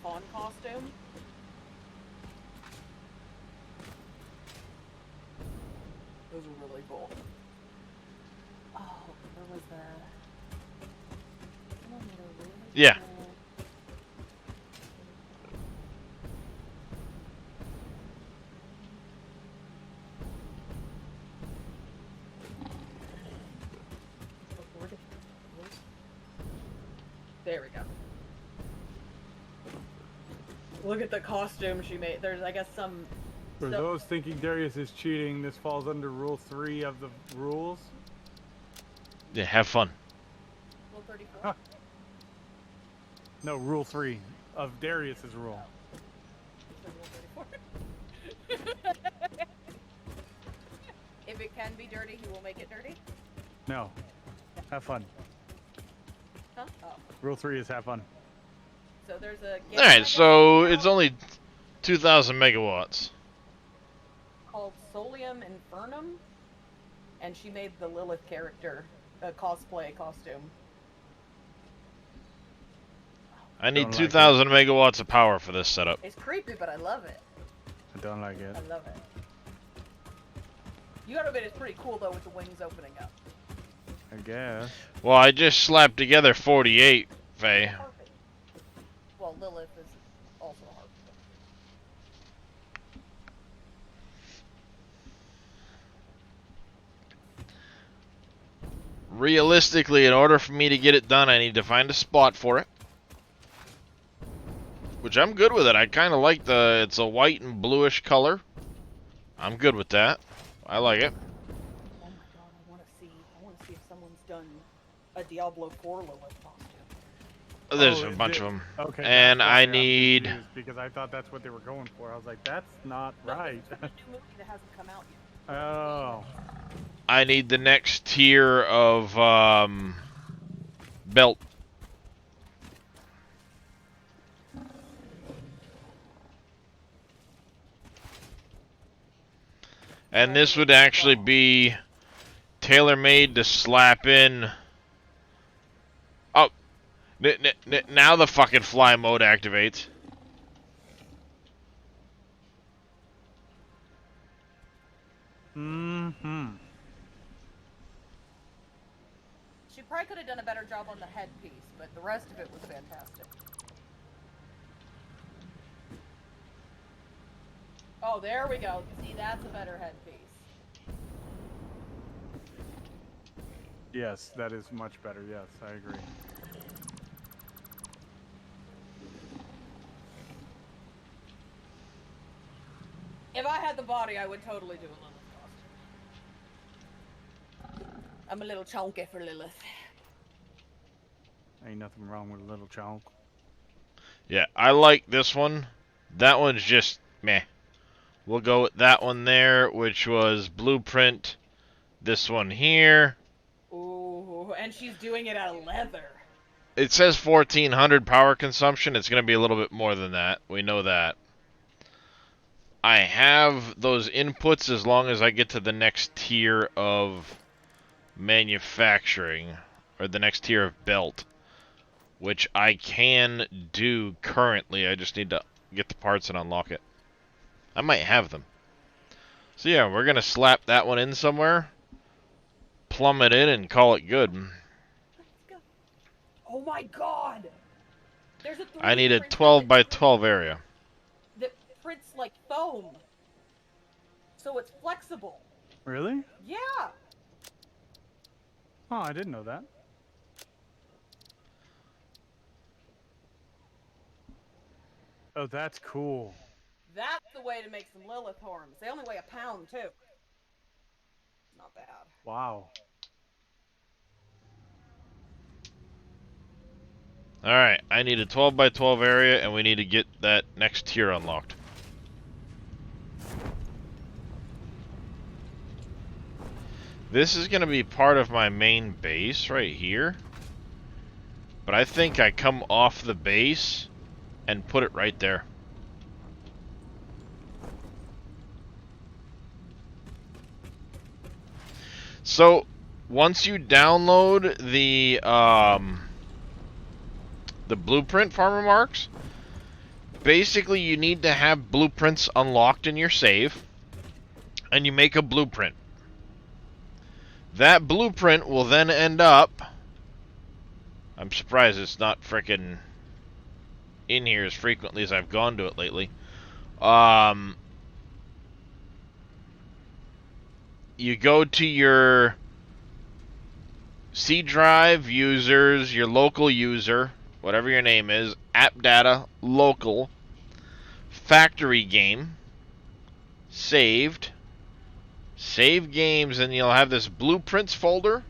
Fawn costume. Those are really cool. Oh, where was that? Yeah. There we go. Look at the costume she made. There's, I guess, some... For those thinking Darius is cheating, this falls under Rule 3 of the rules. Yeah, have fun. Rule 34? Huh. No, Rule 3 of Darius's rule. Rule 34. If it can be dirty, he will make it dirty? No. Have fun. Huh? Oh. Rule 3 is have fun. So there's a... Alright, so it's only 2,000 megawatts. Called Solium Infernum, and she made the Lilith character cosplay costume. I need Don't like 2,000 megawatts of power for this setup. It's creepy, but I love it. I don't like it. I love it. You gotta admit, it's pretty cool though with the wings opening up. I guess. Well, I just slapped together 48, Faye. Harpy. Well, Lilith is also a harpy. Realistically, in order for me to get it done, I need to find a spot for it. Which I'm good with it. I kind of like it's a white and bluish color. I'm good with that. I like it. Oh my god, I want to see if someone's done a Diablo 4 Lilith costume. There's Oh, a bunch of them. Okay. And that's why I I'm need... confused, because I thought that's what they were going for. I was like, that's not No, right. this is a new movie that hasn't come out yet. Oh. I need the next tier of belt. And this would actually be tailor-made to slap in. Oh, now the fucking fly mode activates. Mm-hmm. She probably could have done a better job on the headpiece, but the rest of it was fantastic. Oh, there we go. See, that's a better headpiece. Yes, that is much better. Yes, I agree. If I had the body, I would totally do a Lilith costume. I'm a little chunky for Lilith. Ain't nothing wrong with a little chunk. Yeah, I like this one. That one's just meh. We'll go with that one there, which was Blueprint. This one here. Ooh, and she's doing it out of leather. It says 1400 power consumption. It's going to be a little bit more than that. We know that. I have those inputs as long as I get to the next tier of manufacturing, or the next tier of belt, which I can do currently. I just need to get the parts and unlock it. I might have them. So yeah, we're going to slap that one in somewhere, plumb it in, and call it good. Let's go. Oh my god! There's a 3D I need a printer 12 by 12 area. that prints like foam. So it's flexible. Really? Yeah! Oh, I didn't know that. Oh, that's cool. That's the way to make some Lilith horns. They only weigh a pound, too. Not bad. Wow. Alright, I need a 12 by 12 area, and we need to get that next tier unlocked. This is going to be part of my main base right here. But I think I come off the base and put it right there. So, once you download the blueprint farmer marks, basically you need to have blueprints unlocked in your save, and you make a blueprint. That blueprint will then end up... I'm surprised it's not frickin' in here as frequently as I've gone to it lately. You go to your C drive users, your local user, whatever your name is, app data, local, factory game, saved, save games, and you'll have this blueprints folder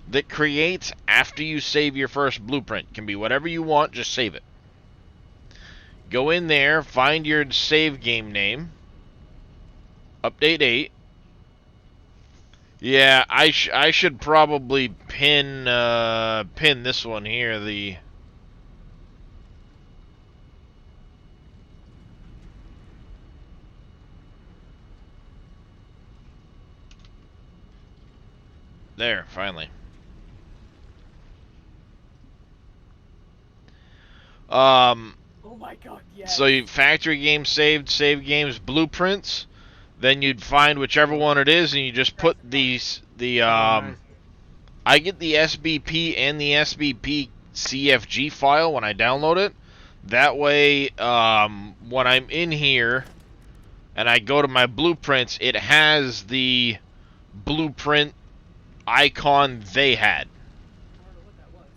that creates after you save your first blueprint. Can be whatever you want, just save it. Go in there, find your save game name, update 8. Yeah, I should probably pin this one here. There, finally. Oh my god, yes. So you factory game saved, save games, blueprints. Then you'd find whichever one it is, and you just put nice. I get the SBP and the SBP CFG file when I download it. That way, when I'm in here and I go to my blueprints, it has the blueprint icon they had. I don't know what that was.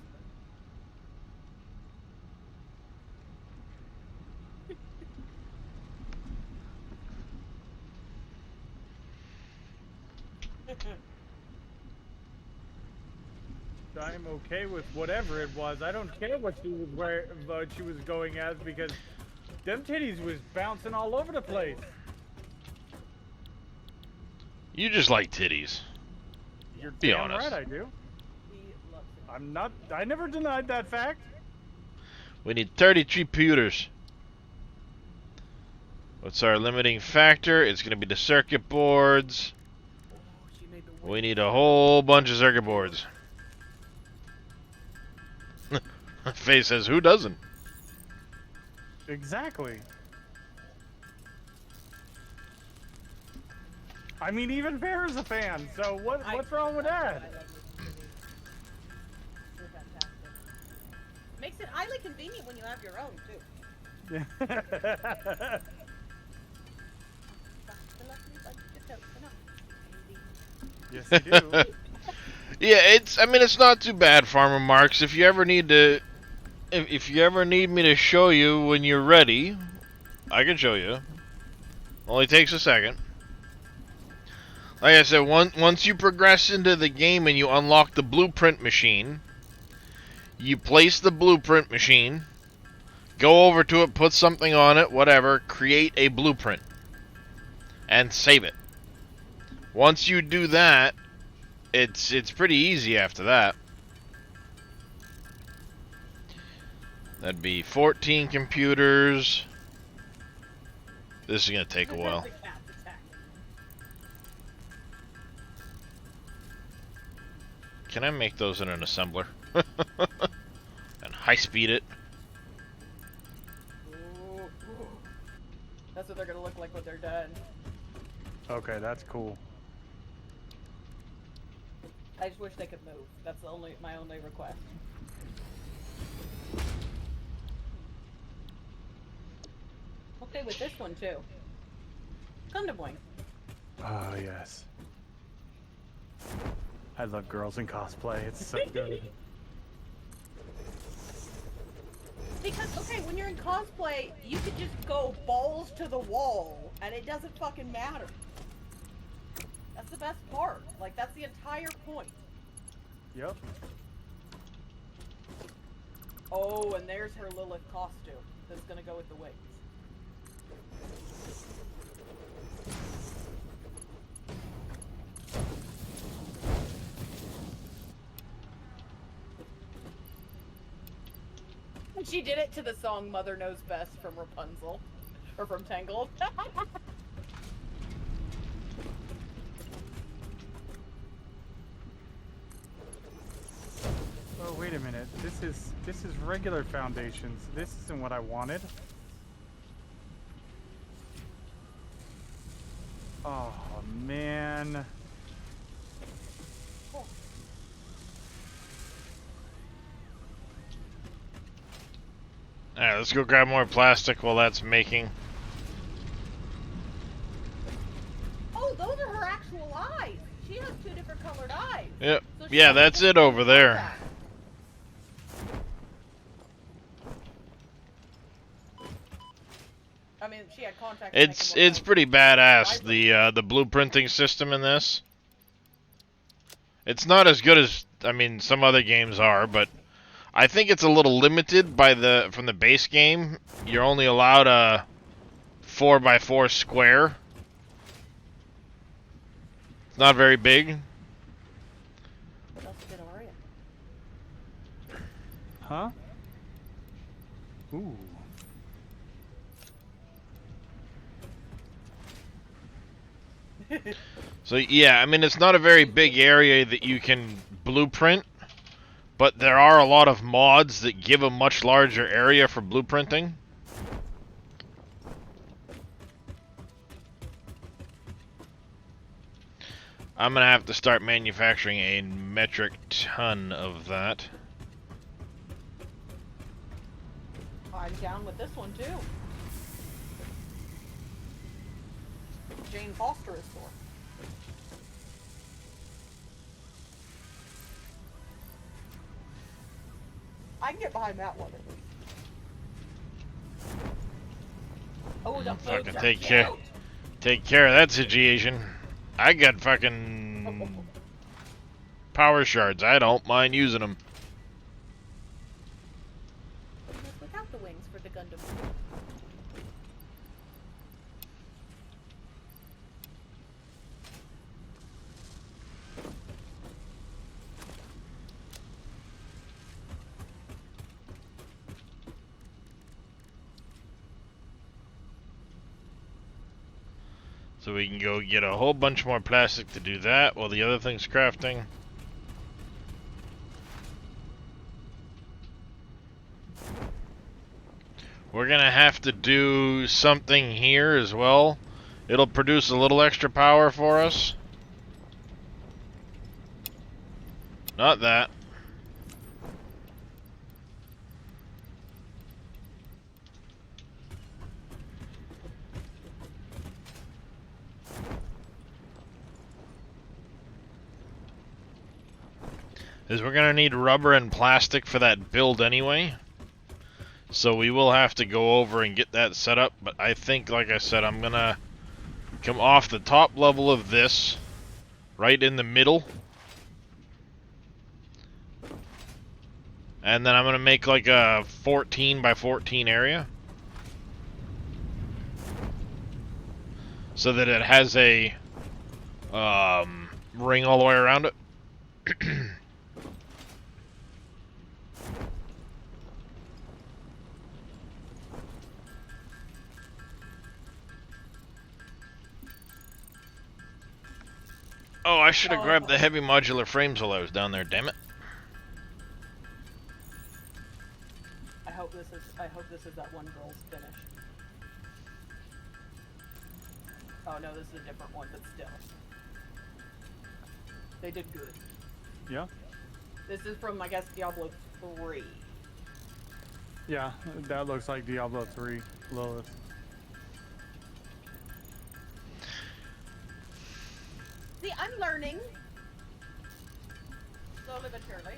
I'm okay with whatever it was. I don't care what she was going as, because them titties was bouncing all over the place. You just like titties. You're Be damn honest. right I do. He loves it. I'm not. I never denied that fact. We need 33 computers. What's our limiting factor? It's going to be the circuit boards. Oh, she made the We need a whole bunch of circuit boards. Faye says, who doesn't? Exactly. I mean, even Bear's a fan, so what's wrong with I that? love these titties. They're fantastic. Makes it highly convenient when you have your own, too. Yes, you do. Yeah, I mean, it's not too bad, Farmer Marks. If you ever need to, if you ever need me to show you when you're ready, I can show you. Only takes a second. Like I said, once you progress into the game and you unlock the blueprint machine, you place the blueprint machine, go over to it, put something on it, whatever, create a blueprint, and save it. Once you do that, it's pretty easy after that. That'd be 14 computers. This is gonna take a while. The cat's attacking. Can I make those in an assembler? And high speed it? Ooh, ooh. That's what they're gonna look like when they're done. Okay, that's cool. I just wish they could move. That's my only request. Okay with this one too. Come to Boing. Oh, yes. I love girls in cosplay. It's so good. Because, okay, when you're in cosplay, you could just go balls to the wall, and it doesn't fucking matter. That's the best part. Like, that's the entire point. Yep. Oh, and there's her Lilith costume that's gonna go with the wigs. And she did it to the song Mother Knows Best from Rapunzel. Or from Tangled. Oh, wait a minute. This is regular foundations. This isn't what I wanted. Oh, man. Alright, let's go grab more plastic while that's making. Oh, those are her actual eyes. She has 2 different colored eyes. Yep. So she Yeah, has that's it different over there. contacts. I mean, she had contacts. to make It's them look it's like pretty badass, vibrant. the blueprinting system in this. It's not as good as, I mean, some other games are, but I think it's a little limited by from the base game. You're only allowed a 4x4 square. It's not very big. What else did Aria? Huh? Ooh. So yeah, I mean, it's not a very big area that you can blueprint, but there are a lot of mods that give a much larger area for blueprinting. I'm gonna have to start manufacturing a metric ton of that. I'm down with this one too. Jane Foster is for. I can get behind that one at least. Oh, the Fucking boobs are take cute. care. Take care of that situation. I got fucking power shards. I don't mind using them. Without the wings for the Gundam. So we can go get a whole bunch more plastic to do that while the other thing's crafting. We're gonna have to do something here as well. It'll produce a little extra power for us. Not that. Is we're gonna need rubber and plastic for that build anyway. So we will have to go over and get that set up, but I think, like I said, I'm gonna come off the top level of this, right in the middle. And then I'm gonna make like a 14 by 14 area. So that it has a ring all the way around it. Oh, I should have grabbed the heavy modular frames while I was down there, damn it. I hope this is that one girl's finish. Oh no, this is a different one, but still. They did good. Yeah? This is from, I guess, Diablo 3. Yeah, that looks like Diablo 3, Lilith. See, I'm learning. Slowly but surely.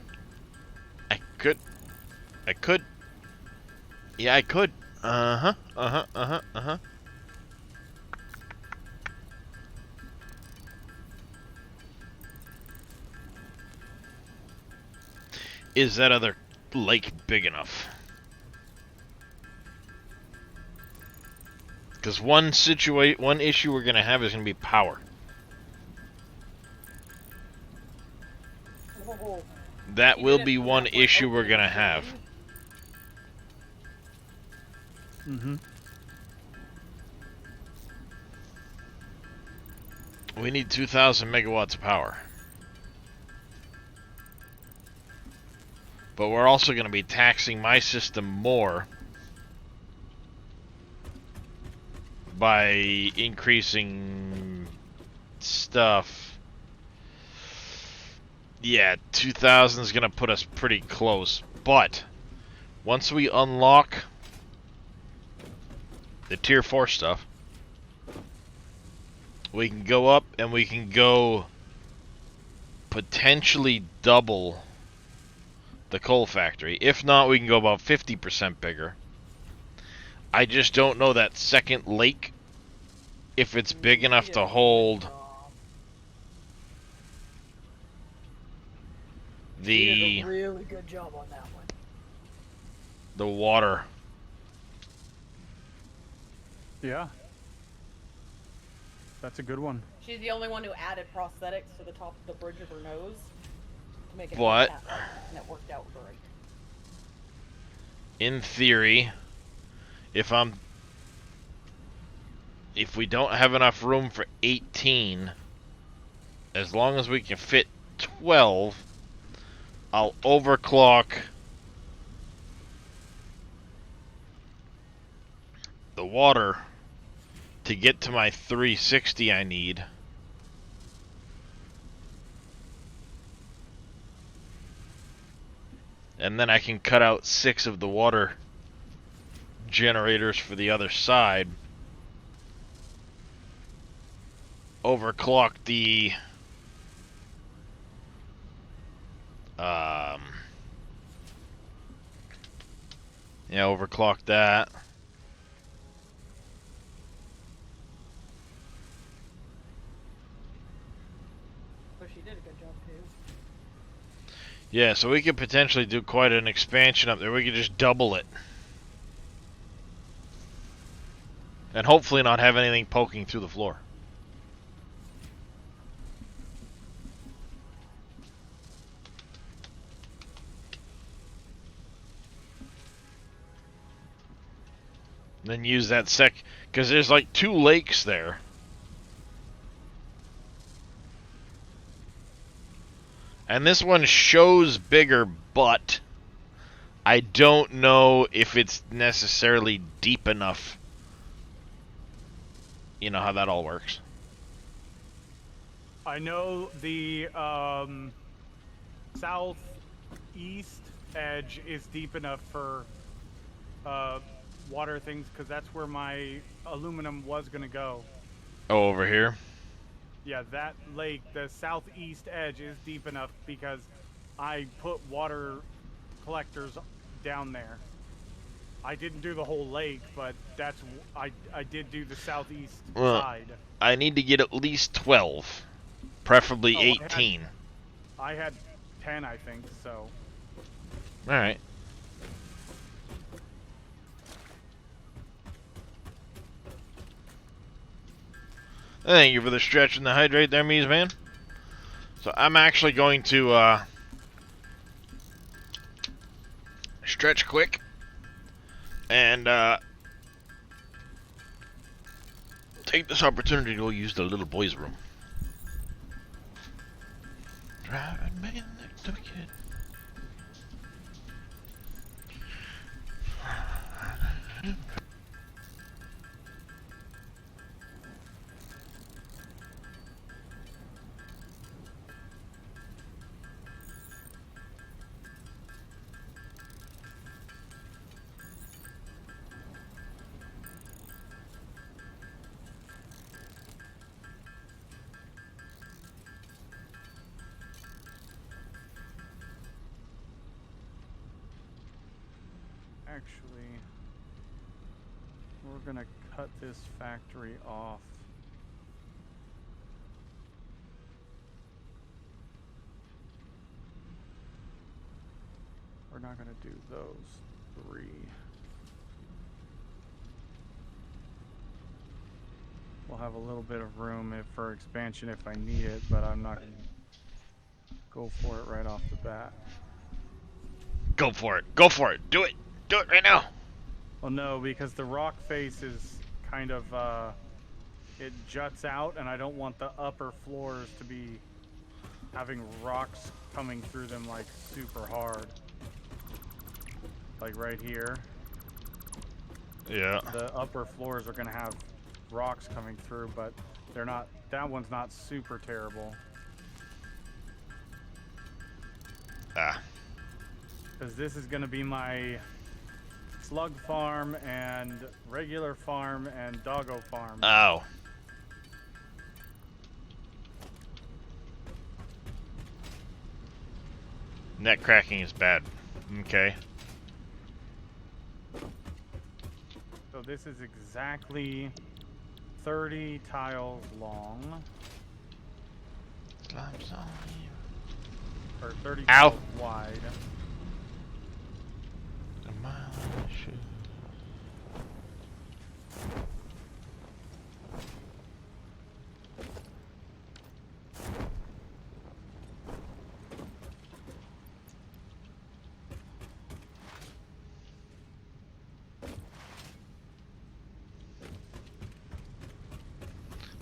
I could. Yeah, I could. Uh-huh. Is that other lake big enough? Because one issue we're gonna have is gonna be power. Oh, That even will if be we one have, like, issue we're open gonna have. Mm-hmm. We need 2,000 megawatts of power. But we're also going to be taxing my system more by increasing stuff. Yeah, 2,000 is gonna put us pretty close. But once we unlock the tier 4 stuff, we can go up and we can go potentially double the coal factory. If not, we can go about 50% bigger. I just don't know that second lake, if it's big enough to hold You the did a really good job on that one. the water. Yeah. That's a good one. She's the only one who added prosthetics to the top of the bridge of her nose to make it What? cat-like, and it worked out great. In theory, if we don't have enough room for 18, as long as we can fit 12, I'll overclock the water to get to my 360 I need. And then I can cut out 6 of the water generators for the other side. Overclock the yeah, overclock that. So she did a good job too. Yeah, so we could potentially do quite an expansion up there. We could just double it. And hopefully not have anything poking through the floor. Then use that because there's like 2 lakes there. And this one shows bigger, but I don't know if it's necessarily deep enough. You know how that all works. I know the southeast edge is deep enough for water things, because that's where my aluminum was going to go. Oh, over here? Yeah, that lake, the southeast edge, is deep enough because I put water collectors down there. I didn't do the whole lake, but I did do the southeast side. I need to get at least 12, preferably 18. I had 10, I think, so. All right. Thank you for the stretch and the hydrate there, Mies man. So I'm actually going to stretch quick and take this opportunity to go use the little boy's room. Driving man next to a kid. Actually, we're gonna cut this factory off. We're not gonna do those 3. We'll have a little bit of room for expansion if I need it, but I'm not gonna go for it right off the bat. Go for it. Go for it. Do it. Do it right now. Well, no, because the rock face is kind of, it juts out, and I don't want the upper floors to be having rocks coming through them, like, super hard. Like right here. Yeah. The upper floors are going to have rocks coming through, but they're not. That one's not super terrible. Ah. Because this is going to be my slug farm and regular farm and doggo farm. Oh. Net cracking is bad. Okay. So this is exactly 30 tiles long. Or 30 Ow. tiles wide. A mile in the shoe.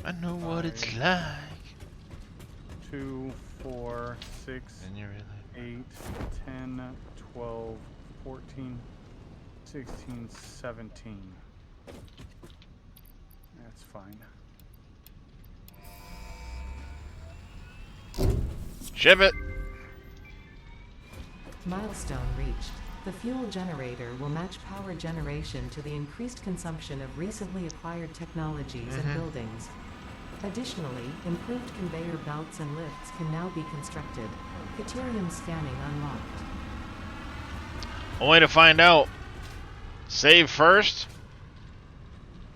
I know what it's like. 2, 4, 6, And you really 8, 10, 12, 14, 16, 17. That's fine. ship it. Milestone reached. The fuel generator will match power generation to the increased consumption of recently acquired technologies and buildings. Additionally, improved conveyor belts and lifts can now be constructed. Caterium scanning unlocked. Only to find out. Save first.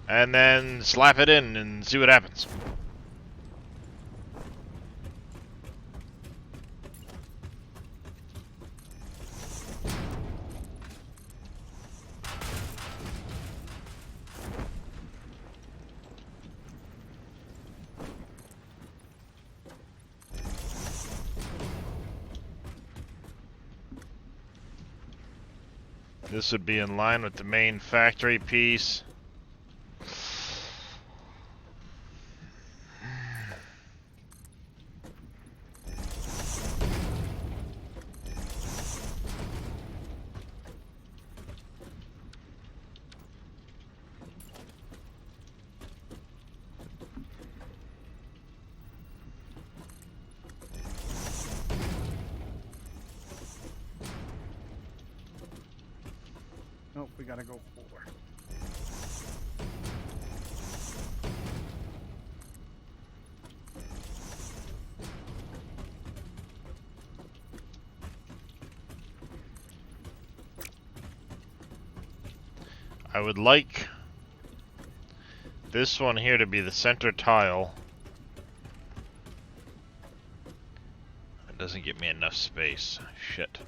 And then slap it in and see what happens. This would be in line with the main factory piece. Nope, we gotta go forward. I would like this one here to be the center tile. It doesn't give me enough space. Shit.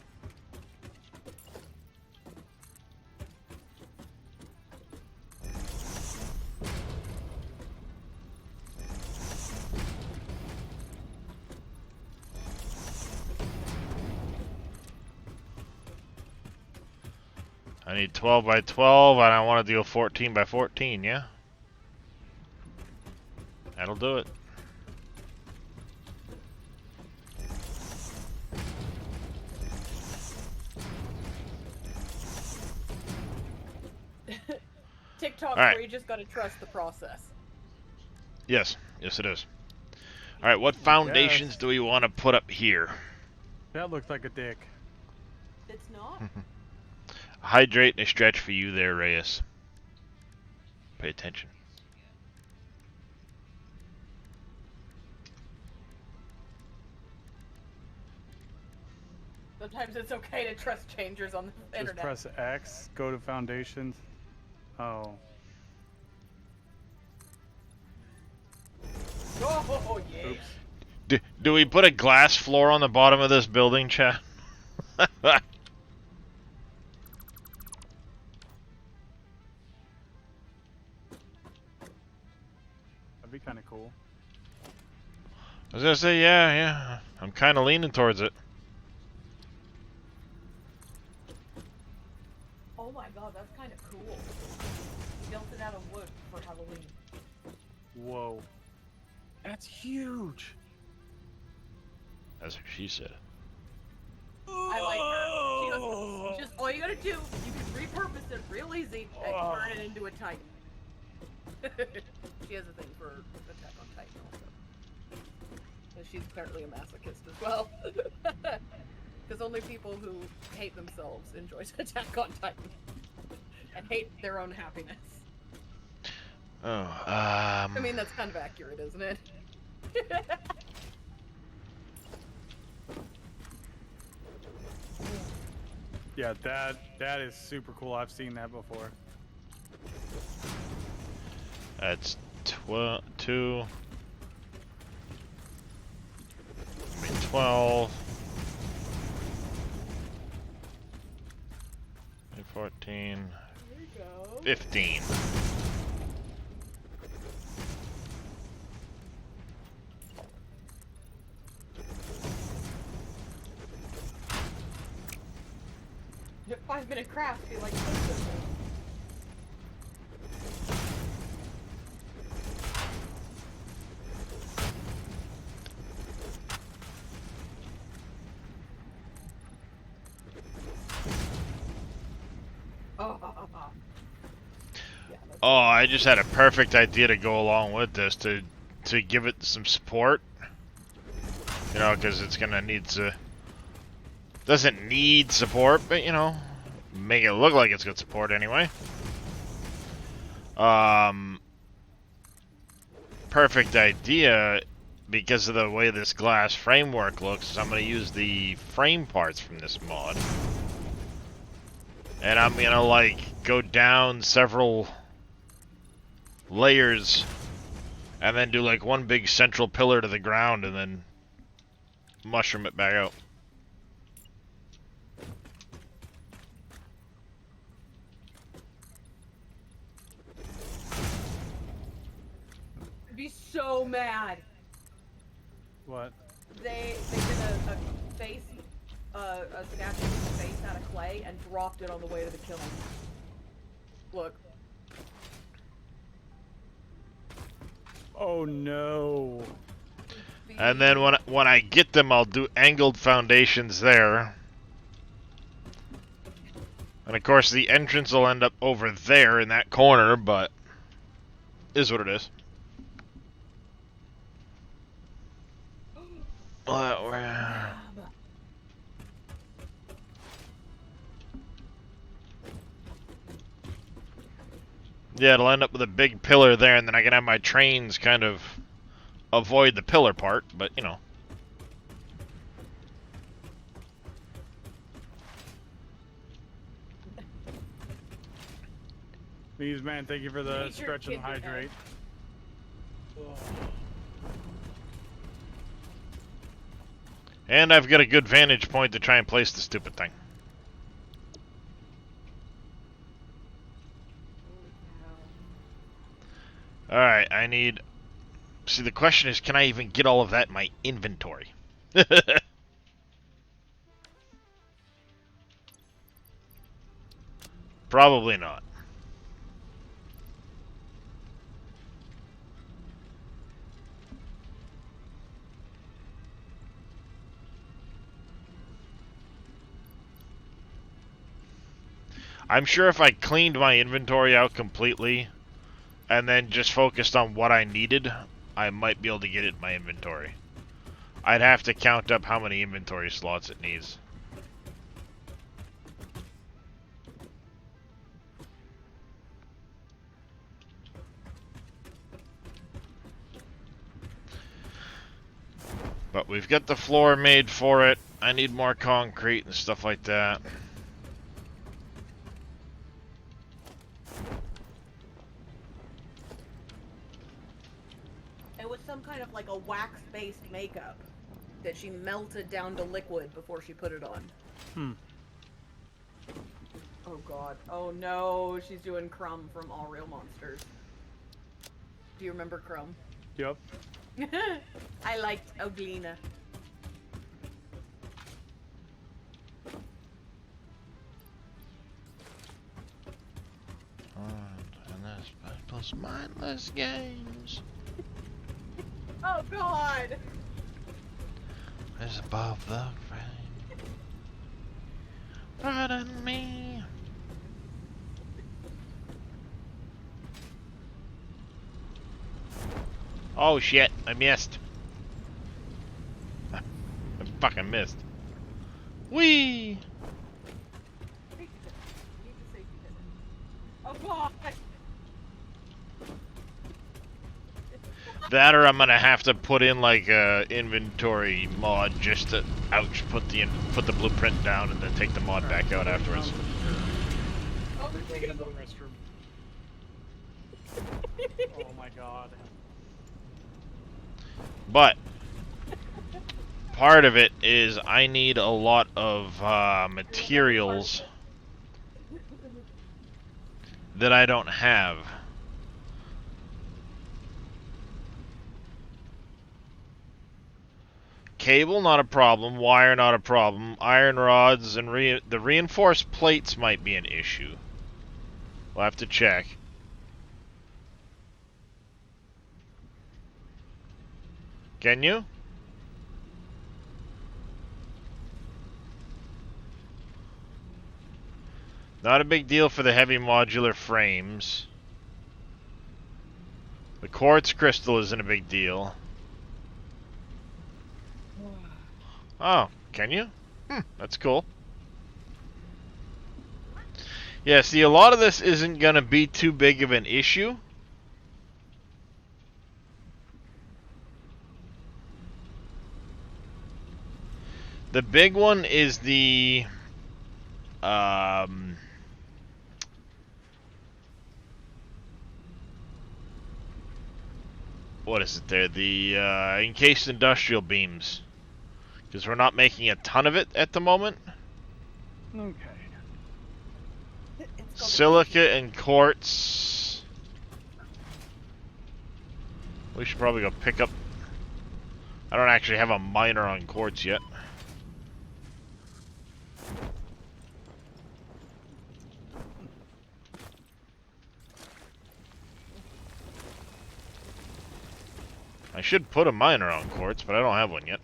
I need 12 by 12, and I want to do a 14 by 14, yeah? That'll do it. TikTok All right. where you just gotta trust the process. Yes, yes it is. Alright, what foundations do we want to put up here? That looks like a dick. It's not. Hydrate and a stretch for you there, Reyes. Pay attention. Sometimes it's okay to trust changers on the Just internet. press X, go to foundations. Oh. Oh yeah. Oops. Do we put a glass floor on the bottom of this building, chat? That'd be kind of cool. I was gonna say, yeah. I'm kind of leaning towards it. Oh my god, that's kind of cool. We built it out of wood for Halloween. Whoa. That's huge. That's what she said. I like her. She goes, just all you gotta do, you can repurpose it real easy and turn it into a Titan. She has a thing for Attack on Titan also. And she's apparently a masochist as well. Because only people who hate themselves enjoy Attack on Titan. And hate their own happiness. Oh, I mean, that's kind of accurate, isn't it? Yeah, that is super cool. I've seen that before. That's 2. I mean 12. 14. There you go. 15. Your 5-minute crafts be like this. Oh, I just had a perfect idea to go along with this to give it some support. You know, because it's gonna need to. Doesn't need support, but you know, make it look like it's got support anyway. Perfect idea because of the way this glass framework looks. Is I'm gonna use the frame parts from this mod, and I'm gonna like go down several layers and then do like one big central pillar to the ground and then mushroom it back out. I'd be so mad. What? They did a face, a statue with a face out of clay and dropped it on the way to the killing. Look. Oh no. And then when I get them, I'll do angled foundations there. And of course the entrance will end up over there in that corner, but is what it is. Yeah, it'll end up with a big pillar there, and then I can have my trains kind of avoid the pillar part, but you know. These man, thank you for the Nature stretch and kid your hydrate. And I've got a good vantage point to try and place the stupid thing. Alright, I need... See, the question is, can I even get all of that in my inventory? Probably not. I'm sure if I cleaned my inventory out completely and then just focused on what I needed, I might be able to get it in my inventory. I'd have to count up how many inventory slots it needs. But we've got the floor made for it. I need more concrete and stuff like that. It was some kind of like a wax-based makeup that she melted down to liquid before she put it on. Oh god. Oh no, she's doing Crumb from All Real Monsters. Do you remember Crumb? Yep. I liked Oglina. And that's plus mindless games. Oh god! Is above the frame. Pardon me. Oh shit, I missed. I fucking missed. Whee! Safety pin. You need the safety pin. Oh god! That or I'm gonna have to put in like a inventory mod just to put the blueprint down and then take the mod back out afterwards. Oh, We're taking into the restroom. Oh my god. But part of it is I need a lot of materials that I don't have. Cable, not a problem. Wire, not a problem. Iron rods and the reinforced plates might be an issue. We'll have to check. Can you? Not a big deal for the heavy modular frames. The quartz crystal isn't a big deal. Oh, can you? That's cool. Yeah, see, a lot of this isn't gonna be too big of an issue. The big one is the what is it there? The encased industrial beams. Because we're not making a ton of it at the moment. Okay. It's called Silica and quartz. We should probably go pick up... I don't actually have a miner on quartz yet. I should put a miner on quartz, but I don't have one yet.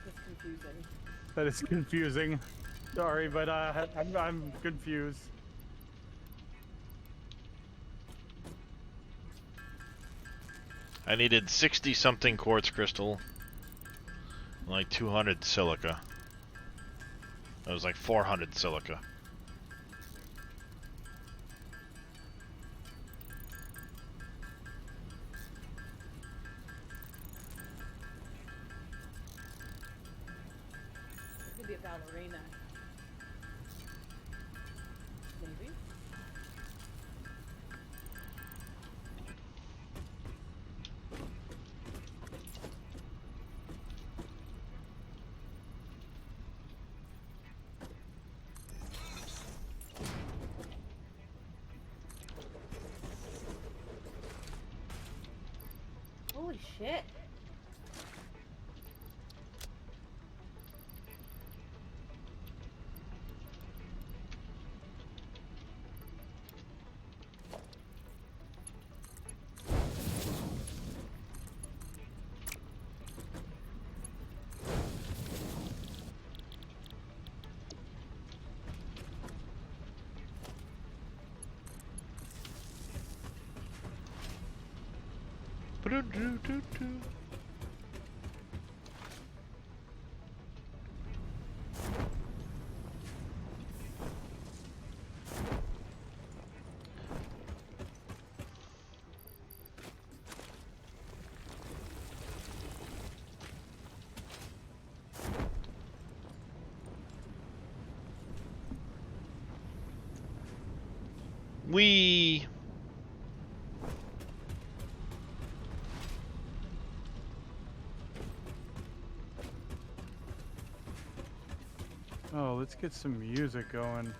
It's confusing. That is confusing. Sorry, but I'm confused. I needed 60 something quartz crystal, and like 200 silica. That was like 400 silica. It could be a ballerina. Maybe. Holy shit. Wee. Oh, let's get some music going.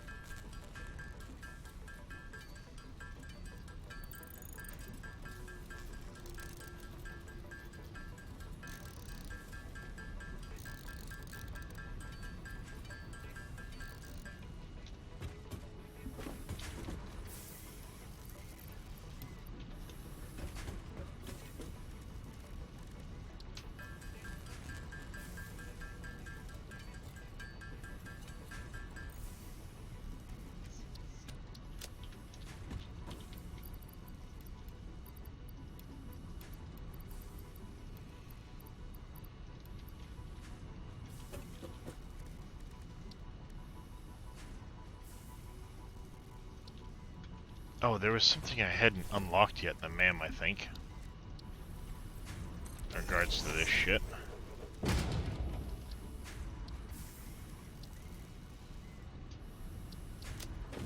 Oh, there was something I hadn't unlocked yet in the MAM, I think. In regards to this shit.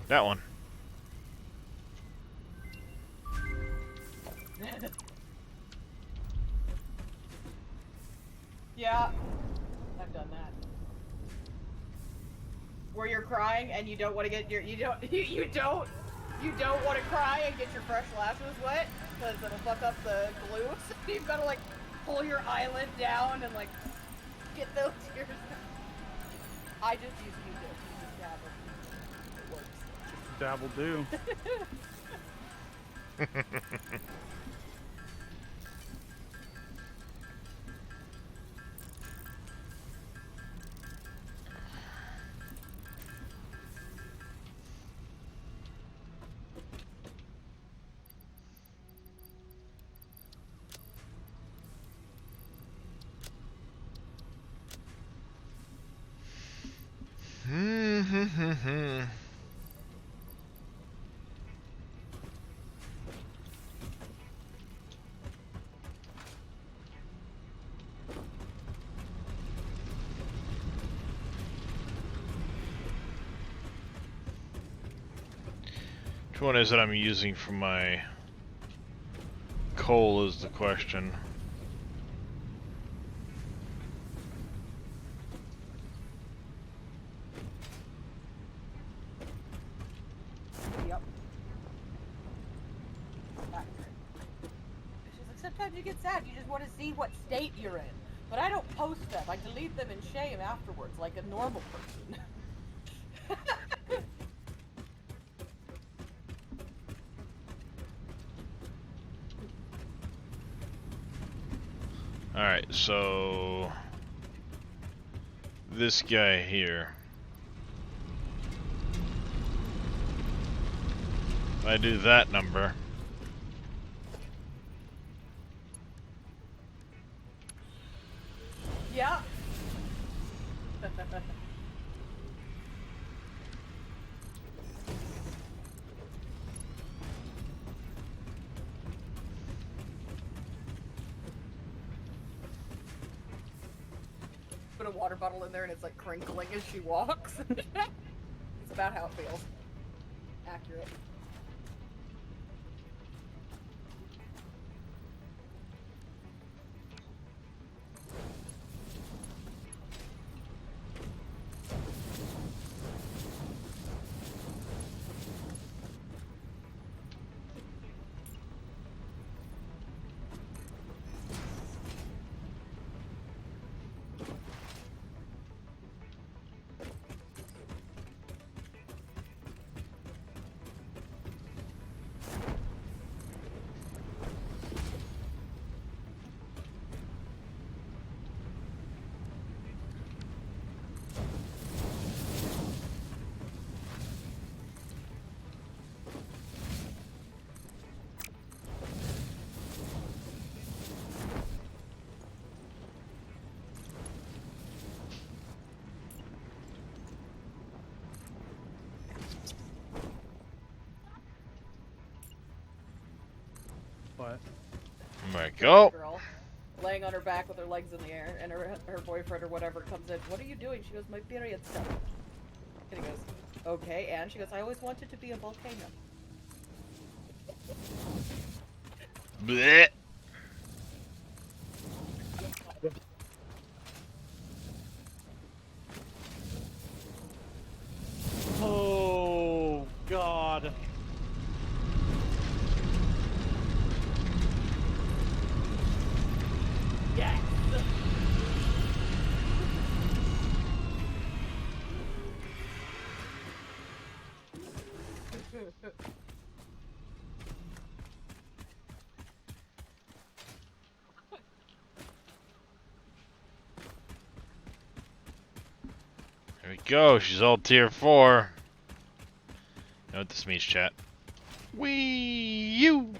That one. Yeah, I've done that. Where you're crying and you don't want to get your you don't want to cry and get your fresh lashes wet because it'll fuck up the glue. So you've got to like pull your eyelid down and like get those tears out. I just use Q-tips. You just dab them. It works. Dabble do. Which one is it I'm using for my coal is the question. Yep. Accurate. It's just like sometimes you get sad. You just want to see what state you're in. But I don't post them. I delete them in shame afterwards, like a normal person. Alright, so this guy here. If I do that number. Yeah. Put a water bottle in there and it's like crinkling as she walks. It's about how it feels. Accurate. But There we go. Girl, laying on her back with her legs in the air, and her boyfriend or whatever comes in. What are you doing? She goes, my period stuff. And he goes, okay. And she goes, I always wanted to be a volcano. Blech. oh god. Yes. There we go. She's all tier 4. You know what this means, chat? Wee you.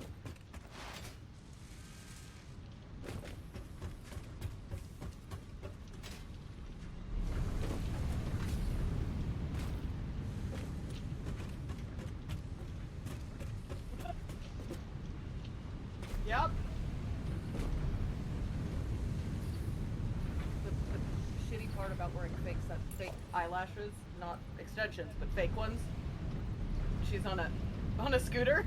Yep. The shitty part about wearing fake eyelashes, not extensions, but fake ones. She's on a scooter.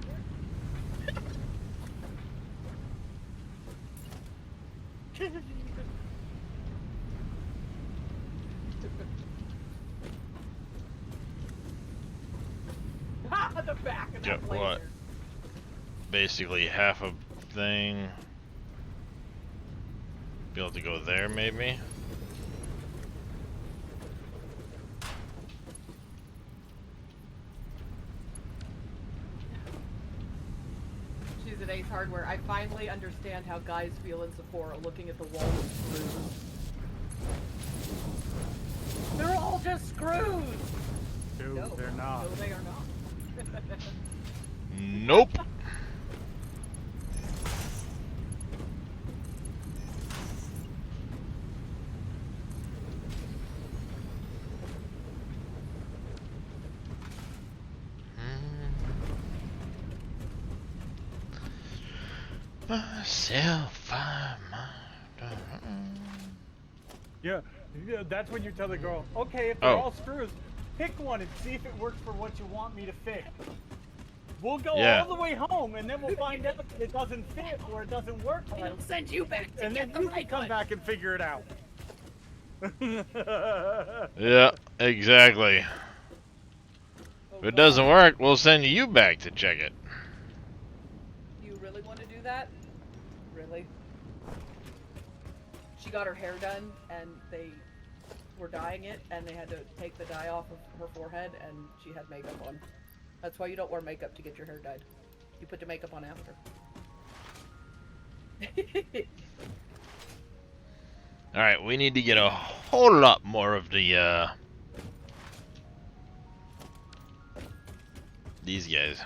The back of that Get blazer. what? Basically half a thing. Be able to go there, maybe? She's at Ace Hardware. I finally understand how guys feel in Sephora looking at the wall of screws. They're all just screws! Dude, No, they're not. No, they are not. Nope. Myself, Yeah, that's when you tell the girl, okay, if they're Oh. all screws, pick one and see if it works for what you want me to fix. We'll go Yeah. all the way home, and then we'll find out if it doesn't fit or it doesn't work right. I'll send you back to And get then the you can right come one. back and figure it out. Yeah, exactly. If it doesn't work, we'll send you back to check it. You really want to do that? Really? She got her hair done, and they were dyeing it, and they had to take the dye off of her forehead, and she had makeup on. That's why you don't wear makeup to get your hair dyed. You put the makeup on after. Alright, we need to get a whole lot more of the, these guys.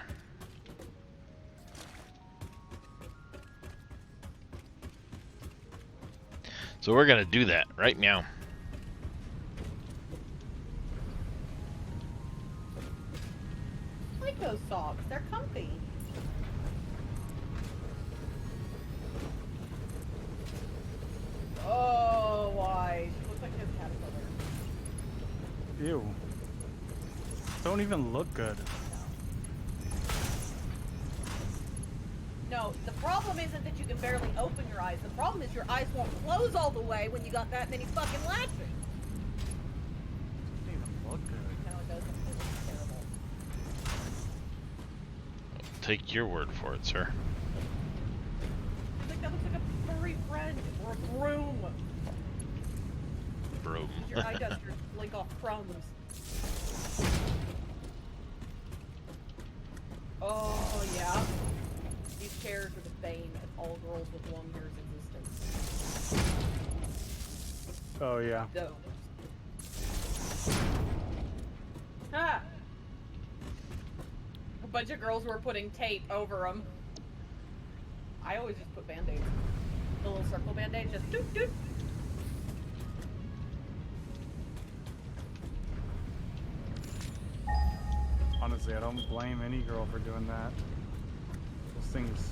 So we're gonna do that right now. I like those socks. They're comfy. Oh, why? She looks like his caterpillar. Ew. Don't even look good. No, the problem isn't that you can barely open your eyes. The problem is your eyes won't close all the way when you got that many fucking lashes. Doesn't even look good. No, it doesn't. It looks terrible. Take your word for it, sir. I think that looks like a furry friend or a broom. Bro. Your eye dusters blink off crumbs. Oh, yeah. These chairs are the bane of all girls with long hair's existence. Oh, yeah. Those. Ha! A bunch of girls were putting tape over them. I always just put band-aids. The little circle band-aids, just doot doot. Honestly, I don't blame any girl for doing that. Those things.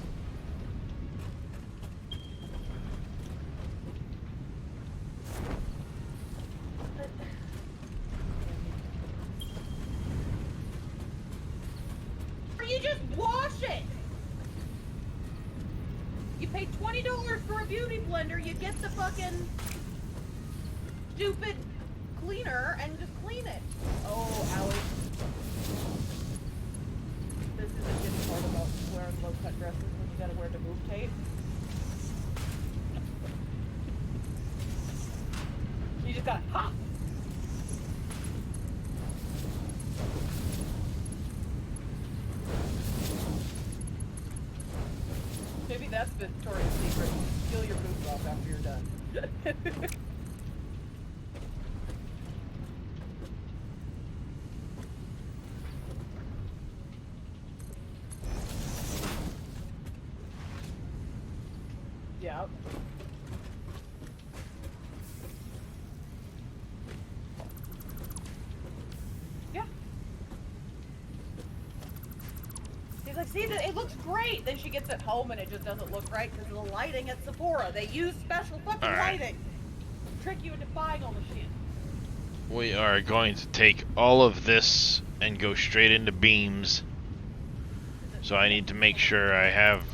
Or you just wash it! You pay $20 for a beauty blender, you get the fucking stupid cleaner and just clean it. Oh, Allie. This is a good part about wearing low-cut dresses when you gotta wear the boob tape. You just gotta, ha! Maybe that's Victoria's Secret. Peel your boobs off after you're done. Yep. Yeah. He's like, like, see, it looks great. Then she gets it home and it just doesn't look right because of the lighting at Sephora. They use special fucking lighting. Trick you into buying all the shit. We are going to take all of this and go straight into beams. So I need to make sure I have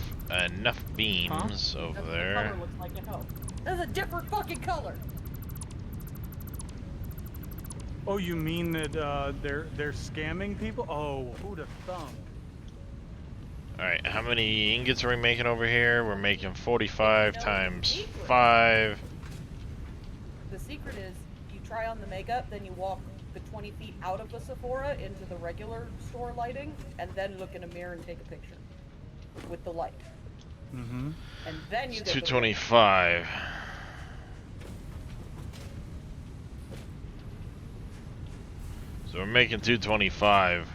enough beams over That's what there. the color looks like at home. That's a different fucking color. Oh, you mean that they're scamming people? Oh, who'd have thunk? Alright, how many ingots are we making over here? We're making 45 No, times secret. 5. The secret is you try on the makeup, then you walk the 20 feet out of the Sephora into the regular store lighting, and then look in a mirror and take a picture with the light. Mm-hmm. And then you It's get the 225. So we're making 225.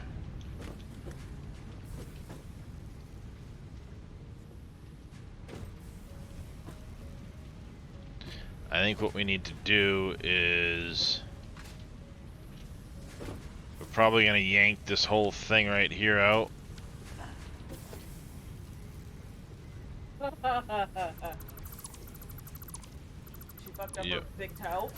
I think what we need to do is we're probably gonna yank this whole thing right here out. She fucked up Yep. her big toe.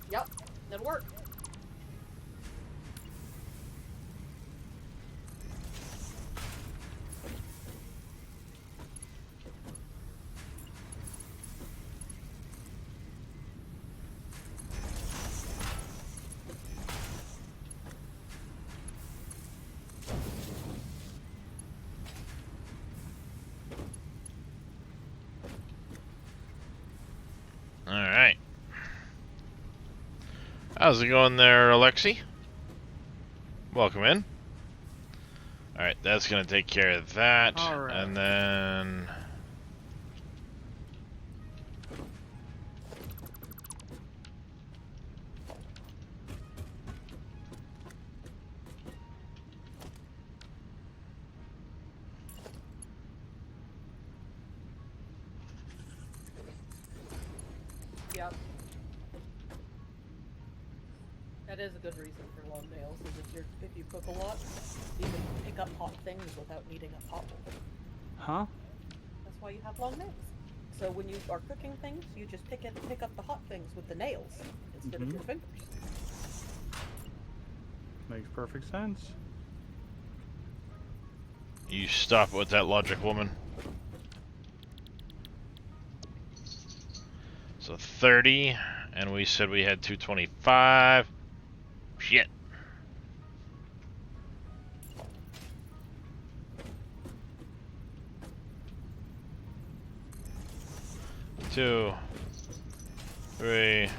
Yep, that'll work. Alright. How's it going there, Alexi? Welcome in. Alright, that's gonna take care of that. Alright. And then Yep. That is a good reason for long nails, is if you cook a lot, you can pick up hot things without needing a pot. Huh? That's why you have long nails. So when you are cooking things, you just pick up the hot things with the nails instead of your fingers. Makes perfect sense. you stop with that logic, woman. So 30, and we said we had 225. Shit. Two, 3,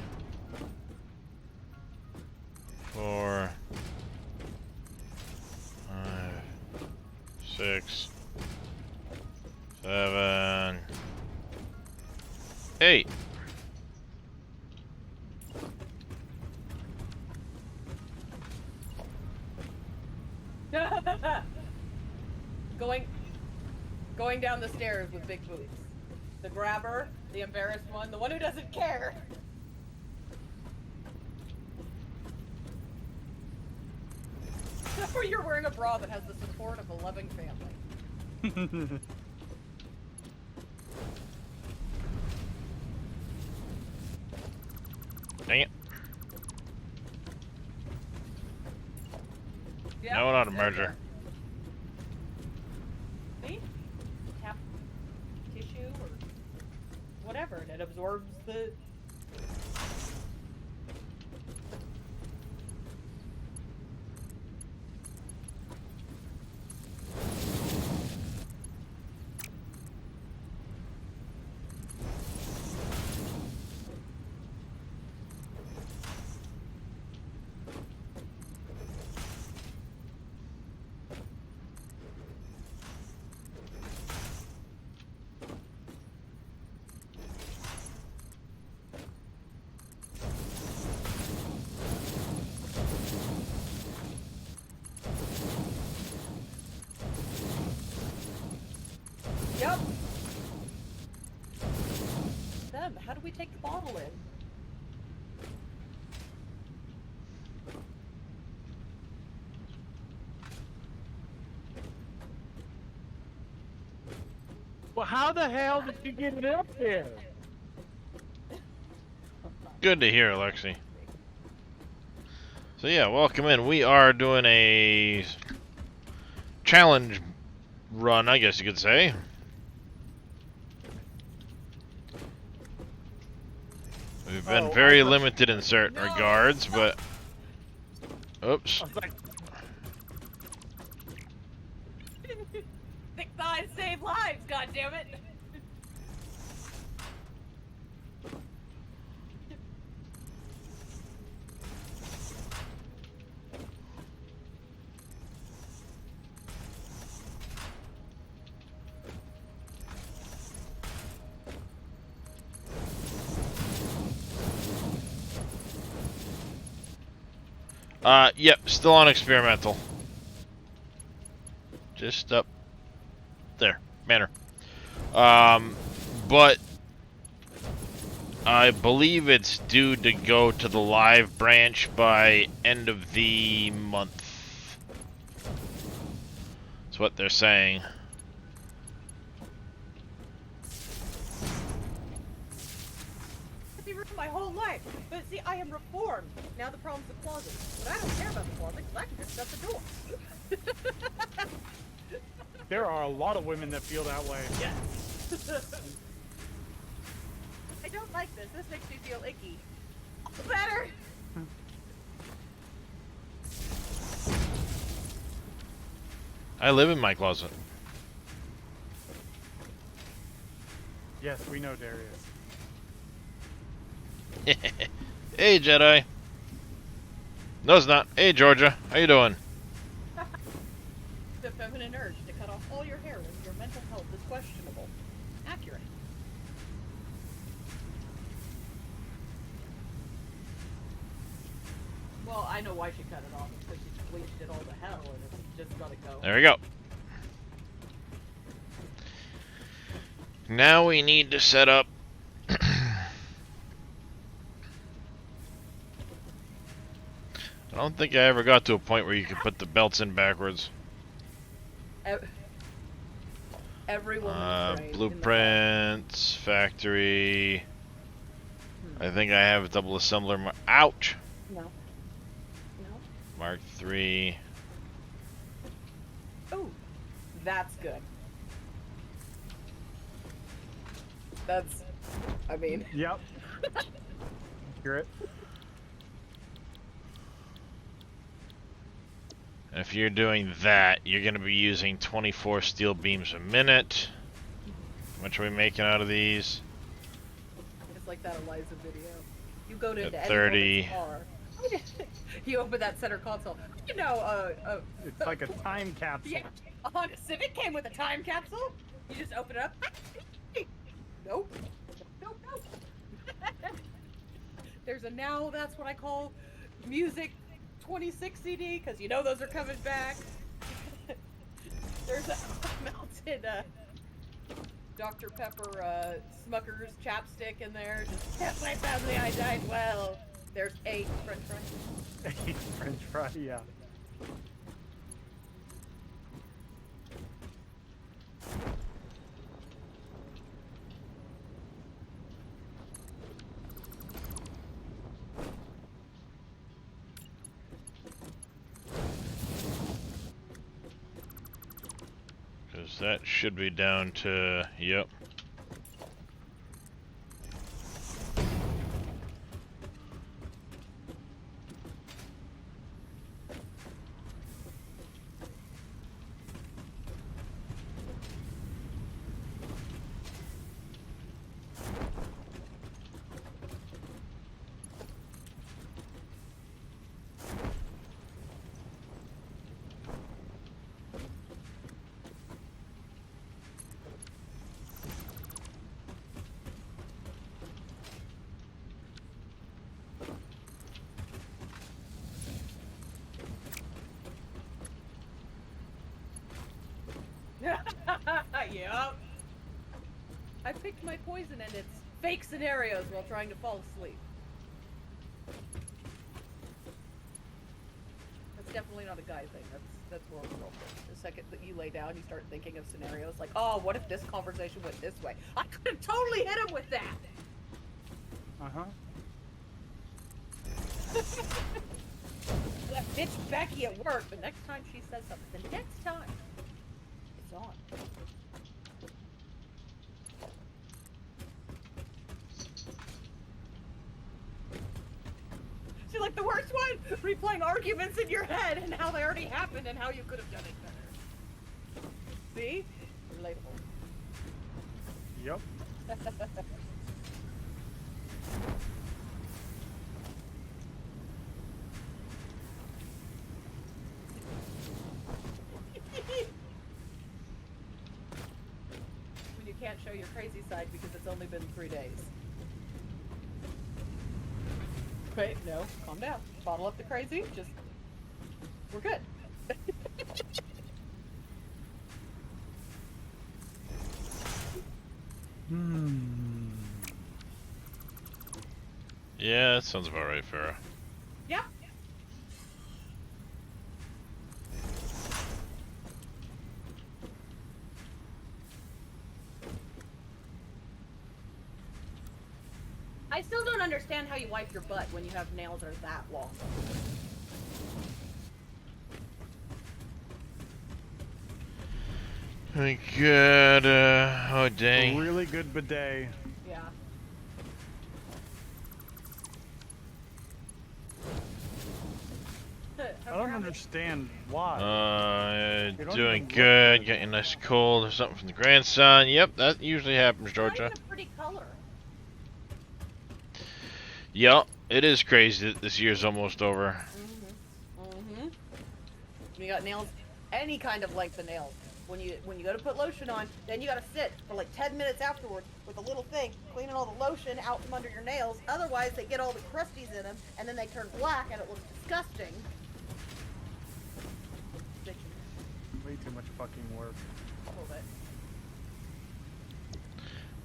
4, 5, 6, 7, 8. Going down the stairs with big boots. The grabber, the embarrassed one, the one who doesn't care. Or you're wearing a bra that has the support of a loving family. Dang it. Yeah, No, not a there merger. you go. See? Tap tissue or whatever, and it absorbs the... them. How do we take the bottle in? Well, how the hell did you get it up there? Good to hear, Alexi. So yeah, welcome in. We are doing a challenge run, I guess you could say. We've been Oh, very I thought- limited in certain No, regards, stop. but oops. I was like, Thick thighs save lives, goddammit! Yep, still on experimental. Just up there, manor. But I believe it's due to go to the live branch by end of the month. That's what they're saying. Be ruined my whole life. But see, I am reformed. Now the problem's the closet. But I don't care about the closet because I can just shut the door. there are a lot of women that feel that way. Yes. I don't like this. This makes me feel icky. Better. I live in my closet. Yes, we know Darius. Hey, Jedi. No, it's not. Hey, Georgia. How you doing? The feminine urge to cut off all your hair when your mental health is questionable. Accurate. Well, I know why she cut it off. It's because she bleached it all to hell and it's just gotta go. There we go. Now we need to set up. I don't think I ever got to a point where you could put the belts in backwards. Every woman's brain in the Blueprints, factory. I think I have a double assembler. Ouch! No. No. Mark III. Oh, that's good. That's, I mean, Yep. Hear it? And if you're doing that, you're going to be using 24 steel beams a minute. How much are we making out of these? it's like that Eliza video. You go to At any 30. woman's car. You open that center console. You know, It's like a time capsule. yeah, a Honda Civic came with a time capsule. You just open it up. Nope. Nope, nope. There's a now, that's what I call music 26 CD, because you know those are coming back. There's a melted Dr. Pepper Smucker's chapstick in there. Just kept my family, I died well. There's a french fry. French fry, yeah. Because that should be down to, yep. Yep. I picked my poison and it's fake scenarios while trying to fall asleep. That's definitely not a guy thing. That's more of a girl thing. The second that you lay down, you start thinking of scenarios like, oh, what if this conversation went this way? I could have totally hit him with that. Uh-huh. That bitch Becky at work, but next time she says something, the next time, it's on. She's like, the worst one, replaying arguments in your head and how they already happened and how you could have done it better. See? Relatable. Yep. When you can't show your crazy side because it's only been 3 days. Wait, no, calm down. Bottle up the crazy, just... We're good. Yeah, that sounds about right, Farrah. Yeah. I still don't understand how you wipe your butt when you have nails that are that long. My god, oh A dang. really good bidet. Yeah. I don't understand why. You don't Doing even look good, good. getting nice and cold or something from the grandson. Yep, that usually happens, It's not Georgia. even a pretty color. Yep, it is crazy that this year's almost over. You got nails, any kind of length of nails. When you go to put lotion on, then you gotta sit for like 10 minutes afterwards with a little thing, cleaning all the lotion out from under your nails. Otherwise, they get all the crusties in them, and then they turn black, and it looks disgusting. Way too much fucking work. A little bit.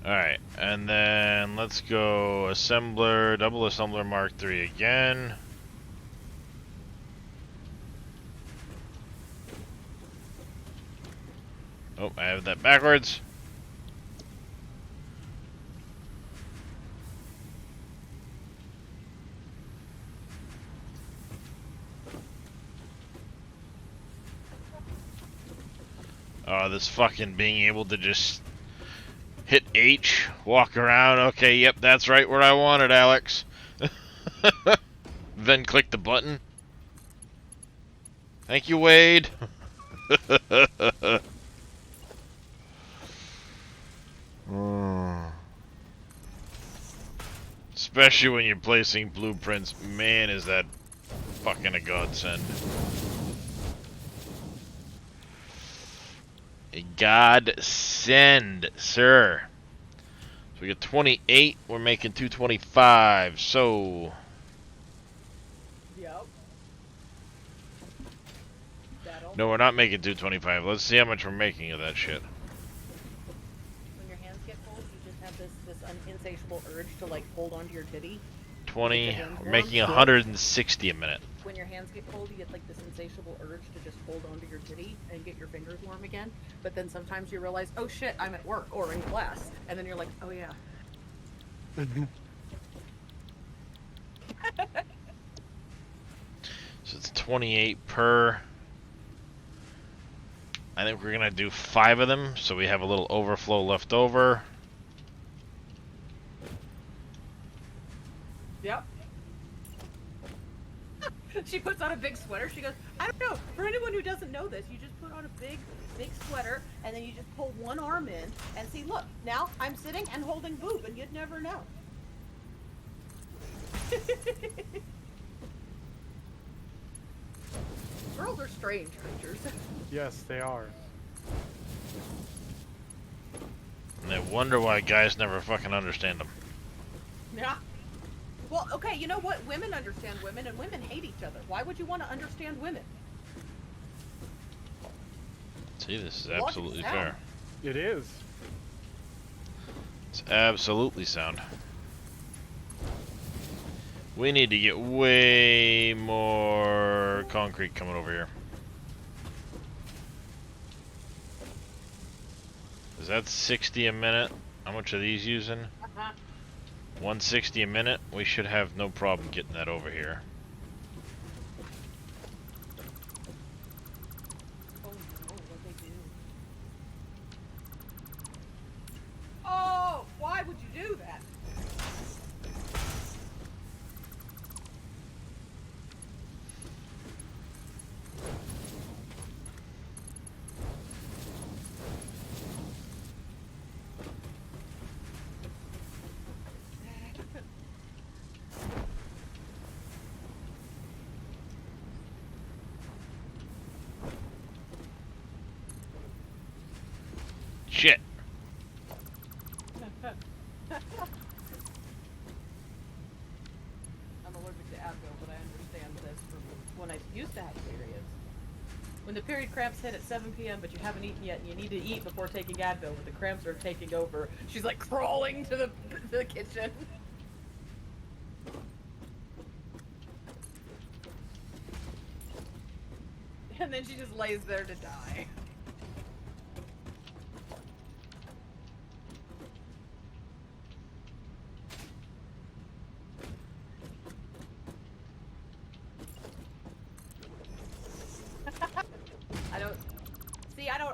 Alright, and then let's go assembler, double assembler Mark III again. Oh, I have that backwards. Oh, this fucking being able to just hit H, walk around. Okay, yep, that's right where I want it, Alex. Then click the button. Thank you, Wade. Especially when you're placing blueprints, man, is that fucking a godsend. A godsend, sir. So we get 28, we're making 225, so... Yep. That'll. No, we're not making 225. Let's see how much we're making of that shit. When your hands get cold, you just have this insatiable urge to like hold onto your titty. 20, we're making 160 a minute. When your hands get cold, you get like this insatiable urge to just hold onto your titty and get your fingers warm again. But then sometimes you realize, oh shit, I'm at work or in class. And then you're like, oh yeah. So it's 28 per. I think we're gonna do 5 of them, so we have a little overflow left over. Yep. She puts on a big sweater. She goes, I don't know. For anyone who doesn't know this, you just put on a big sweater, and then you just pull one arm in, and see, look, now I'm sitting and holding boob, and you'd never know. Girls are strange creatures. Yes, they are. And I wonder why guys never fucking understand them. Yeah. Well, okay, you know what? Women understand women, and women hate each other. Why would you want to understand women? See, this is Logic absolutely sound. fair. It is. It's absolutely sound. We need to get way more concrete coming over here. Is that 60 a minute? How much are these using? 160 a minute? We should have no problem getting that over here. Oh no, what they do? Oh, why would you do that? Shit. I'm allergic to Advil, but I understand this from when I used to have periods. When the period cramps hit at 7 p.m., but you haven't eaten yet, and you need to eat before taking Advil, but the cramps are taking over, she's like crawling to the kitchen. And then she just lays there to die.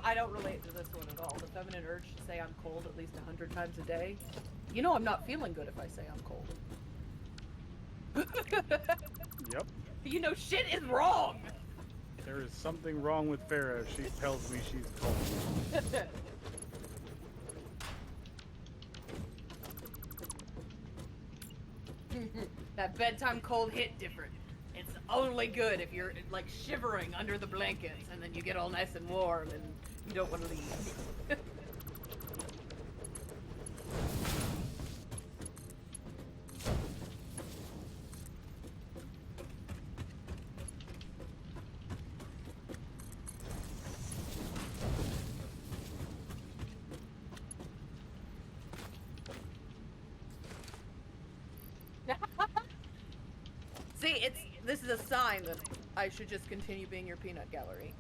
I don't relate to this one at all. The feminine urge to say I'm cold at least 100 times a day. You know I'm not feeling good if I say I'm cold. Yep. You know shit is wrong. There is something wrong with Farah if she tells me she's cold. That bedtime cold hit different. It's only good if you're like shivering under the blankets and then you get all nice and warm and you don't want to leave. See, this is a sign that I should just continue being your peanut gallery.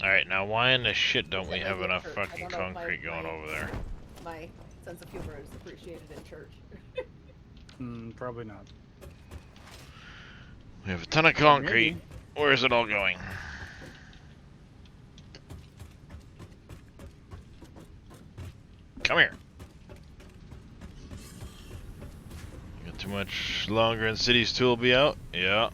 Alright, now why in the shit don't we Except have maybe in enough church. fucking I don't know if concrete going over there? My sense of humor is appreciated in church. Probably not. We have a ton of concrete. Maybe. Where is it all going? Come here. You got too much longer and Cities 2 will be out? Yeah.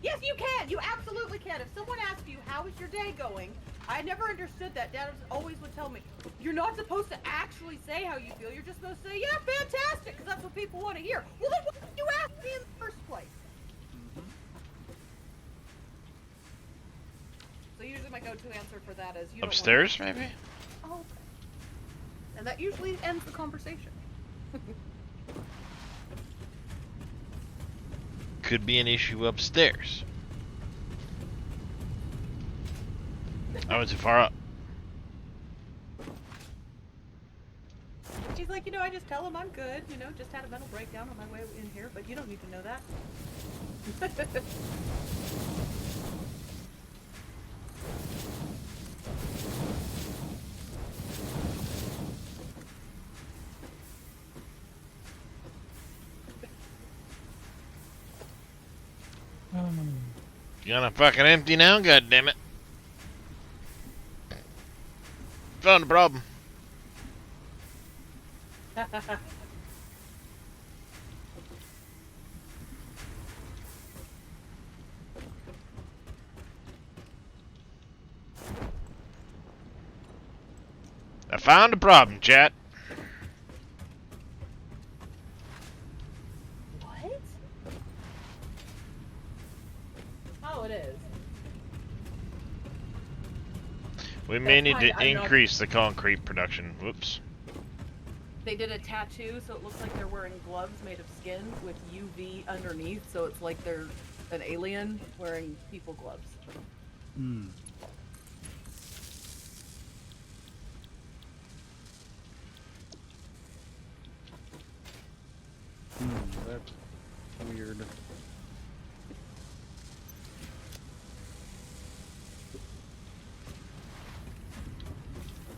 Yes, you can! You absolutely can! If someone asks you, how is your day going? I never understood that. Dad always would tell me, you're not supposed to actually say how you feel. You're just supposed to say, yeah, fantastic, because that's what people want to hear. Well, then why did you ask me in the first place? So usually my go-to answer for that is, you don't Upstairs, maybe? Oh, okay. And that usually ends the conversation. Could be an issue upstairs. I went too far up. She's like, I just tell him I'm good, just had a mental breakdown on my way in here, but you don't need to know that. You gonna fucking empty now? God damn it! Found a problem. I found a problem, chat. What? Oh, it is. We may need to I'm not- increase the concrete production. Whoops. They did a tattoo, so it looks like they're wearing gloves made of skin with UV underneath, so it's like they're an alien wearing people gloves. Hmm. That's weird.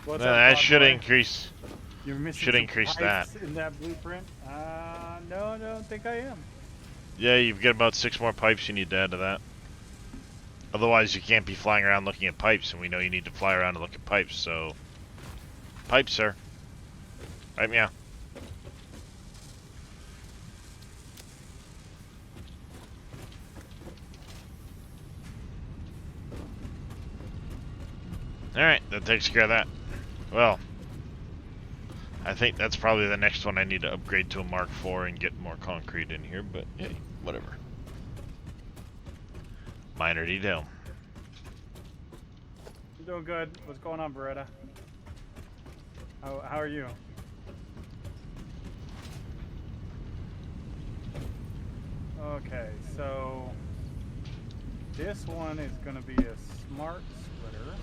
What's Well, up, that Todd should Boy? increase. You're missing should some increase pipes in that blueprint. No, I don't think I am. Yeah, you've got about 6 more pipes you need to add to that. Otherwise, you can't be flying around looking at pipes, and we know you need to fly around and look at pipes, so... Pipes, sir. Right, meow. Alright, that takes care of that. Well, I think that's probably the next one I need to upgrade to a Mark IV and get more concrete in here, but hey, whatever. Minor detail. I'm doing good. What's going on, Beretta? How are you? Okay, so this one is going to be a smart splitter.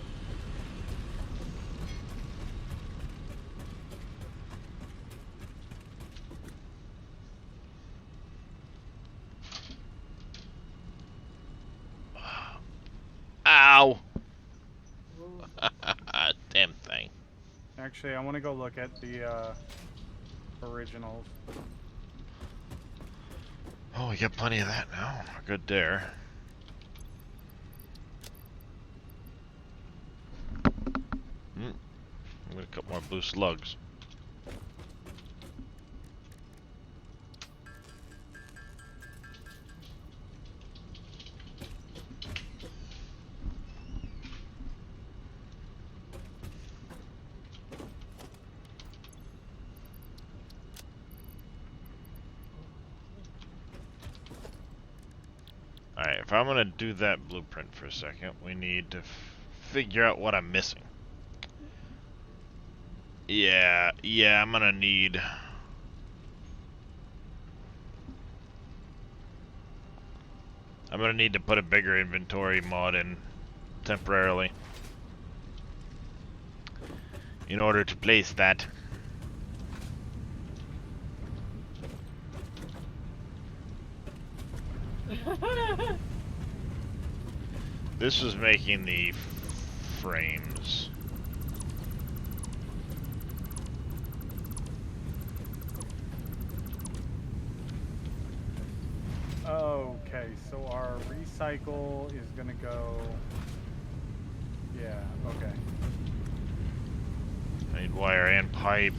Ow! Damn thing. Actually, I want to go look at the originals. Oh, we got plenty of that now. Good there. I'm gonna cut more blue slugs. Alright, if I'm gonna do that blueprint for a second, we need to figure out what I'm missing. Yeah, I'm gonna need... I'm gonna need to put a bigger inventory mod in temporarily in order to place that. This was making the frames. Okay, so our recycle is gonna go. Yeah, okay. I need wire and pipe.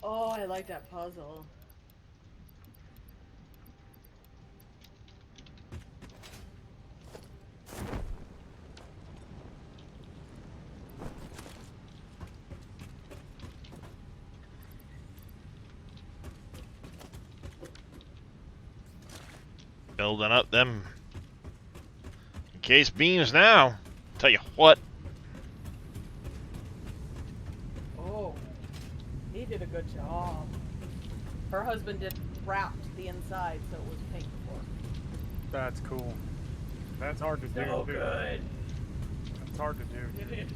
Oh, I like that puzzle. Building up them encased beams now. Tell you what. Oh, he did a good job. Her husband did wrapped the inside, so it was pink before. That's cool. That's hard to do. So too. good. That's hard to do. It is.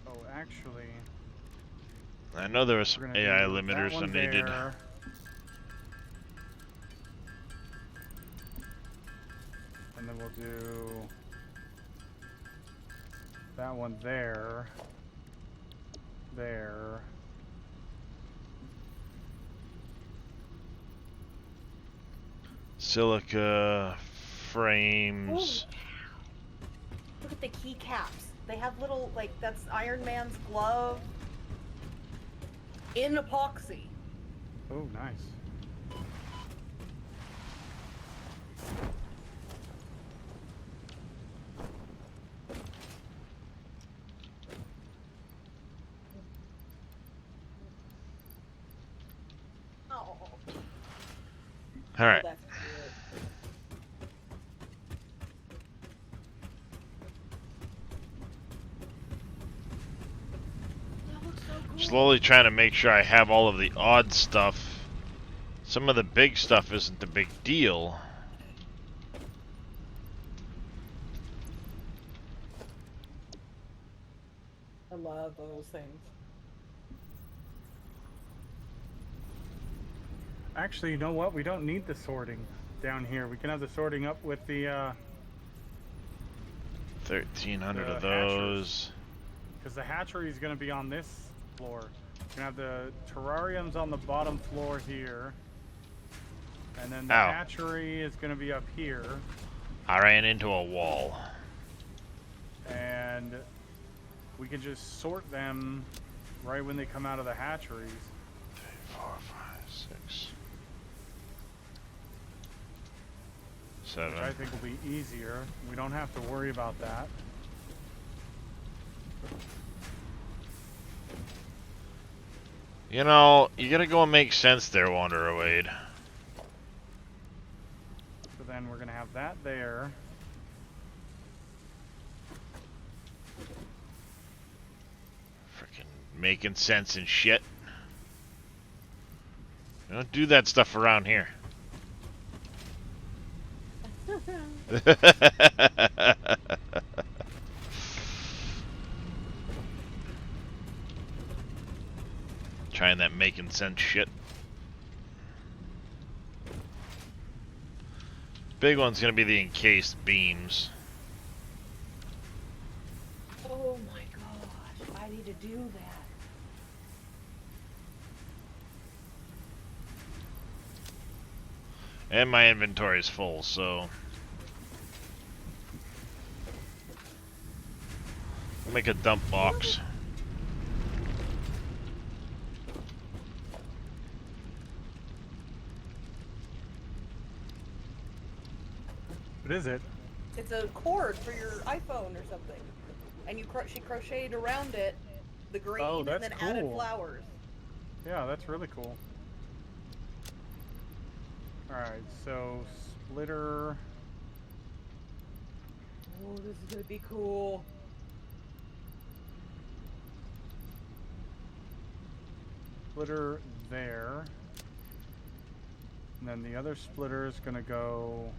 Oh, actually, I know there was we're gonna AI do that limiters one and they did. there. And then we'll do that one there. There. Silica frames. Look at the keycaps. They have little, like, that's Iron Man's glove in epoxy. Oh, nice. Oh, All right. that's good. That looks so cool. Slowly trying to make sure I have all of the odd stuff. Some of the big stuff isn't a big deal. I love those things. Actually, you know what? We don't need the sorting down here. We can have the sorting up with the 1,300 The of those. because the hatchery is going to be on this floor. We're going to have the terrariums on the bottom floor here. And then the Ow. hatchery is going to be up here. I ran into a wall. And we can just sort them right when they come out of the hatcheries. 3, 4, 5, 6, Which I 7. think will be easier. We don't have to worry about that. You know, you gotta go and make sense there, Wanderer Wade. So then we're going to have that there. Freaking making sense and shit. You don't do that stuff around here. Trying that making sense shit. Big one's gonna be the encased beams. Oh my gosh, I need to do that. And my inventory is full, so I'll make a dump box. What is it? It's a cord for your iPhone or something. And she crocheted around it the green Oh, and that's then added cool. flowers. Yeah, that's really cool. Alright, so splitter. Oh, this is gonna be cool. Splitter there. And then the other splitter is going to go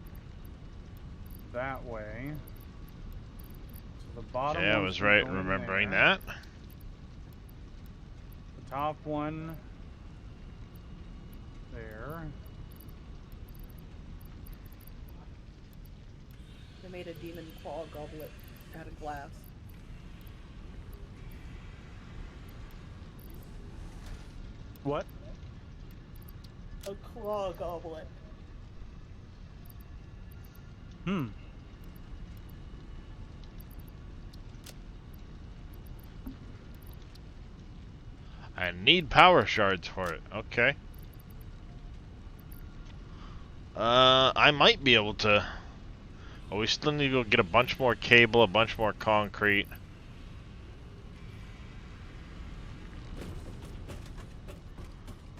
that way. So the bottom Yeah, I one's was gonna right go in in remembering there. that. The top one there. They made a demon claw goblet out of glass. What? A claw goblet. Hmm. I need power shards for it. Okay. I might be able to. But we still need to go get a bunch more cable, a bunch more concrete.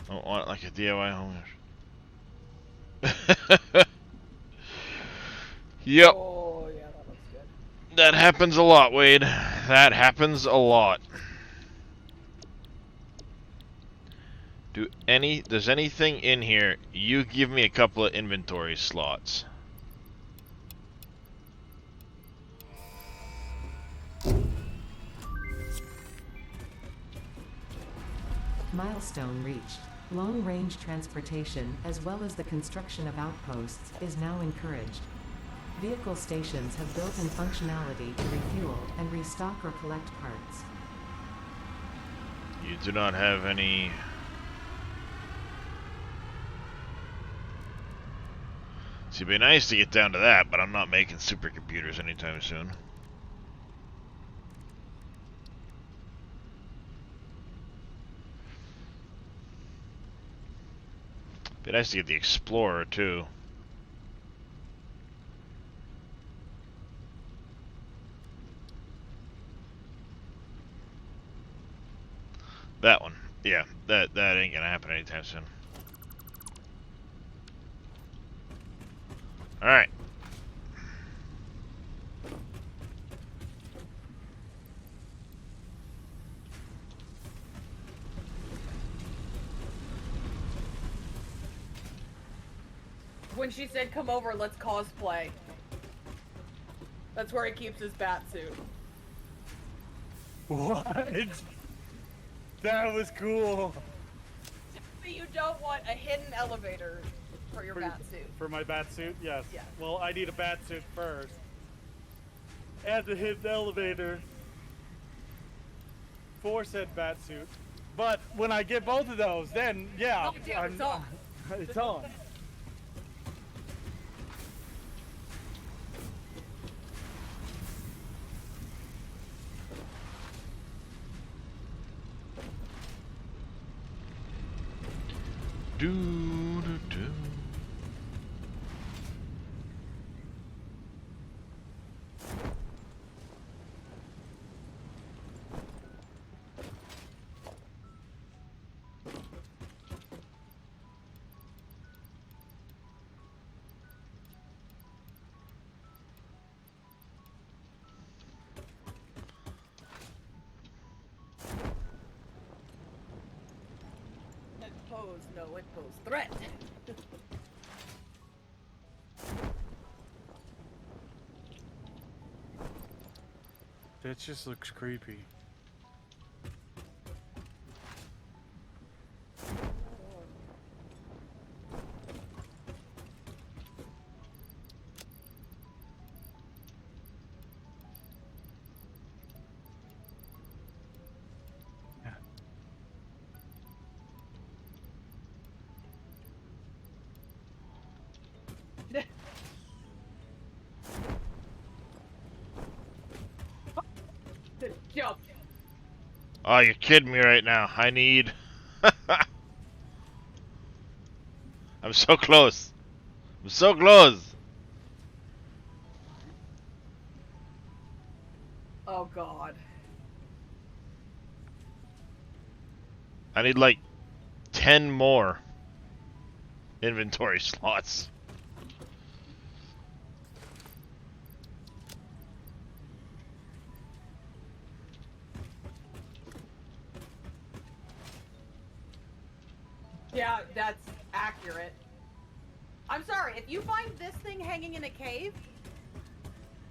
Don't want it like a DIY homeowner. Yep. Oh, yeah, that looks good. That happens a lot, Wade. That happens a lot. Does anything in here, you give me a couple of inventory slots. Milestone reached. Long-range transportation, as well as the construction of outposts, is now encouraged. Vehicle stations have built-in functionality to refuel and restock or collect parts. You do not have any... See, it'd be nice to get down to that, but I'm not making supercomputers anytime soon. Be nice to get the Explorer too. That one. Yeah, that ain't gonna happen anytime soon. Alright. When she said, come over, let's cosplay. That's where he keeps his bat suit. What? That was cool. But you don't want a hidden elevator for your bat suit. For my bat suit? Yes. Yeah. Well, I need a bat suit first. And to hit the elevator for said bat suit. But when I get both of those, then yeah, Oh, damn, it's on. It's on. Do do do. Pose, no, it pose threat. That just looks creepy. The jump. Oh, you're kidding me right now. I need... I'm so close. I'm so close. Oh god. I need like 10 more inventory slots. Yeah, that's accurate. I'm sorry, if you find this thing hanging in a cave,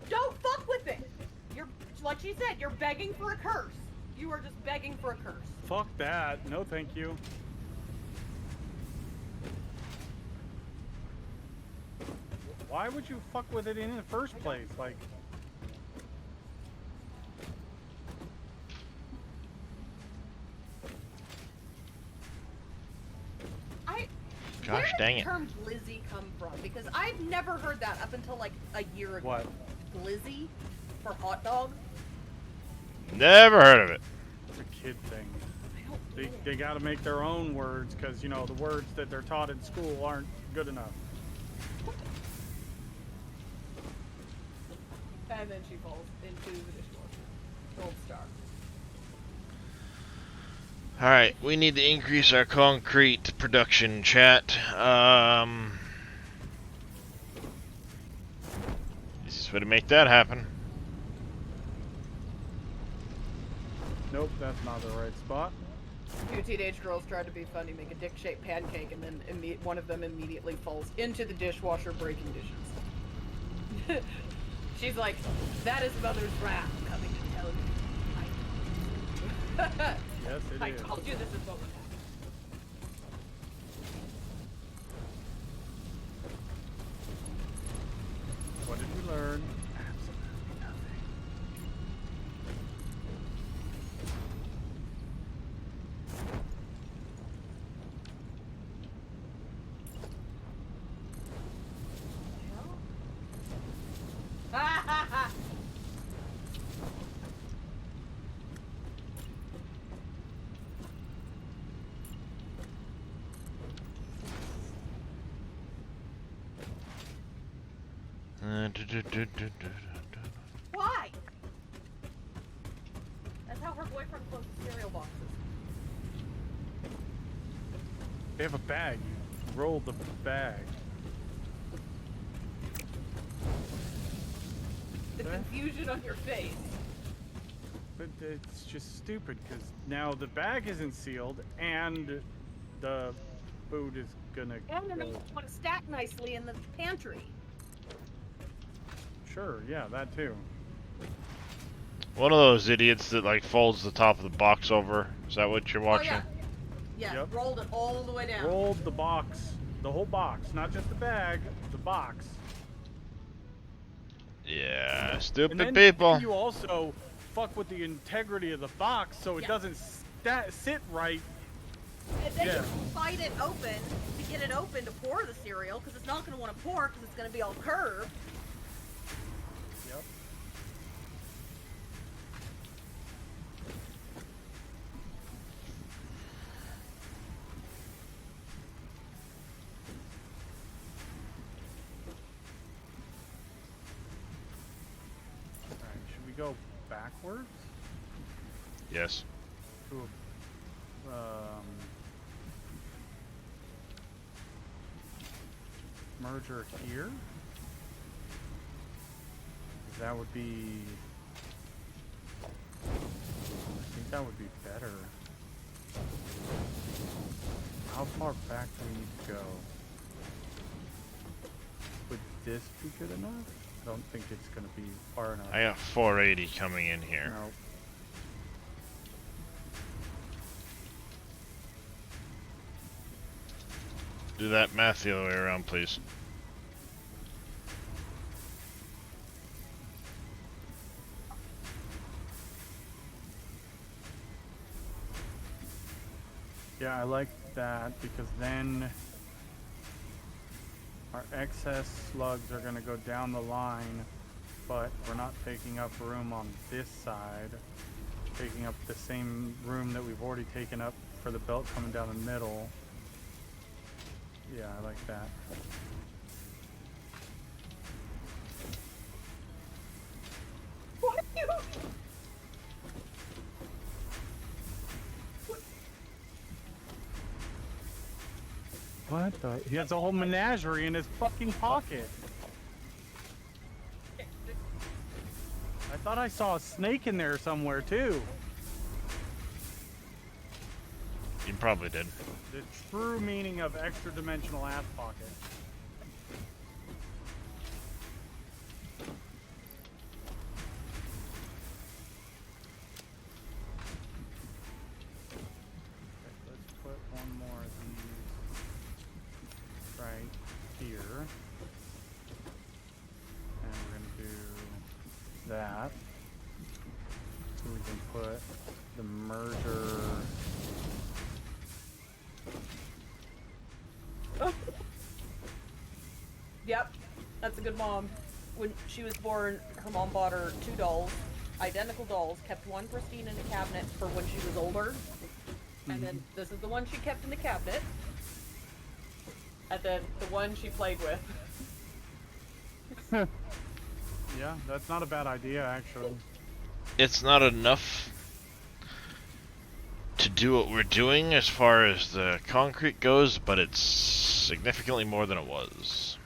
don't fuck with it. You're, like she said, you're begging for a curse. You are just begging for a curse. Fuck that. No, thank you. Why would you fuck with it in the first place? Like, Gosh Where dang did it. the term glizzy come from? Because I've never heard that up until like a year ago. what? Glizzy for hot dog? Never heard of it. It's a kid thing. I don't They, get it. they gotta make their own words because, you know, the words that they're taught in school aren't good enough. And then she falls into the dishwasher. Gold star. Alright, we need to increase our concrete production, chat. Easiest way to make that happen. Nope, that's not the right spot. Two teenage girls tried to be funny, make a dick-shaped pancake, and then one of them immediately falls into the dishwasher, breaking dishes. She's like, "That is mother's wrath coming to tell you." Yes, it I is. told you this is what would happen. What did we learn? Absolutely nothing. Ha ha ha! Why? That's how her boyfriend closes cereal boxes. They have a bag. You roll the bag. The Okay. confusion on your face. But it's just stupid because now the bag isn't sealed and the food is gonna And then go. they want to stack nicely in the pantry. Sure, yeah, that too. One of those idiots that like folds the top of the box over. Is that what you're watching? Oh, yeah. Yeah, Yep. rolled it all the way down. Rolled the box, the whole box, not just the bag, the box. Yeah, And stupid then people. you also fuck with the integrity of the box so it Yeah. doesn't sit right. And then Yeah. you fight it open to get it open to pour the cereal because it's not going to want to pour because it's going to be all curved. Yep. Alright, should we go backwards? Yes. To merger here? 'Cause that would be... I think that would be better. How far back do we need to go? Would this be good enough? I don't think it's gonna be far enough. I got 480 coming in here. No. Do that math the other way around, please. Yeah, I like that because then our excess slugs are going to go down the line, but we're not taking up room on this side, taking up the same room that we've already taken up for the belt coming down the middle. Yeah, I like that. What? What the? He has a whole menagerie in his fucking pocket. I thought I saw a snake in there somewhere too. You probably did. The true meaning of extra dimensional ass pocket. Okay, let's put one more of these right here. And we're gonna do that. So we can put the merger. Yep, that's a good mom. When she was born, her mom bought her 2 dolls, identical dolls, kept one pristine in a cabinet for when she was older. And then this is the one she kept in the cabinet. And then the one she played with. Yeah, that's not a bad idea actually. It's not enough to do what we're doing as far as the concrete goes, but it's significantly more than it was.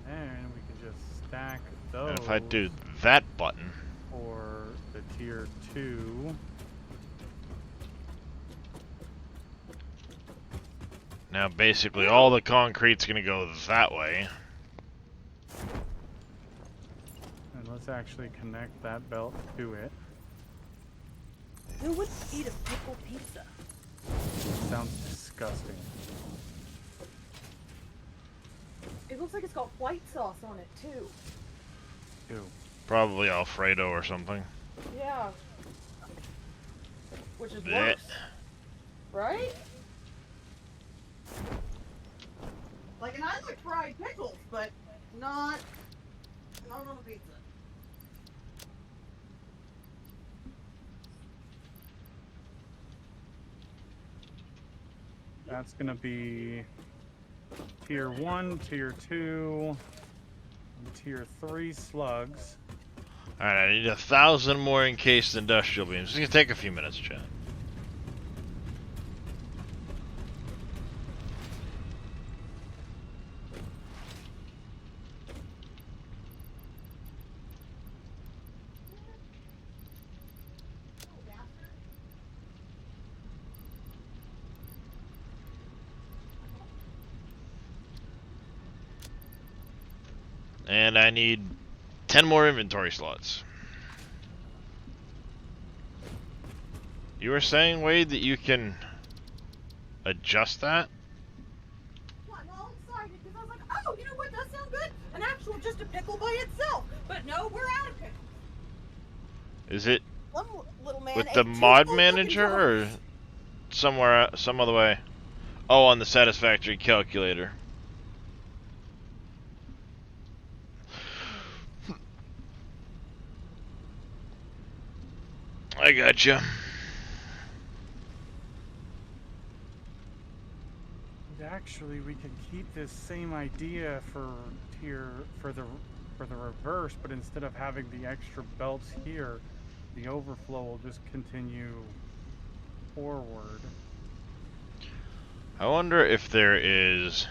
And we can just stack those. And if I do that button, For the tier 2. now basically all the concrete's gonna go that way. And let's actually connect that belt to it. Who would eat a pickle pizza? Sounds disgusting. It looks like it's got white sauce on it too. Ew. Probably Alfredo or something. Yeah. Which is Blech. worse. Right? Like, and I like fried pickles, but not on a pizza. That's gonna be tier 1, tier 2, and tier 3 slugs. Alright, I need 1,000 more encased industrial beams. It's gonna take a few minutes, chat. And I need 10 more inventory slots. You were saying, Wade, that you can adjust that? Yeah, I'm all excited because I was like, oh, you know what does sound good? An actual just a pickle by itself. But no, we're out of pickles. Is it Some little man with ate the two mod full manager fucking or jars. somewhere, some other way? Oh, on the satisfactory calculator. I gotcha. Actually, we can keep this same idea for the reverse, but instead of having the extra belts here, the overflow will just continue forward. I wonder if there is...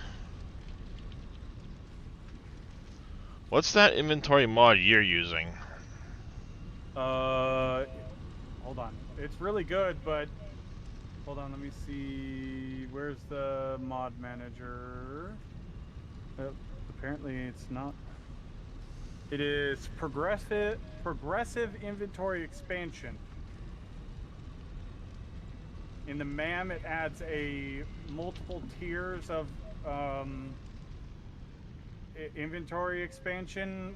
What's that inventory mod you're using? Hold on. It's really good, but hold on, let me see. Where's the mod manager? Apparently it's not. It is progressive inventory expansion. In the MAM, it adds a multiple tiers of inventory expansion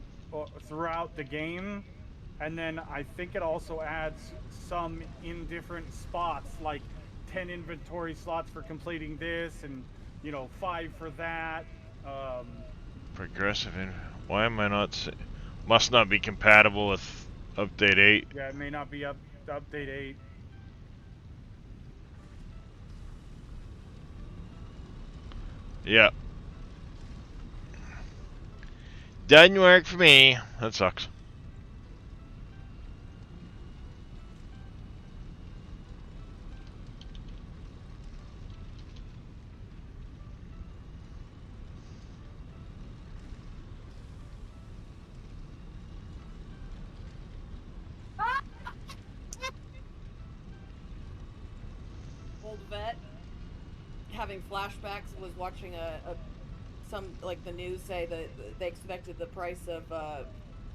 throughout the game, and then I think it also adds some in different spots, like 10 inventory slots for completing this, and 5 for that. Progressive. Why am I not? Must not be compatible with update 8. Yeah, it may not be update 8. Yeah. Doesn't work for me. That sucks. Old vet having flashbacks was watching some like the news say that they expected the price of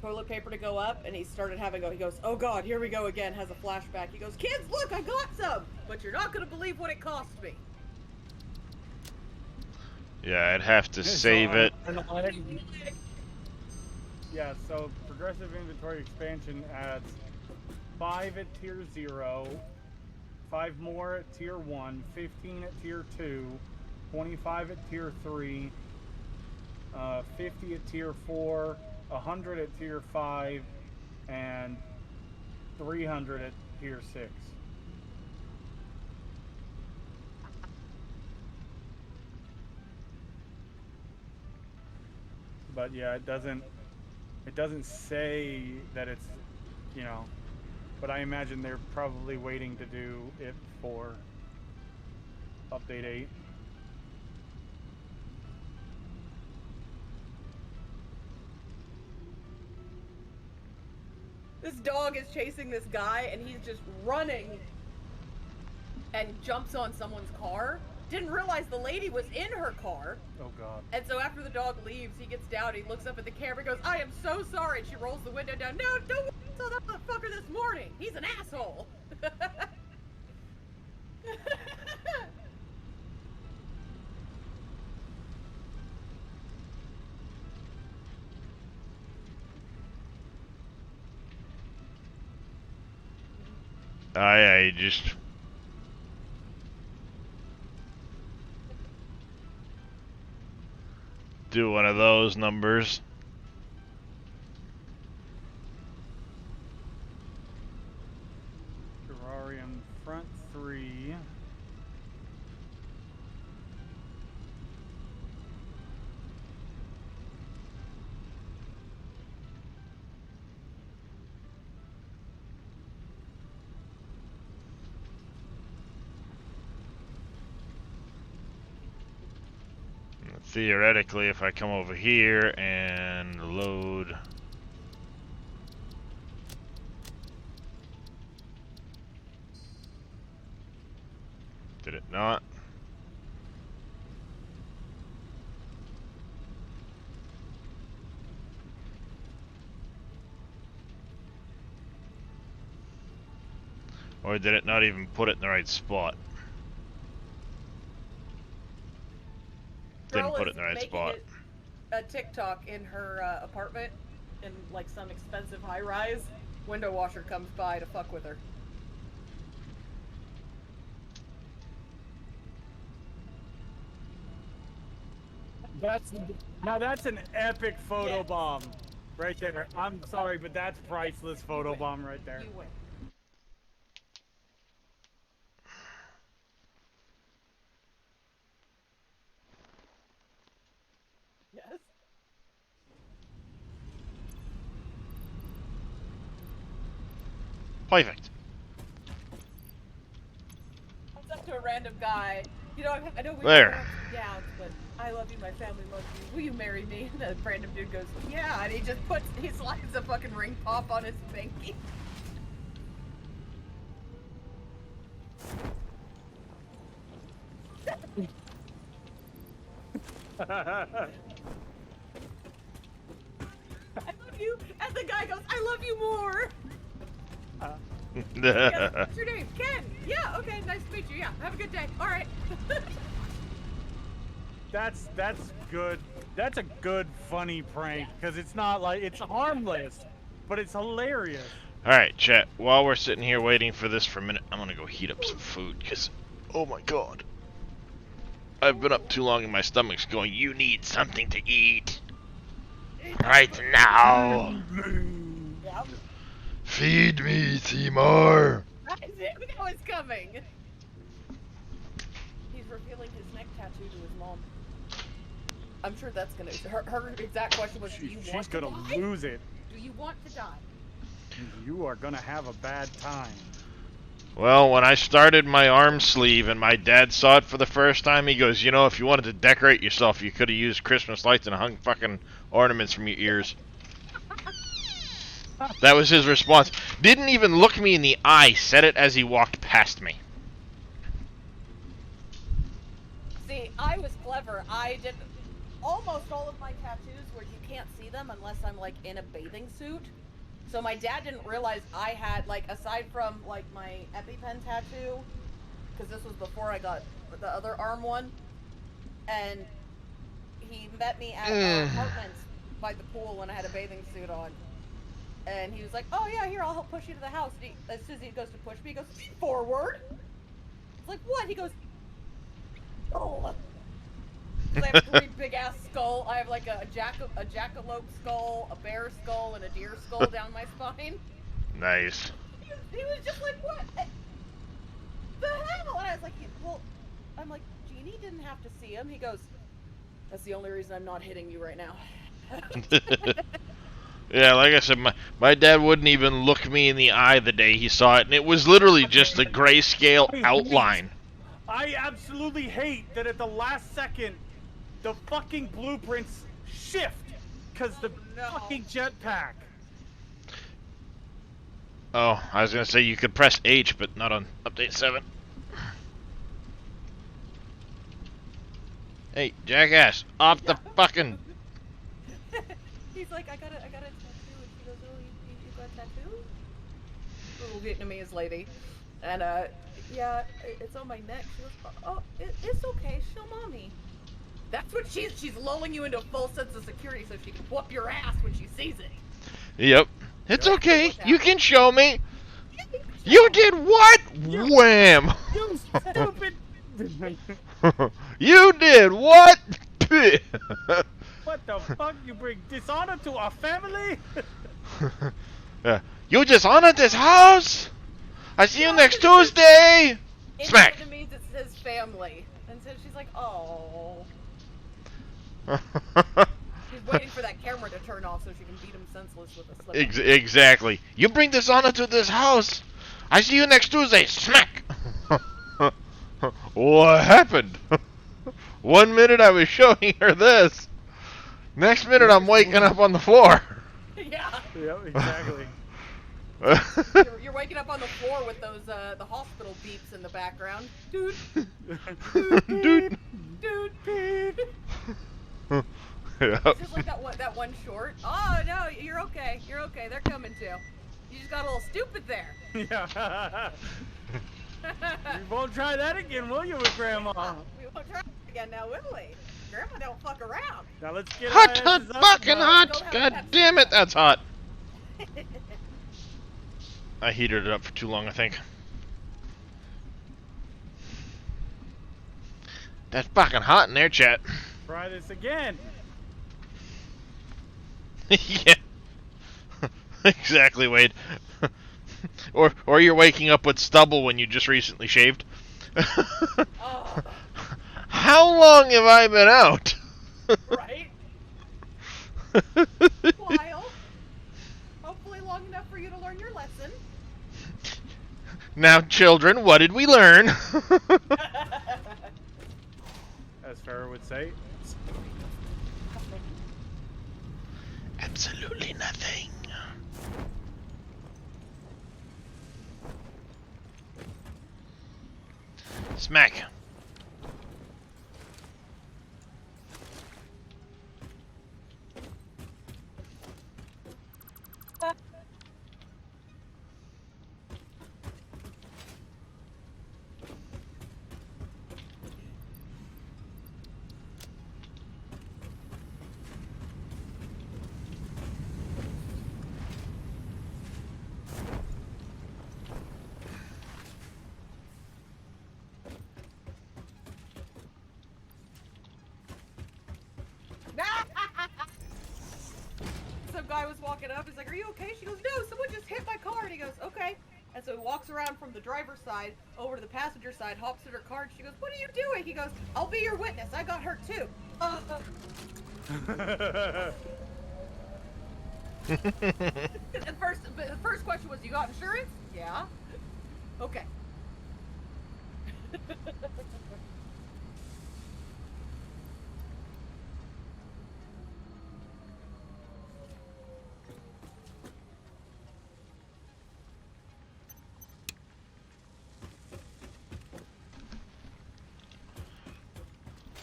toilet paper to go up, and he started having he goes, oh god, here we go again, has a flashback. He goes, kids, look, I got some, but you're not gonna believe what it cost me. Yeah, I'd have to save it. Yeah, so progressive inventory expansion adds 5 at tier 0, 5 more at tier 1, 15 at tier 2, 25 at tier 3, 50 at tier 4, 100 at tier 5, and 300 at tier 6. But yeah, it doesn't say that it's, but I imagine they're probably waiting to do it for update 8. This dog is chasing this guy, and he's just running and jumps on someone's car. Didn't realize the lady was in her car. Oh god. And so after the dog leaves, he gets down, he looks up at the camera and goes, I am so sorry. And she rolls the window down. No, don't saw that motherfucker this morning. He's an asshole. I just... do one of those numbers. Terrarium front 3. theoretically, if I come over here and load... Did it not? Or did it not even put it in the right spot? Didn't Girl put is it in the right making spot. it a TikTok in her apartment in like some expensive high rise. Window washer comes by to fuck with her. That's an epic photo Yeah. bomb right there. I'm sorry, but that's priceless photo bomb right there. You win. Yes. Perfect. Comes up to a random guy. You know, I know we There. have downs, but I love you, my family loves you. Will you marry me? And the random dude goes, yeah, and he slides a fucking ring pop on his pinky. I love you, and the guy goes, I love you more. Yeah, what's your name? Ken. Yeah, okay, nice to meet you. Yeah, have a good day. All right. That's good. That's a good funny prank because it's not like it's harmless, but it's hilarious. Alright, chat. While we're sitting here waiting for this for a minute, I'm gonna go heat up some food, because, oh my god. I've been up too long and my stomach's going, you need something to eat. Right now. Yep. Feed me, Seymour. I knew it's coming. He's revealing his neck tattoo to his mom. I'm sure that's gonna. Her exact question was, "Do you She's want to gonna die? lose it. Do you want to die?" You are gonna have a bad time. Well, when I started my arm sleeve and my dad saw it for the first time, he goes, you know, if you wanted to decorate yourself, you could have used Christmas lights and hung fucking ornaments from your ears. That was his response. Didn't even look me in the eye, said it as he walked past me. See, I was clever. I did almost all of my tattoos where you can't see them unless I'm like in a bathing suit. So my dad didn't realize I had, like, aside from like my EpiPen tattoo, because this was before I got the other arm one, and he met me at our apartment by the pool when I had a bathing suit on. And he was like, oh yeah, here, I'll help push you to the house. And as soon as he goes to push me, he goes, forward. It's like, what? He goes, oh. I have a pretty big ass skull. I have like a jackalope skull, a bear skull, and a deer skull down my spine. Nice. He was just like, what the hell? And I was like, well, I'm like, Jeannie didn't have to see him. He goes, that's the only reason I'm not hitting you right now. Yeah, like I said, my dad wouldn't even look me in the eye the day he saw it, and it was literally just a grayscale outline. I absolutely hate that at the last second, the fucking blueprints shift because the fucking jetpack. Oh, I was gonna say you could press H, but not on update 7. Hey, jackass, off the fucking... He's like, I got a tattoo, and she goes, oh, you got a tattoo? Little Vietnamese lady, and yeah, it's on my neck. She goes, oh, it's okay, show mommy. That's what she's lulling you into a false sense of security so she can whoop your ass when she sees it. Yep. It's okay, you can show me. You did what? Wham! You stupid! You did what? What the fuck? You bring dishonor to our family? You dishonored this house? I see you next Tuesday! In Smack! Vietnamese, it says family. And so she's like, oh. She's waiting for that camera to turn off so she can beat him senseless with a slip. Exactly. You bring dishonor to this house. I see you next Tuesday. Smack! What happened? 1 minute I was showing her this. Next minute I'm waking up on the floor. Yeah. Yep, exactly. You're waking up on the floor with those the hospital beeps in the background. Dude, Dude. dude. Yep. It's just like that one short. Oh no, you're okay. You're okay. They're coming too. You just got a little stupid there. Yeah. You won't try that again, will you, with Grandma? We won't try it again now, will we? Grandma don't fuck around. Now let's get Hot, our hot, asses up fucking and, hot! God damn it, that's hot. I heated it up for too long, I think. That's fucking hot in there, chat. Try this again. Yeah. Exactly, Wade. Or you're waking up with stubble when you just recently shaved. Oh, How long have I been out? right? While. Hopefully long enough for you to learn your lesson. Now, children, what did we learn? As Farrah would say. Absolutely nothing. Smack. Some guy was walking up. He's like, "Are you okay?" She goes, "No, someone just hit my car." And he goes, "Okay." And so he walks around from the driver's side over to the passenger side, hops in her car, and she goes, "What are you doing?" He goes, "I'll be your witness. I got hurt too." The first question was, "You got insurance?" "Yeah." "Okay."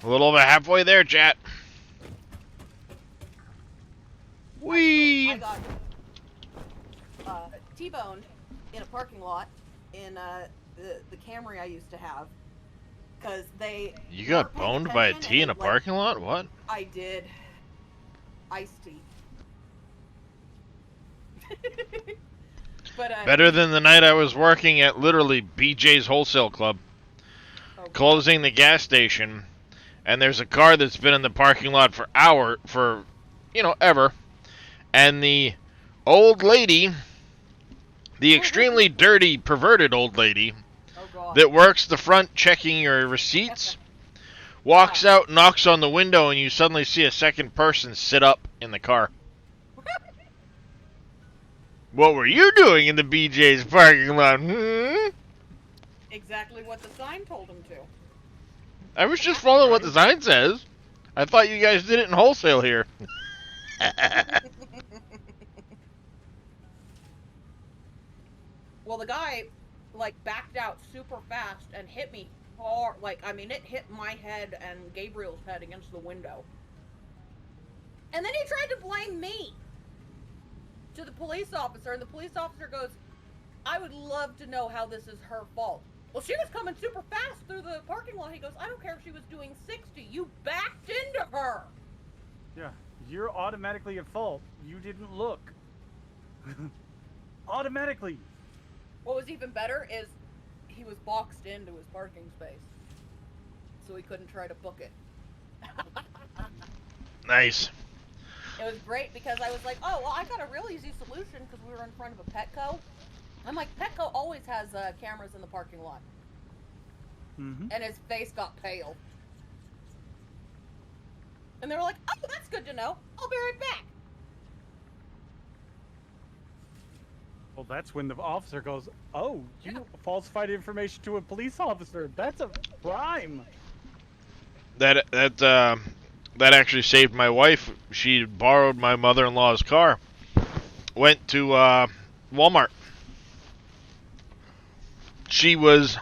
A little over halfway there, chat. Whee! I got T-boned in a parking lot in the Camry I used to have, because they. You got weren't paying boned by a attention T in and a they, like, parking lot? What? I did. Iced tea. But Better than the night I was working at literally BJ's Wholesale Club, oh, closing the gas station, and there's a car that's been in the parking lot for ever, and the old lady, the extremely dirty, perverted old lady oh god. that works the front checking your receipts, walks out, knocks on the window, and you suddenly see a second person sit up in the car. What were you doing in the BJ's parking lot? Exactly what the sign told him to. I was just following what the sign says. I thought you guys did it in wholesale here. Well, the guy, like, backed out super fast and hit me hard. Like, I mean, it hit my head and Gabriel's head against the window. And then he tried to blame me to the police officer, and the police officer goes, "I would love to know how this is her fault." Well, she was coming super fast through the parking lot. He goes, "I don't care if she was doing 60. You backed into her." Yeah, you're automatically at fault. You didn't look. Automatically. What was even better is he was boxed into his parking space, so he couldn't try to book it. Nice. It was great because I was like, "Oh, well, I got a real easy solution," because we were in front of a Petco. I'm like, Petco always has cameras in the parking lot. Mm-hmm. And his face got pale. And they were like, "Oh, that's good to know. I'll be right back." Well, that's when the officer goes, "Oh, you falsified information to a police officer. That's a crime." that actually saved my wife. She borrowed my mother-in-law's car. Went to Walmart. She was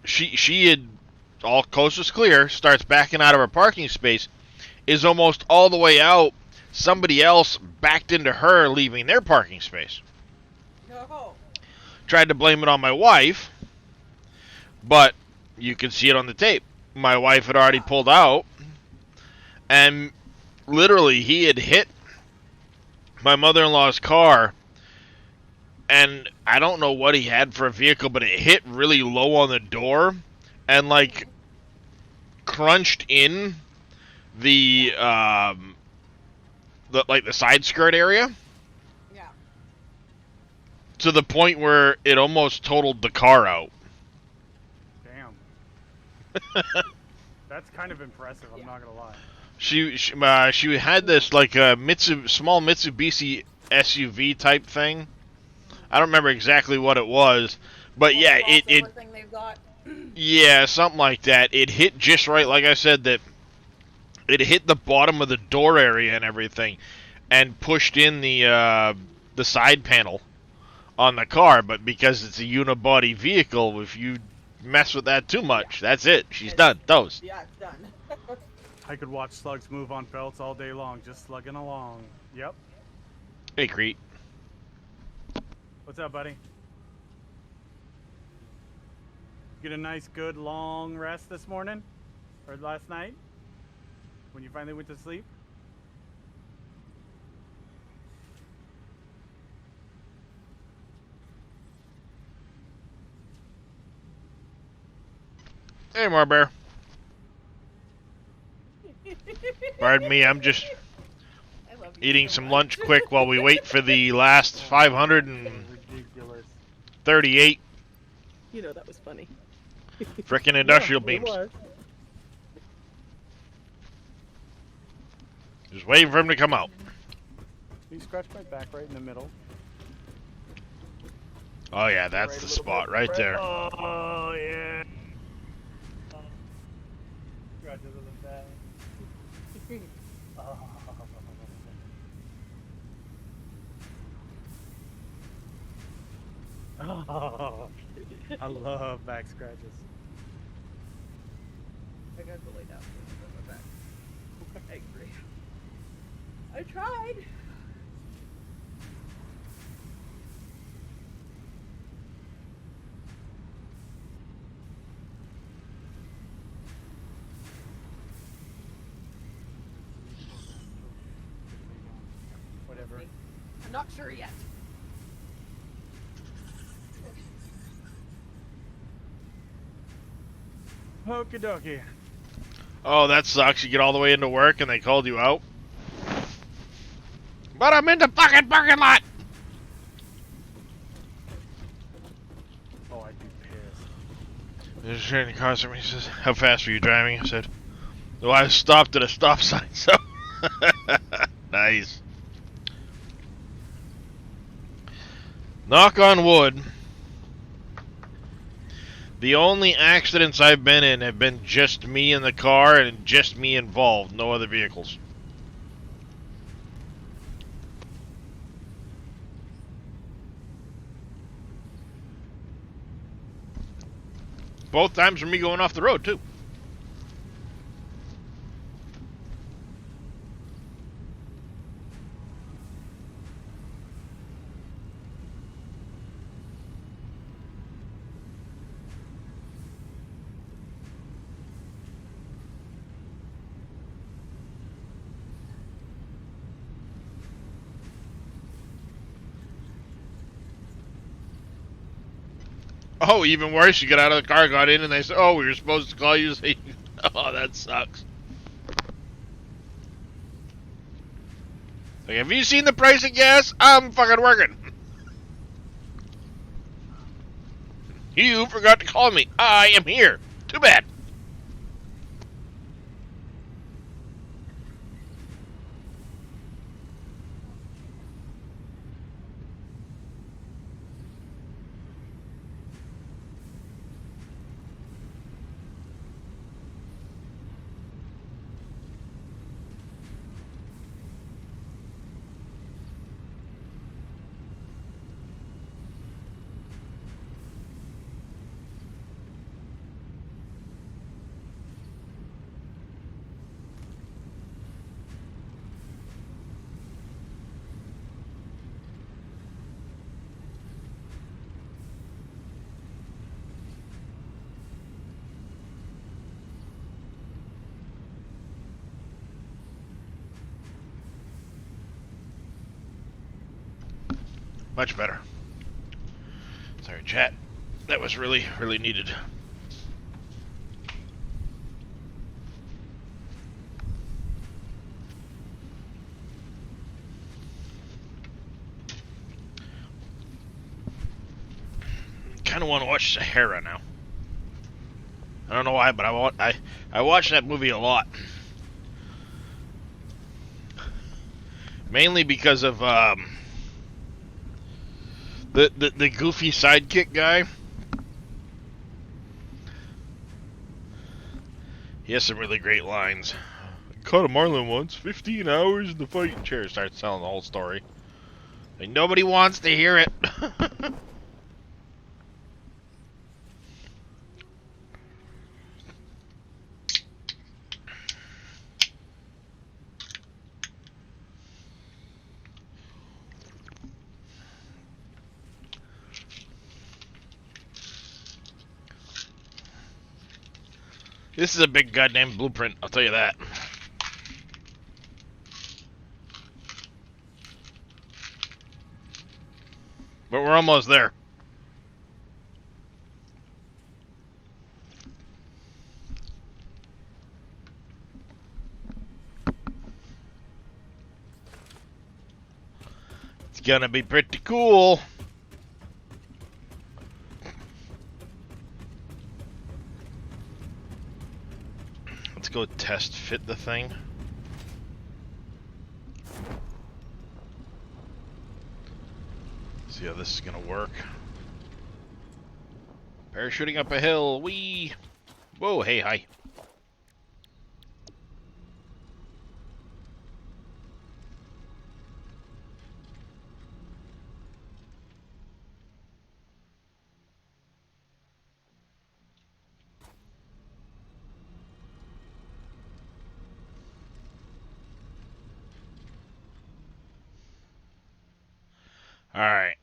she had all coast was clear. Starts backing out of her parking space. Is almost all the way out. Somebody else backed into her, leaving their parking space. No. Tried to blame it on my wife, but you can see it on the tape. My wife had already pulled out, and literally he had hit my mother-in-law's car, and I don't know what he had for a vehicle, but it hit really low on the door, and like crunched in the side skirt area. Yeah. To the point where it almost totaled the car out. Damn. That's kind of impressive. I'm not gonna lie. She had this like a small Mitsubishi SUV type thing. I don't remember exactly what it was, but yeah, it Thing they've got. yeah, something like that. It hit just right, like I said, that it hit the bottom of the door area and everything, and pushed in the side panel on the car. But because it's a unibody vehicle, if you mess with that too much, that's it. She's done. Toast. Yeah, it's done. I could watch slugs move on belts all day long, just slugging along. Yep. Hey, Crete. What's up, buddy? Get a nice, good, long rest this morning? Or last night? When you finally went to sleep? Hey, Marbear. Pardon me, I'm just I love you eating so some much. lunch quick while we wait for the last 538 Ridiculous. You know that was funny. frickin' industrial Yeah, it beams. was. Just waiting for him to come out. You scratch my back right in the middle. Oh yeah, that's the spot right there. Oh, yeah. Scratches on the back. Oh, I love back scratches. I gotta go lay down for my back. I agree. I tried. Whatever. I'm not sure yet. Okie dokie. Oh, that sucks. You get all the way into work and they called you out. But I'm in the fucking parking lot. Oh, I'd be pissed. There's a train across from me. He says, "How fast were you driving?" I said, "Well, I stopped at a stop sign." So nice. Knock on wood. The only accidents I've been in have been just me in the car and just me involved, no other vehicles. Both times for me going off the road, too. Oh, even worse, you get out of the car, got in, and they said, "Oh, we were supposed to call you." Oh, that sucks. Like, have you seen the price of gas? I'm fucking working. You forgot to call me. I am here. Too bad. Much better. Sorry, chat. That was really, really needed. Kind of want to watch Sahara now. I don't know why, but I watch that movie a lot. Mainly because of the goofy sidekick guy. He has some really great lines. I caught a marlin once, 15 hours in the fighting chair. Starts telling the whole story. Like, nobody wants to hear it. This is a big goddamn blueprint, I'll tell you that. But we're almost there. It's gonna be pretty cool. Let's go test fit the thing. See how this is gonna work. Parachuting up a hill, wee! Whoa, hey, hi. Alright.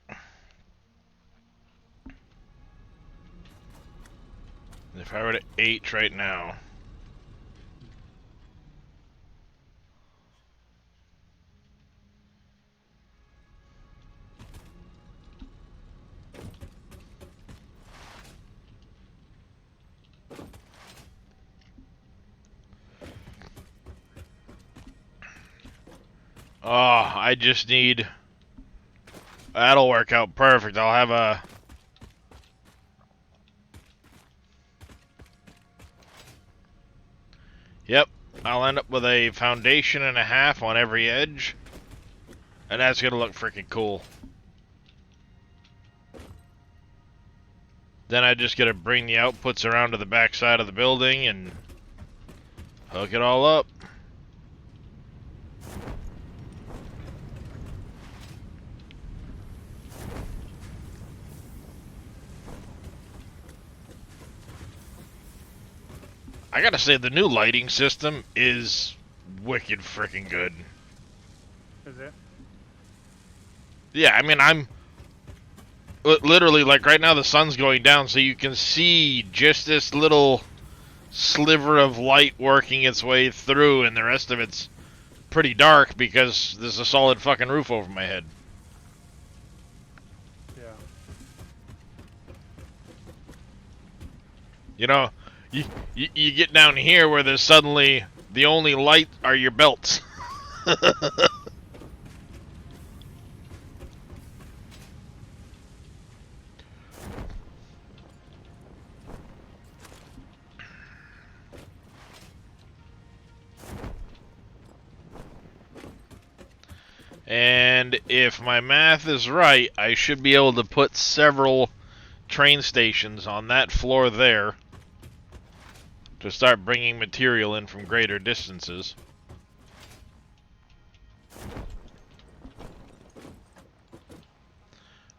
If I were to H right now. Oh, I just need... That'll work out perfect. I'll have a... Yep, I'll end up with a foundation and a half on every edge. And that's gonna look freaking cool. Then I just gotta bring the outputs around to the back side of the building and hook it all up. I gotta say, the new lighting system is wicked freaking good. Is it? Yeah, I mean, I'm literally, like, right now the sun's going down, so you can see just this little sliver of light working its way through, and the rest of it's pretty dark because there's a solid fucking roof over my head. Yeah. You know, you get down here where there's suddenly the only light are your belts. And if my math is right, I should be able to put several train stations on that floor there to start bringing material in from greater distances.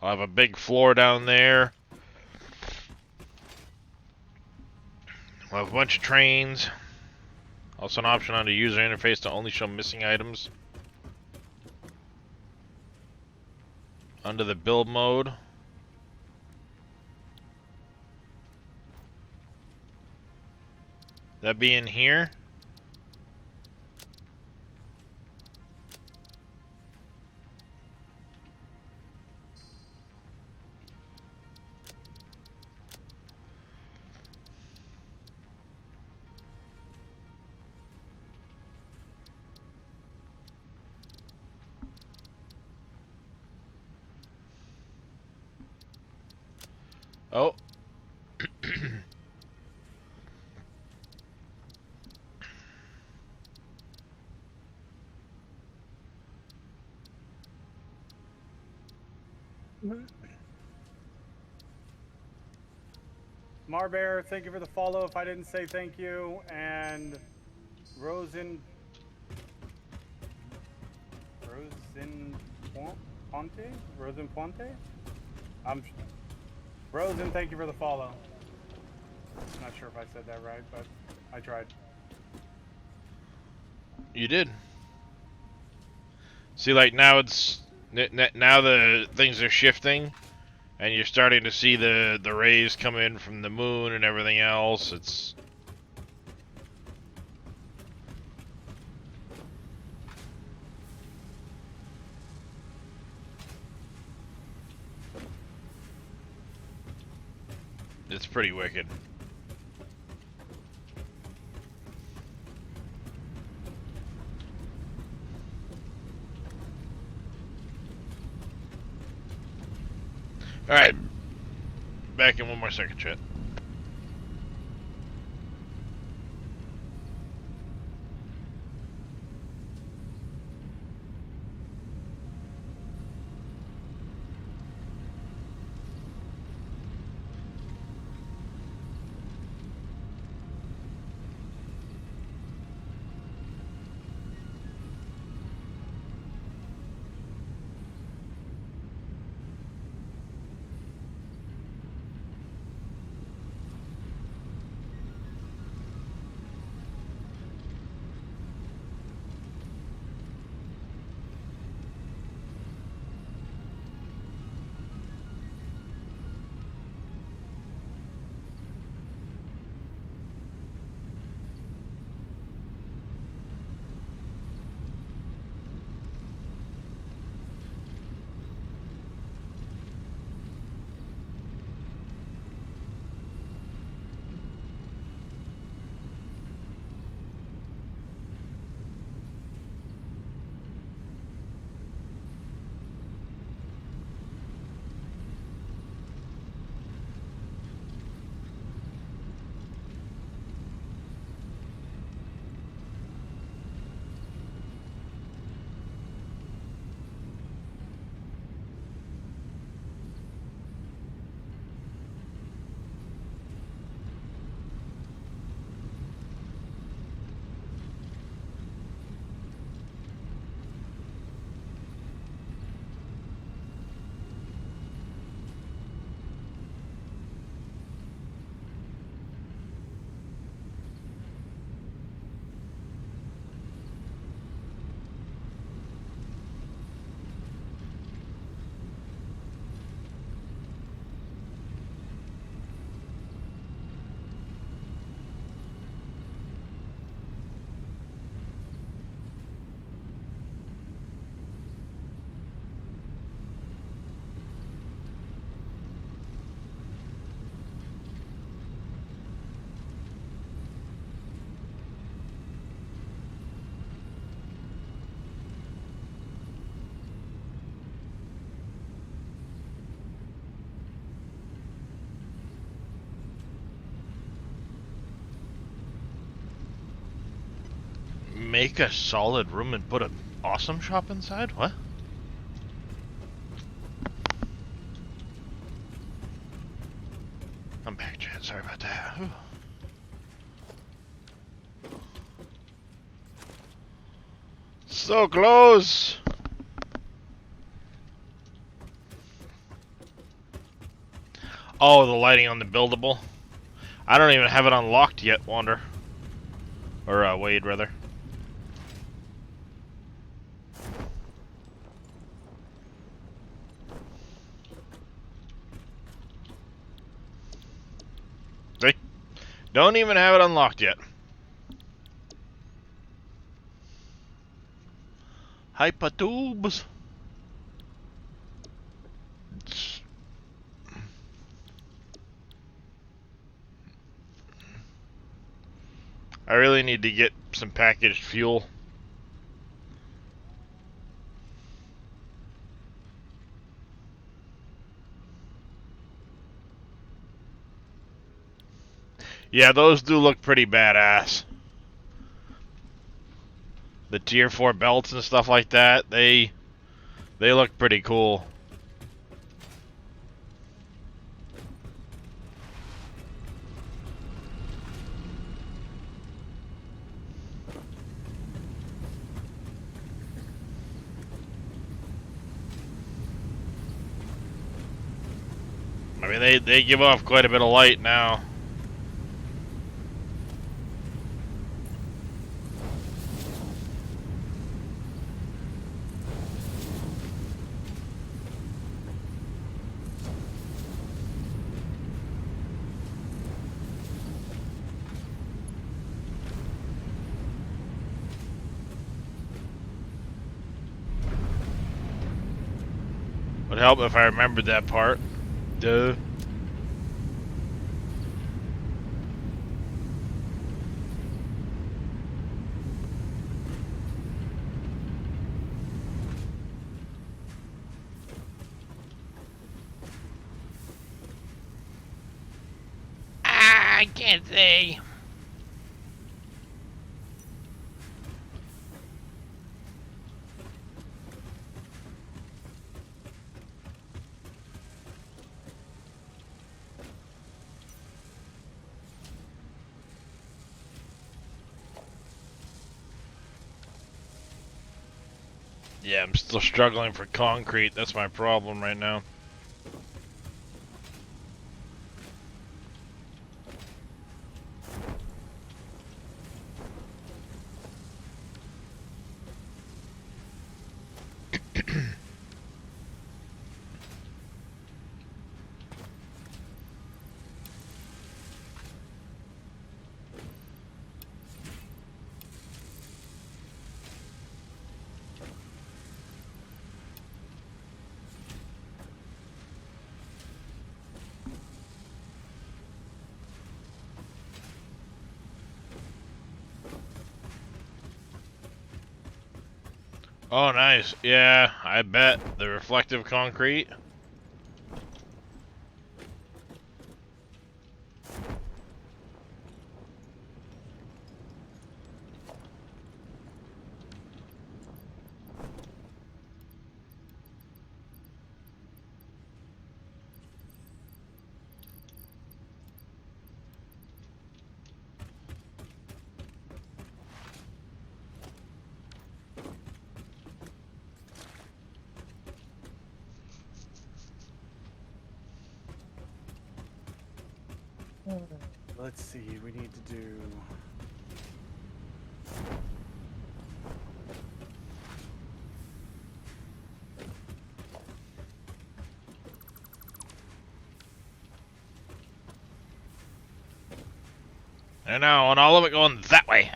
I'll have a big floor down there. I'll have a bunch of trains. Also an option on the user interface to only show missing items under the build mode. That be in here. Oh. Marbear, thank you for the follow. If I didn't say thank you, and Rosen Ponte. I'm Rosen. Thank you for the follow. I'm not sure if I said that right, but I tried. You did. See, like now it's now the things are shifting, and you're starting to see the rays come in from the moon and everything else. It's pretty wicked. Alright. Back in one more second, chat. Make a solid room and put an awesome shop inside? What? I'm back, chat. Sorry about that. Whew. So close! Oh, the lighting on the buildable. I don't even have it unlocked yet, Wander. Or, Wade, rather. See? Don't even have it unlocked yet. Hypertubes. I really need to get some packaged fuel. Yeah, those do look pretty badass. The tier 4 belts and stuff like that, they look pretty cool. I mean, they give off quite a bit of light now. Would help if I remembered that part. Duh. I can't say. Yeah, I'm still struggling for concrete. That's my problem right now. Oh, nice. Yeah, I bet. The reflective concrete. Let's see, we need to do... I know, and all of it going that way.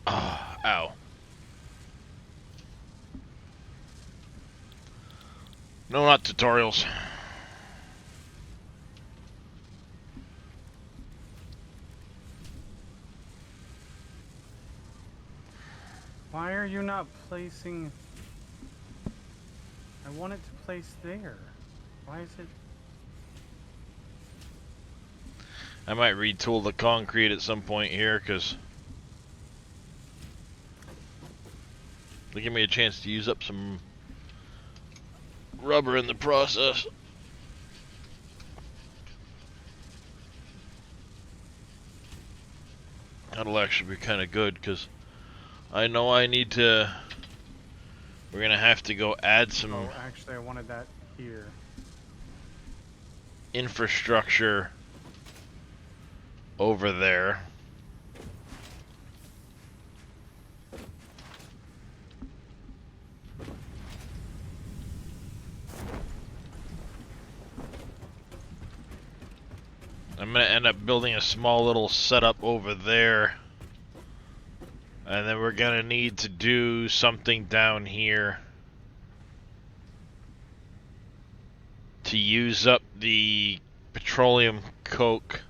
Oh, ow. No, not tutorials. Why are you not placing... I want it to place there. Why is it... I might retool the concrete at some point here, because they give me a chance to use up some rubber in the process. That'll actually be kind of good, because I know I need to... We're going to have to go add some Oh, actually, I wanted that here. infrastructure over there. I'm gonna end up building a small little setup over there. And then we're gonna need to do something down here to use up the petroleum coke.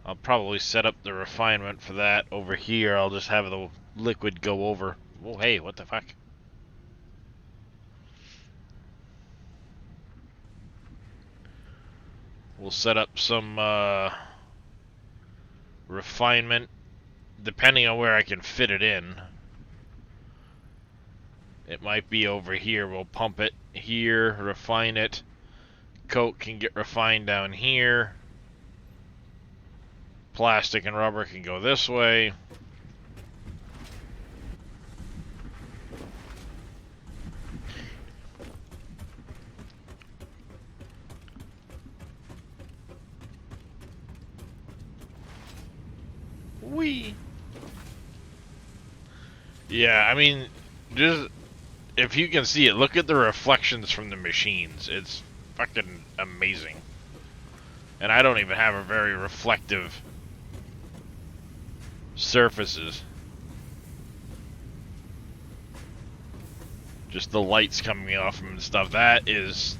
I'll probably set up the refinement for that over here. I'll just have the liquid go over. Oh, hey, what the fuck? We'll set up some refinement, depending on where I can fit it in. It might be over here. We'll pump it here, refine it. Coke can get refined down here. Plastic and rubber can go this way. Whee! Yeah, I mean, just if you can see it, look at the reflections from the machines. It's fucking amazing. And I don't even have a very reflective surfaces. Just the lights coming off them and stuff. That is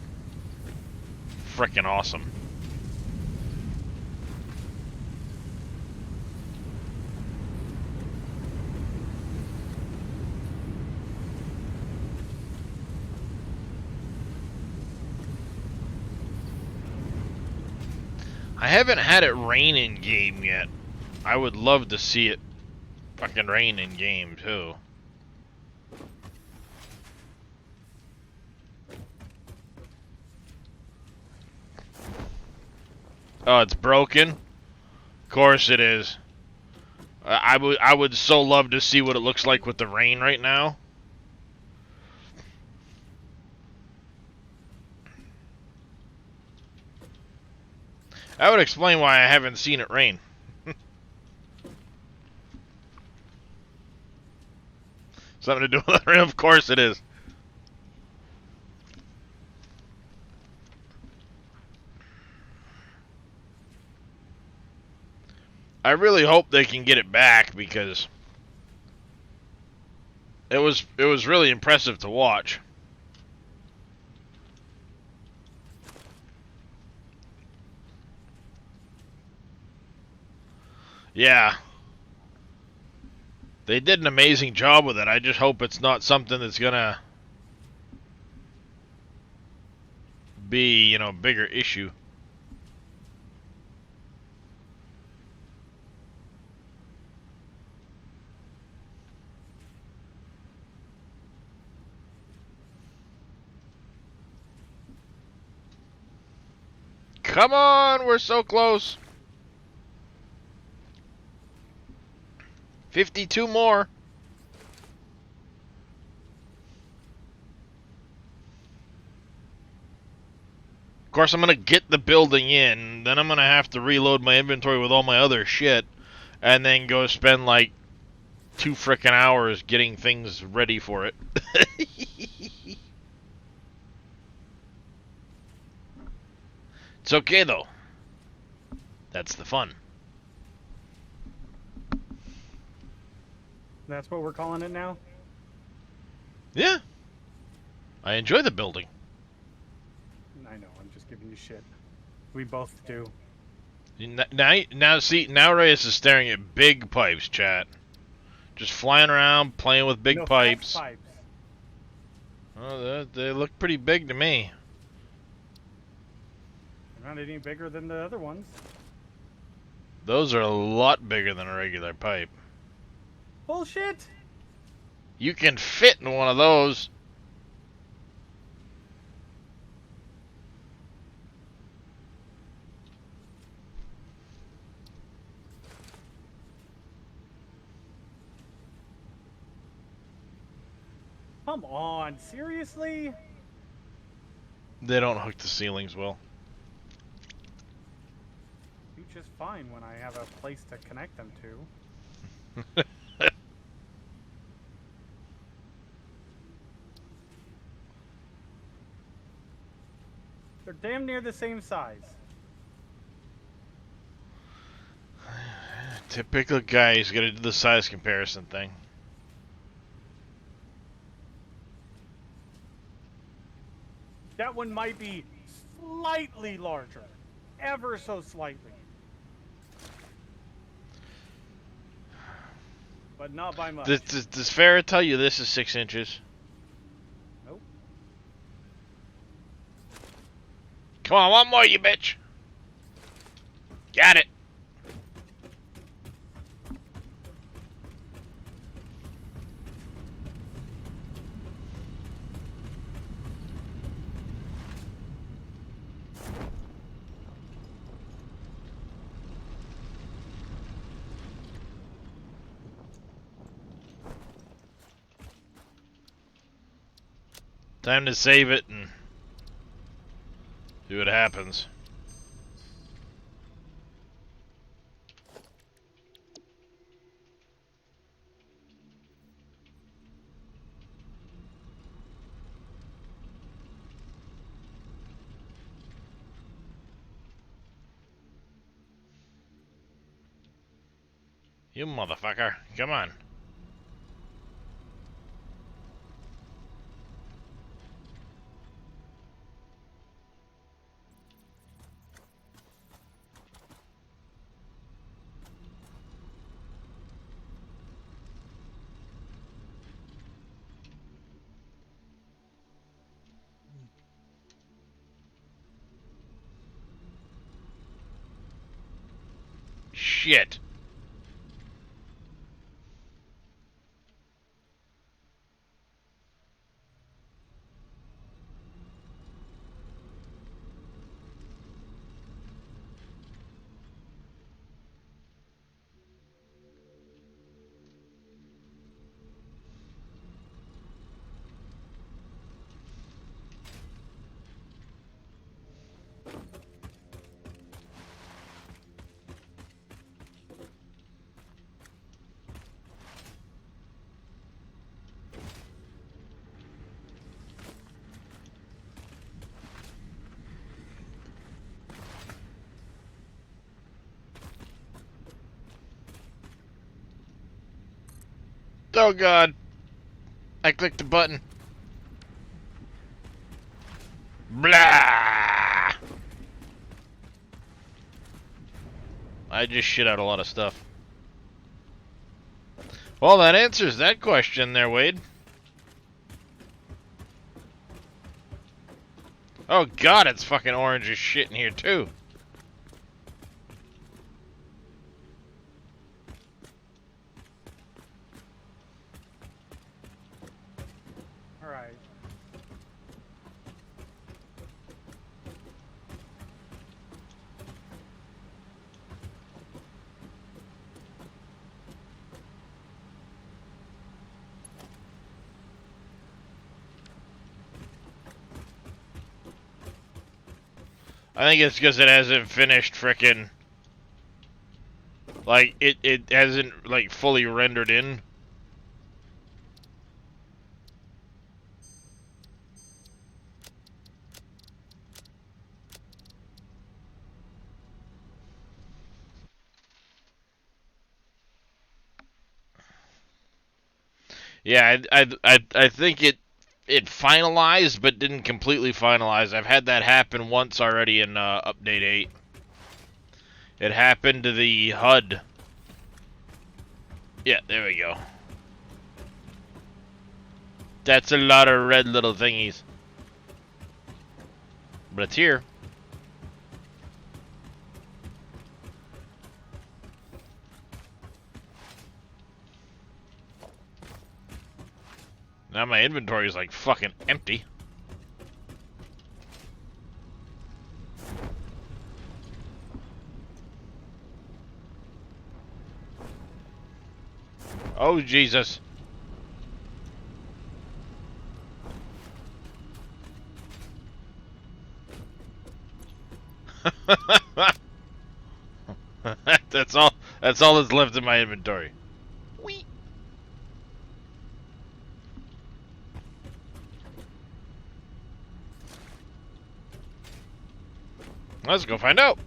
frickin' awesome. I haven't had it rain in game yet. I would love to see it fucking rain in game too. Oh, it's broken? Of course it is. I would so love to see what it looks like with the rain right now. That would explain why I haven't seen it rain. Something to do with the rain? Of course it is. I really hope they can get it back because it was really impressive to watch. Yeah. They did an amazing job with it. I just hope it's not something that's gonna be, you know, a bigger issue. Come on, we're so close. 52 more. Of course, I'm going to get the building in, then I'm going to have to reload my inventory with all my other shit, and then go spend like 2 frickin' hours getting things ready for it. It's okay, though. That's the fun. That's what we're calling it now? Yeah. I enjoy the building. I know, I'm just giving you shit. We both do. Now Reyes is staring at big pipes, chat. Just flying around, playing with big No, pipes. fat pipes. Oh, they look pretty big to me. They're not any bigger than the other ones. Those are a lot bigger than a regular pipe. Bullshit! You can fit in one of those. Come on, seriously? They don't hook the ceilings well. You just fine when I have a place to connect them to. They're damn near the same size. Typical guy, he's gonna do the size comparison thing. That one might be slightly larger. Ever so slightly. But not by much. Does Farrah tell you this is 6 inches? Nope. Come on, one more, you bitch! Got it! Time to save it and see what happens. You motherfucker, come on. Shit. Oh god. I clicked the button. Blah! I just shit out a lot of stuff. Well, that answers that question there, Wade. Oh god, it's fucking orange as shit in here too. Alright. I think it's because it hasn't finished frickin'... Like, it hasn't, like, fully rendered in. Yeah, I think it finalized, but didn't completely finalize. I've had that happen once already in Update 8. It happened to the HUD. Yeah, there we go. That's a lot of red little thingies. But it's here. Now my inventory is like fucking empty. Oh, Jesus. That's all. That's all that's left in my inventory. Whee! Let's go find out.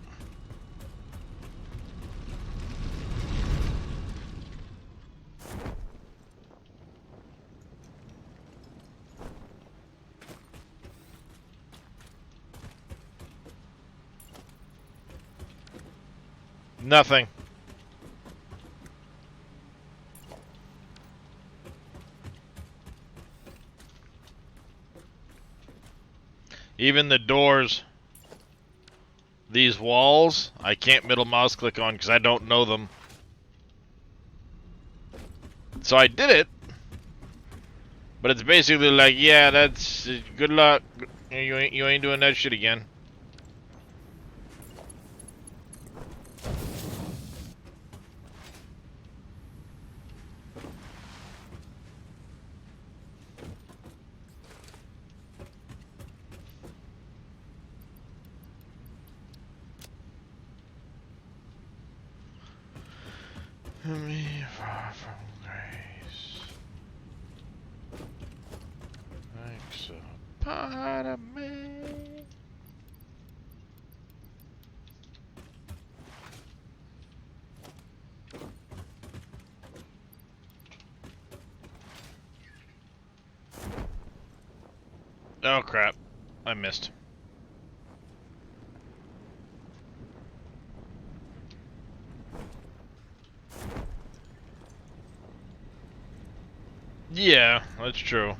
Nothing. Even the doors, these walls, I can't middle mouse click on because I don't know them. So I did it, but it's basically like, yeah, that's good luck. You ain't doing that shit again. Me far from grace, makes a part of me. Oh crap, I missed. Yeah, that's true.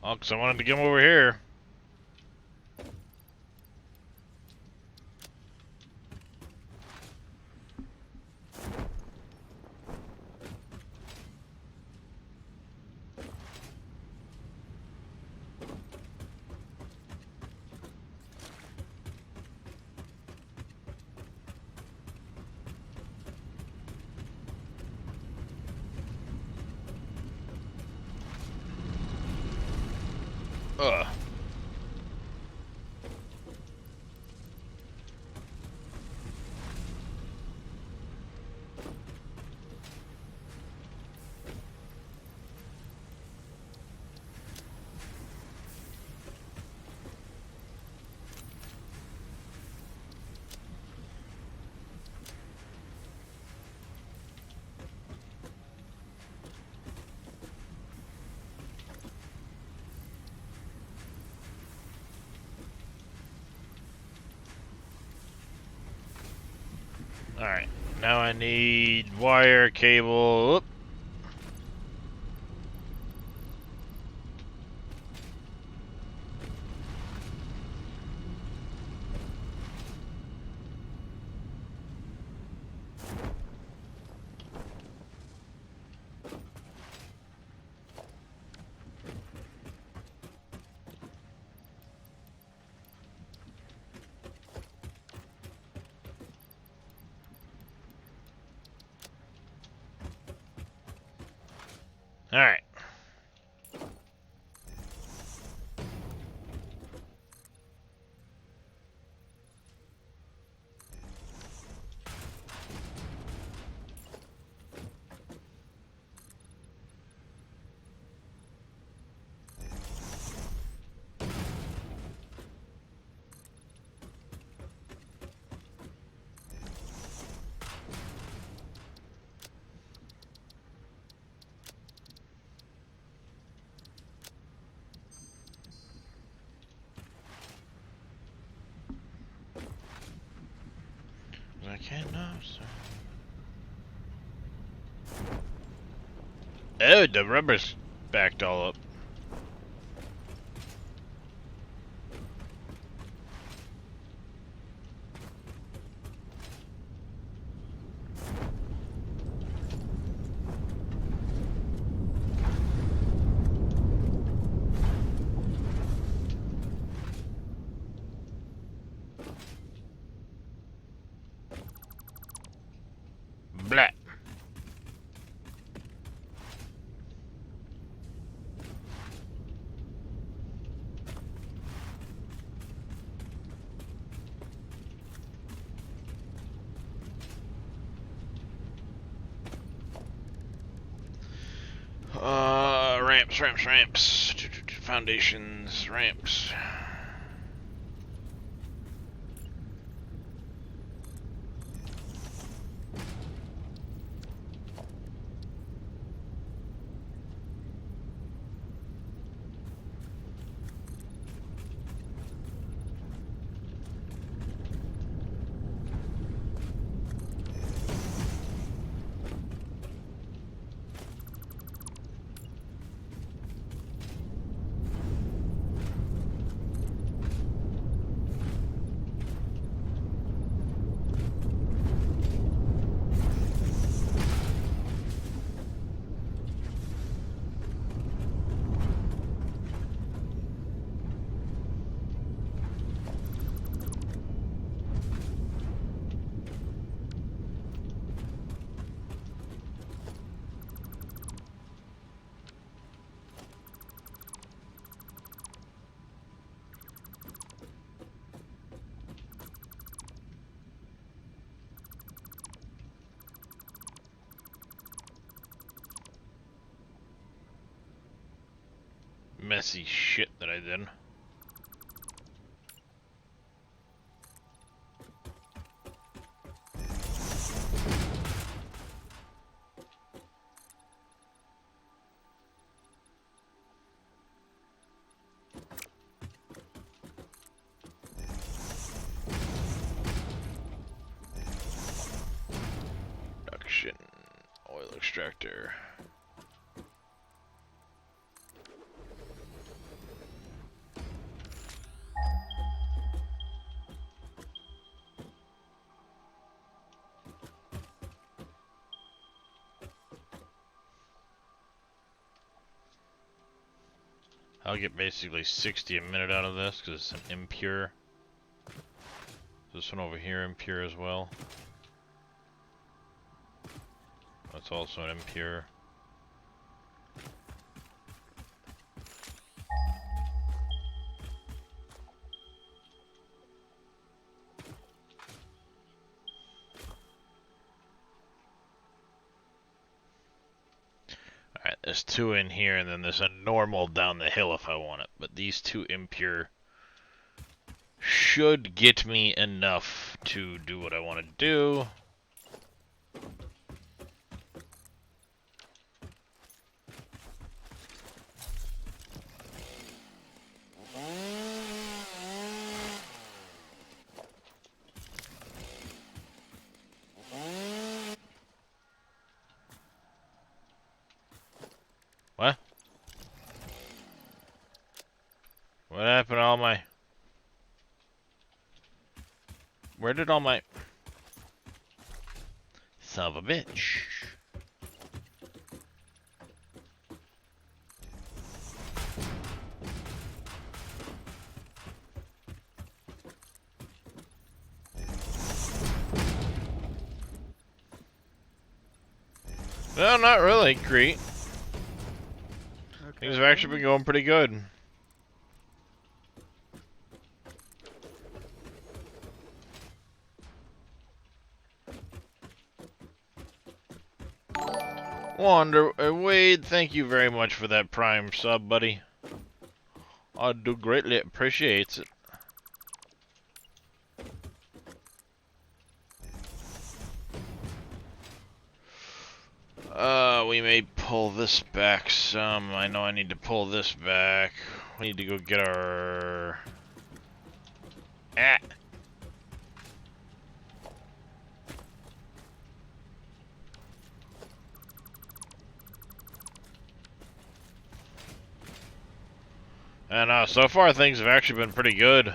Oh, 'cause I wanted to get him over here. Ugh. Alright, now I need wire, cable. Oop. Alright. I cannot. Oh, the rubber's backed all up. Ramps, ramps, ramps. Foundations, ramps. Messy shit that I did. Production. Oil extractor. I'll get basically 60 a minute out of this because it's an impure. This one over here, impure as well. That's also an impure. Alright, there's two in here, and then there's a normal down the hill if I want it. But these two impure should get me enough to do what I want to do. What? What happened to all my... Where did all my... Son of a bitch. No, not really, Crete. Things have actually been going pretty good. Wade, thank you very much for that Prime sub, buddy. I do greatly appreciate it. We may pull this back some. I know I need to pull this back. We need to go get our... Ah! And so far things have actually been pretty good.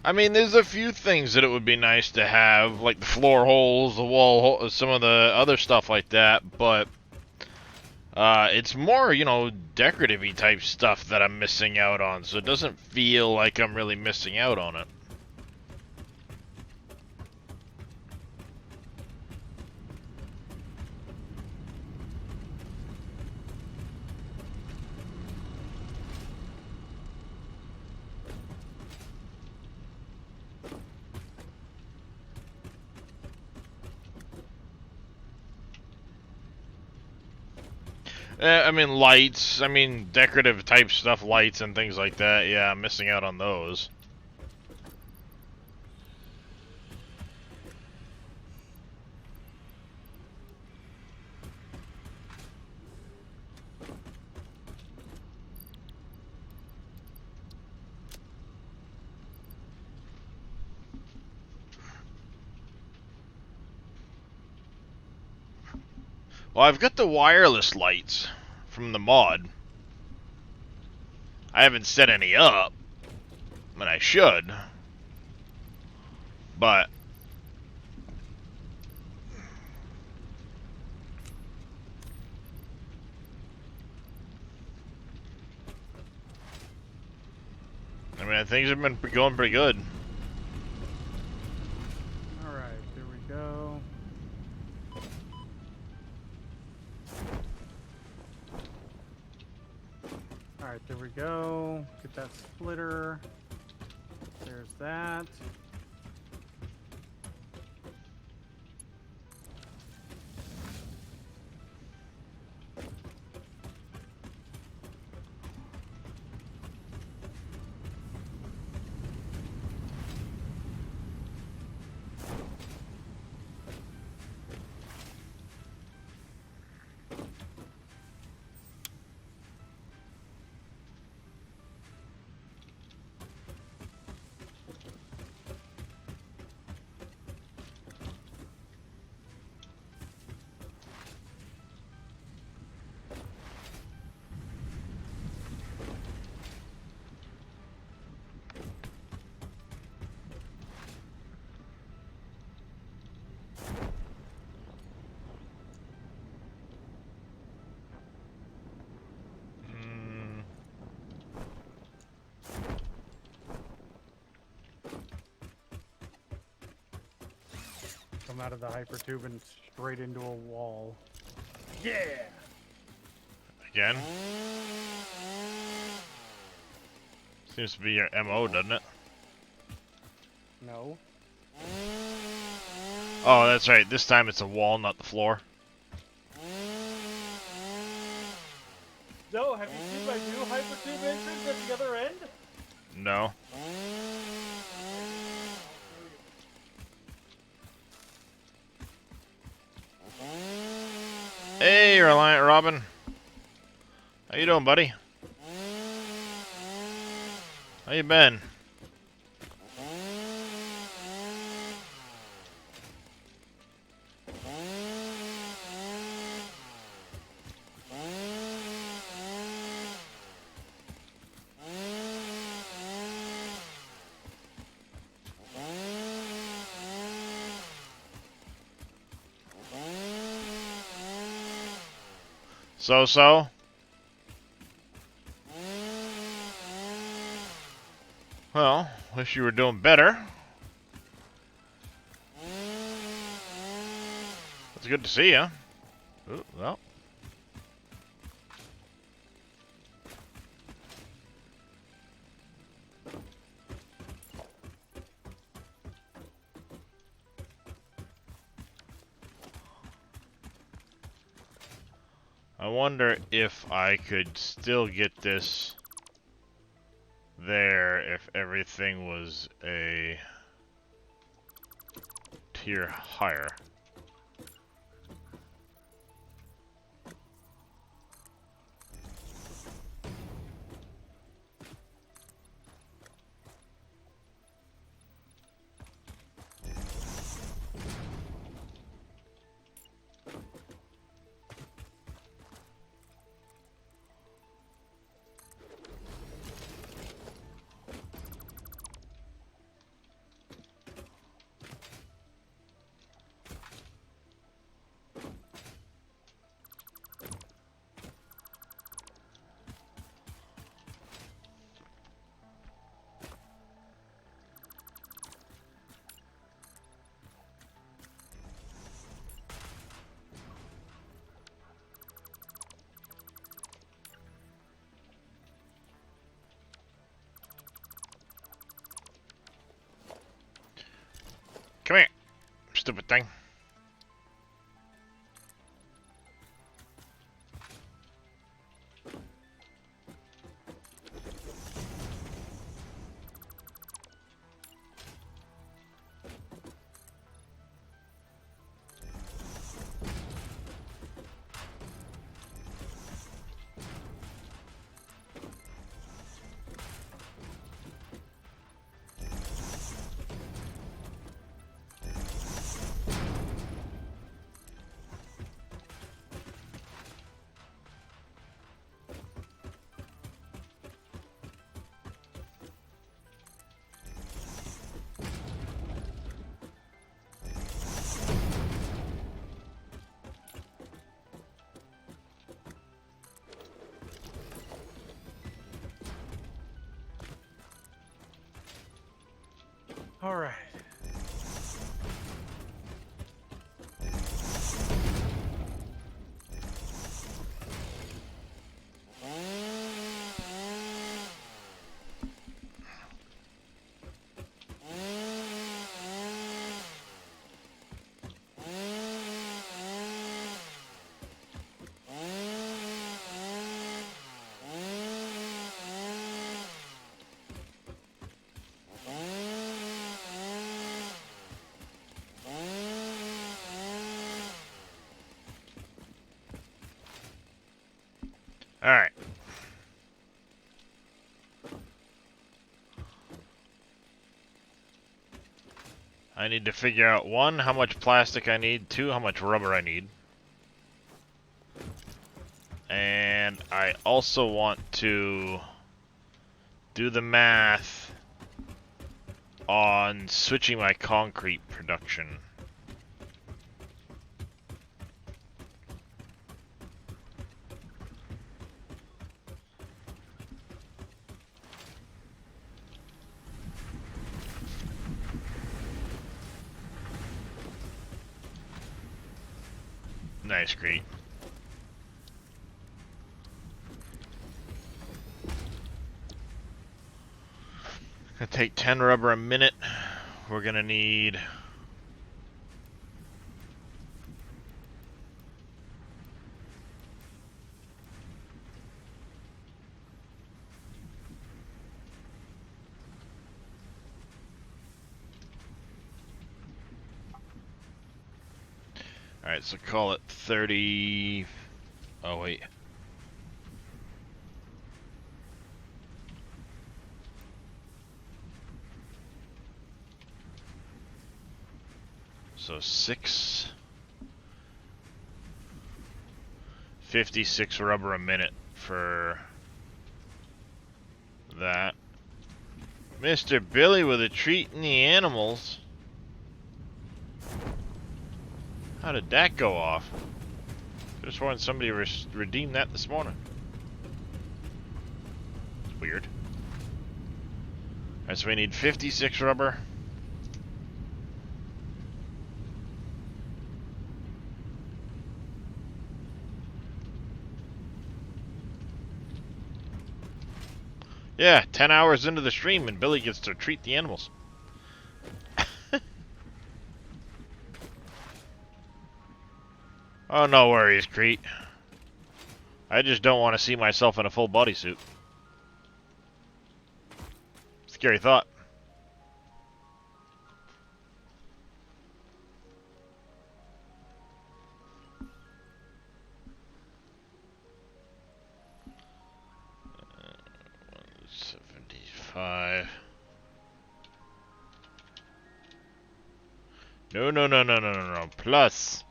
I mean, there's a few things that it would be nice to have, like the floor holes, the wall hole, some of the other stuff like that, but it's more, you know, decorative-y type stuff that I'm missing out on, so it doesn't feel like I'm really missing out on it. I mean, lights, I mean, decorative type stuff, lights and things like that, yeah, I'm missing out on those. Well, I've got the wireless lights from the mod. I haven't set any up, but I should. But I mean, things have been going pretty good. Alright, there we go. Alright, there we go. Get that splitter. There's that. Come out of the hypertube and straight into a wall. Yeah! Again? Seems to be your MO, doesn't it? No. Oh, that's right. This time it's a wall, not the floor. No, have you seen my new hypertube entrance at the other end? No. Hey, Reliant Robin. How you doing, buddy? How you been? So-so? Well, wish you were doing better. It's good to see you. Ooh, well. I wonder if I could still get this there if everything was a tier higher. stupid thing. All right. Alright. I need to figure out, 1, how much plastic I need, 2, how much rubber I need. And I also want to do the math on switching my concrete production. Nice, Crete. Gonna take 10 rubber a minute. We're gonna need... Alright, so call it 30... Oh, wait. So 56 rubber a minute for that. Mr. Billy with a treat in the animals. How did that go off? Could have sworn somebody redeemed that this morning. It's weird. Alright, so we need 56 rubber. Yeah, 10 hours into the stream and Billy gets to treat the animals. Oh, no worries, Crete. I just don't want to see myself in a full bodysuit. Scary thought. $175. No. Plus.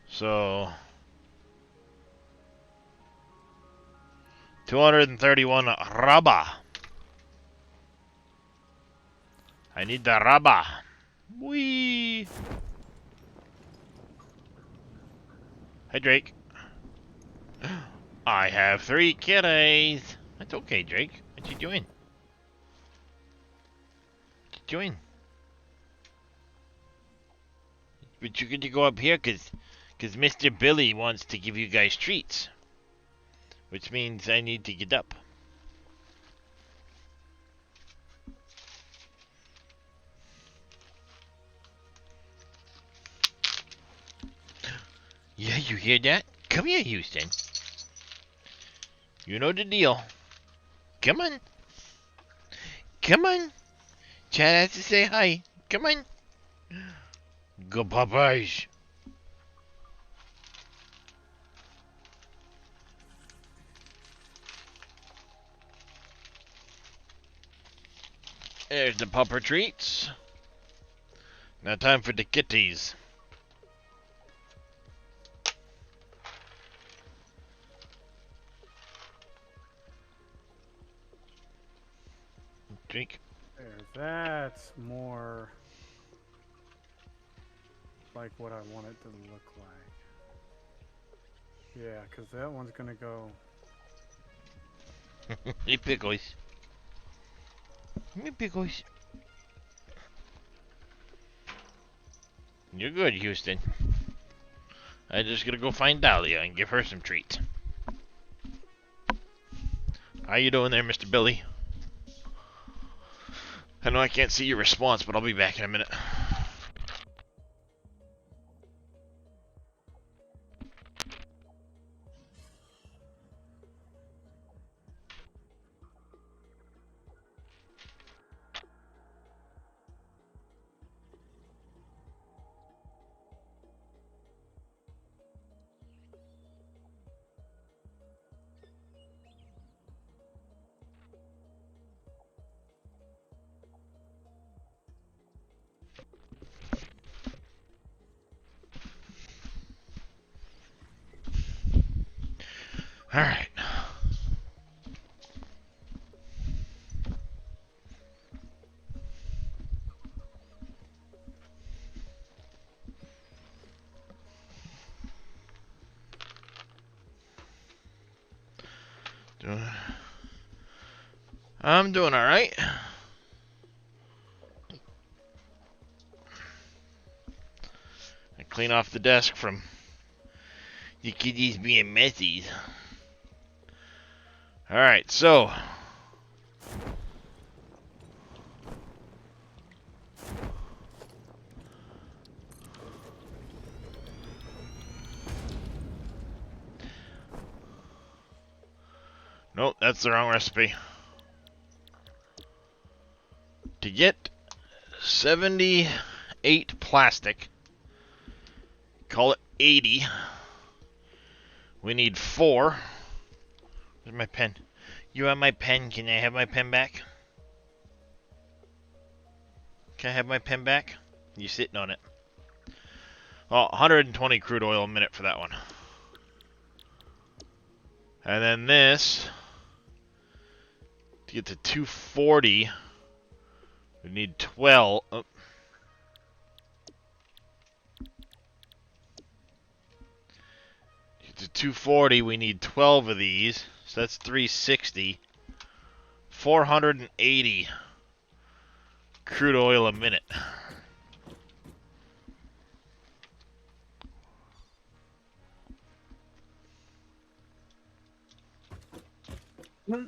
So 231 rubber. I need the rubber. Whee! Hey, Drake. I have 3 kitties. That's okay, Drake. What you doing? What you doing? But you're going to go up here because Mr. Billy wants to give you guys treats. Which means I need to get up. Yeah, you hear that? Come here, Houston. You know the deal. Come on. Come on. Chad has to say hi. Come on. Go Popeyes. There's the pupper treats. Now time for the kitties. Drink. There, that's more like what I want it to look like. Yeah, because that one's gonna go. Hey, pickles. Hey, pickles. You're good, Houston. I just gotta go find Dahlia and give her some treats. How you doing there, Mr. Billy? I know I can't see your response, but I'll be back in a minute. Alright. I'm doing alright. I clean off the desk from you kiddies being messy. Alright, so nope, that's the wrong recipe. To get 78 plastic, call it 80, we need 4. Where's my pen? You have my pen? Can I have my pen back? Can I have my pen back? You sitting on it. Oh, 120 crude oil a minute for that one. And then this, to get to 240, we need 12. Oh. To get to 240, we need 12 of these. So that's 360. 480 crude oil a minute. I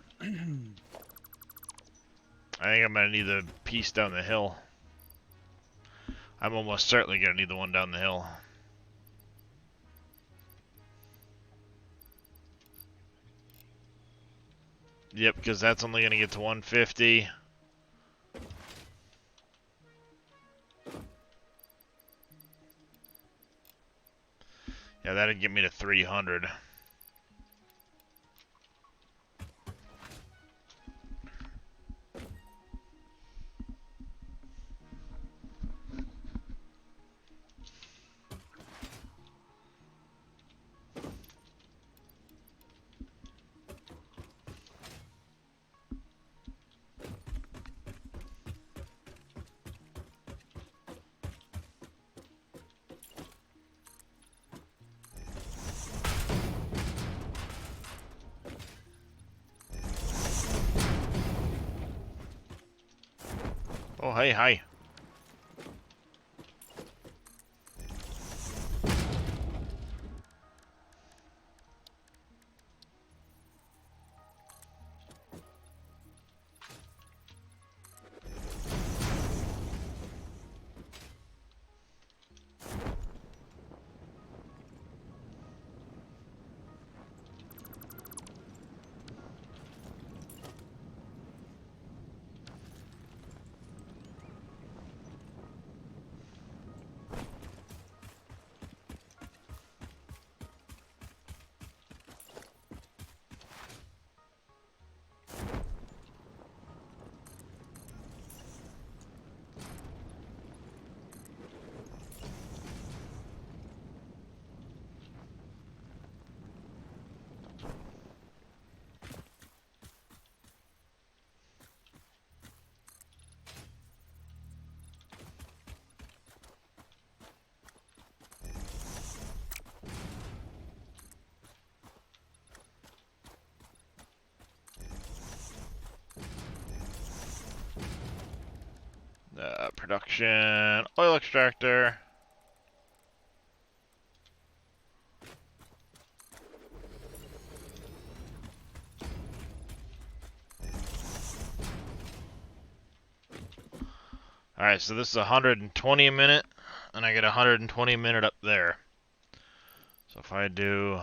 think I'm gonna need the piece down the hill. I'm almost certainly gonna need the one down the hill. Yep, because that's only gonna get to 150. Yeah, that'd get me to 300. Oh, hey, hi. Production, oil extractor. Alright, so this is 120 a minute, and I get 120 a minute up there. So if I do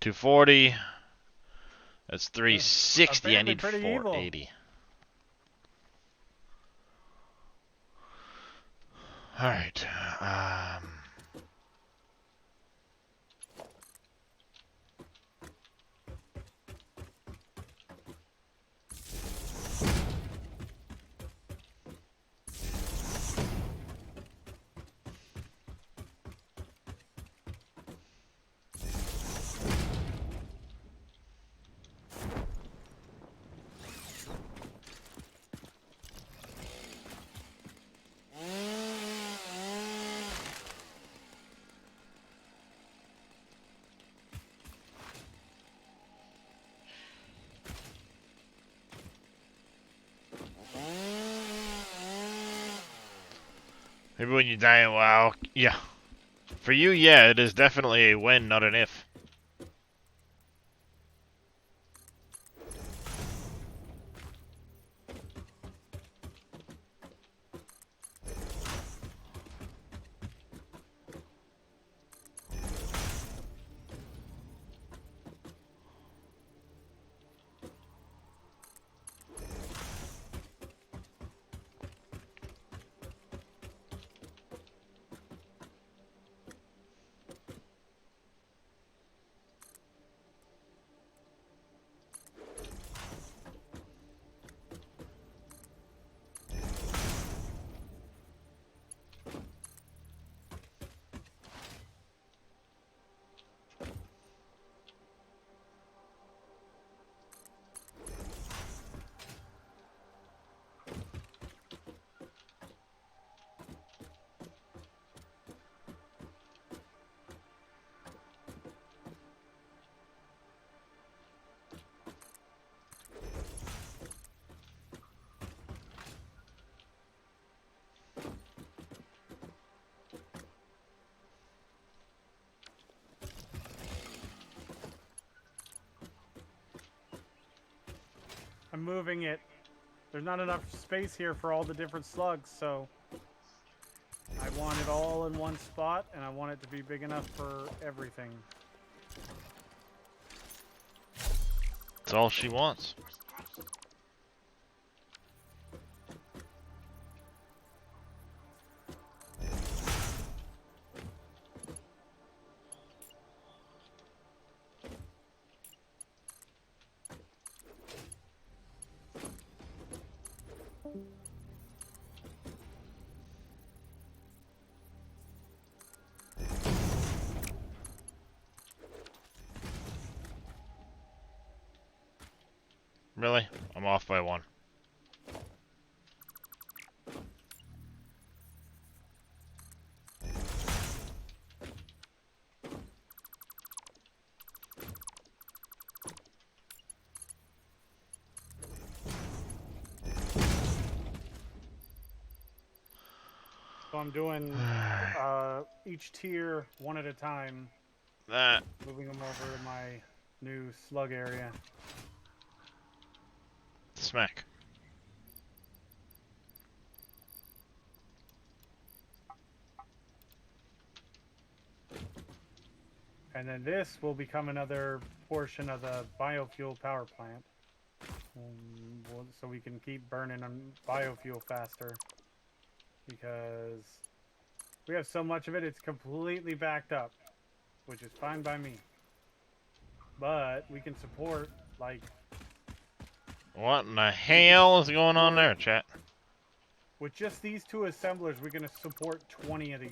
240, that's 360. I Apparently need pretty evil. 480. Alright, maybe when you die in WoW, yeah. For you, yeah, it is definitely a when, not an if. I'm moving it. There's not enough space here for all the different slugs, so I want it all in one spot, and I want it to be big enough for everything. That's all she wants. Really? I'm off by one. So I'm doing each tier one at a time, That. moving them over to my new slug area. Smack. And then this will become another portion of the biofuel power plant. So we can keep burning on biofuel faster. Because we have so much of it, it's completely backed up. Which is fine by me. But we can support, like... What in the hell is going on there, chat? With just these two assemblers, we're going to support 20 of these.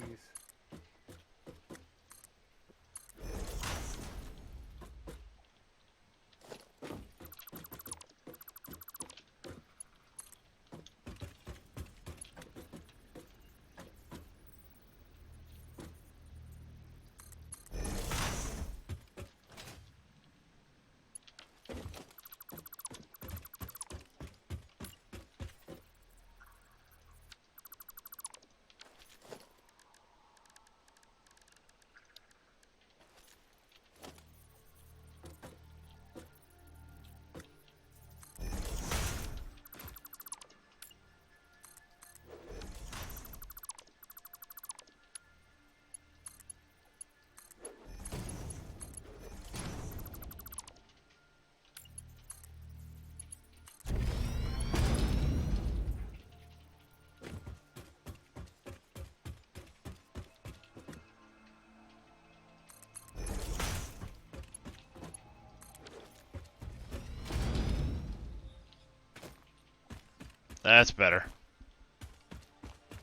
That's better.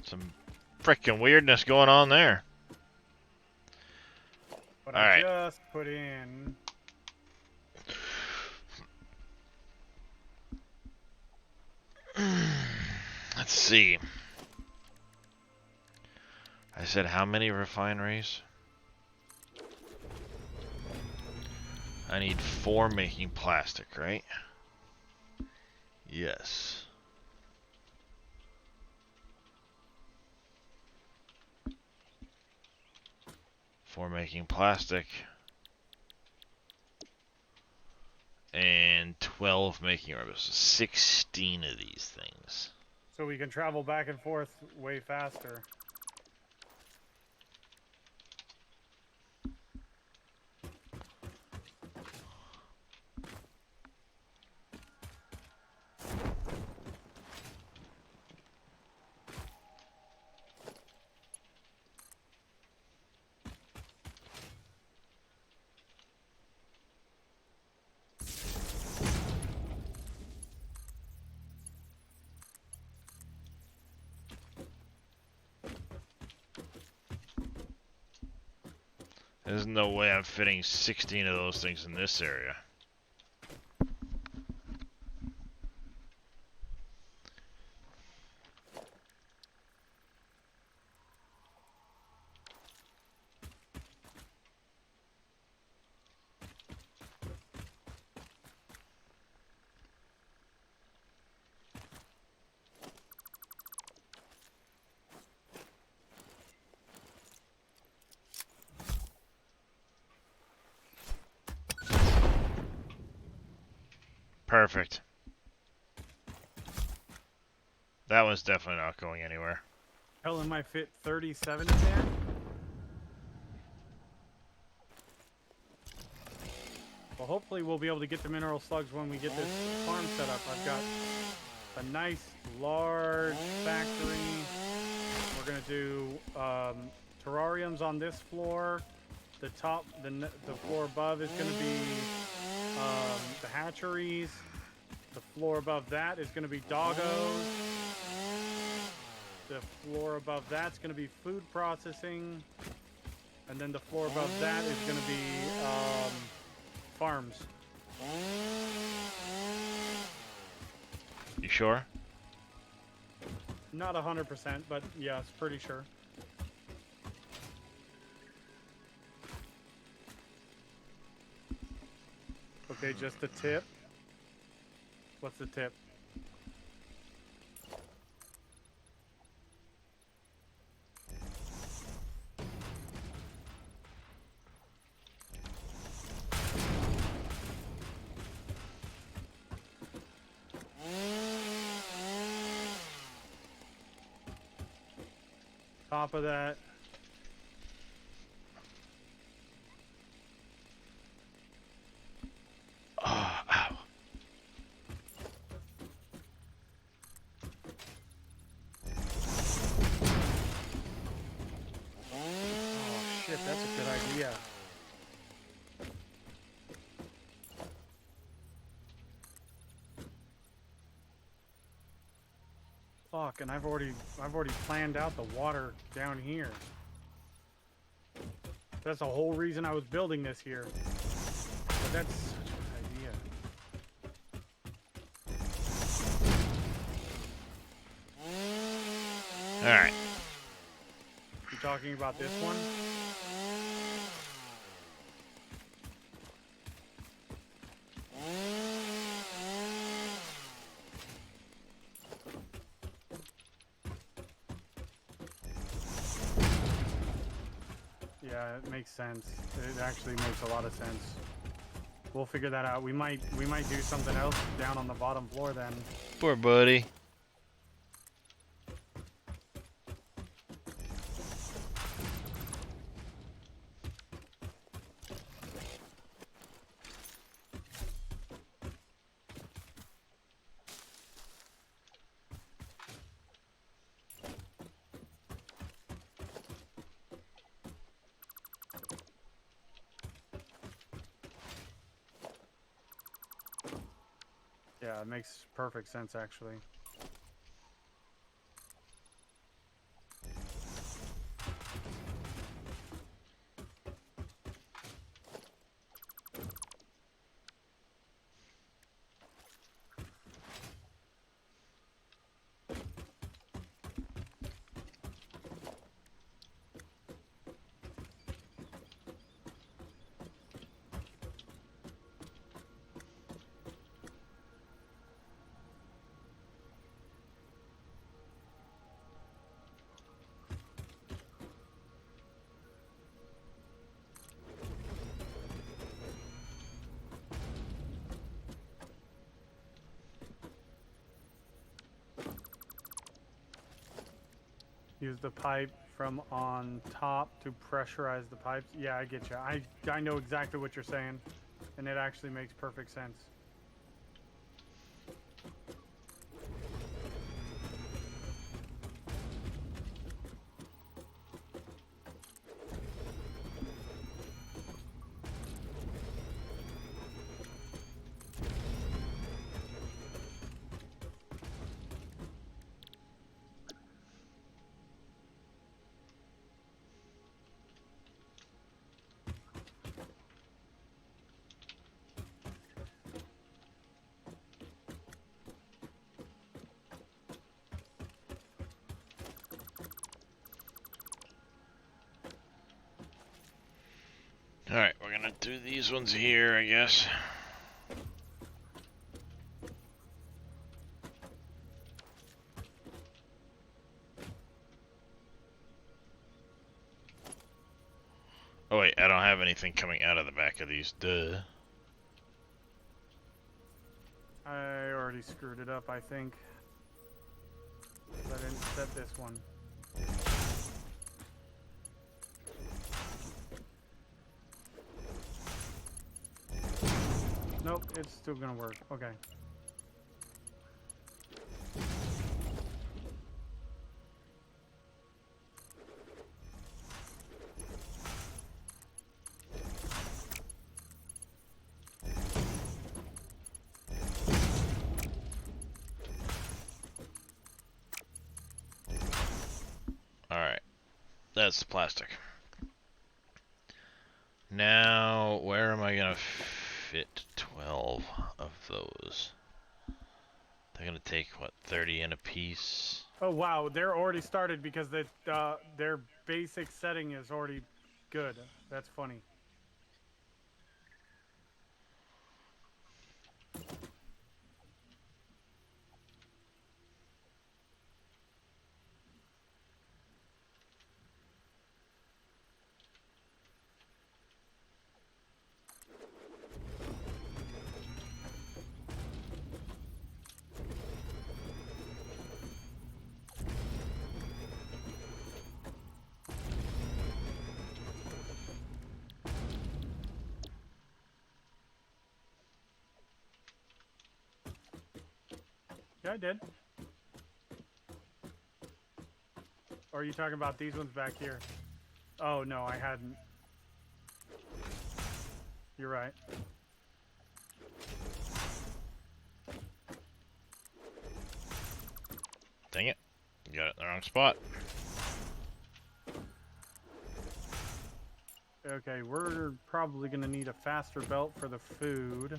Some frickin' weirdness going on there. But All I right. just put in. Let's see. I said how many refineries? I need 4 making plastic, right? Yes. For making plastic. And 12 making rubber. So 16 of these things. So we can travel back and forth way faster. There's no way I'm fitting 16 of those things in this area. Perfect. That one's definitely not going anywhere. Helen might fit 37 in there. Well, hopefully we'll be able to get the mineral slugs when we get this farm set up. I've got a nice large factory. We're gonna do terrariums on this floor. The floor above is gonna be the hatcheries. The floor above that is gonna be doggos. The floor above that's gonna be food processing. And then the floor above that is gonna be farms. You sure? Not 100%, but yes, pretty sure. Okay, just the tip. What's the tip? Top of that. Oh, ow. Oh shit, that's a good idea. Fuck, and I've already planned out the water down here. That's the whole reason I was building this here. But that's such a good idea. Alright. You talking about this one? Yeah, it makes sense. It actually makes a lot of sense. We'll figure that out. We might do something else down on the bottom floor then. Poor buddy. Yeah, it makes perfect sense actually. Use the pipe from on top to pressurize the pipes. Yeah, I get you. I know exactly what you're saying, and it actually makes perfect sense. Alright, we're gonna do these ones here, I guess. Oh wait, I don't have anything coming out of the back of these. Duh. I already screwed it up, I think. I didn't set this one. Nope, it's still gonna work. Okay. Alright. That's the plastic. Now, where am I gonna fit 12 of those? They're gonna take, what, 30 in a piece? Oh wow, they're already started because their basic setting is already good. That's funny. Yeah, I did. Or are you talking about these ones back here? Oh, no, I hadn't. You're right. Dang it. You got it in the wrong spot. Okay, we're probably going to need a faster belt for the food.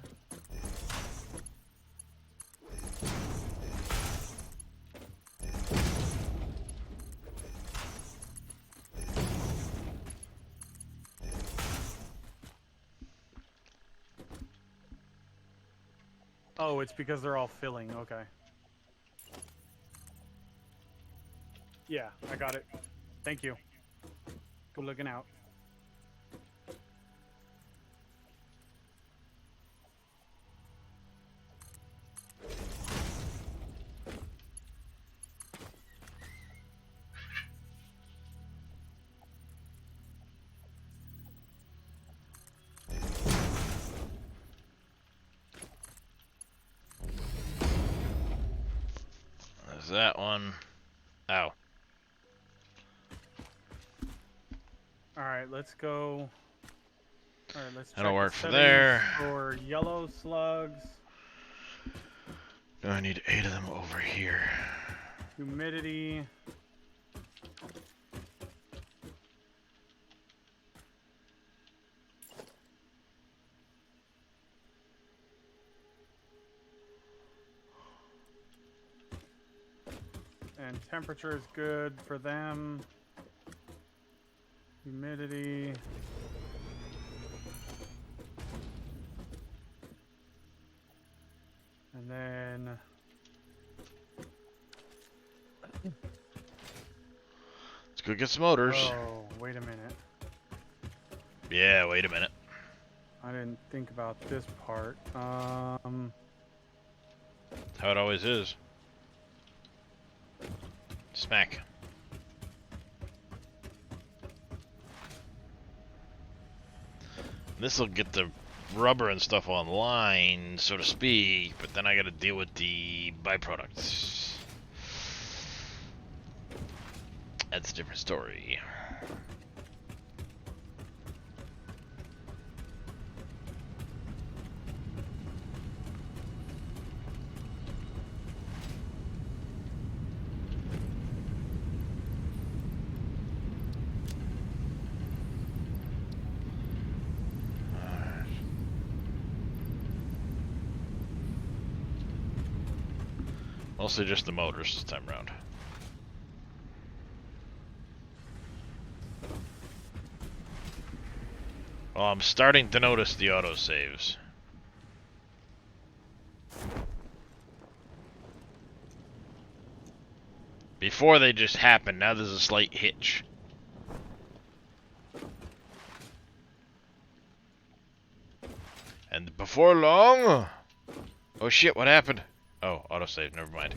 Oh, it's because they're all filling. Okay. Yeah, I got it. Thank you. Good looking out. There's that one. Ow. Alright, let's go. Alright, let's check That'll the work for settings there. for yellow slugs. I need 8 of them over here. Humidity. And temperature is good for them. Humidity. And then Let's go get some motors. oh, wait a minute. Yeah, wait a minute. I didn't think about this part. How it always is. Smack. This will get the rubber and stuff online, so to speak, but then I gotta deal with the byproducts. That's a different story. Mostly just the motors this time around. Well, I'm starting to notice the autosaves. Before they just happen, now there's a slight hitch. And before long... Oh shit, what happened? Oh, autosave, never mind.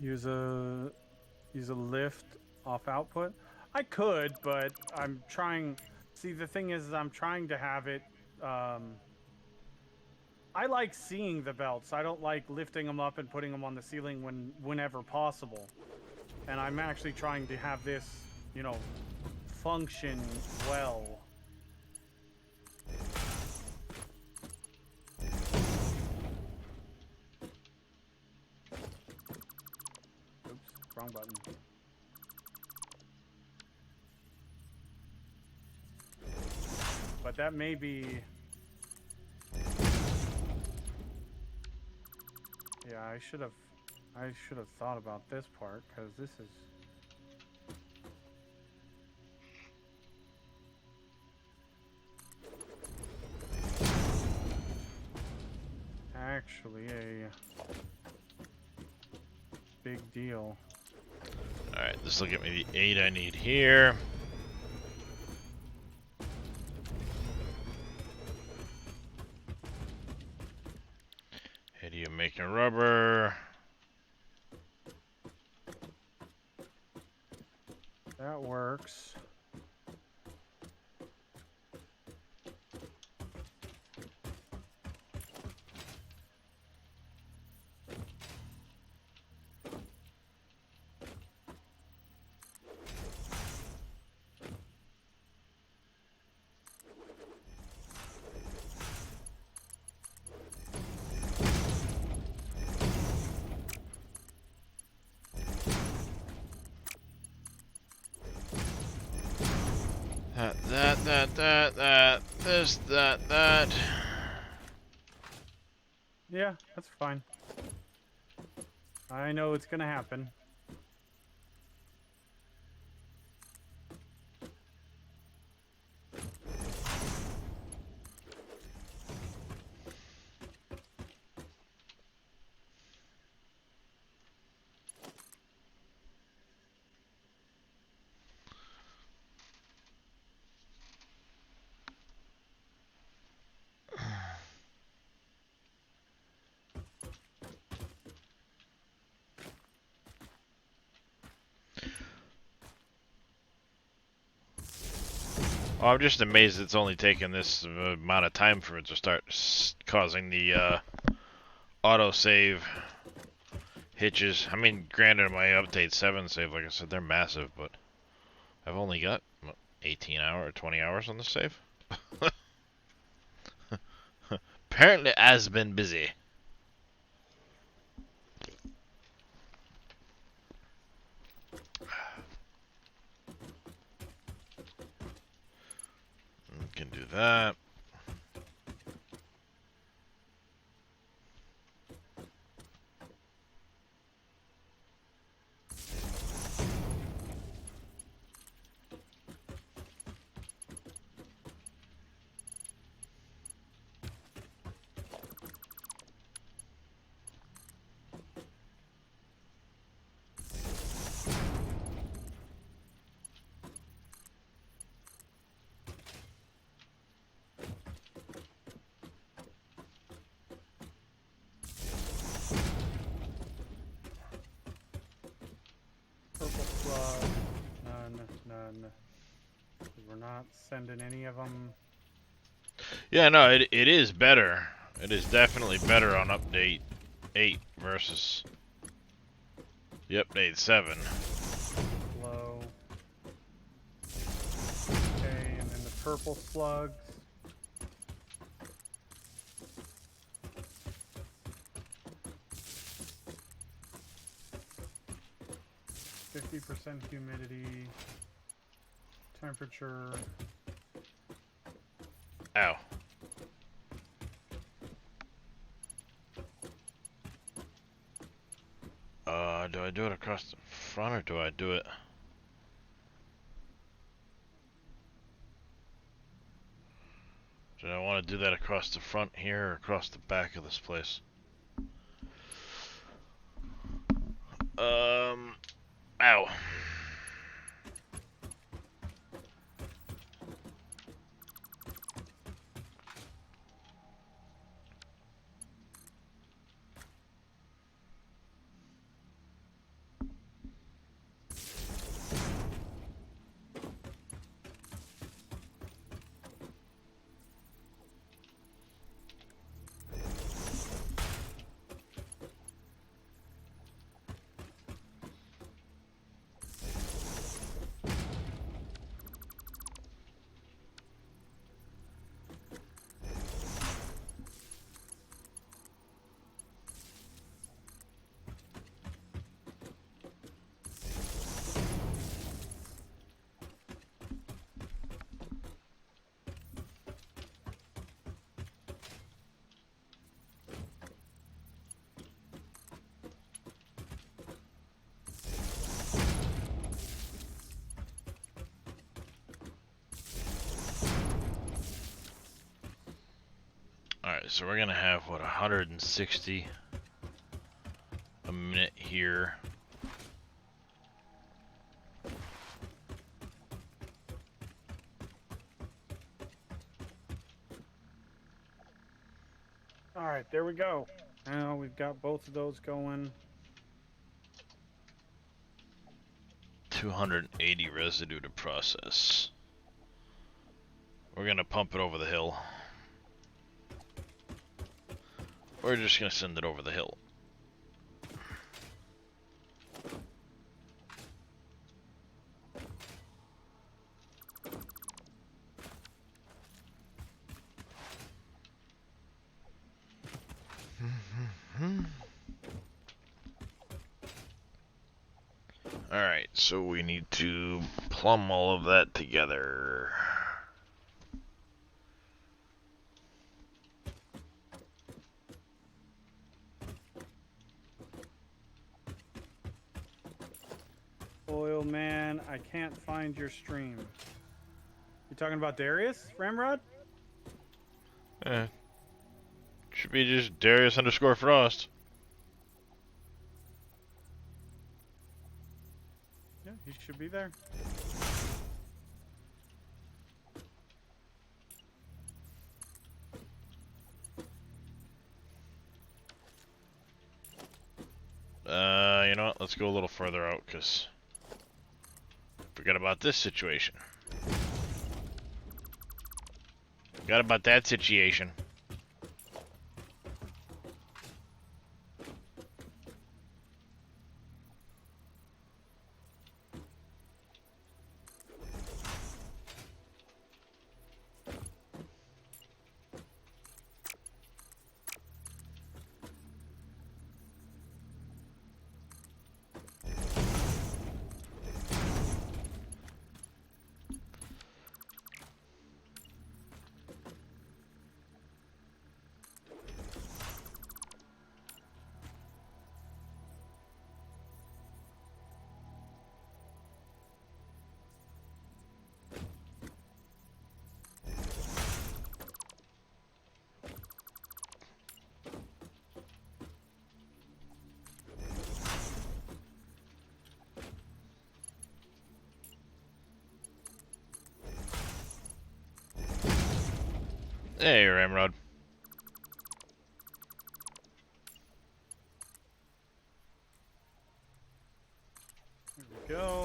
Use a lift off output. I could, but I'm trying. See, the thing is, I'm trying to have it. I like seeing the belts. I don't like lifting them up and putting them on the ceiling whenever possible. And I'm actually trying to have this, you know, function well. Oops, wrong button. But that may be... Yeah, I should have thought about this part, because this is... actually a big deal. Alright, this will get me the 8 I need here. Idiot making rubber. That works. That. Yeah, that's fine. I know it's gonna happen. Oh, I'm just amazed it's only taken this amount of time for it to start causing the autosave hitches. I mean, granted, my update 7 save, like I said, they're massive, but I've only got 18 hours or 20 hours on the save. Apparently, it has been busy. Can do that. Purple slug. None. We're not sending any of them. Yeah, no, it is better. It is definitely better on update 8 versus the update 7. Low. Okay, and then the purple slugs. %, humidity, temperature. Ow. Do I do it across the front or do I do it? Do I want to do that across the front here or across the back of this place? Ow. Alright, so we're gonna have, what, 160 a minute here. Alright, there we go. Now we've got both of those going. 280 residue to process. We're gonna pump it over the hill. We're just gonna send it over the hill. Alright, so we need to plumb all of that together. Oil man, I can't find your stream. You talking about Darius, Ramrod? Should be just Darius_Frost. Yeah, he should be there. You know what? Let's go a little further out, because forget about this situation. Forgot about that situation. Hey, Ramrod. There we go.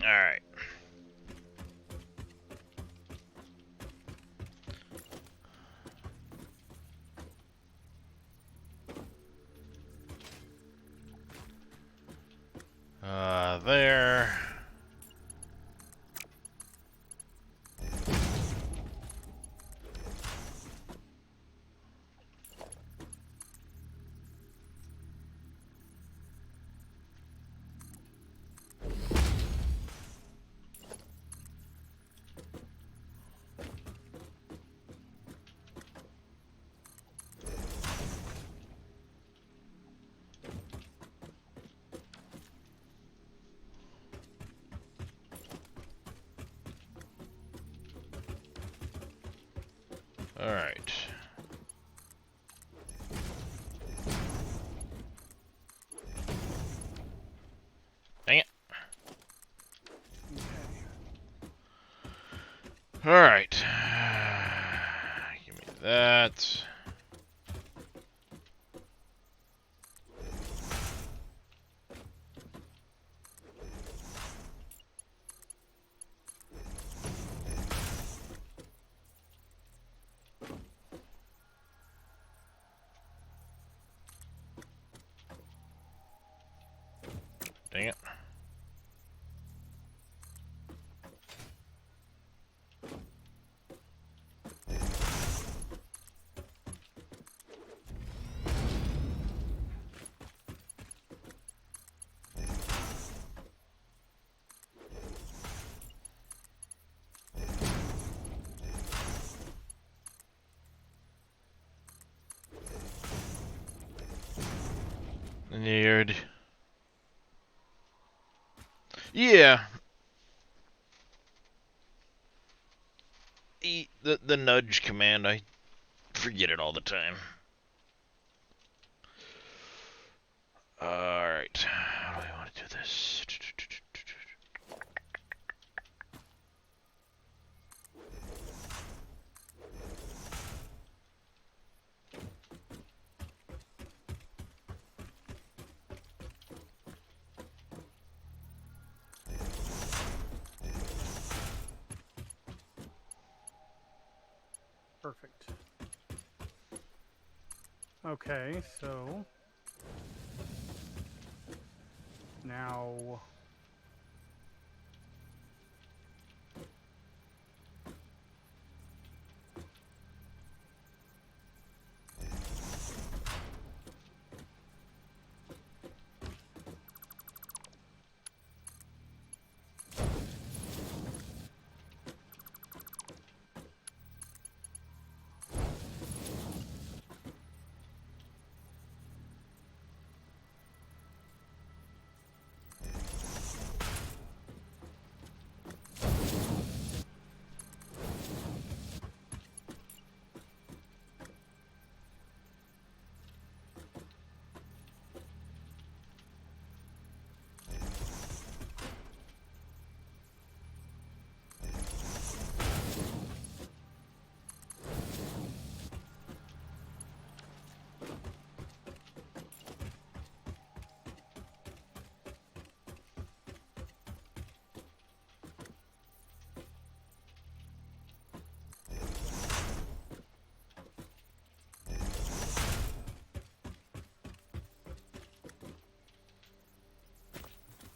Alright. There. Alright. Dang it. Alright. Give me that. Dang it. Nerd. Yeah. The nudge command, I forget it all the time. Alright. How do I want to do this? Perfect. Okay, so now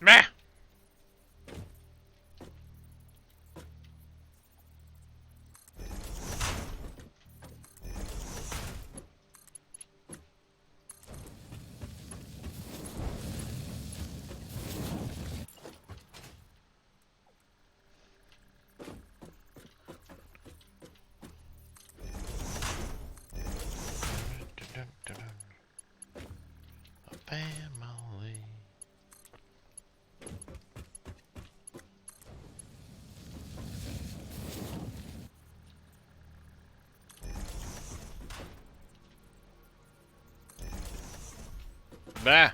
Meh! A family. Bah.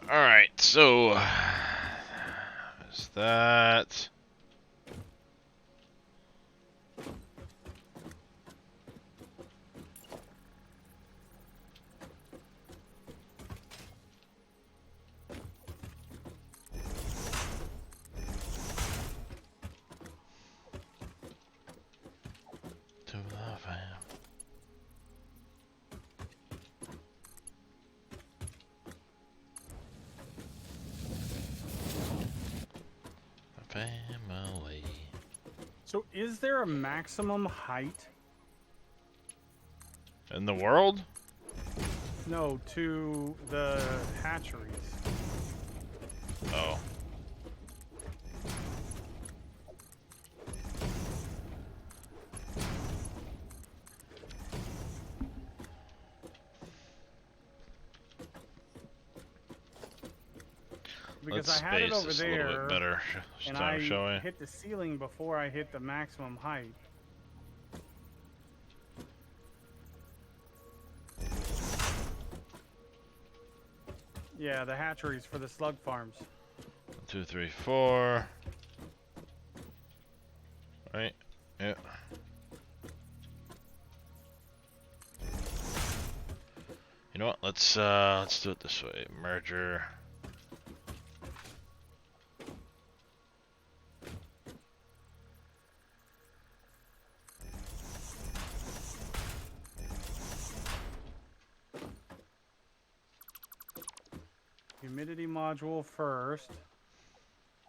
Alright, so is that to the fam. Family. So is there a maximum height? In the world? No, to the hatcheries. Oh. Because Let's I had it space over this a little there, bit better. and Time I showing. hit the ceiling before I hit the maximum height. Yeah, the hatcheries for the slug farms. 1, 2, 3, 4. Right. Yeah. You know what? Let's do it this way. Merger. Humidity module first.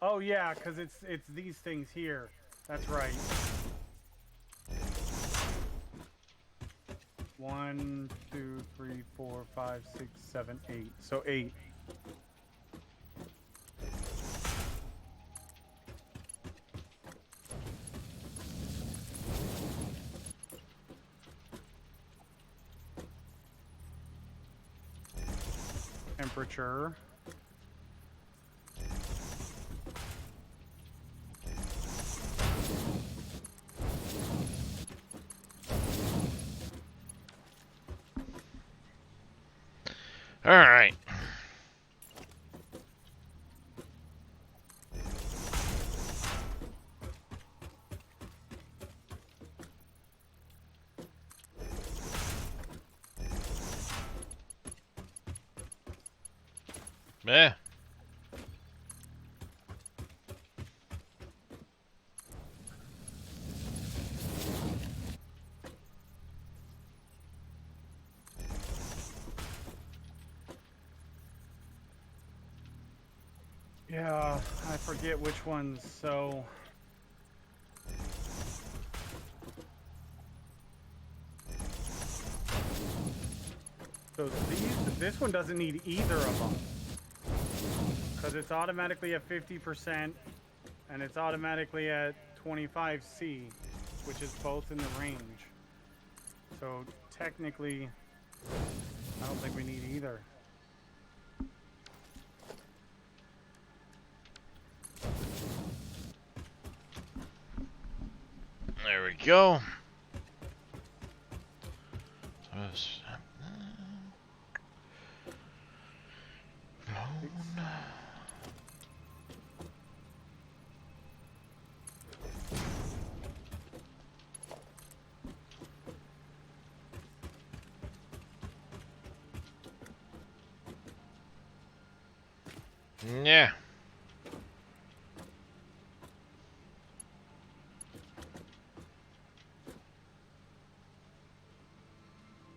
Oh yeah, because it's these things here. That's right. 1, 2, 3, 4, 5, 6, 7, 8. So 8. Temperature. All right. Yeah. Yeah, I forget which ones. So this one doesn't need either of them because it's automatically at 50% and it's automatically at 25C, which is both in the range. So technically, I don't think we need either. There we go. Yeah.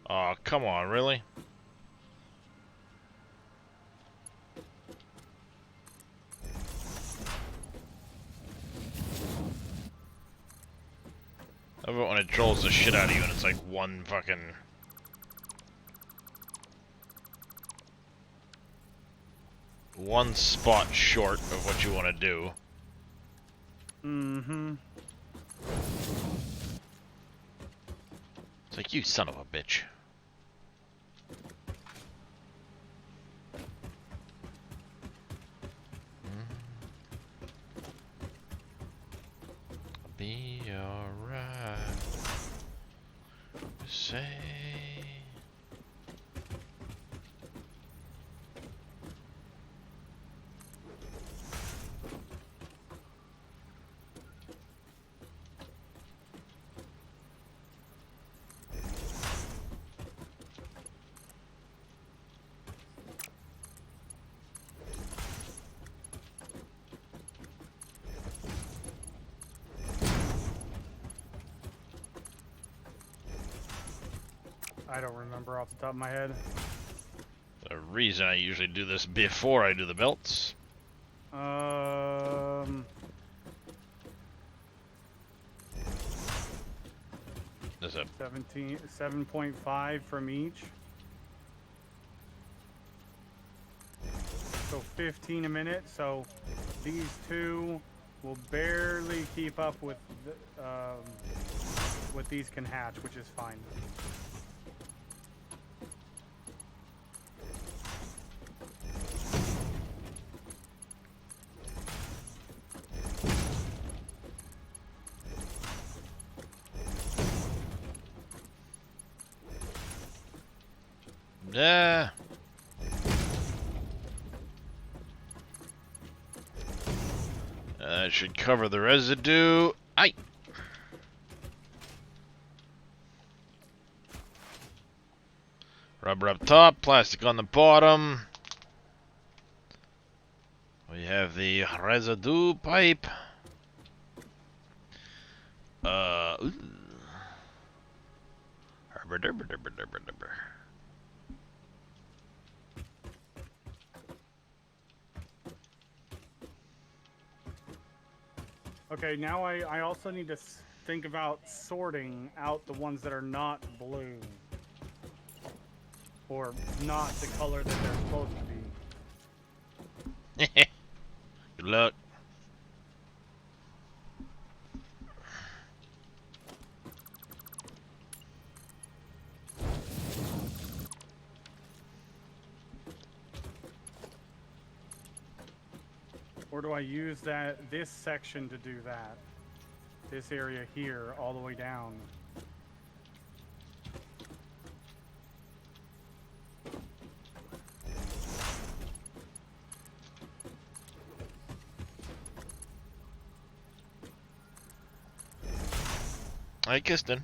Oh, come on, really? I love it when it trolls the shit out of you and it's like one fucking... one spot short of what you want to do. Mm-hmm. It's like, you son of a bitch. say? I don't remember off the top of my head. The reason I usually do this before I do the belts. There's a 7.5 from each. So 15 a minute. So these two will barely keep up with what these can hatch, which is fine. Yeah. That should cover the residue. Aye. Rubber up top, plastic on the bottom. We have the residue pipe. Ooh. Rubber, rubber, rubber, rubber, rubber. Okay, now I also need to think about sorting out the ones that are not blue. Or not the color that they're supposed to be. Good luck. Or do I use this section to do that? This area here, all the way down. Hi, Kirsten.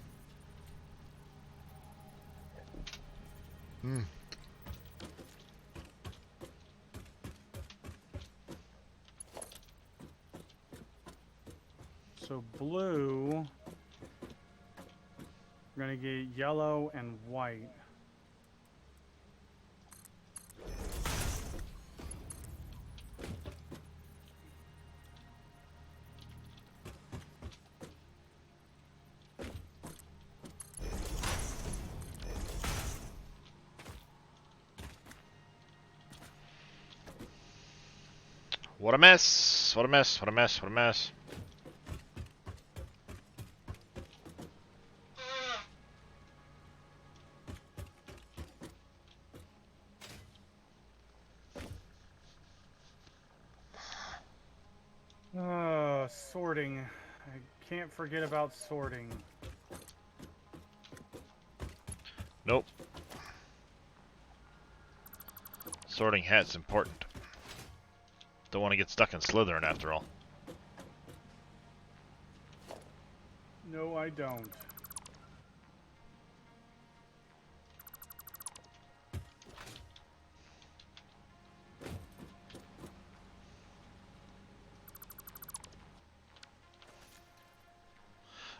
So blue, we're gonna get yellow and white. What a mess! What a mess! What a mess! What a mess! Sorting. I can't forget about sorting. Nope. Sorting hat's important. Don't want to get stuck in Slytherin after all. No, I don't.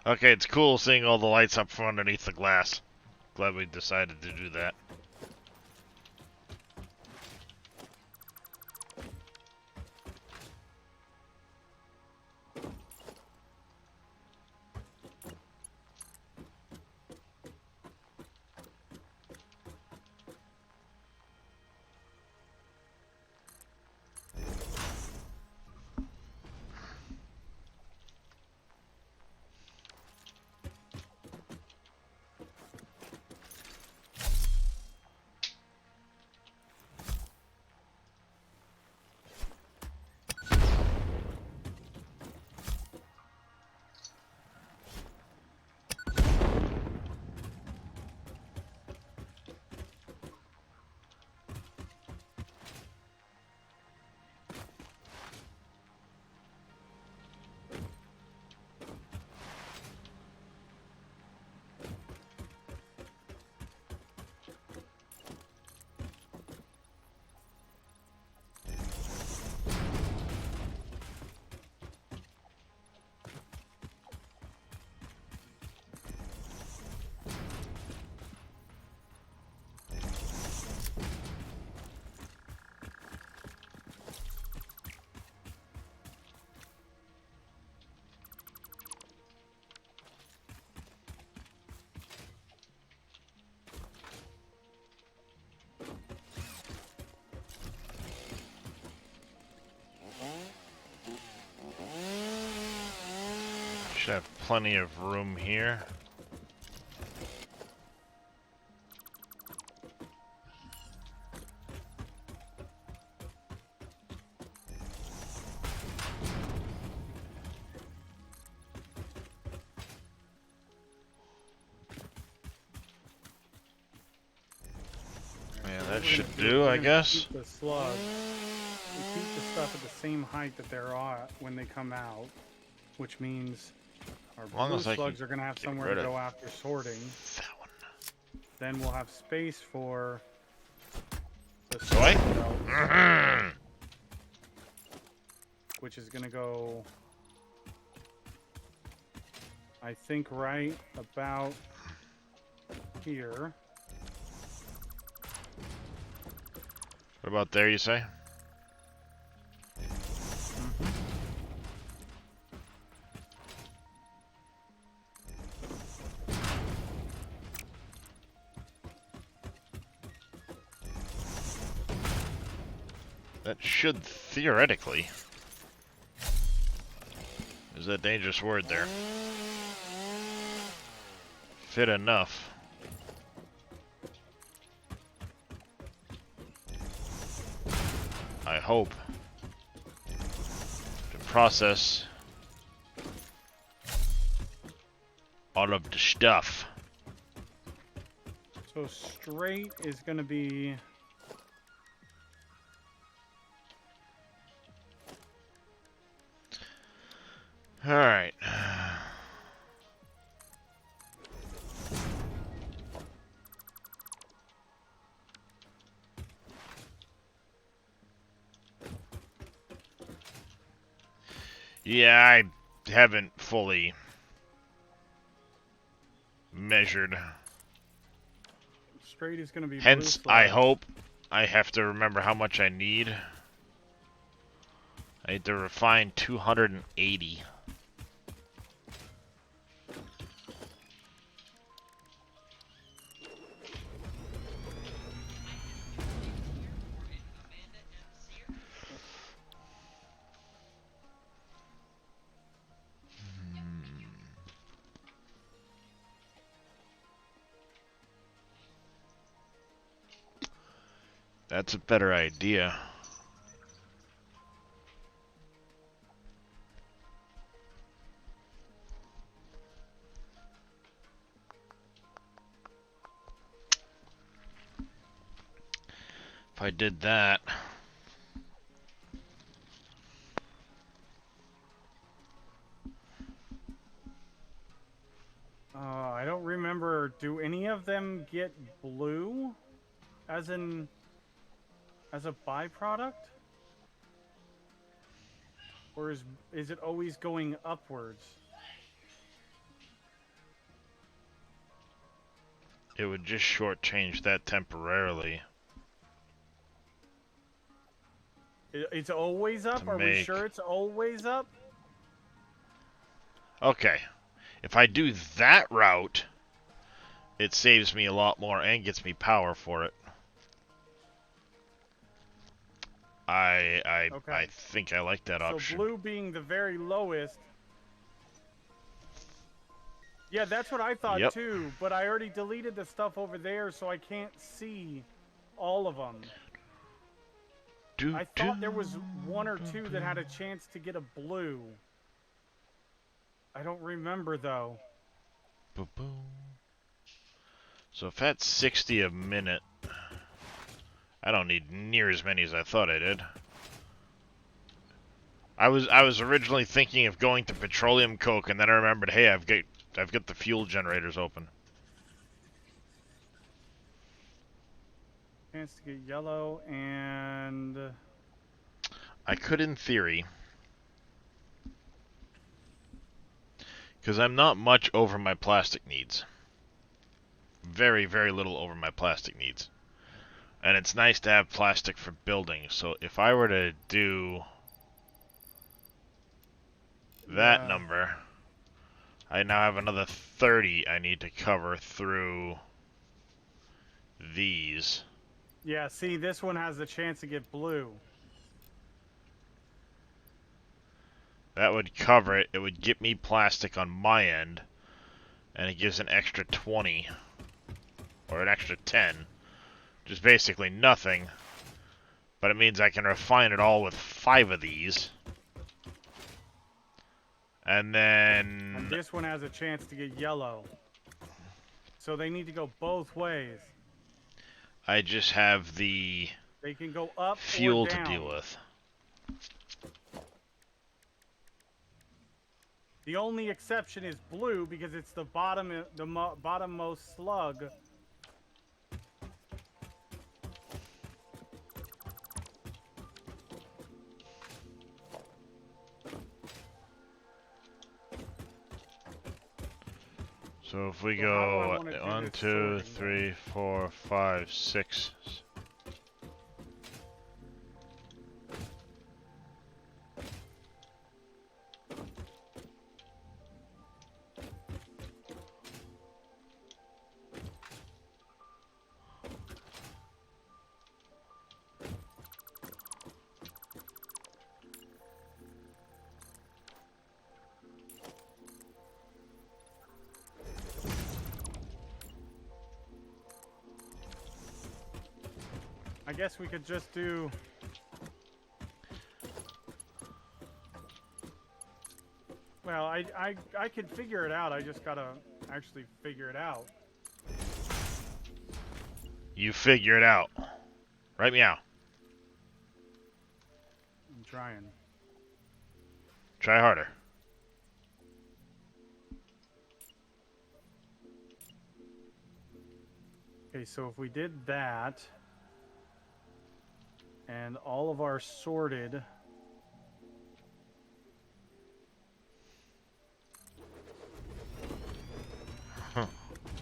Okay, it's cool seeing all the lights up from underneath the glass. Glad we decided to do that. Should have plenty of room here. Yeah, that should do, I guess. Keep the slugs. We keep the stuff at the same height that they're at when they come out, which means our long blue as I can slugs are going to have get somewhere rid to of go after sorting. That one. Then we'll have space for the Soy? sorting belt, Mhm. which is going to go, I think, right about here. What about there, you say? That should theoretically. There's that dangerous word there. Fit enough. I hope. To process all of the stuff. So straight is going to be... Alright. Yeah, I haven't fully measured. Straight is going to be Hence, blue I slugs. hope I have to remember how much I need. I need to refine 280. That's a better idea. If I did that. I don't remember. Do any of them get blue? As a byproduct? Or is it always going upwards? It would just shortchange that temporarily. It's always up? To Are we make- sure it's always up? Okay. If I do that route, it saves me a lot more and gets me power for it. I Okay. think I like that So option. blue being the very lowest. Yeah, that's what I thought Yep. too, but I already deleted the stuff over there, so I can't see all of them. I thought there was one or two that had a chance to get a blue. I don't remember though. Boom. So if that's 60 a minute, I don't need near as many as I thought I did. I was originally thinking of going to petroleum coke, and then I remembered, hey, I've got the fuel generators open. Chance to get yellow and I could, in theory, because I'm not much over my plastic needs. Very, very little over my plastic needs. And it's nice to have plastic for building, so if I were to do that Yeah. number, I now have another 30 I need to cover through these. yeah, see, this one has the chance to get blue. That would cover it. It would get me plastic on my end. And it gives an extra 20. Or an extra 10. Which is basically nothing. But it means I can refine it all with 5 of these. And then... And this one has a chance to get yellow. So they need to go both ways. I just have the They can go up fuel or to down. deal with. The only exception is blue because it's the bottommost slug. So if we So how do I go wanna do 1, this 2, sorting, 3, 4, 5, 6. I guess we could just do... Well, I could figure it out. I just gotta actually figure it out. You figure it out. Right, meow. I'm trying. Try harder. Okay, so if we did that, and all of our sorted...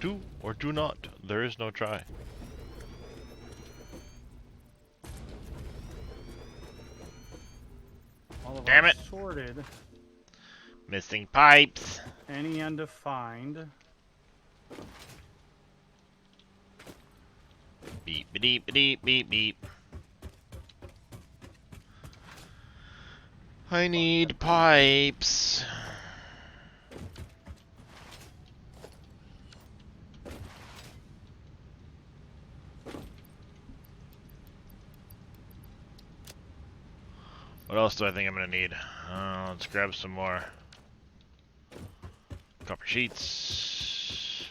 Do or do not. There is no try. All of Damn our it. sorted, Missing pipes. any undefined. Beep, beep, beep, beep, beep. I need pipes. What else do I think I'm gonna need? Let's grab some more copper sheets.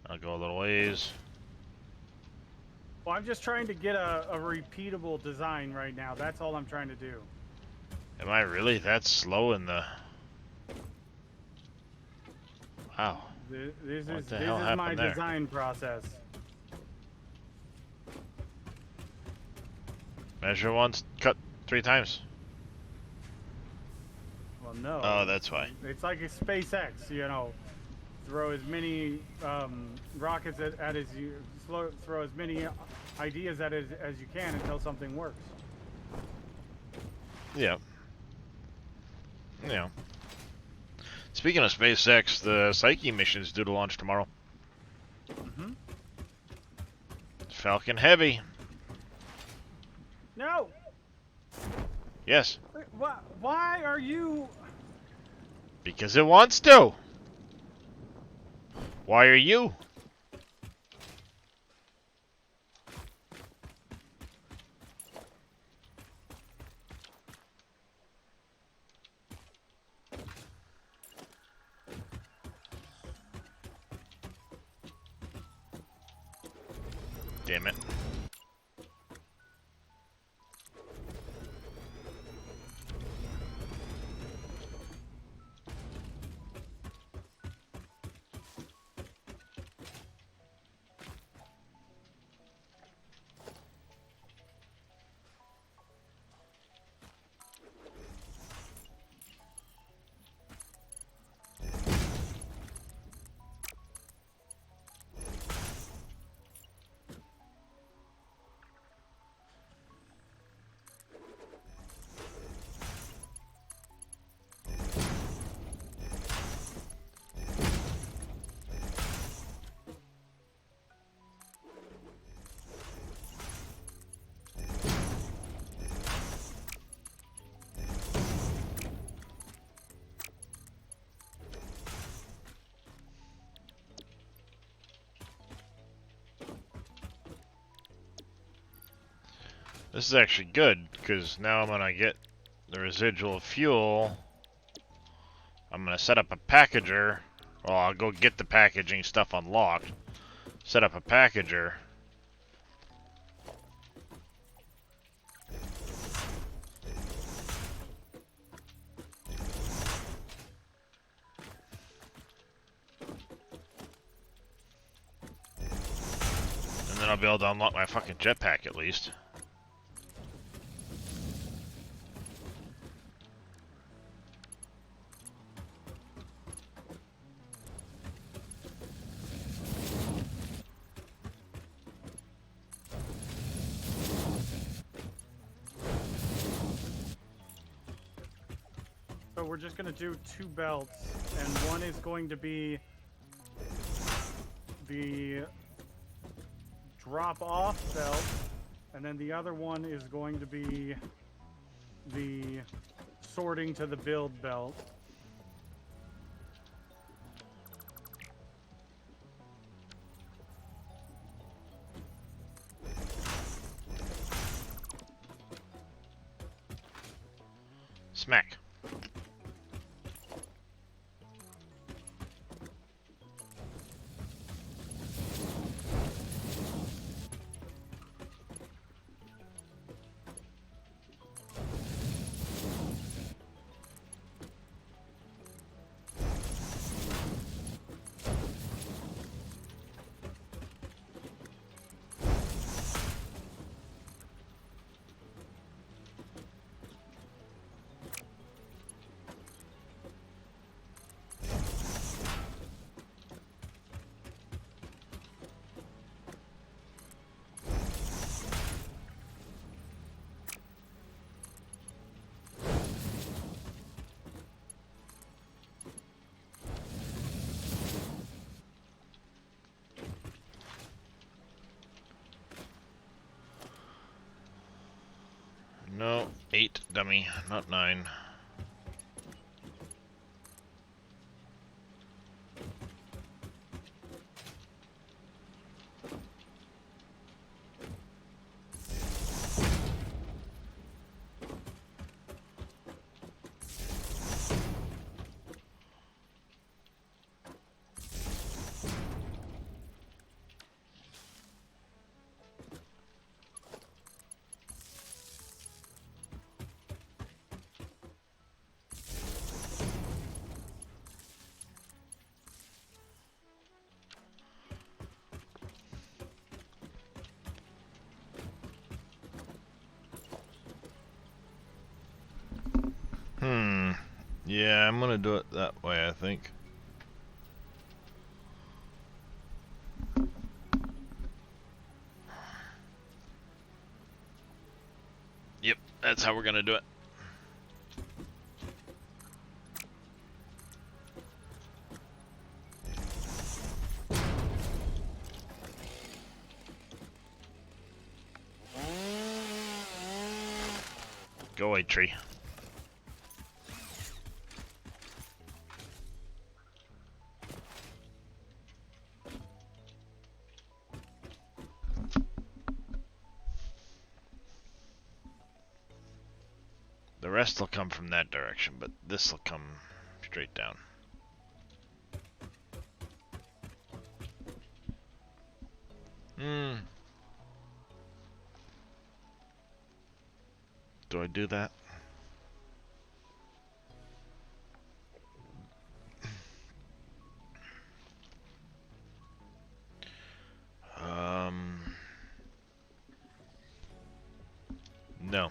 I'll go a little ways. Well, I'm just trying to get a repeatable design right now. That's all I'm trying to do. Am I really that slow in the... Wow. This What is the hell happened my there? design process. Measure once, cut 3 times. Well, no. Oh, that's why. It's like a SpaceX, you know. Throw as many rockets at as you throw as many ideas at it as you can until something works. Yeah. Yeah. Speaking of SpaceX, the Psyche mission is due to launch tomorrow. Mm-hmm. Falcon Heavy. No. Yes. Why are you? Because it wants to. Why are you? Damn it. This is actually good, because now I'm gonna get the residual fuel. I'm gonna set up a packager. Well, I'll go get the packaging stuff unlocked. Set up a packager. And then I'll be able to unlock my fucking jetpack at least. So we're just gonna do 2 belts, and one is going to be the drop-off belt, and then the other one is going to be the sorting to the build belt. Smack. No, 8, dummy, not 9. Yeah, I'm gonna do it that way, I think. Yep, that's how we're gonna do it. Go away, tree. The rest will come from that direction, but this will come straight down. Do I do that? No.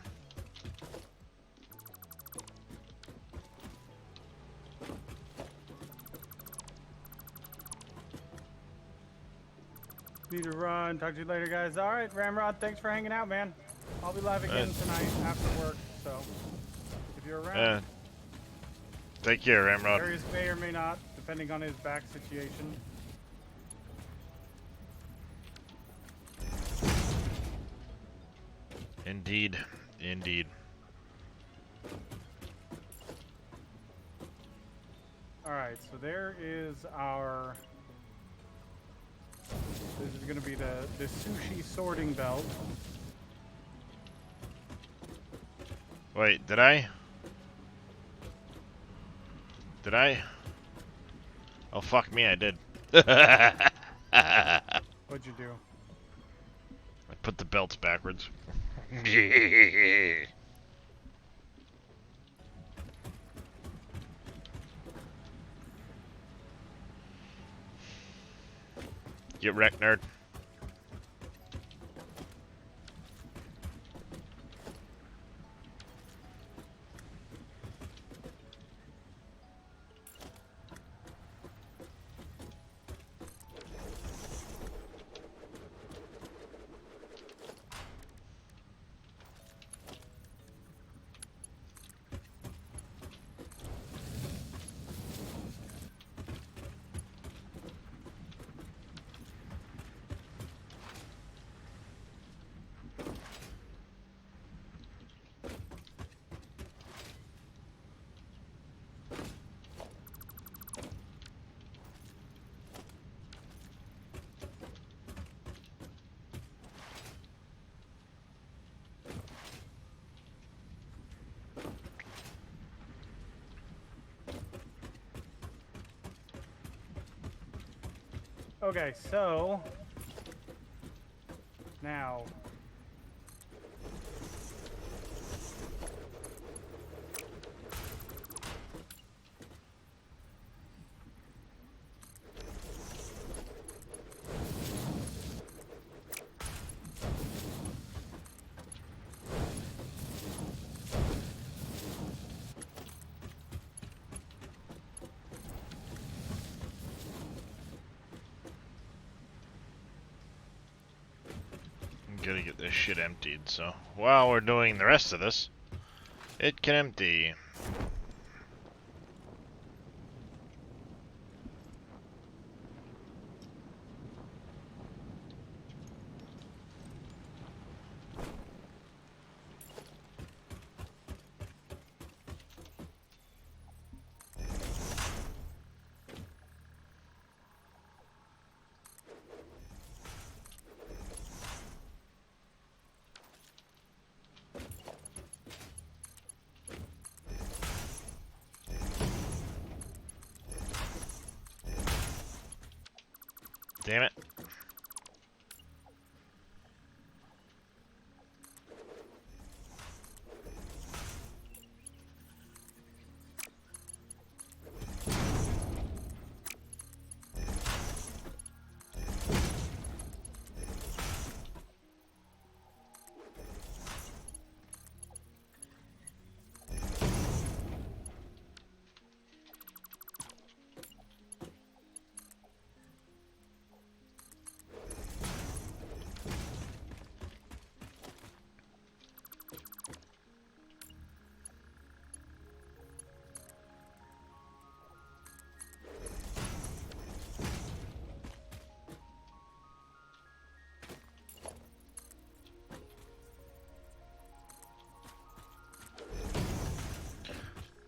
Need to run. Talk to you later, guys. All right, Ramrod, thanks for hanging out, man. I'll be live again tonight after work, so if you're around. Take care, Ramrod. Darius may or may not, depending on his back situation. Indeed. Indeed. Alright, so there is our... This is going to be the sushi sorting belt. Wait, did I? Did I? Oh, fuck me, I did. I What'd you do? put the belts backwards. Get wrecked, nerd. Okay, so now I'm gonna get this shit emptied, so while we're doing the rest of this, it can empty. Damn it.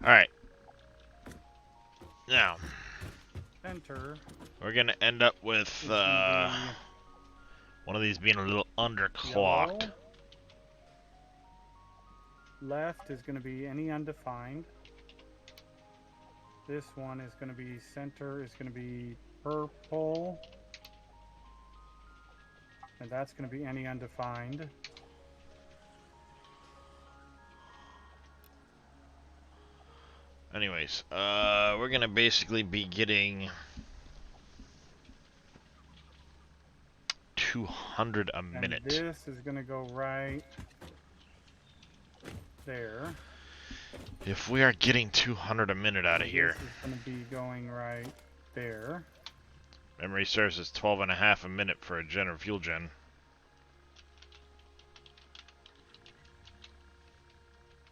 Alright. Now, center we're gonna end up with is gonna one of these being a little be underclocked. yellow. Left is going to be any undefined. This one is going to be center is going to be purple. And that's going to be any undefined. Anyways, we're gonna basically be getting 200 a And minute. this is going to go right there. If we are getting 200 a minute out of here, This is going to be going right there. memory serves as 12 and a half a minute for a gen or fuel gen.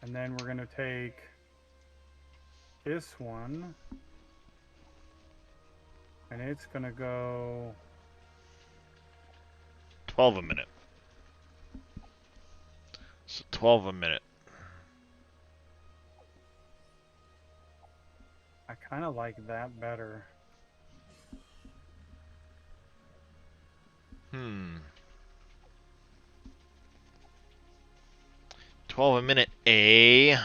And then we're going to take this one. And it's going to go 12 a minute. So 12 a minute. I kind of like that better. 12 a minute, A.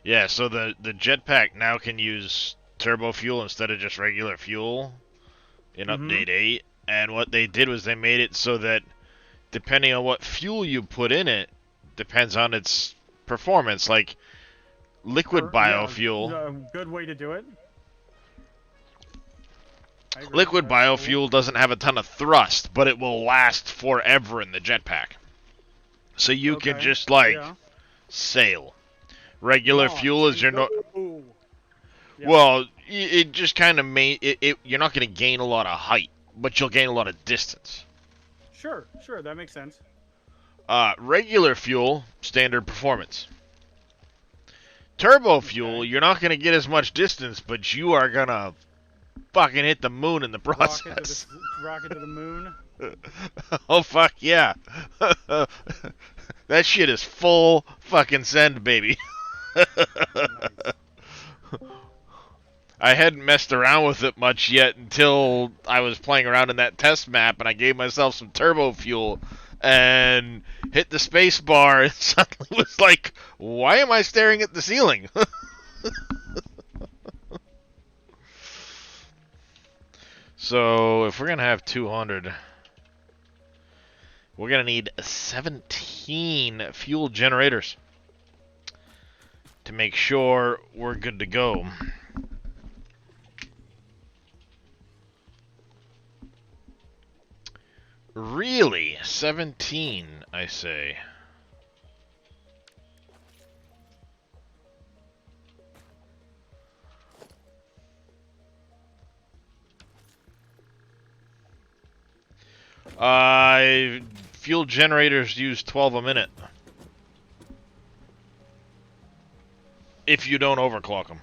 Yeah, so the jetpack now can use turbo fuel instead of just regular fuel in update 8. And what they did was they made it so that depending on what fuel you put in it, depends on its performance. Like liquid biofuel. Yeah, good way to do it. I agree. Liquid That's biofuel cool. doesn't have a ton of thrust, but it will last forever in the jetpack. So you can Okay, just like yeah. sail. Regular Launch fuel is your and go. Yeah. Well, it just kind of you're not going to gain a lot of height, but you'll gain a lot of distance. Sure, that makes sense. Regular fuel, standard performance. Turbo fuel, you're not going to get as much distance, but you are going to fucking hit the moon in the process. Rocket to the moon. Oh, fuck yeah. That shit is full fucking send, baby. Nice. I hadn't messed around with it much yet until I was playing around in that test map and I gave myself some turbo fuel and hit the space bar and suddenly was like, why am I staring at the ceiling? So if we're going to have 200, we're going to need 17 fuel generators to make sure we're good to go. Really? 17, I say. Fuel generators use 12 a minute. If you don't overclock them.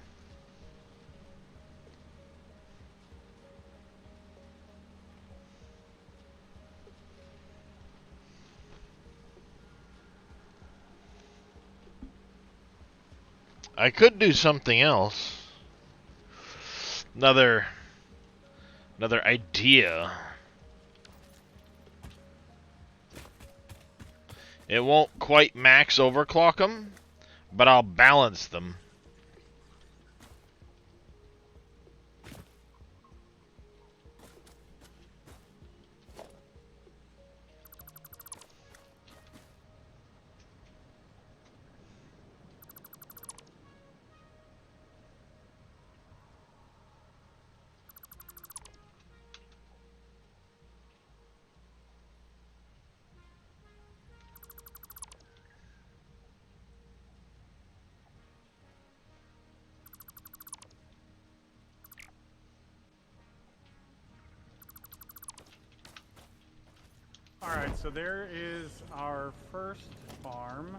I could do something else. Another idea. It won't quite max overclock them, but I'll balance them. Alright, so there is our first farm.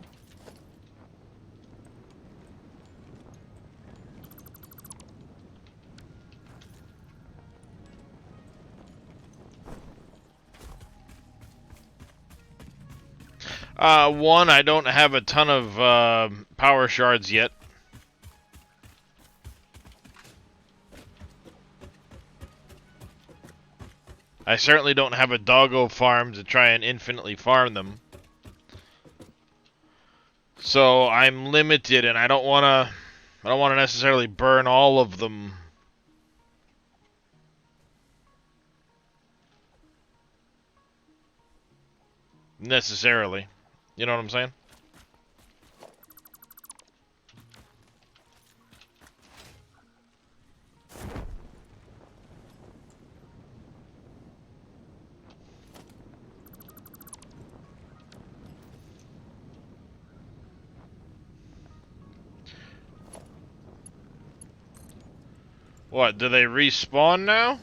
One, I don't have a ton of power shards yet. I certainly don't have a doggo farm to try and infinitely farm them. So I'm limited, and I don't want to necessarily burn all of them. Necessarily. You know what I'm saying? What, do they respawn now?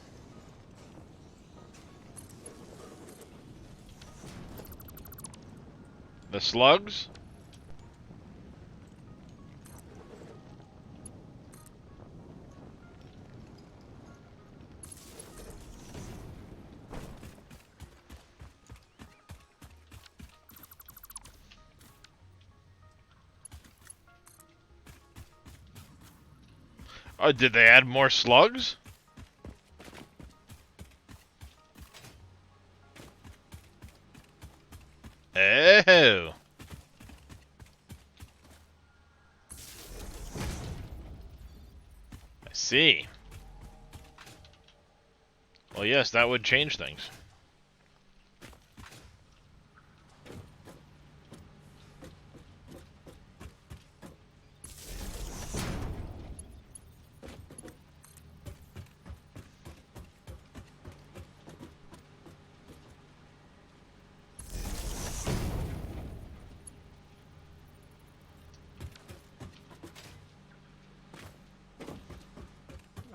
The slugs? Oh, did they add more slugs? Oh. I see. Well, yes, that would change things.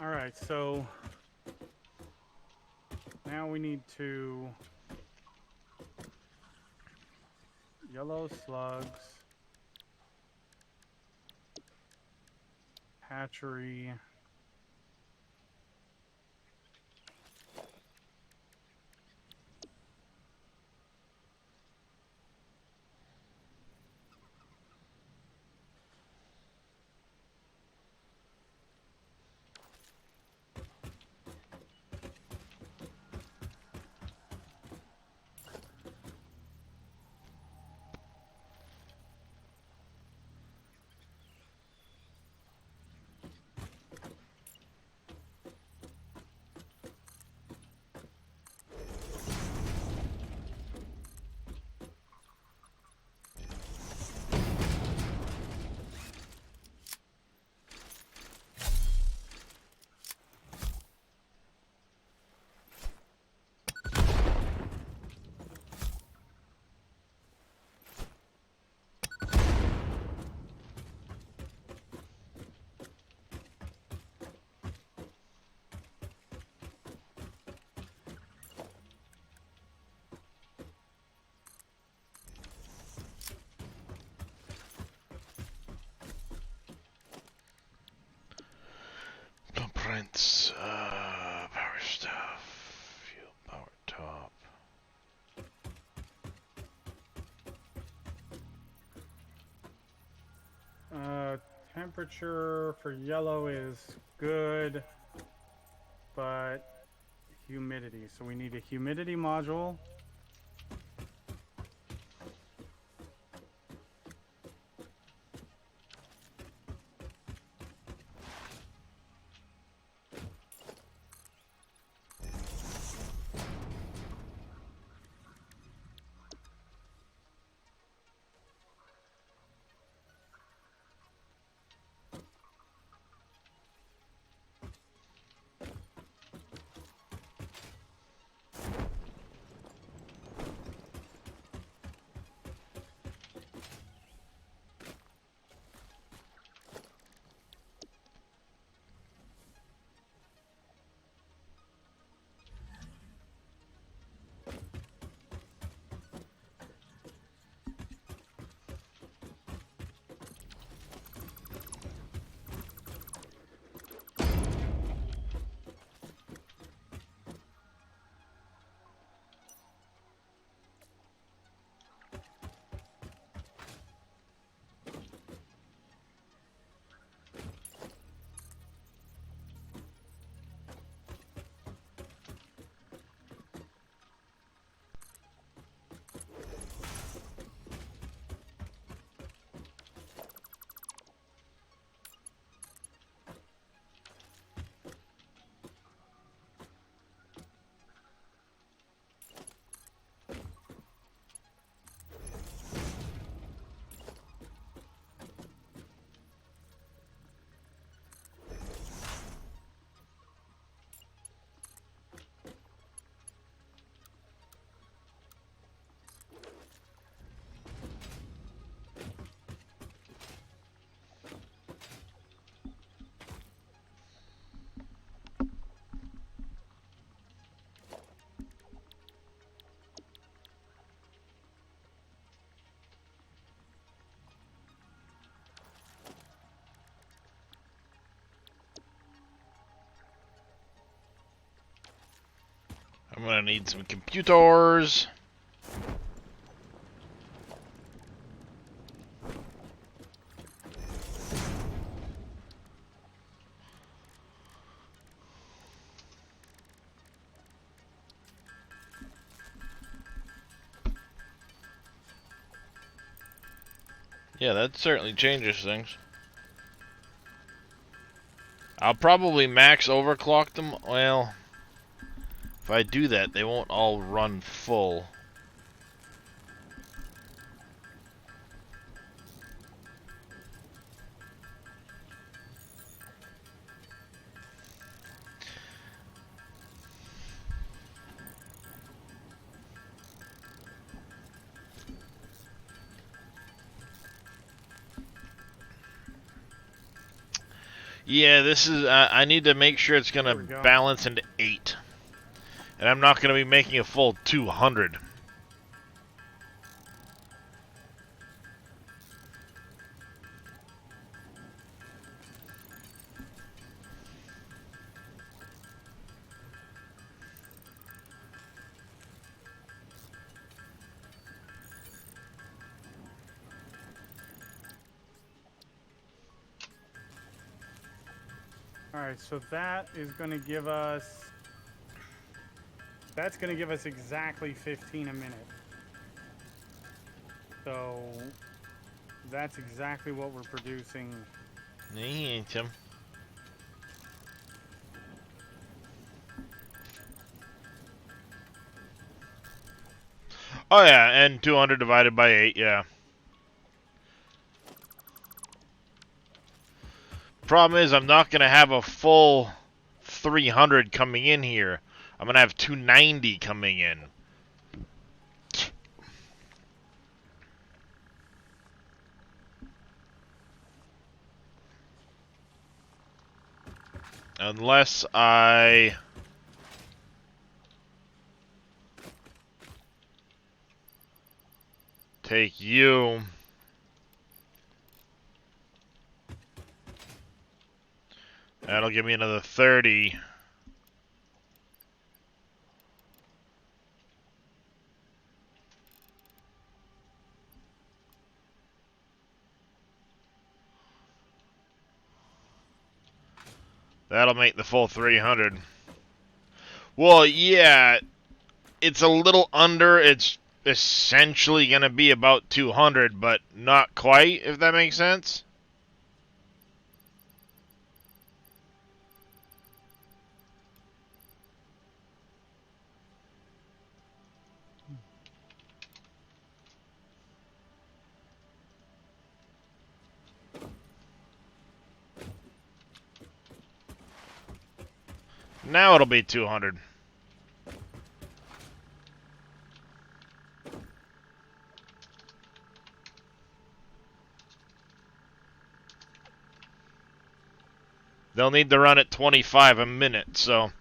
Alright, so now we need to yellow slugs, hatchery. Blueprints, power stuff, fuel power top. Temperature for yellow is good, but humidity. So we need a humidity module. I'm gonna need some computers. Yeah, that certainly changes things. I'll probably max overclock them. Well, if I do that, they won't all run full. Yeah, this is. I need to make sure it's gonna balance into 8, and I'm not gonna be making a full 200. Alright, so that is going to give us... That's going to give us exactly 15 a minute. So, that's exactly what we're producing. He ain't him. Oh yeah, and 200 divided by 8, yeah. Problem is, I'm not going to have a full 300 coming in here. I'm going to have 290 coming in. Unless I... take you... That'll give me another 30. That'll make the full 300. Well, yeah, it's a little under. It's essentially going to be about 200, but not quite, if that makes sense. Now it'll be 200. They'll need to run at 25 a minute, so...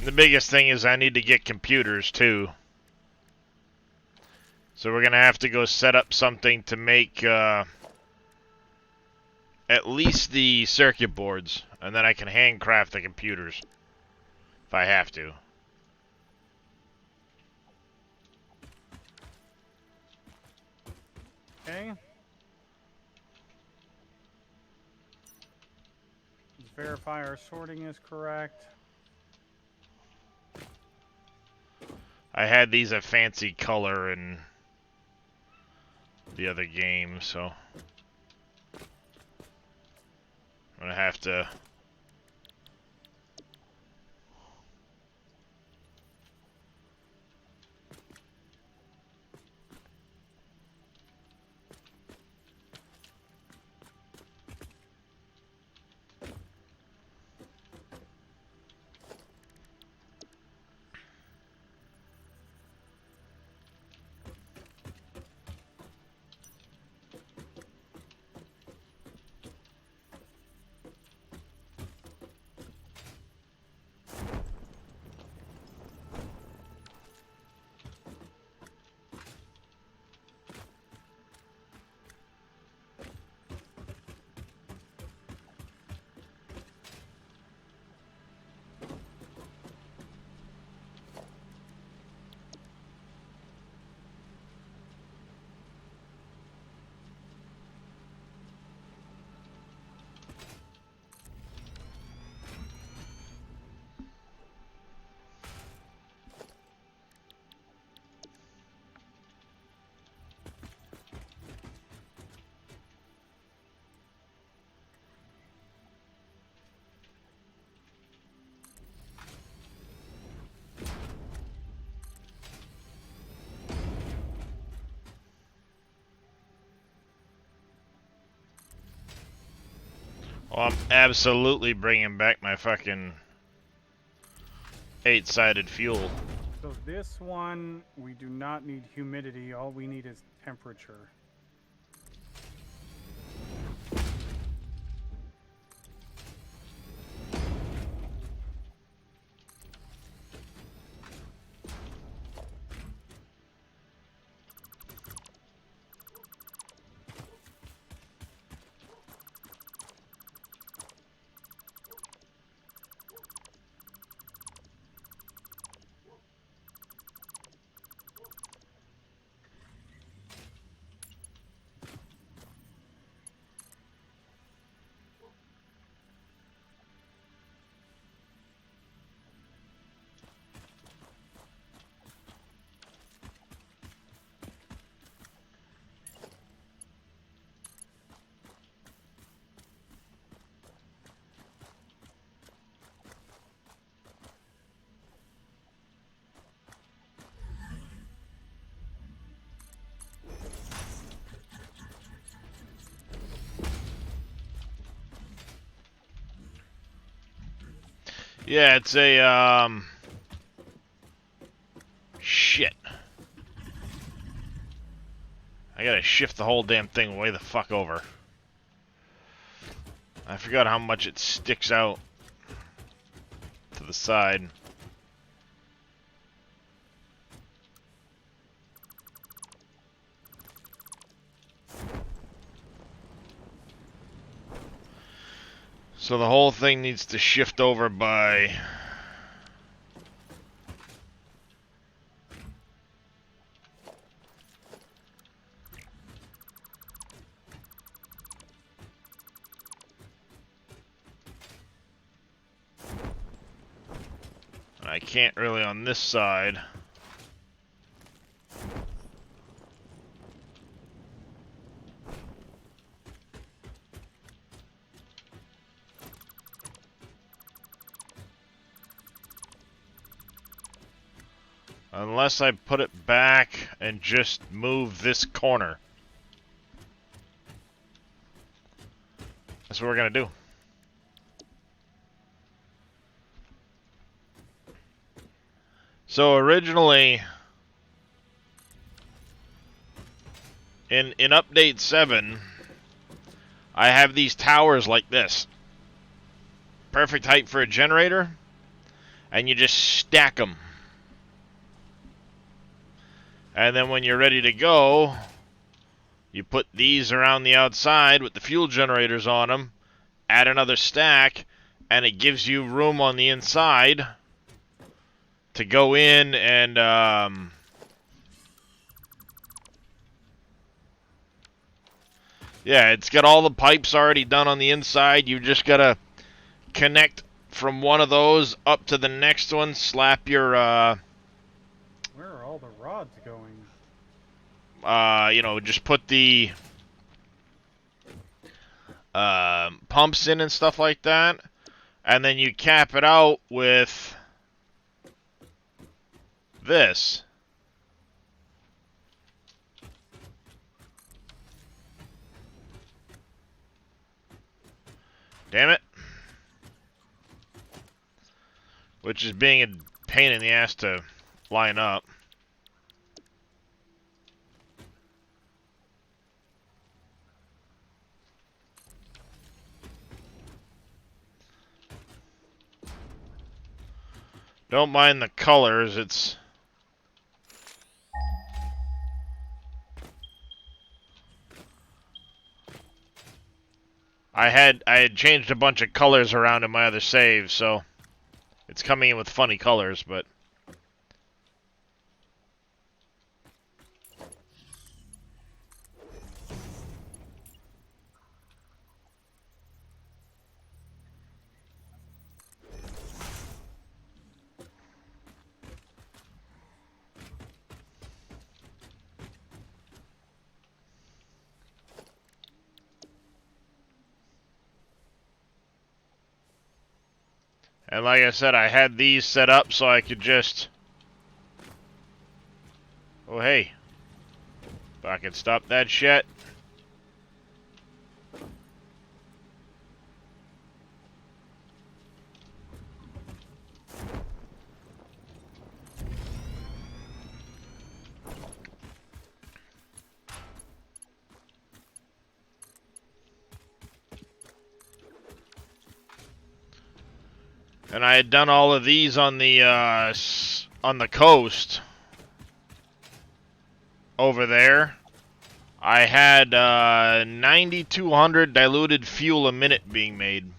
The biggest thing is I need to get computers, too. So we're going to have to go set up something to make... at least the circuit boards, and then I can handcraft the computers if I have to. Okay. Let's verify our sorting is correct. I had these a fancy color in the other game, so I'm gonna have to... Oh, I'm absolutely bringing back my fucking 8-sided fuel. So this one, we do not need humidity. All we need is temperature. Yeah, it's a, shit. I gotta shift the whole damn thing way the fuck over. I forgot how much it sticks out to the side. So the whole thing needs to shift over by... I can't really on this side. Unless I put it back and just move this corner. That's what we're gonna do. So originally, in update 7, I have these towers like this. Perfect height for a generator, and you just stack them. And then when you're ready to go, you put these around the outside with the fuel generators on them, add another stack, and it gives you room on the inside to go in and yeah, it's got all the pipes already done on the inside. You just gotta connect from one of those up to the next one, slap your Where are all the rods going? you know, just put the pumps in and stuff like that, and then you cap it out with this. Damn it. Which is being a pain in the ass to line up. Don't mind the colors, it's... I had changed a bunch of colors around in my other save, so it's coming in with funny colors, but and like I said, I had these set up so I could just... Oh, hey. If I can stop that shit. And I had done all of these on the coast over there. I had 9,200 diluted fuel a minute being made.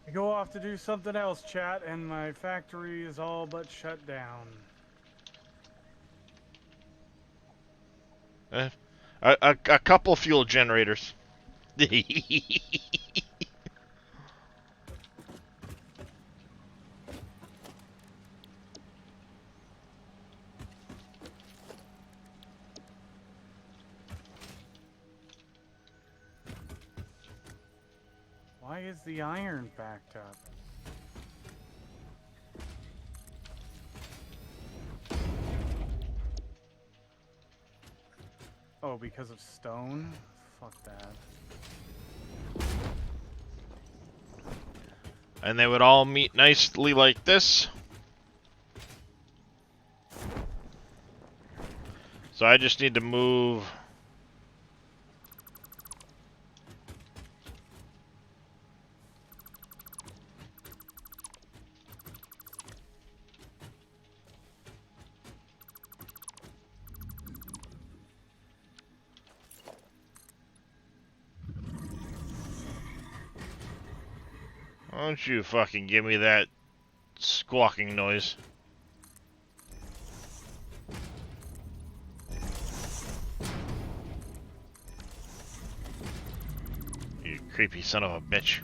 I go off to do something else, chat, and my factory is all but shut down. A couple fuel generators. Why is the iron backed up? Oh, because of stone? Fuck that. And they would all meet nicely like this. So I just need to move. Why don't you fucking give me that squawking noise? You creepy son of a bitch.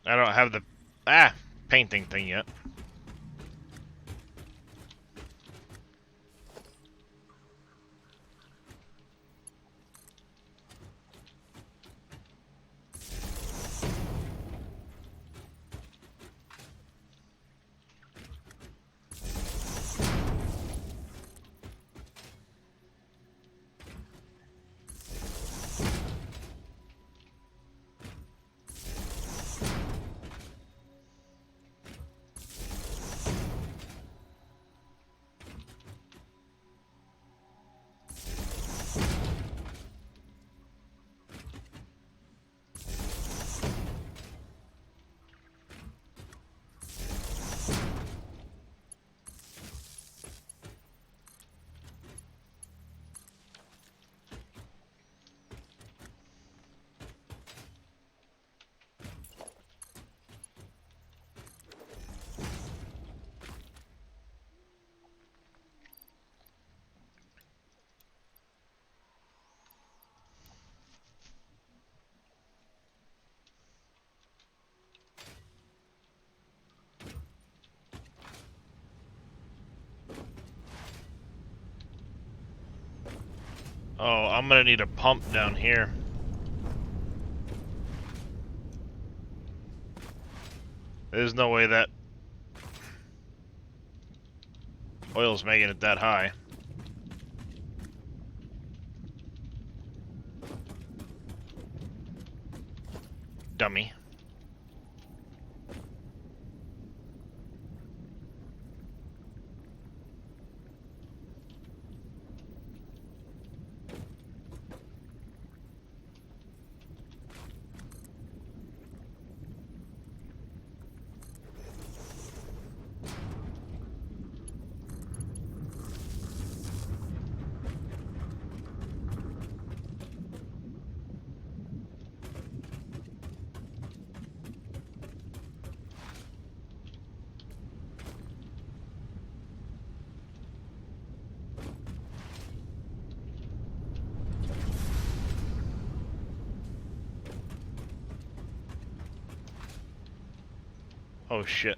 I don't have the painting thing yet. Oh, I'm gonna need a pump down here. There's no way that oil's making it that high. Dummy. Oh shit.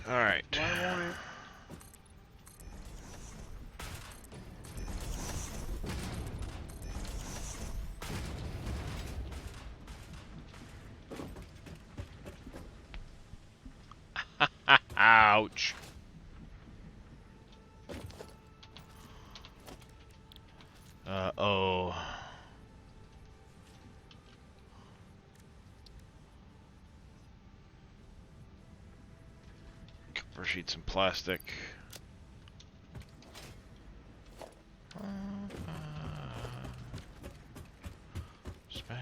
All right. Why won't it? Ouch. Oh. Cover sheets and plastic. Space.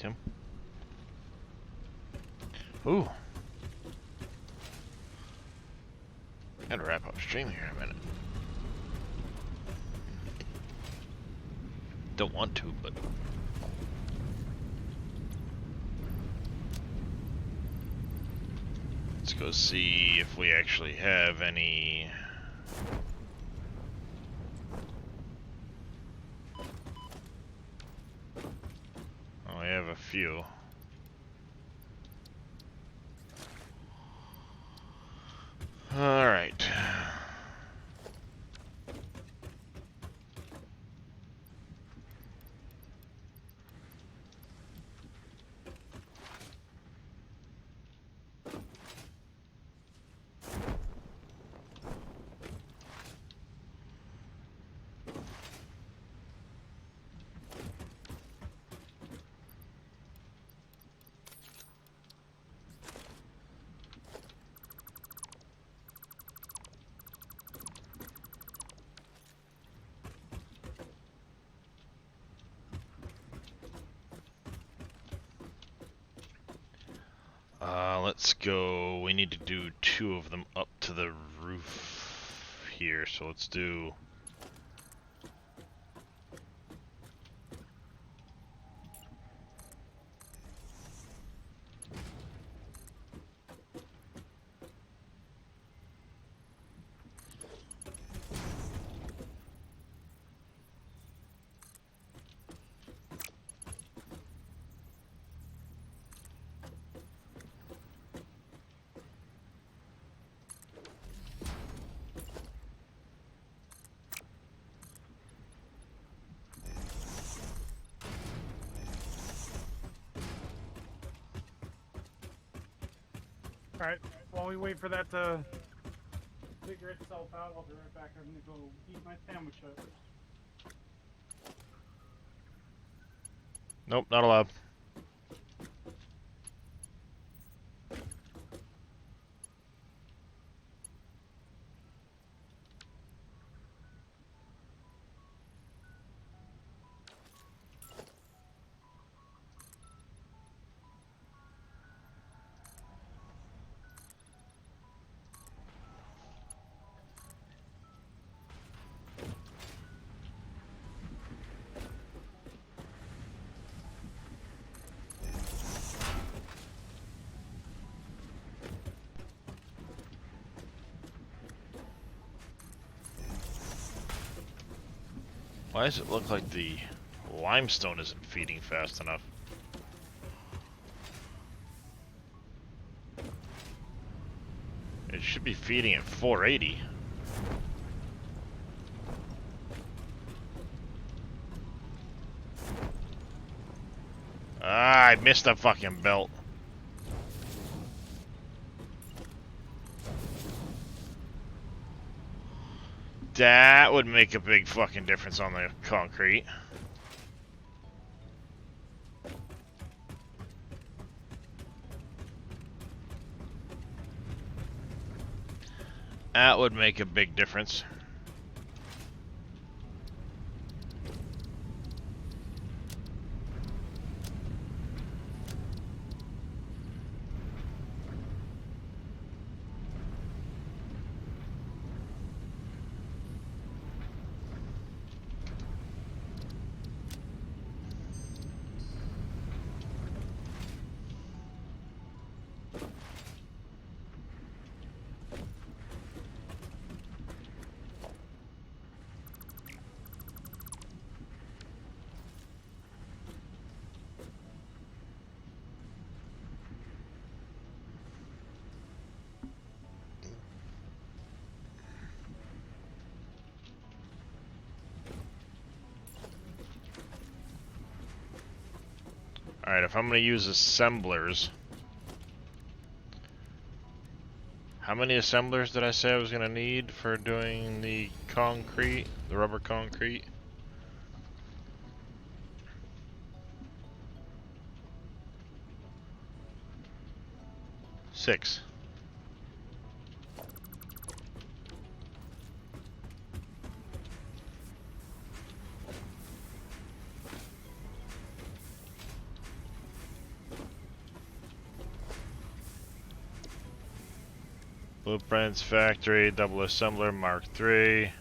Him. Ooh. Gotta wrap up stream here in a minute. Don't want to, but let's go see if we actually have any. Oh, I have a few. All right. Let's go. We need to do 2 of them up to the roof here, so let's do... Alright, while we wait for that to figure itself out, I'll be right back. I'm gonna go eat my sandwich up. Nope, not allowed. Why does it look like the limestone isn't feeding fast enough? It should be feeding at 480. Ah, I missed the fucking belt. That would make a big fucking difference on the concrete. That would make a big difference. Alright, if I'm going to use assemblers... How many assemblers did I say I was going to need for doing the concrete? The rubber concrete? 6. Blueprints, factory, double assembler, Mark III.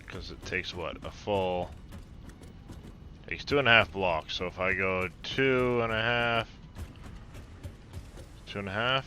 Because it takes what? A full... Takes 2.5 blocks, so if I go 2.5, 2.5.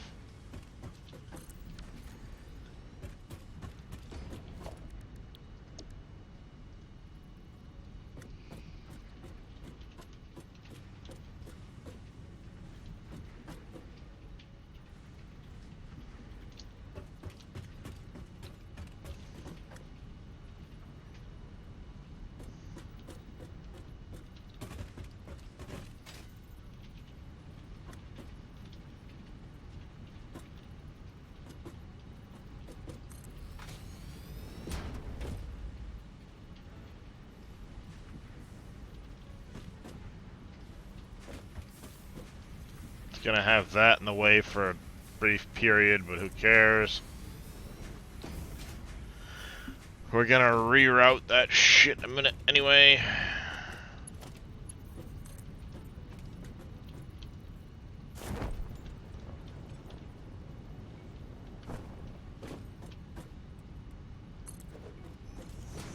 Gonna have that in the way for a brief period, but who cares? We're gonna reroute that shit in a minute anyway.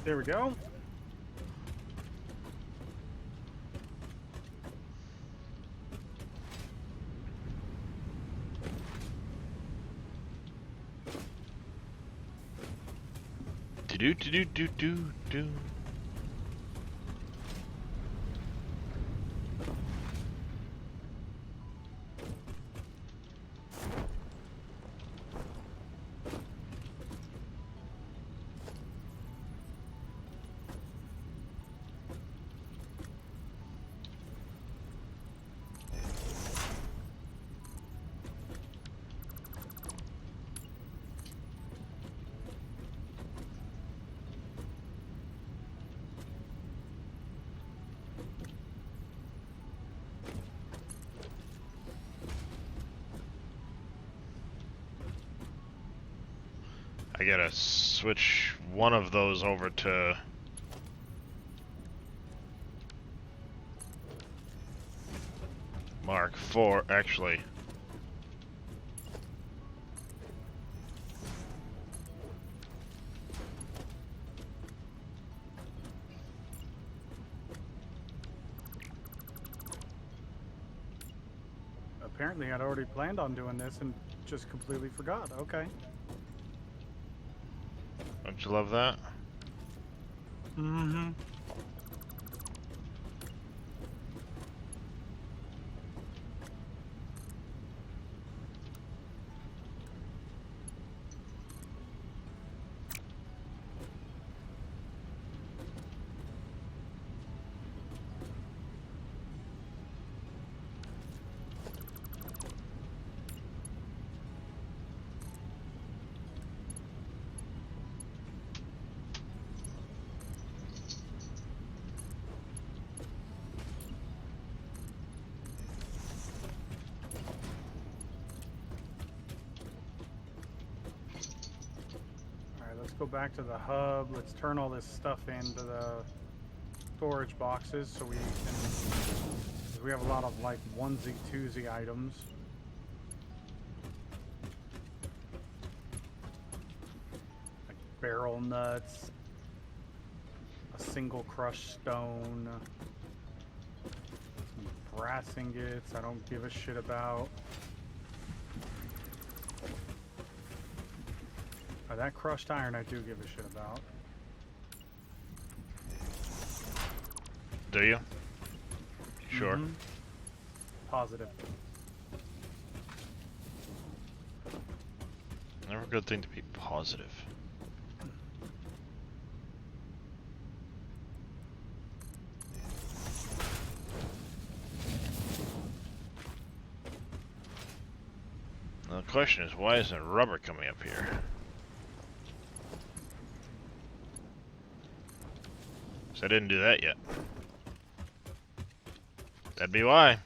There we go. Do do do do do do. I gotta switch one of those over to Mark IV, actually. Apparently I'd already planned on doing this and just completely forgot. Okay. Don't you love that? Mm-hmm. Let's go back to the hub. Let's turn all this stuff into the storage boxes so we can. 'Cause we have a lot of like onesie, twosie items. Like barrel nuts, a single crushed stone, some brass ingots I don't give a shit about. That crushed iron I do give a shit about. Do you? Sure. Mhm. Positive. Never a good thing to be positive. Now the question is, why isn't rubber coming up here? I didn't do that yet. That'd be why.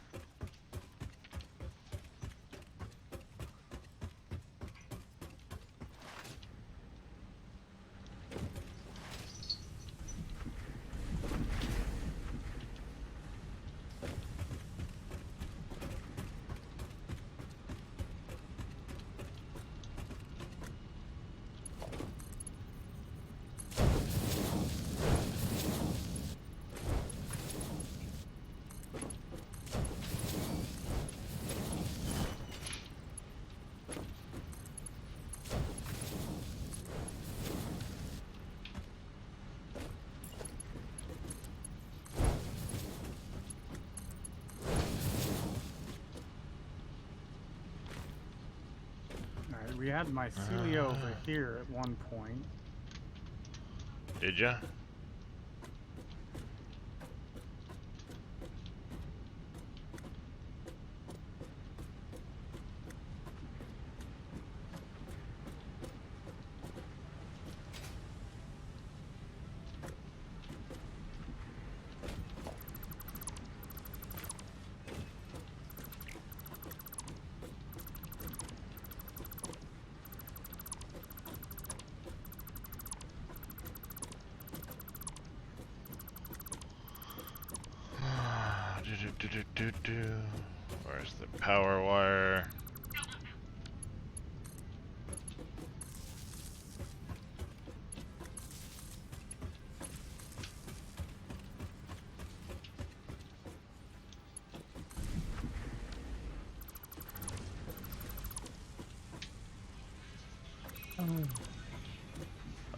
We had mycelia over here at one point. Did ya? Where's the power wire?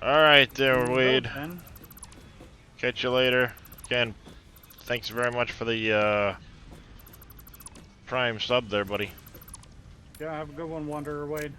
Alright there, Wade. Ben. Catch you later. Again, thanks very much for the Prime sub there, buddy. Yeah, have a good one, Wanderer Wade.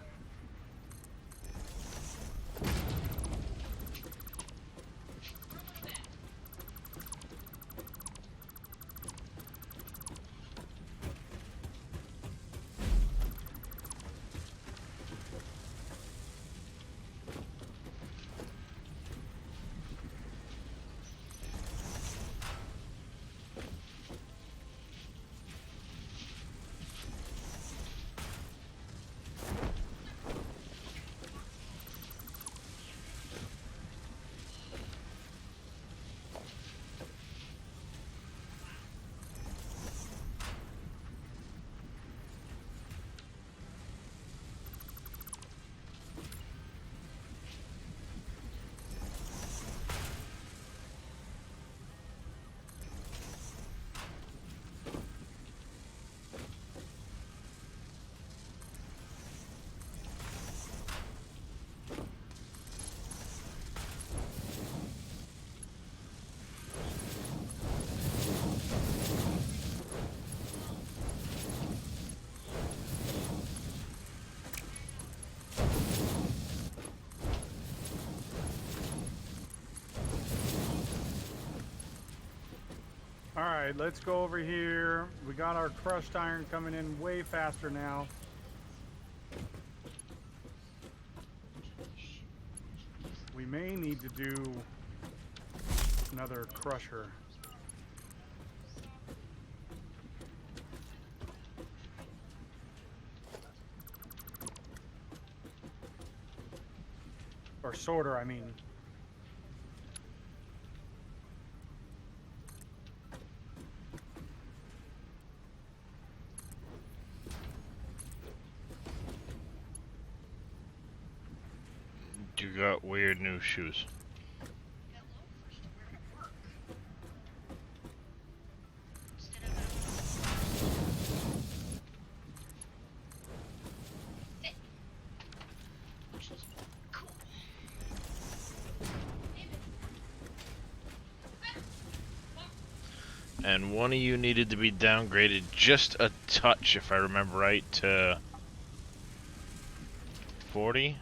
Alright, let's go over here. We got our crushed iron coming in way faster now. We may need to do another crusher. Or sorter, I mean. You got weird new shoes. And one of you needed to be downgraded just a touch, if I remember right, to 40.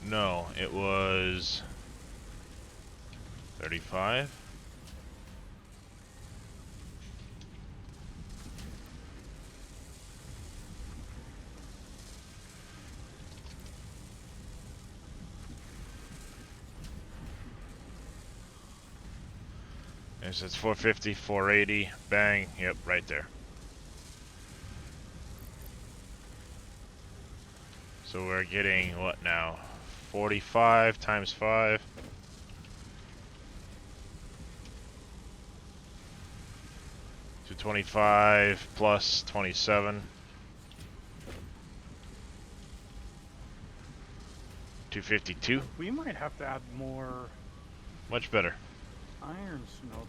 No, it was 35. Yes, it's 450, 480, bang, yep, right there. So we're getting, what now? 45 times 5. To 25 plus 27. 252. We might have to add more Much better. iron smelting.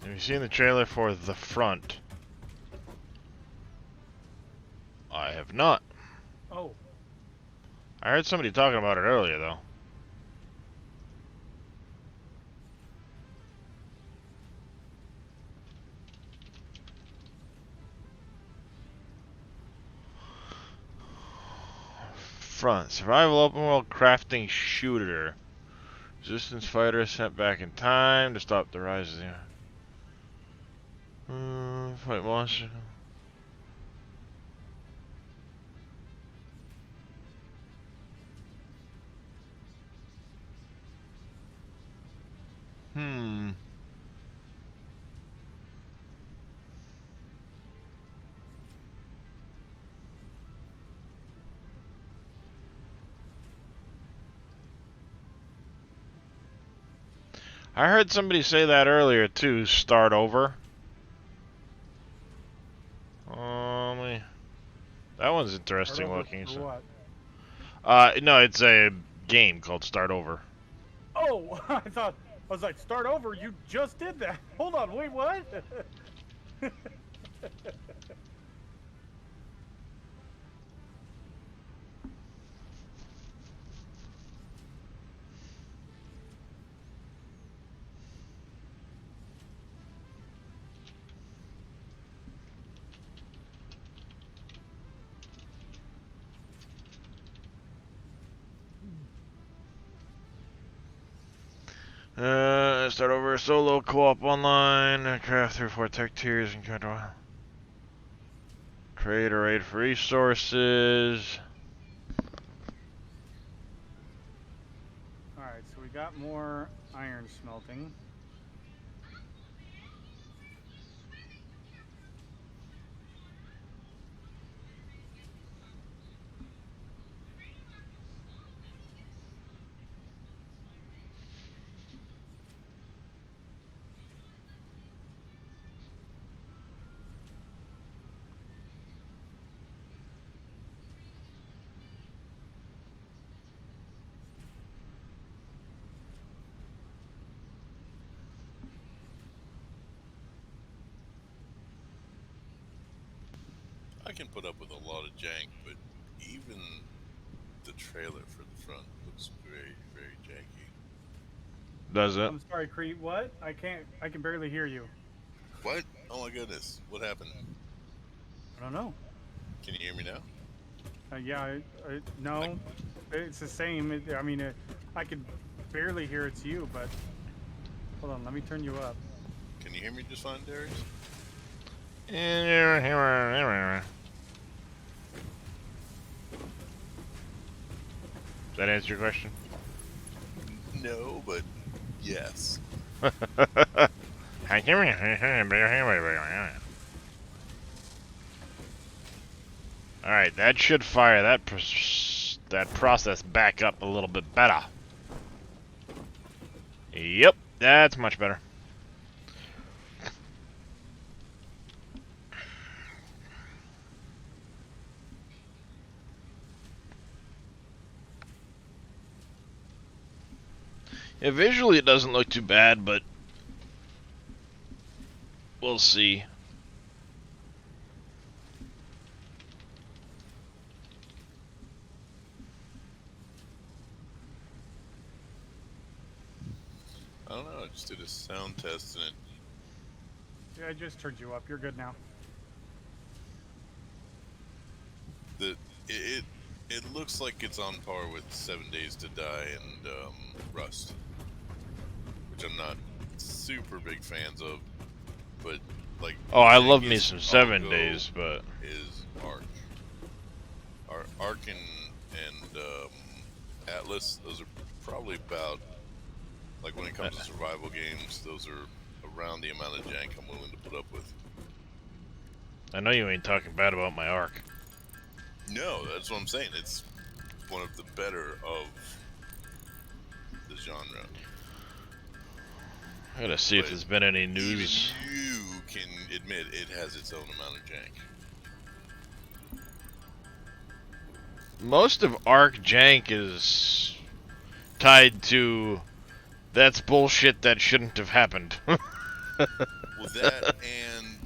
Have you seen the trailer for The Front? I have not. Oh, I heard somebody talking about it earlier, though. Front. Survival open world crafting shooter. Resistance fighter sent back in time to stop the rise of the... fight monster. I heard somebody say that earlier too. Start over. That one's interesting looking. For So. what? No, it's a game called Start Over. Oh, I was like, start over. You just did that. Hold on. Wait, what? Start over solo co-op online. Craft 3 or 4 tech tiers and create or raid for resources. All right, so we got more iron smelting. I can put up with a lot of jank, but even the trailer for the front looks very, very janky. Does it? I'm sorry, Crete. What? I can barely hear you. What? Oh my goodness. What happened? I don't know. Can you hear me now? Yeah, no. It's the same. I could barely hear it's you, but hold on. Let me turn you up. Can you hear me just fine, Darius? Does that answer your question? No, but yes. Alright, that should fire that process back up a little bit better. Yep, that's much better. Yeah, visually it doesn't look too bad, but we'll see. I don't know. I just did a sound test and Yeah, I just turned you up. You're good now. it looks like it's on par with 7 Days to Die and Rust, which I'm not super big fans of, but like. Oh, I the love me biggest some I'll 7 go Days, but is Ark. Ark and Atlas. Those are probably about, like, when it comes to survival games, those are around the amount of jank I'm willing to put up with. I know you ain't talking bad about my Ark. No, that's what I'm saying. It's one of the better of the genre. I gotta see if But there's been any news. Even you can admit it has its own amount of jank. Most of Ark jank is tied to that's bullshit that shouldn't have happened. Well, that and,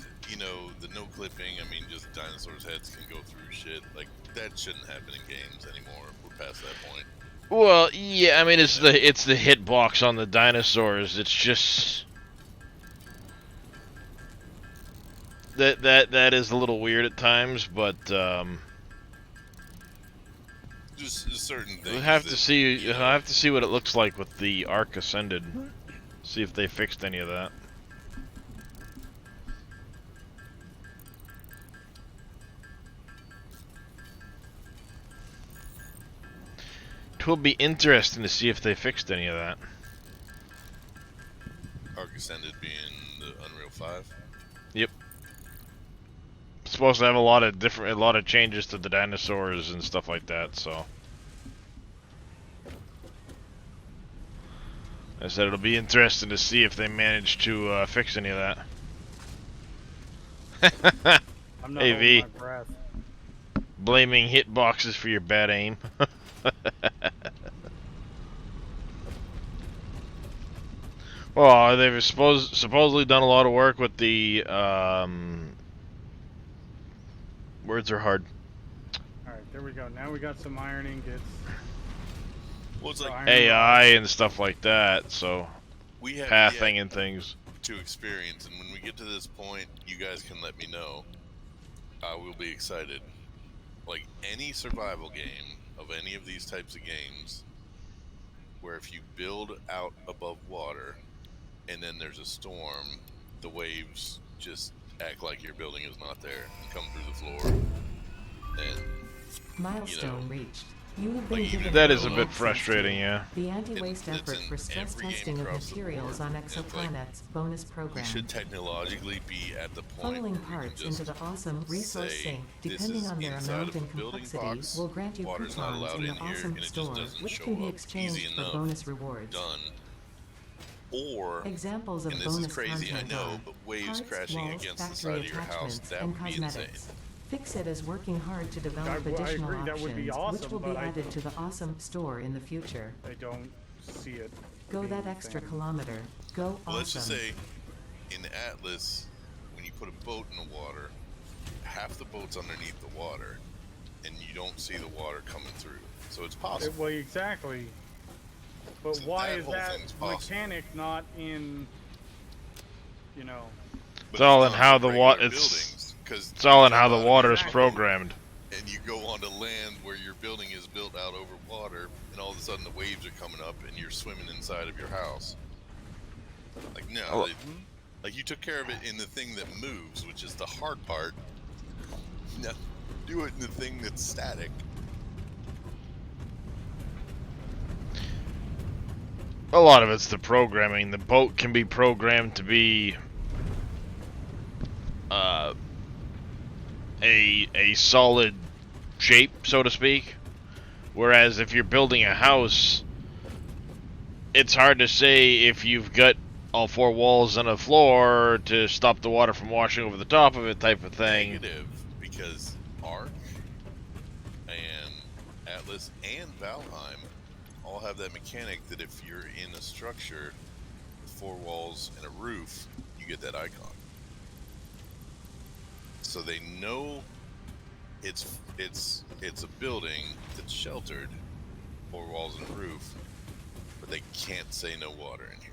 the no clipping. I mean, just dinosaurs' heads can go through shit. Like, that shouldn't happen in games anymore. We're past that point. Well, yeah, I mean it's the hitbox on the dinosaurs. It's just that is a little weird at times, but just certain things. We'll have to that, see. you I'll know, have to see what it looks like with the Ark Ascended. See if they fixed any of that. It will be interesting to see if they fixed any of that. Ark Ascended being the Unreal 5. Yep. It's supposed to have a lot of changes to the dinosaurs and stuff like that. So I said it'll be interesting to see if they manage to fix any of that. I'm not Hey, holding V. my breath. Blaming hitboxes for your bad aim. Well, they've supposedly done a lot of work with the words are hard. Alright, there we go. Now we got some iron ingots. Well, it's So like iron AI and stuff like that. So we have pathing yet and things. to experience, and when we get to this point, you guys can let me know. I will be excited. Like any survival game of any of these types of games, where if you build out above water, and then there's a storm, the waves just act like your building is not there and come through the floor. And Milestone reached. You have like, been even given if That you is a don't bit know- frustrating, yeah. the anti-waste it's effort in for stress every game testing of across the materials board. on It's like, exoplanets bonus we program. should technologically be at the point Funneling where we parts can into just the awesome resource say, sink, this depending is on their inside amount of and a building complexity, box, will grant you water's not coupons allowed in the in here, awesome and it just store, doesn't which show can be up exchanged easy for enough. bonus rewards. Done. Or, Examples of and this is bonus crazy, I content know, are but waves parts, crashing walls, against the factory side of your house, attachments, that and would be insane. cosmetics. Fixit is working hard to develop I additional agree, that options, would be which awesome, will be but I- added to the awesome store in the future. I don't see it. Go being that the extra same. kilometer. Go Well, let's just awesome. say, in Atlas, when you put a boat in the water, half the boat's underneath the water, and you don't see the water coming through. So it's possible. Well, exactly. But So why that is whole that thing's possible. mechanic not in, you know? But It's all it's in not how for the regular it's buildings, 'cause it's all you in how jump the out of water your is boat, programmed. And you go onto land where your building is built out over water, and all of a sudden the waves are coming up, and you're swimming inside of your house. Like no, Oh. like you took care of it in the thing that moves, which is the hard part. Now, do it in the thing that's static. A lot of it's the programming. The boat can be programmed to be a solid shape, so to speak. Whereas if you're building a house, it's hard to say if you've got all four walls and a floor to stop the water from washing over the top of it, type of thing. Negative, because Ark and Atlas and Valheim all have that mechanic that if you're in a structure with four walls and a roof, you get that icon. So they know it's a building that's sheltered, four walls and a roof, but they can't say no water in here.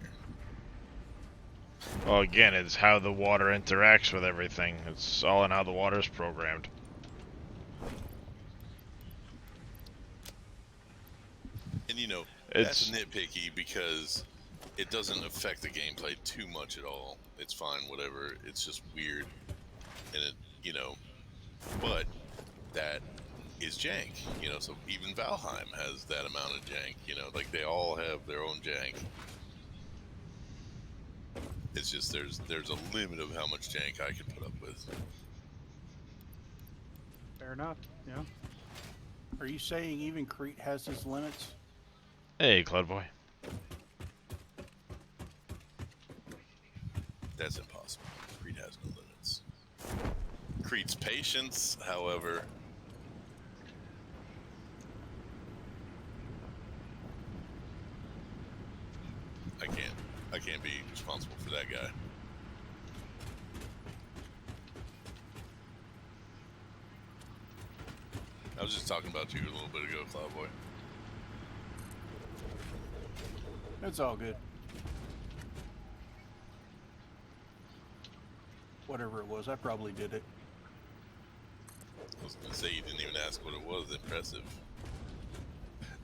Well, again, it's how the water interacts with everything. It's all in how the water is programmed. And you know, It's that's nitpicky because it doesn't affect the gameplay too much at all. It's fine, whatever. It's just weird. And it, you know, but that is jank, you know, so even Valheim has that amount of jank, you know, like they all have their own jank. It's just there's a limit of how much jank I can put up with. Fair enough. Yeah. Are you saying even Crete has its limits? hey, Cloud Boy. That's impossible. Crete has no limits. Crete's patience, however, I can't be responsible for that guy. I was just talking about you a little bit ago, Cloudboy. It's all good. Whatever it was, I probably did it. I was gonna say you didn't even ask what it was. Impressive.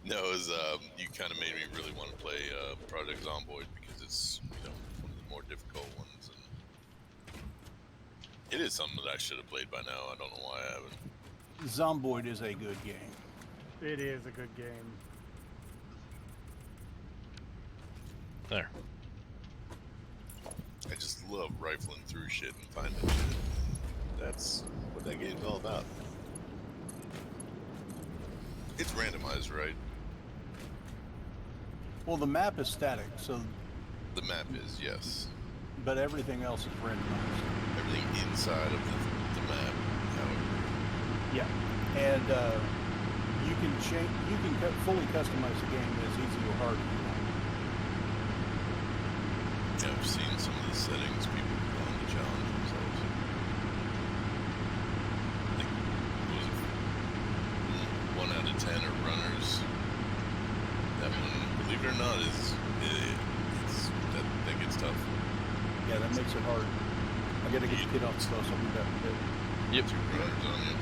No, it was, you kind of made me really want to play Project Zomboid because it's, you know, one of the more difficult ones, and it is something that I should have played by now. I don't know why I haven't. Zomboid is a good game. It is a good game. There. I just love rifling through shit and finding shit. That's what that game's all about. It's randomized, right? Well, the map is static, so The map is, yes. but everything else is randomized. Everything inside of the map, however. Yeah, and you can change. You can fully customize the game as easy or hard as you want. Yeah, I've seen some of the settings people put on to challenge themselves. Like, what was it? 1 out of 10 are runners. That one, believe it or not, that gets tough. Yeah, that makes it hard. I gotta get the kid off slow, so I'll be back in a bit. Yep. 2 runners on you.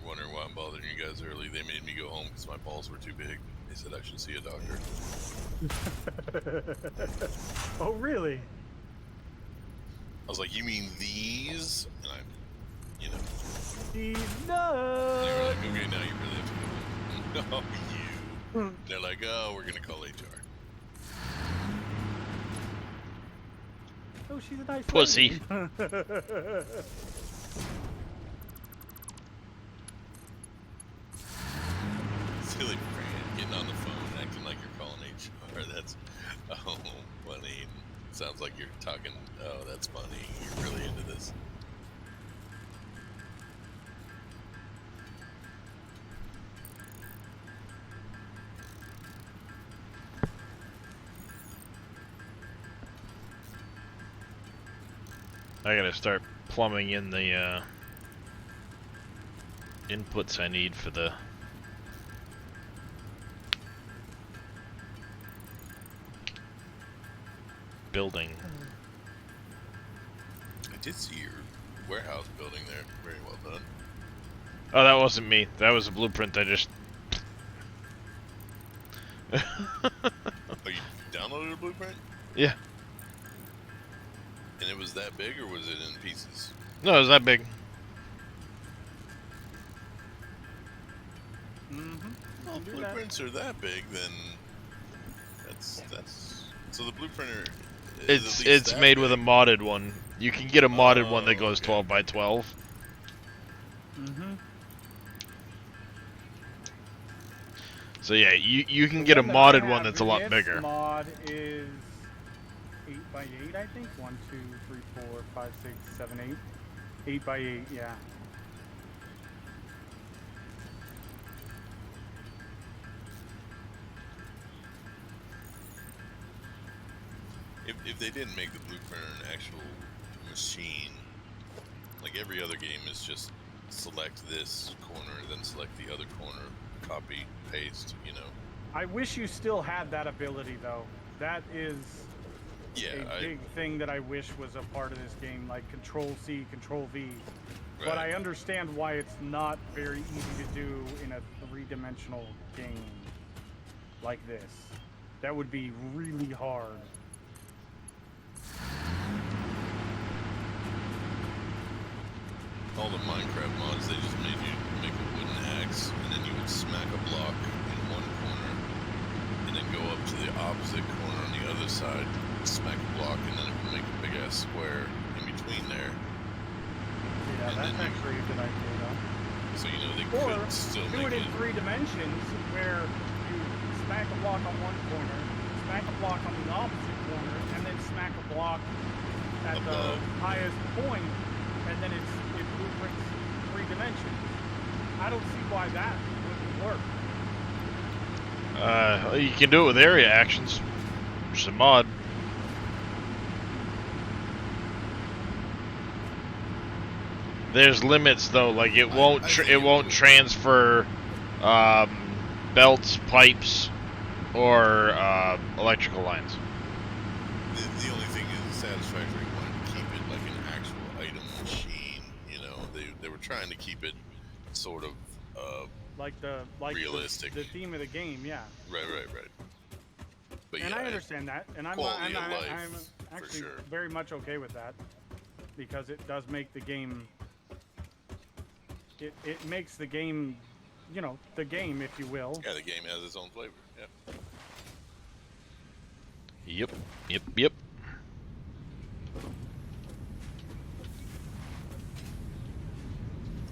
Wondering why I'm bothering you guys early. They made me go home because my balls were too big. They said I should see a doctor. Oh, really? I was like, you mean these? And I, you know. These And they were nuts. like, okay, now you really have to go home. No, you. They're like, oh, we're going to call HR. Oh, she's a nice Pussy. lady. Silly Fran getting on the phone acting like you're calling HR. That's, oh, funny. Sounds like you're talking, oh, that's funny. You're really into this. I gotta start plumbing in the inputs I need for the building. I did see your warehouse building there. Very well done. Oh, that wasn't me. That was a blueprint I just... Oh, you downloaded a blueprint? Yeah. And it was that big, or was it in pieces? No, it was that big. Well, if do that. blueprints are that big, then that's so the blueprinter is at least It's that made big. with a modded one. You can get a modded one that Oh, goes okay. 12 by 12. Mm-hmm. So yeah, you can get a modded one that's a lot bigger. Mod is 8 by 8, I think. 1, 2, 3, 4, 5, 6, 7, 8. 8 by 8, yeah. If they didn't make the blueprinter an actual machine, like every other game is just select this corner, then select the other corner, copy, paste, you know. I wish you still had that ability, though. That is Yeah, a big thing that I wish was a part of this game, like Control C, Control V. But I right. understand why it's not very easy to do in a three-dimensional game like this. That would be really hard. All the Minecraft mods, they just made you make a wooden axe, and then you would smack a block in one corner, and then go up to the opposite corner on the other side, smack a block, and then it would make a big ass square in between there. Yeah, And that's then you- actually a good idea, though. So you know they Or could still do make it in it. 3 dimensions, where you smack a block on one corner, smack a block on the opposite corner, and then smack a block at Above. the highest point, and then it blueprints dimensions. I don't see why that wouldn't work. You can do it with area actions, which is a mod. There's limits though, like it won't transfer belts, pipes, or electrical lines. The only thing is Satisfactory wanted to keep it like an actual item machine. You know, they were trying to keep it sort of realistic. The theme of the game, yeah. Right. But And yeah, I understand that, and I'm quality of I'm life, for actually sure. very much okay with that, because it does make the game. It makes the game, you know, the game, if you will. Yeah, the game has its own flavor. Yeah. Yep.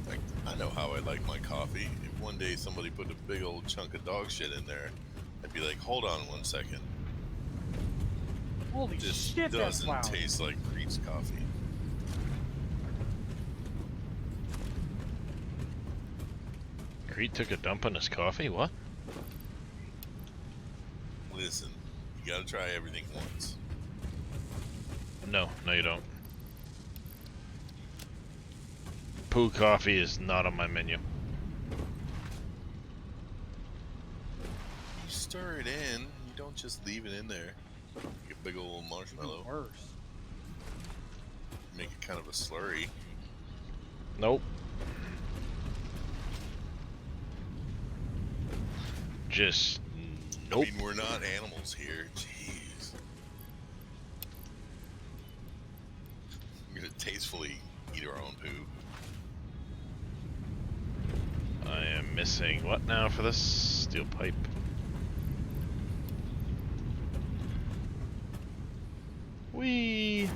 Like, I know how I like my coffee. If one day somebody put a big old chunk of dog shit in there, I'd be like, hold on 1 second. Holy This shit, that's doesn't loud. taste like Creep's coffee. Creed took a dump on his coffee? What? Listen, you gotta try everything once. No, you don't. Poo coffee is not on my menu. You stir it in, you don't just leave it in there. Like a big old marshmallow. Worse. Make it kind of a slurry. Nope. Just nope. I mean, we're not animals here. Jeez. We're gonna tastefully eat our own poo. I am missing what now for this steel pipe? Whee!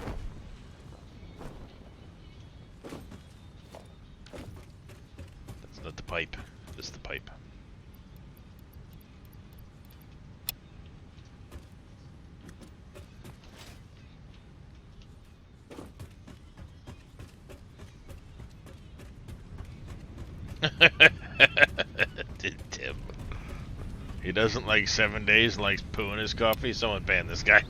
That's not the pipe. This is the pipe. Did Tim. He doesn't like 7 days and likes poo in his coffee. Someone ban this guy.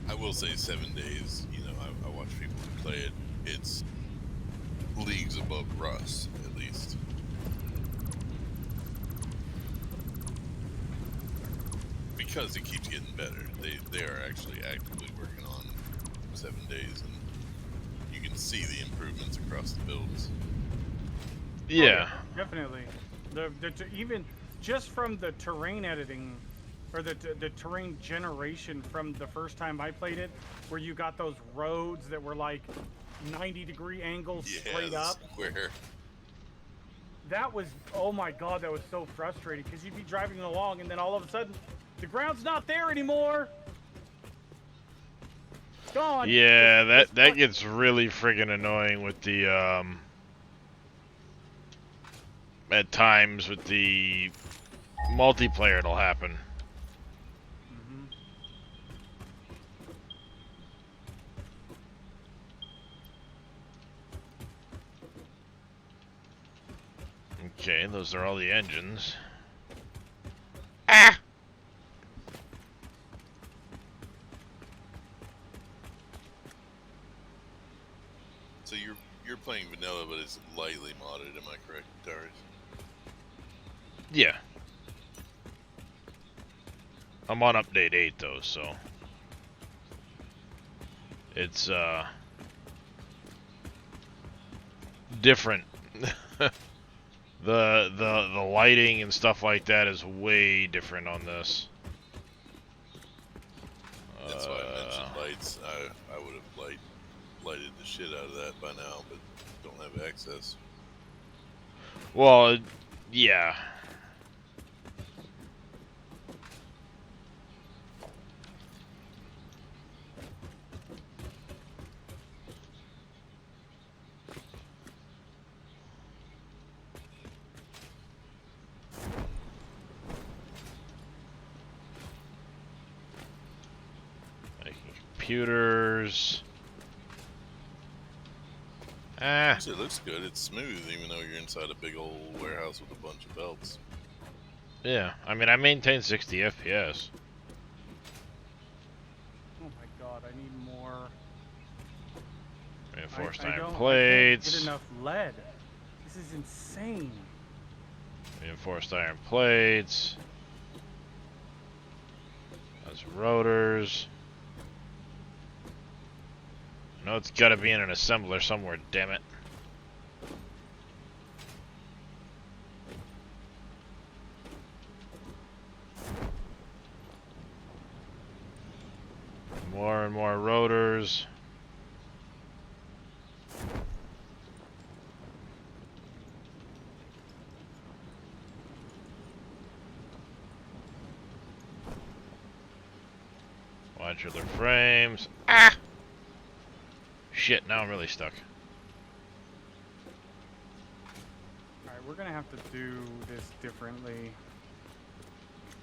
I will say 7 days, you know, I watch people who play it. It's leagues above Rust, at least. Because it keeps getting better. They are actually actively working on 7 days, and you can see the improvements across the builds. Yeah. Definitely. Even just from the terrain editing, or the terrain generation from the first time I played it, where you got those roads that were like 90-degree angles straight up. Where? That was, oh my god, that was so frustrating, because you'd be driving along and then all of a sudden, the ground's not there anymore. It's gone. Yeah, that gets really friggin' annoying with the at times with the multiplayer. It'll happen. Okay, those are all the engines. Ah! So you're playing vanilla, but it's lightly modded. Am I correct, Darius? Yeah. I'm on update 8 though, so it's different. the lighting and stuff like that is way different on this. That's why I mentioned lights. I would have lighted the shit out of that by now, but don't have access. Well, yeah. computers. Ah, Actually, it looks good. It's smooth, even though you're inside a big old warehouse with a bunch of belts. yeah. I mean, I maintain 60 FPS. Oh my god, I need more. Reinforced I iron don't. I can't plates. get enough lead. This is insane. Reinforced iron plates. That's rotors. No, it's gotta be in an assembler somewhere, damn it. More and more rotors. Modular frames. Ah! Shit, now I'm really stuck. Alright, we're gonna have to do this differently.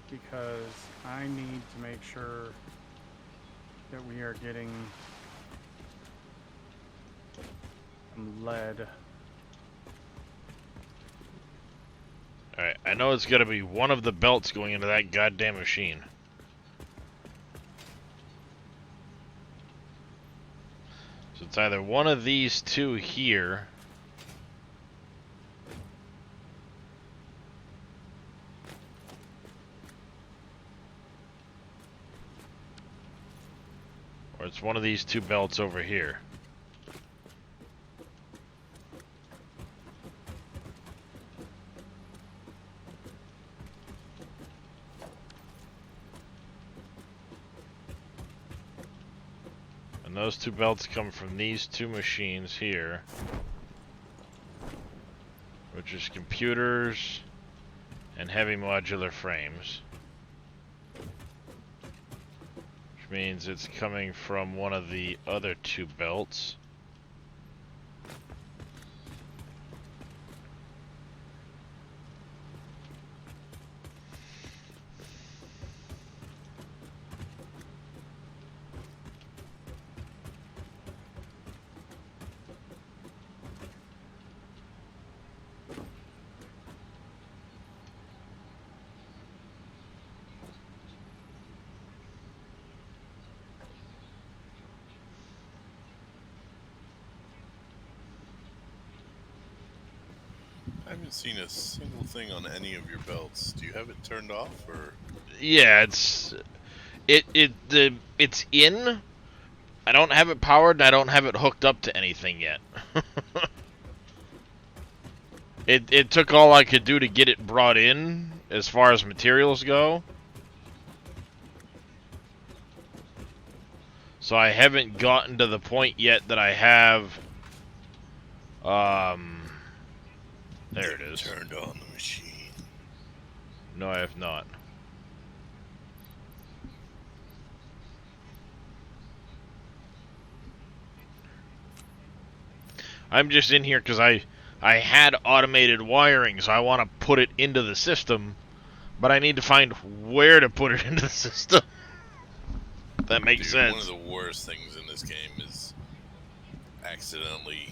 Because I need to make sure that we are getting some lead. Alright, I know it's gotta be one of the belts going into that goddamn machine. So it's either one of these two here. Or it's one of these two belts over here. And those two belts come from these two machines here, which is computers and heavy modular frames. Which means it's coming from one of the other two belts. I haven't seen a single thing on any of your belts. Do you have it turned off, or? Yeah, it's in. I don't have it powered and I don't have it hooked up to anything yet. It took all I could do to get it brought in as far as materials go. So I haven't gotten to the point yet that I have there it is. Turned on the machine. No, I have not. I'm just in here because I had automated wiring, so I want to put it into the system, but I need to find where to put it into the system. That makes sense. One of the worst things in this game is accidentally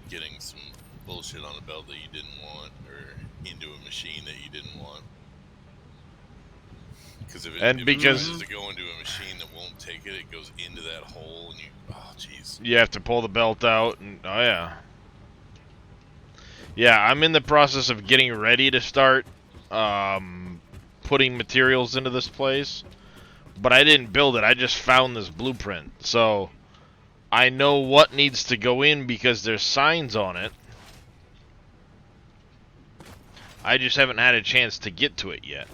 getting some bullshit on a belt that you didn't want, or into a machine that you didn't want. Because if it tries to go into a machine that won't take it, it goes into that hole, and oh jeez. You have to pull the belt out, and oh yeah. Yeah, I'm in the process of getting ready to start putting materials into this place. But I didn't build it, I just found this blueprint. So, I know what needs to go in because there's signs on it. I just haven't had a chance to get to it yet.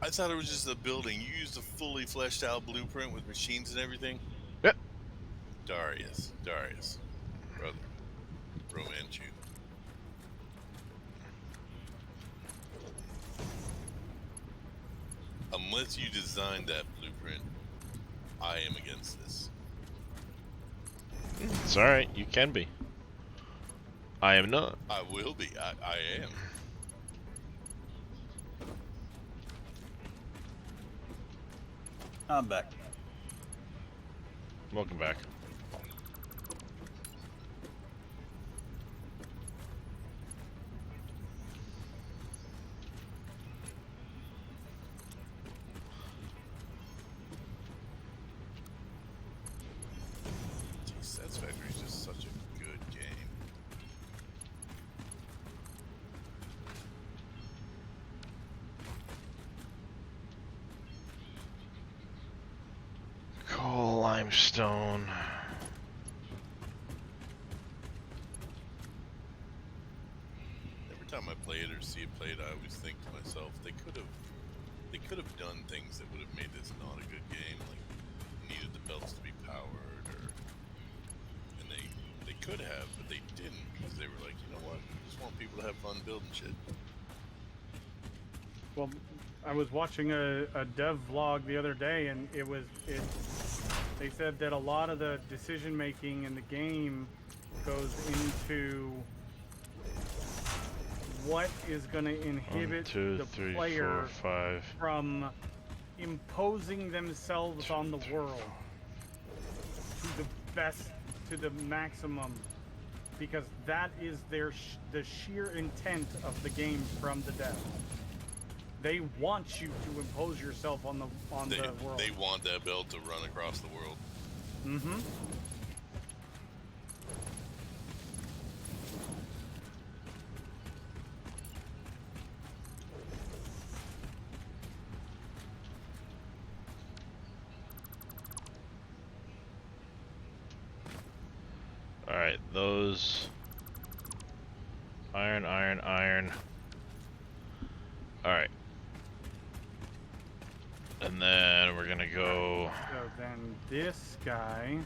I thought it was just a building. You used a fully fleshed out blueprint with machines and everything? Yep. Darius. Brother. Romance you. Unless you designed that blueprint, I am against this. It's alright, you can be. I am not. I will be. I am. I'm back. Welcome back. Geez, Sets Factory is just such a good game. Coal, limestone. Every time I play it or see it played, I always think to myself, they could have done things that would have made this not a good game, like needed the belts to be powered, and they could have, but they didn't, because they were like, you know what, we just want people to have fun building shit. Well, I was watching a dev vlog the other day, and they said that a lot of the decision making in the game goes into what is going to inhibit 1, 2, the 3, player 4, 5. from imposing themselves on the world to the best, to the maximum, because that is the sheer intent of the game from the dev. They want you to impose yourself on the world. They want that belt to run across the world. Mm-hmm. Alright, those. Iron, iron, iron. Alright. And then we're gonna go. So then this guy.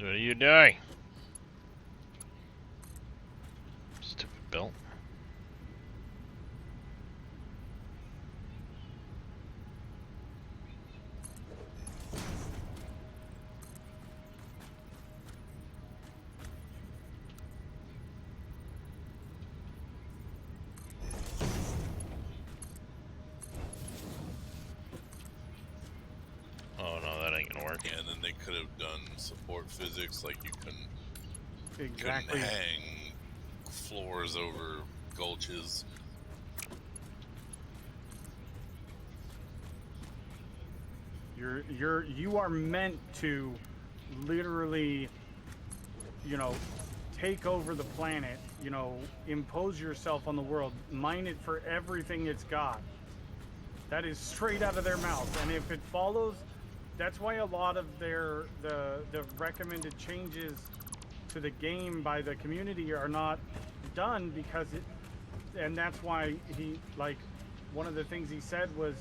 What are you doing? Stupid belt. Oh no, that ain't gonna work. And then they could have done support physics, like you couldn't Exactly. hang floors over gulches. You are meant to literally, take over the planet, impose yourself on the world, mine it for everything it's got. That is straight out of their mouth. And if it follows, that's why a lot of the recommended changes to the game by the community are not done, because and that's why one of the things he said was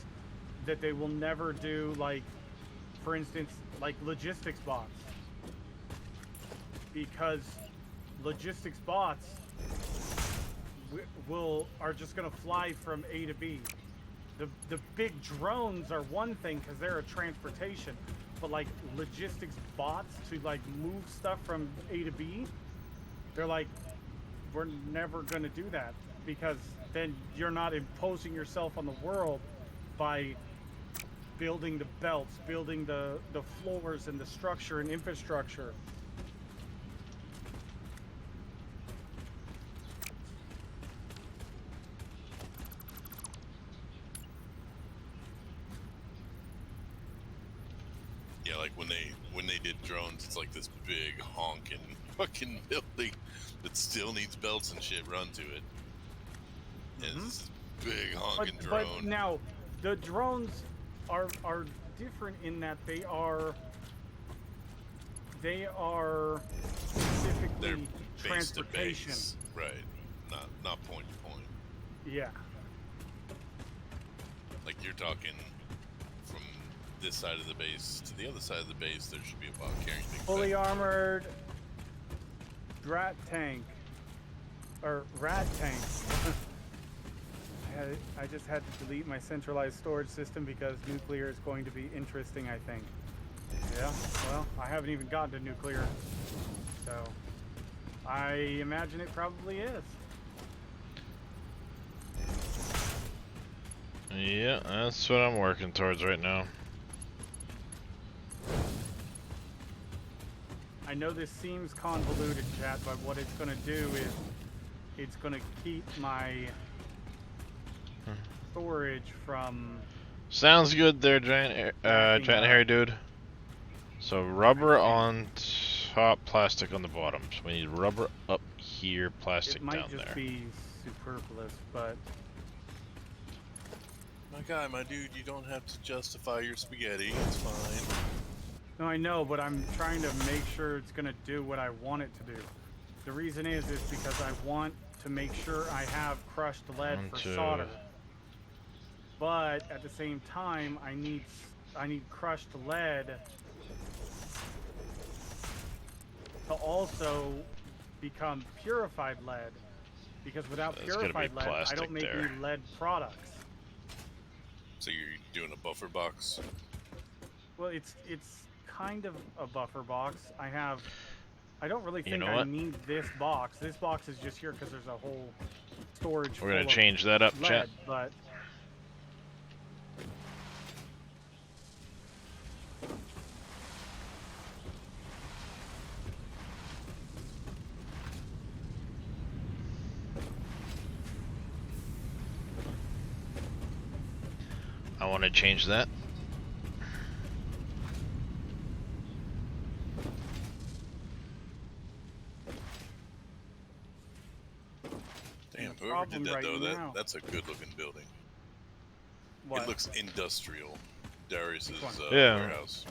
that they will never do, for instance, logistics bots, because logistics bots are just going to fly from A to B. The big drones are one thing because they're a transportation, but logistics bots to move stuff from A to B, they're we're never going to do that, because then you're not imposing yourself on the world by building the belts, building the floors and the structure and infrastructure. Yeah, like when they did drones, it's like this big honking fucking building that still needs belts and shit run to it. And it's this big honking drone. But now, the drones are different in that they are specifically They're base to transportation. base, right? Not point to point. Yeah. Like you're talking from this side of the base to the other side of the base, there should be a bot carrying things. Fully back. armored rat tank. Or rat tank. I just had to delete my centralized storage system because nuclear is going to be interesting, I think. Yeah, well, I haven't even gotten to nuclear. So, I imagine it probably is. Yeah, that's what I'm working towards right now. I know this seems convoluted, chat, but what it's going to do is it's going to keep my storage from... Sounds good there, giant hairy dude. So rubber on top, plastic on the bottom. So we need rubber up here, plastic It might down just there. be superfluous, but... My guy, my dude, you don't have to justify your spaghetti. It's fine. No, I know, but I'm trying to make sure it's going to do what I want it to do. The reason is because I want to make sure I have crushed lead for solder. But at the same time, I need crushed lead to also become purified lead. Because without So it's gonna be purified lead, I plastic don't make there. any lead products. So you're doing a buffer box? Well, it's kind of a buffer box. I don't really You think know I what? need this box. This box is just here because there's a whole storage. We're gonna full of change that up, lead, chat. but I want to change that. Damn, the whoever did problem that right though, now- that's a good looking building. what? It looks industrial. Darius's Which one? Yeah. warehouse.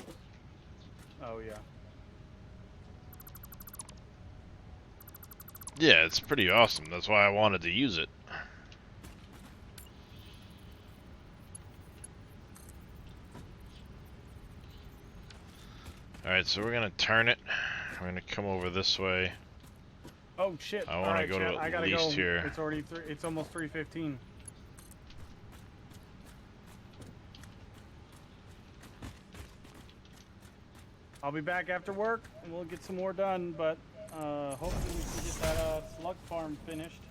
Oh yeah. Yeah, it's pretty awesome. That's why I wanted to use it. Alright, so we're gonna turn it. We're gonna come over this way. Oh shit! I All wanna right, go to chat, at I gotta least go. here. It's already it's almost 3:15. I'll be back after work and we'll get some more done, but hopefully we can get that slug farm finished.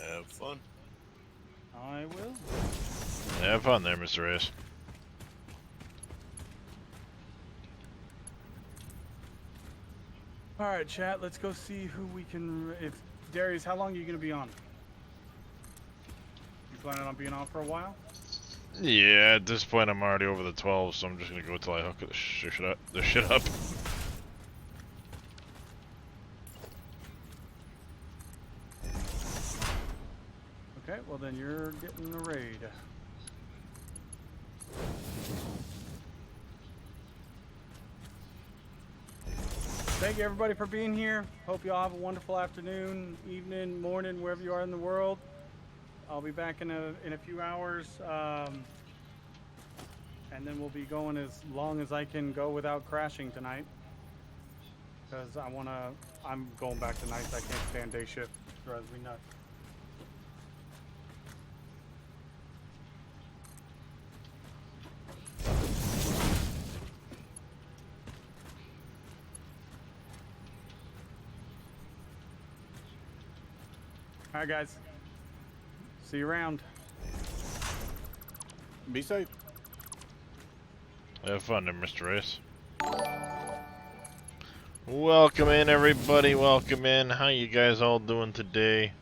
Have fun. I will. Have fun there, Mr. Reyes. All right, chat. Let's go see who we can. If Darius, how long are you gonna be on? You planning on being on for a while? Yeah, at this point I'm already over the 12, so I'm just gonna go till I hook this shit up. Okay, well then you're getting the raid. Thank you everybody for being here. Hope you all have a wonderful afternoon, evening, morning, wherever you are in the world. I'll be back in a few hours, and then we'll be going as long as I can go without crashing tonight. Because I'm going back to nights. I can't stand day shift. It drives me nuts. All right, guys. See you around. Be safe. Have fun there, Mr. Reyes. Welcome in, everybody. Welcome in. How you guys all doing today?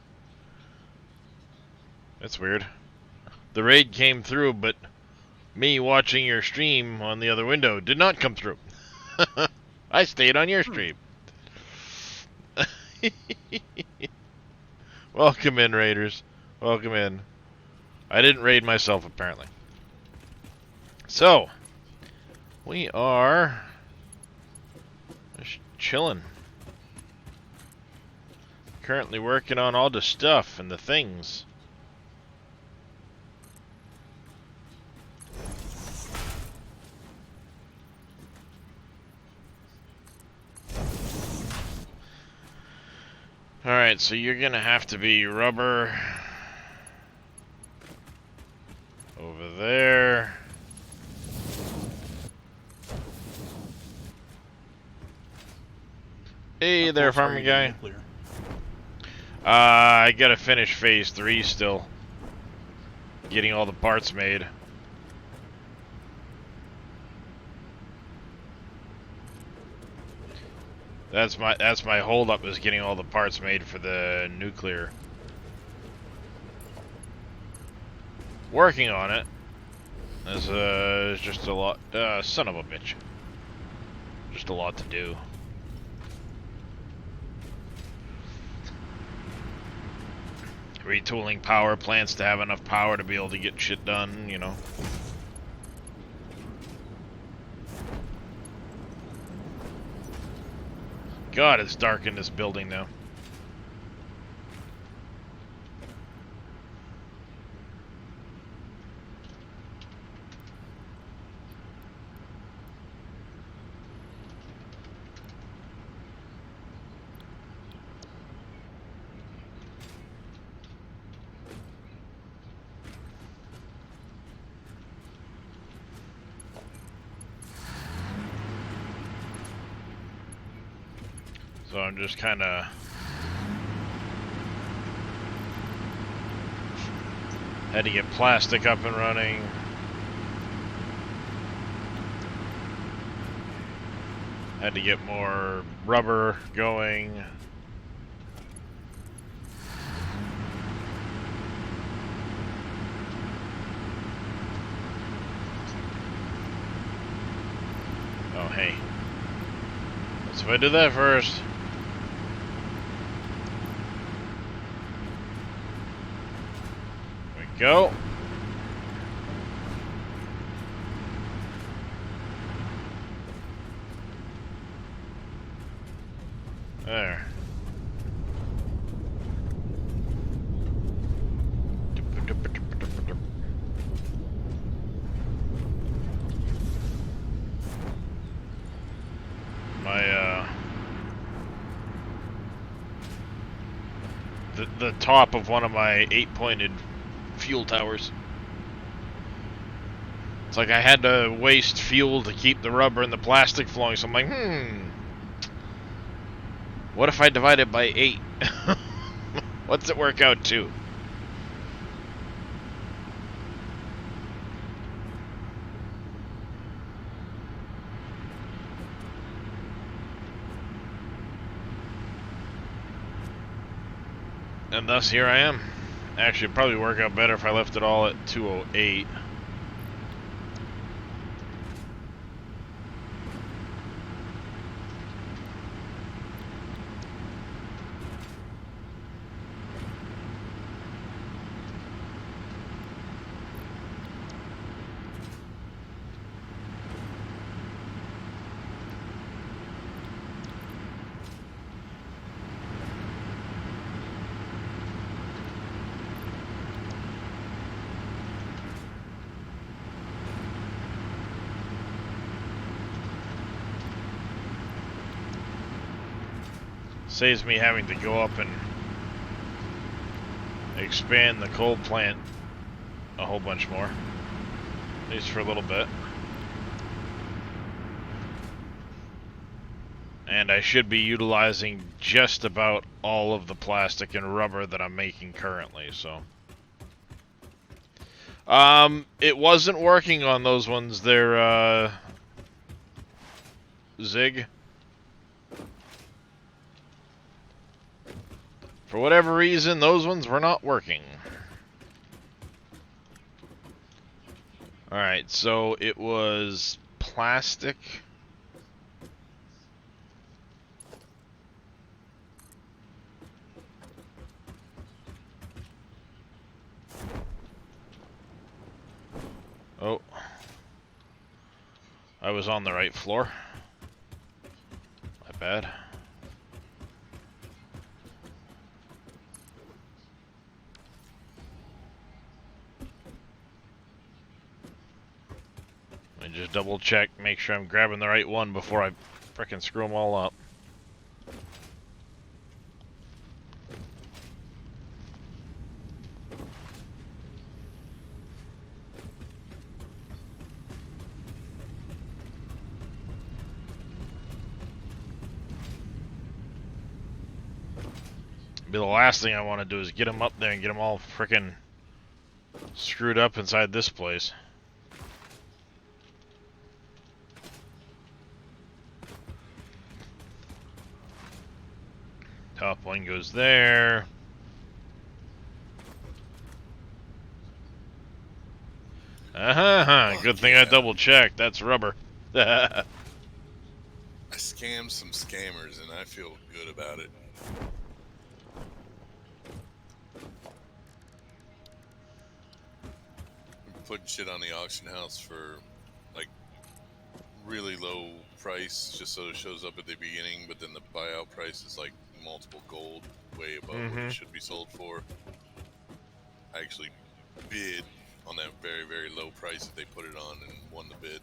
That's weird. The raid came through, but me watching your stream on the other window did not come through. I stayed on your stream. Welcome in, raiders. Welcome in. I didn't raid myself, apparently. So, we are just chilling. Currently working on all the stuff and the things. Alright, so you're gonna have to be rubber over there. Hey there, How close are farming you to guy. nuclear? I gotta finish phase 3 still. Getting all the parts made. That's my holdup, is getting all the parts made for the nuclear. Working on it. There's just a lot. Son of a bitch. Just a lot to do. Retooling power plants to have enough power to be able to get shit done, you know. God, it's dark in this building now. So I'm just kind of had to get plastic up and running. Had to get more rubber going. Oh, hey. Let's if I do that first. There we go. There. My the top of one of my 8-pointed fuel towers. It's like I had to waste fuel to keep the rubber and the plastic flowing, so I'm like, what if I divide it by 8? What's it work out to? And thus here I am. Actually, it'd probably work out better if I left it all at 208. Saves me having to go up and expand the coal plant a whole bunch more, at least for a little bit. And I should be utilizing just about all of the plastic and rubber that I'm making currently, so. It wasn't working on those ones there, Zig. For whatever reason, those ones were not working. Alright, so it was plastic. Oh. I was on the right floor. My bad. And just double check, make sure I'm grabbing the right one before I frickin' screw them all up. Be the last thing I want to do is get them up there and get them all frickin' screwed up inside this place. Top one goes there. Good thing I double checked. That's rubber. I scammed some scammers and I feel good about it. I'm putting shit on the auction house for like really low price just so it shows up at the beginning, but then the buyout price is like multiple gold, way above what it should be sold for. I actually bid on that very, very low price that they put it on and won the bid.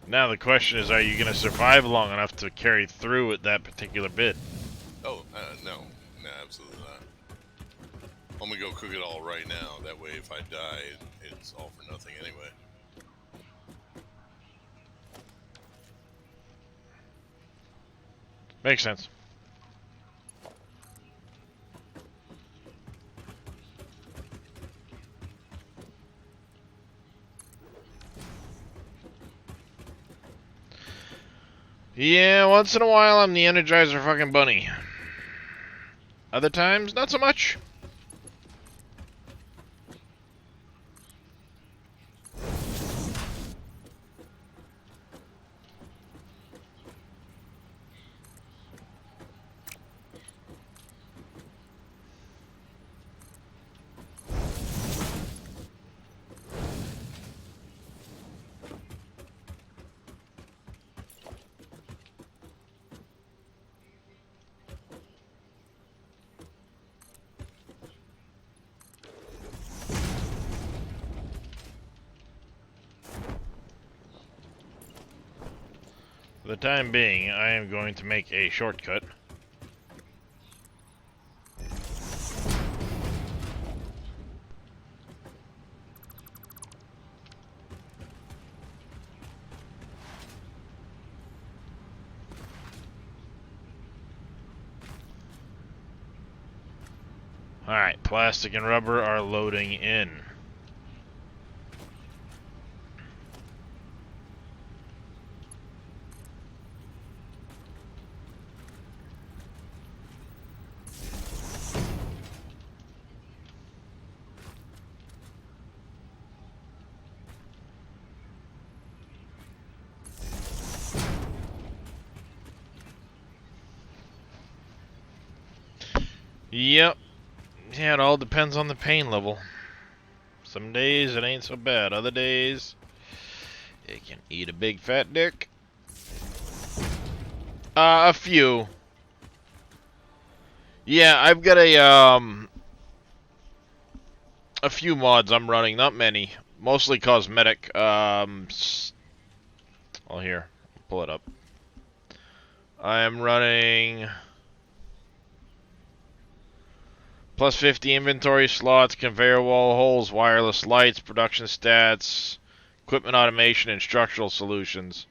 Now the question is, are you going to survive long enough to carry through with that particular bid? Oh, no, absolutely not. I'm gonna go cook it all right now. That way, if I die, it's all for nothing anyway. Makes sense. Yeah, once in a while I'm the Energizer fucking bunny. Other times, not so much. For the time being, I am going to make a shortcut. Alright, plastic and rubber are loading in. Yep. Yeah, it all depends on the pain level. Some days it ain't so bad. Other days, it can eat a big fat dick. A few. Yeah, I've got a few mods I'm running, not many. Mostly cosmetic. Well, here, pull it up. I am running plus 50 inventory slots, conveyor wall holes, wireless lights, production stats, equipment automation, and structural solutions.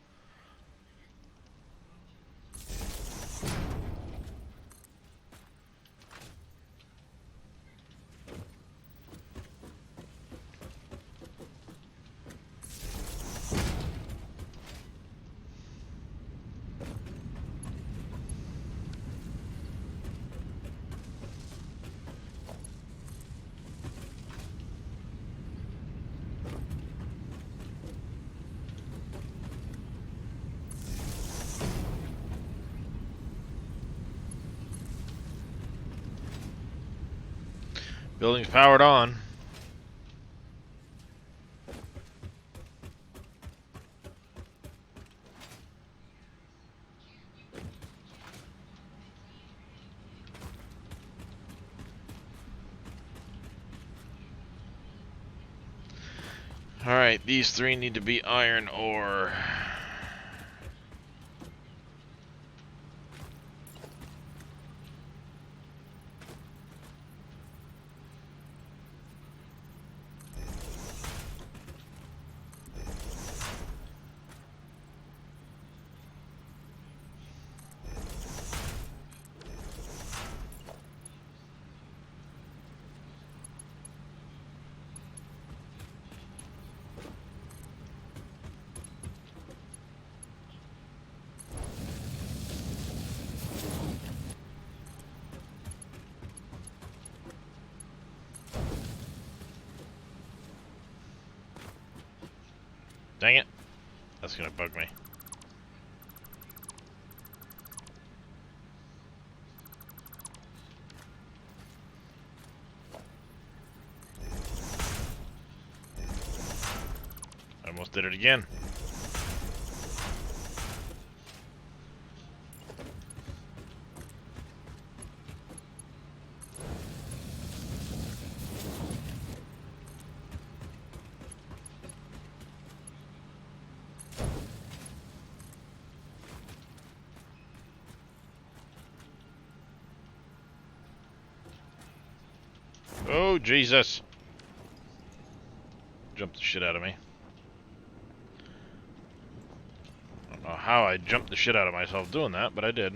Building's powered on. Alright, these three need to be iron ore. Dang it. That's gonna bug me. I almost did it again. Oh, Jesus. Jumped the shit out of me. I don't know how I jumped the shit out of myself doing that, but I did.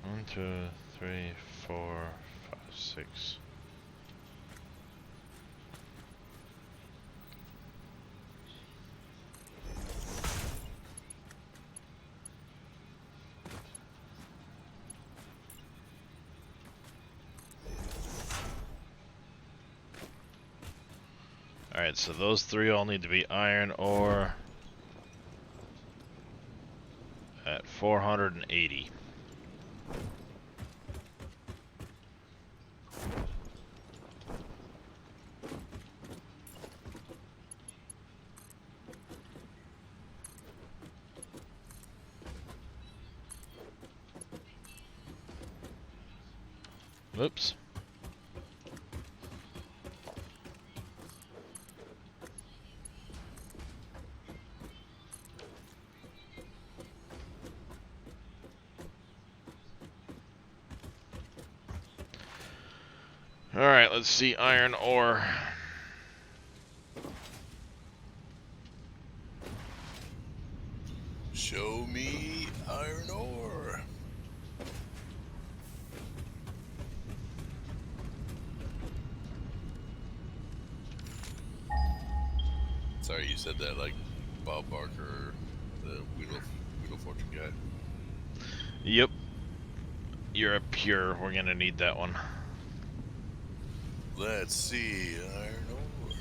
One, 2, 3, 4, 5, 6. Alright, so those three all need to be iron ore at 480. Oops. Alright, let's see iron ore. Show me iron ore. Sorry, you said that like Bob Barker, the Wheel Fortune guy. Yep. You're a pure. We're gonna need that one. Let's see iron ore.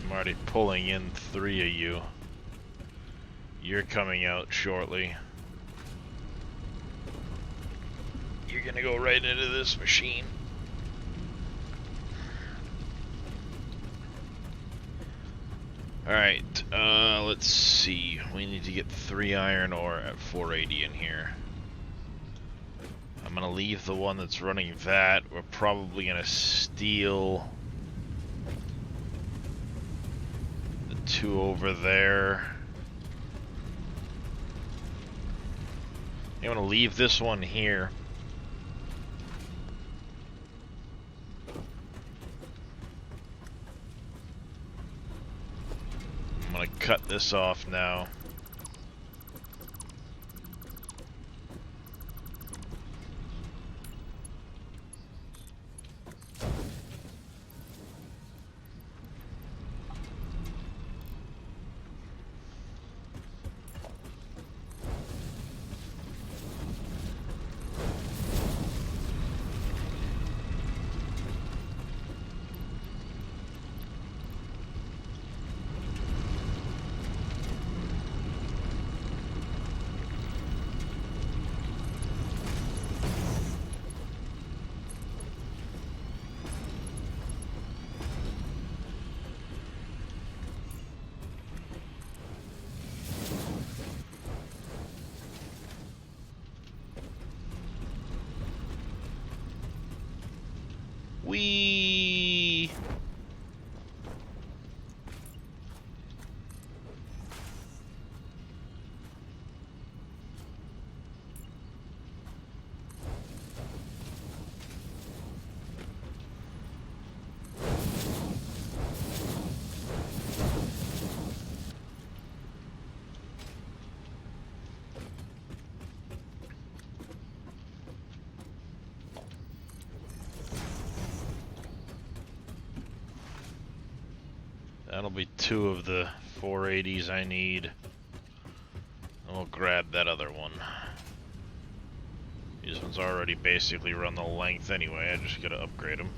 I'm already pulling in 3 of you. You're coming out shortly. You're gonna go right into this machine. Alright, let's see. We need to get 3 iron ore at 480 in here. I'm gonna leave the one that's running that. We're probably gonna steal the 2 over there. I'm gonna leave this one here. I'm gonna cut this off now. That'll be 2 of the 480s I need. And we'll grab that other one. These ones already basically run the length anyway, I just gotta upgrade them.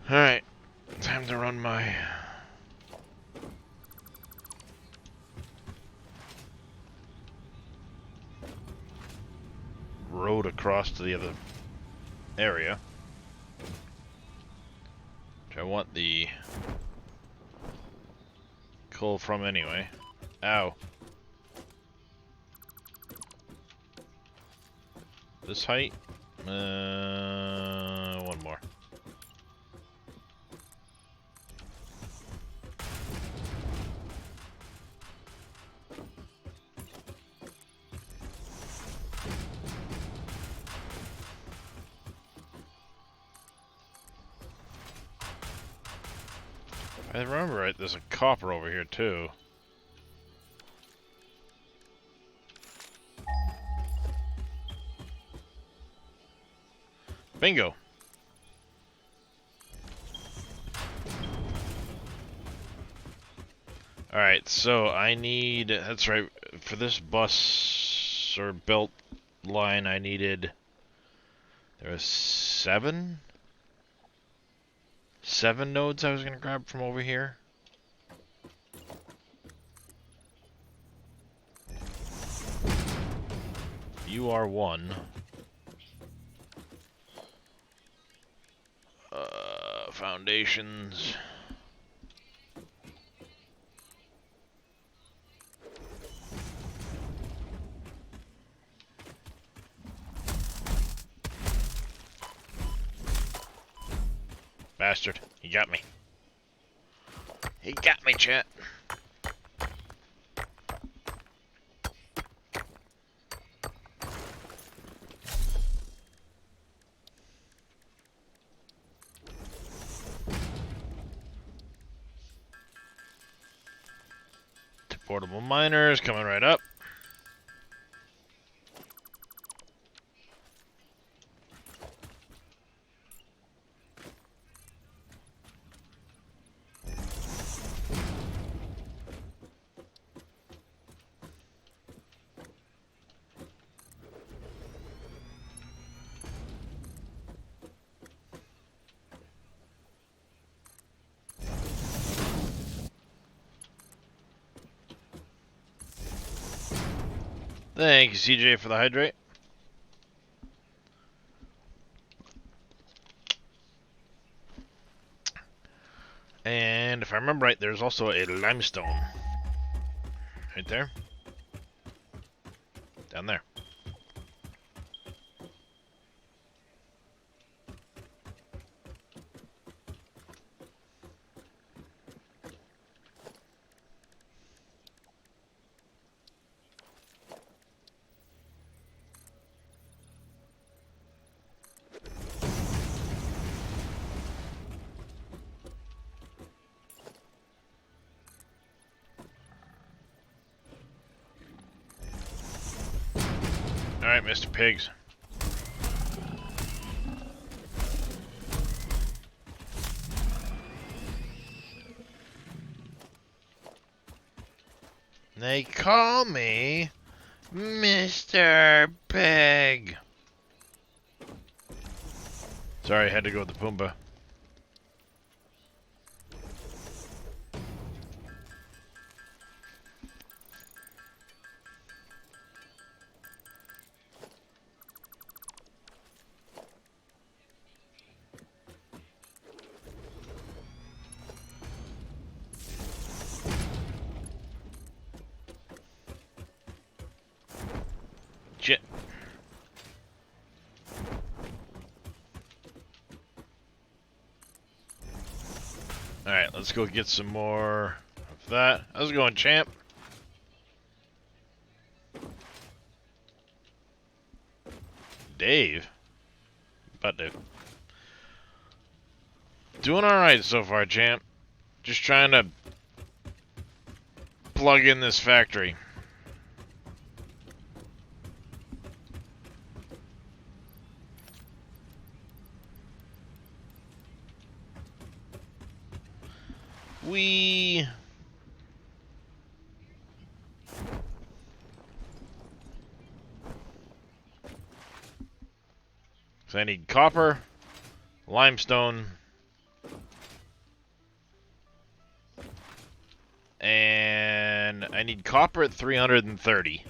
Alright, time to run my road across to the other area. Which I want the coal from anyway. Ow. This height? One more. I remember right, there's a copper over here too. Bingo! Alright, so I need, that's right, for this bus or belt line I needed, there was 7 nodes I was going to grab from over here. You are 1. Foundations. Bastard, he got me. He got me, chat. Two portable miners coming right up. Thank you, CJ, for the hydrate. And if I remember right, there's also a limestone. Right there. Down there. Alright, Mr. Pigs. They call me Mr. Pig. Sorry, I had to go with the Pumbaa. Shit. Alright, let's go get some more of that. How's it going, champ? Dave? About Dave. Doing alright so far, champ. Just trying to plug in this factory. We... So I need copper, limestone, and I need copper at 330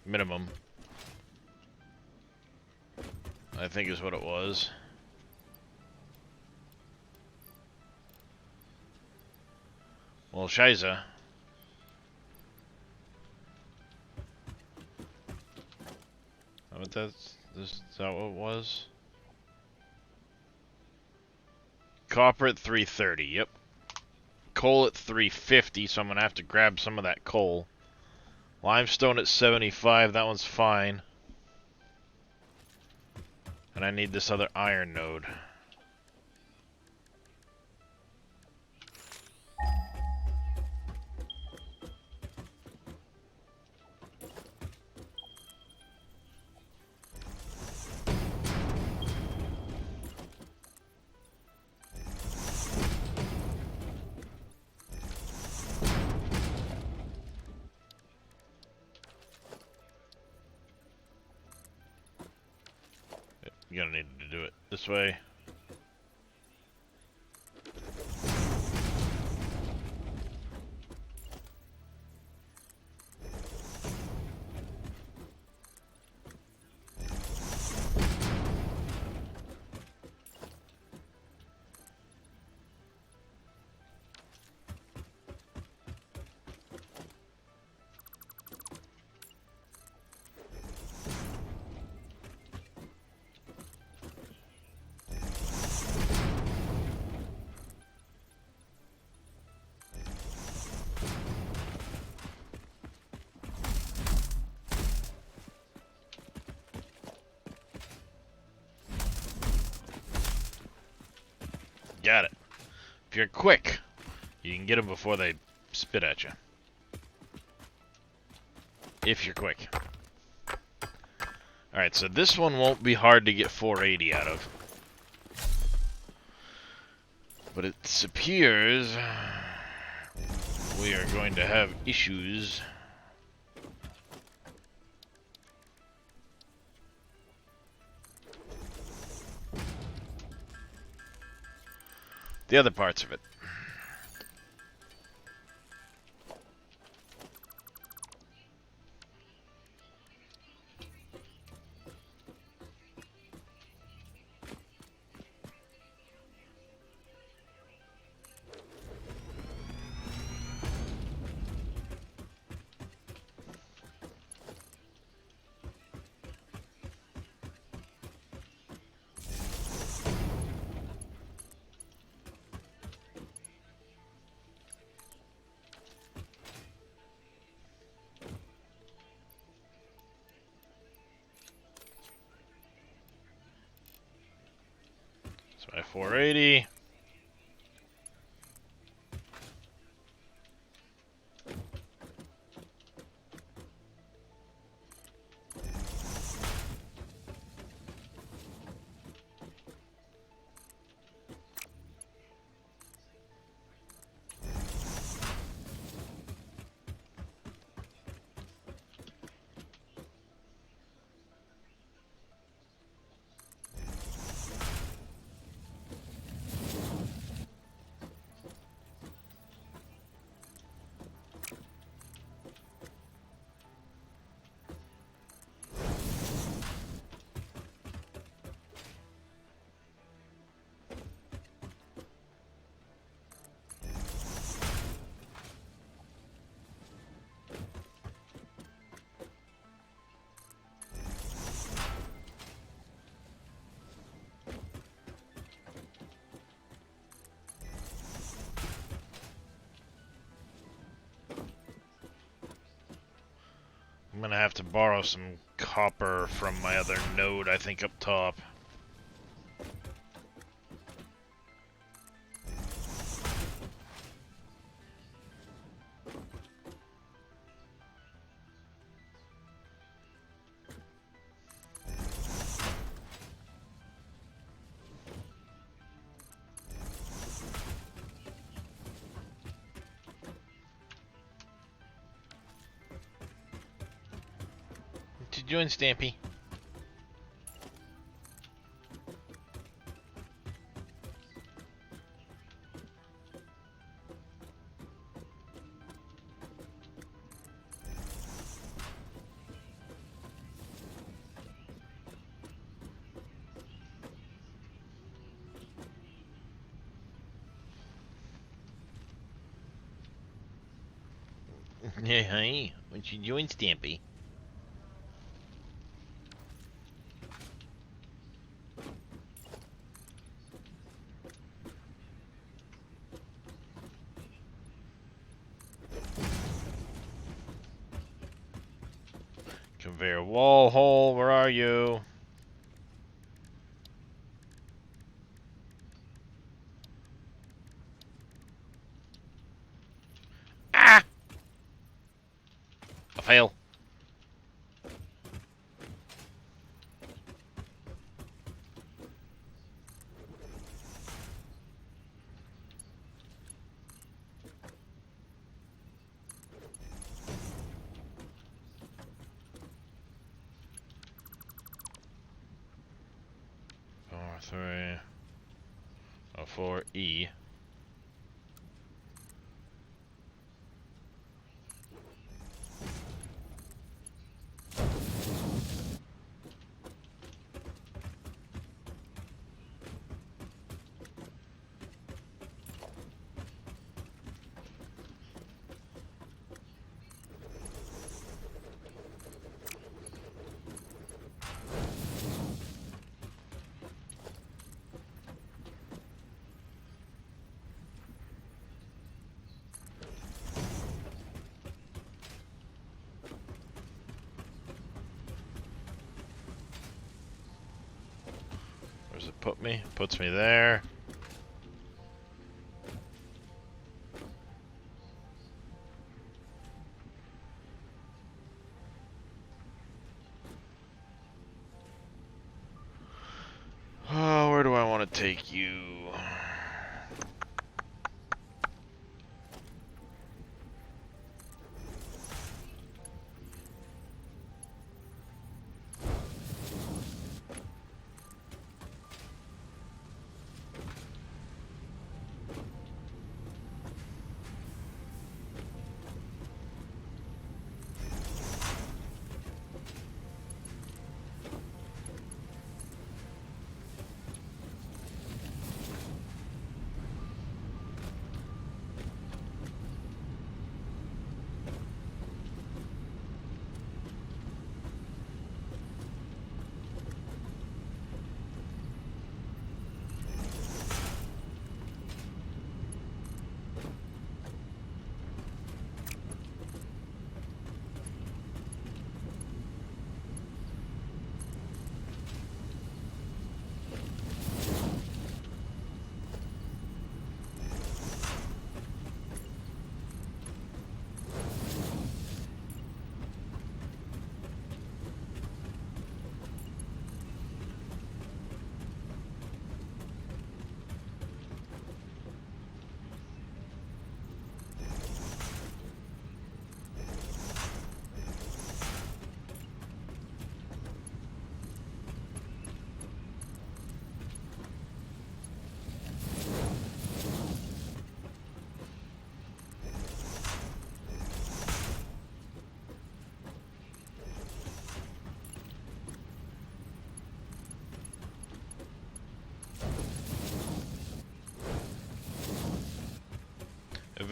minimum, I think is what it was. Well, Shiza. What that's this is that what it was? Copper at 330, yep. Coal at 350, so I'm gonna have to grab some of that coal. Limestone at 75, that one's fine. And I need this other iron node. You're gonna need to do it this way. Got it. If you're quick, you can get them before they spit at you. If you're quick. Alright, so this one won't be hard to get 480 out of. But it appears we are going to have issues. The other parts of it. So my 480. gonna have to borrow some copper from my other node, I think, up top. What you doing, Stampy? Yeah, hey, what you doing, Stampy? Conveyor wall hole, where are you? Ah! I fail. Three. Oh, 4E. Where's it put me? Puts me there. Oh, where do I want to take you?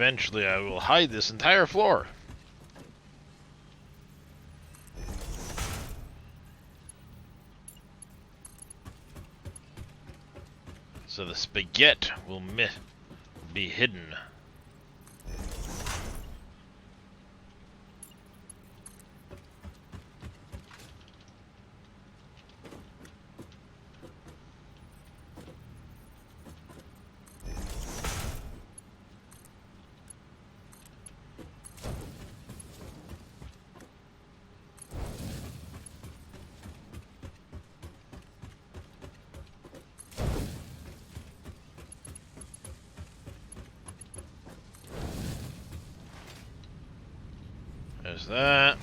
Eventually, I will hide this entire floor. So the spaghetti will be hidden. There's that.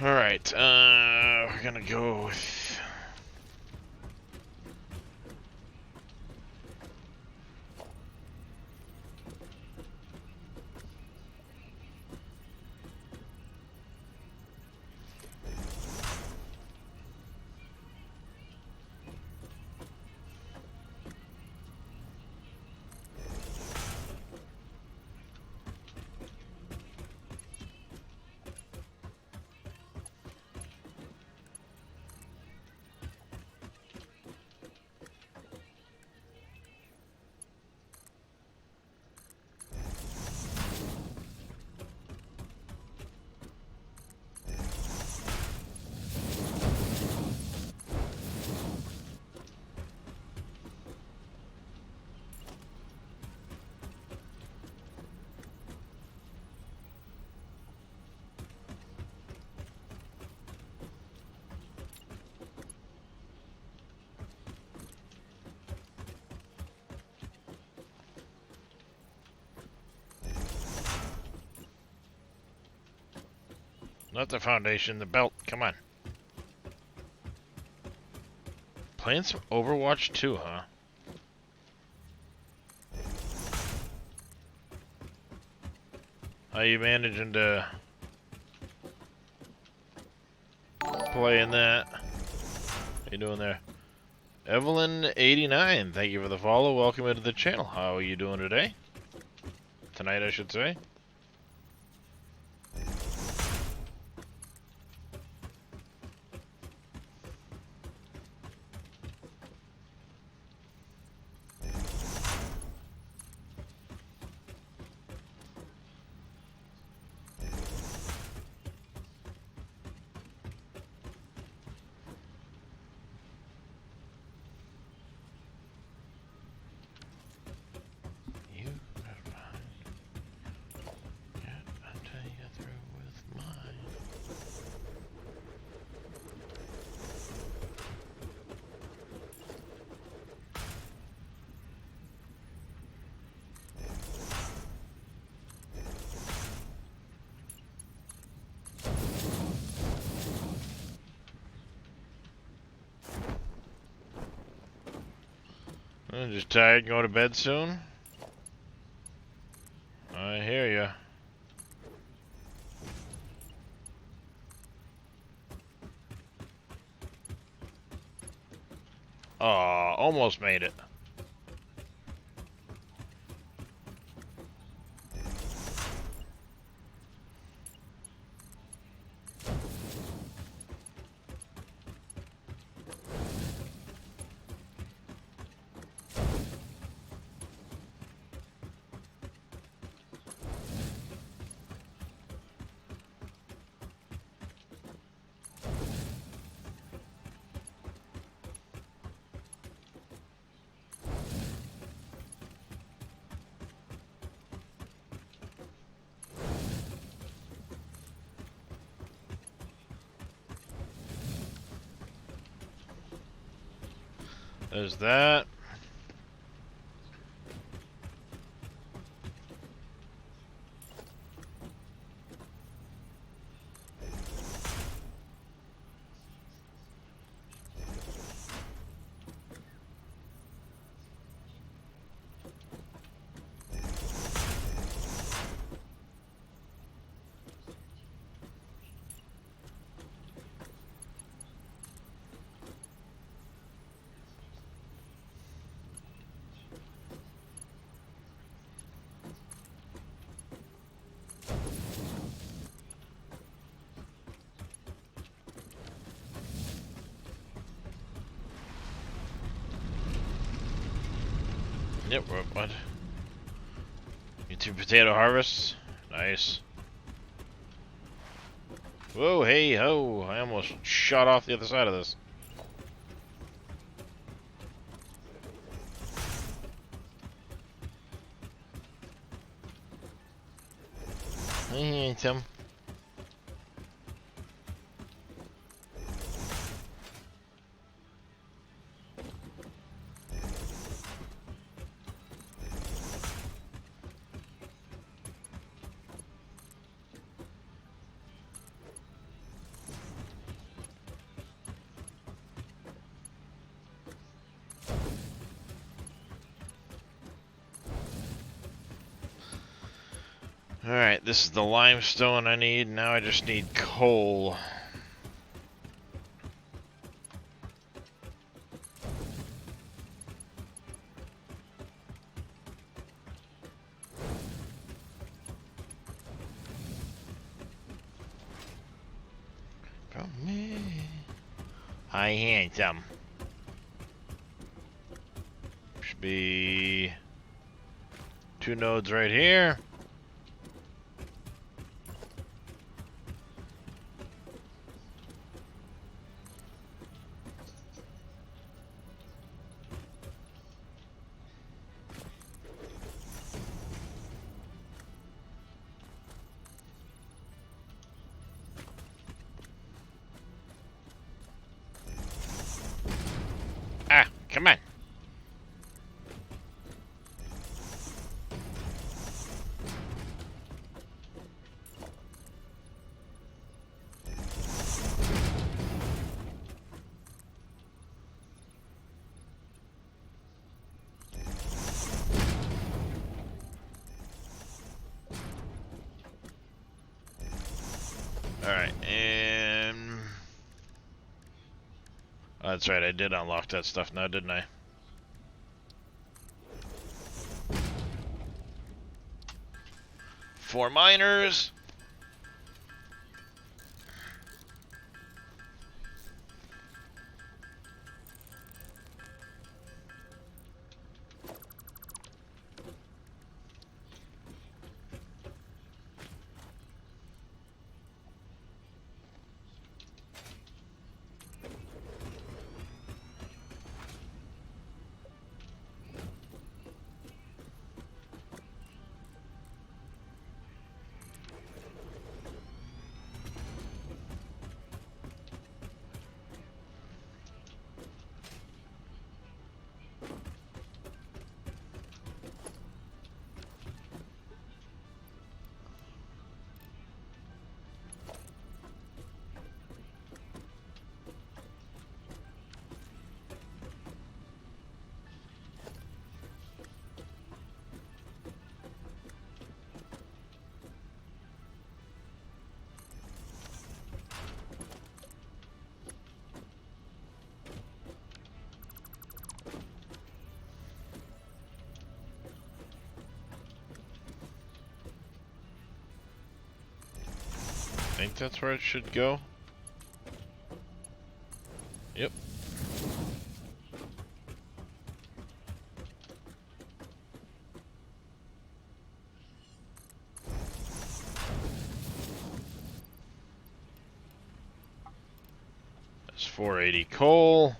Alright, we're gonna go with... Not the foundation, the belt. Come on. Playing some Overwatch 2, huh? How you managing to play in that? How you doing there? Evelyn89, thank you for the follow. Welcome into the channel. How are you doing today? Tonight, I should say. I'm just tired, going to bed soon. I hear ya. Aw, almost made it. There's that. Yep, what? YouTube potato harvest. Nice. Whoa, hey, ho. I almost shot off the other side of this. Hey, Tim. Alright, this is the limestone I need. Now I just need coal. From me. Hi, handsome. Should be 2 nodes right here. Ah, come on. Alright, and... Oh, that's right, I did unlock that stuff now, didn't I? Four miners. I think that's where it should go. Yep. That's 480 coal.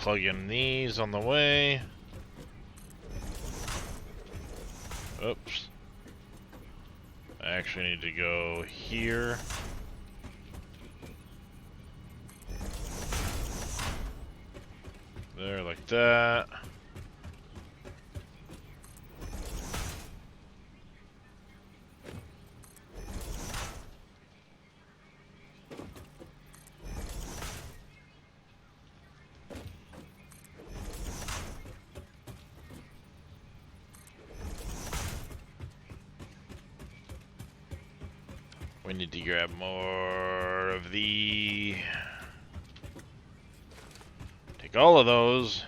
plug in these on the way. Oops. I actually need to go here. There, like that. We need to grab more of the... Take all of those.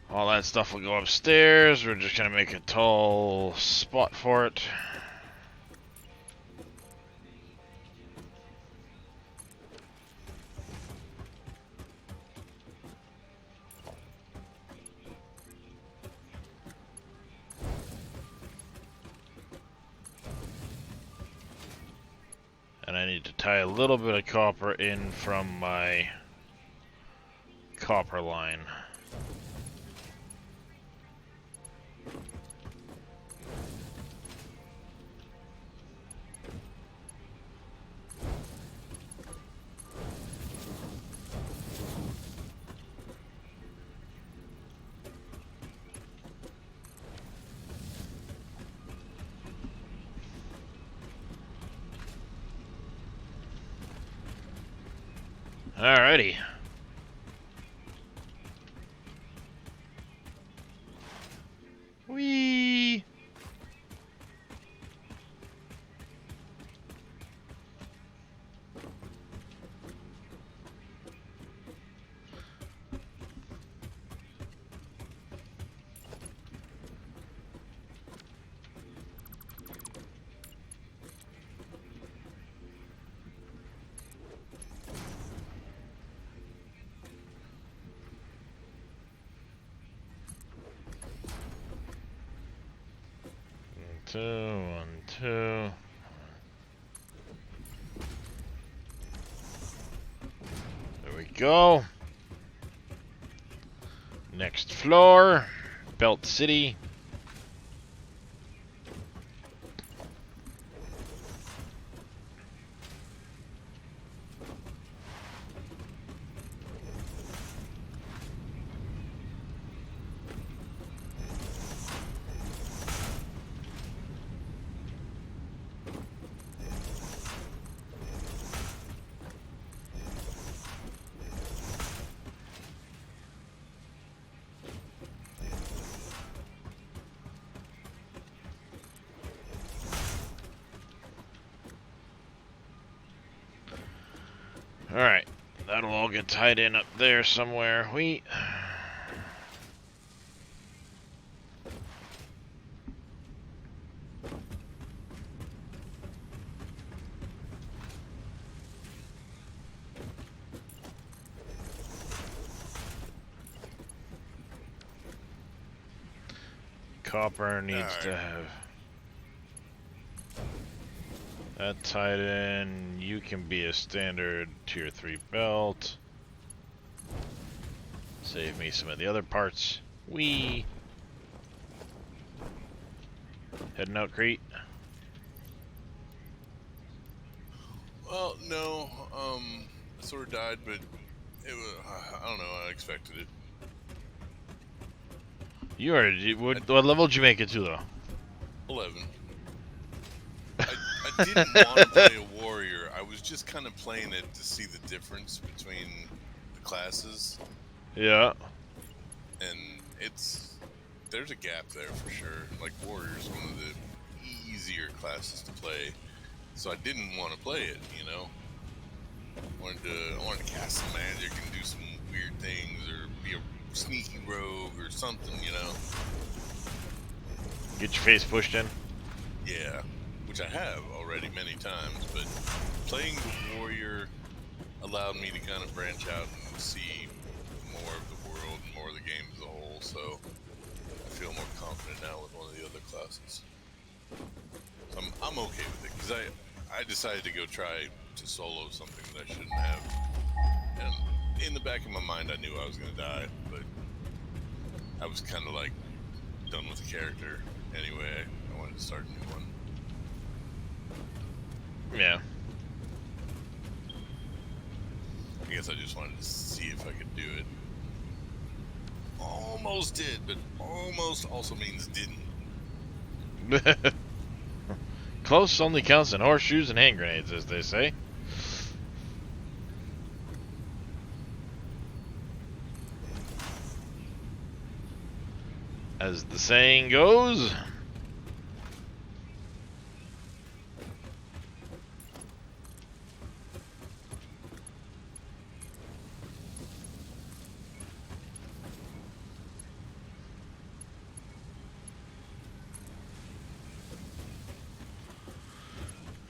All that stuff will go upstairs. We're just gonna make a tall spot for it. And I need to tie a little bit of copper in from my copper line. Alrighty. Whee! One, two. There we go. Next floor, Belt City. Alright, that'll all get tied in up there somewhere. Copper needs to have that tied in. You can be a standard tier 3 belt. Save me some of the other parts. Heading out, Crete? Well, no. I sort of died, but it was, I don't know. I expected it. You are. What level did you make it to, though? 11. I didn't want to play a warrior. I was just kind of playing it to see the difference between the classes. Yeah. And there's a gap there for sure. Like warrior's one of the easier classes to play, so I didn't want to play it. You know, I wanted to cast some magic and do some weird things, or be a sneaky rogue or something, you know. Get your face pushed in. Yeah, which I have already many times, but playing the warrior allowed me to kind of branch out and see more of the world and more of the game as a whole, so I feel more confident now with one of the other classes. So I'm okay with it, because I decided to go try to solo something that I shouldn't have, and in the back of my mind I knew I was going to die, but I was kind of like done with the character anyway. I wanted to start a new one. Yeah. I guess I just wanted to see if I could do it. Almost did, but almost also means didn't. Close only counts in horseshoes and hand grenades, as they say. As the saying goes.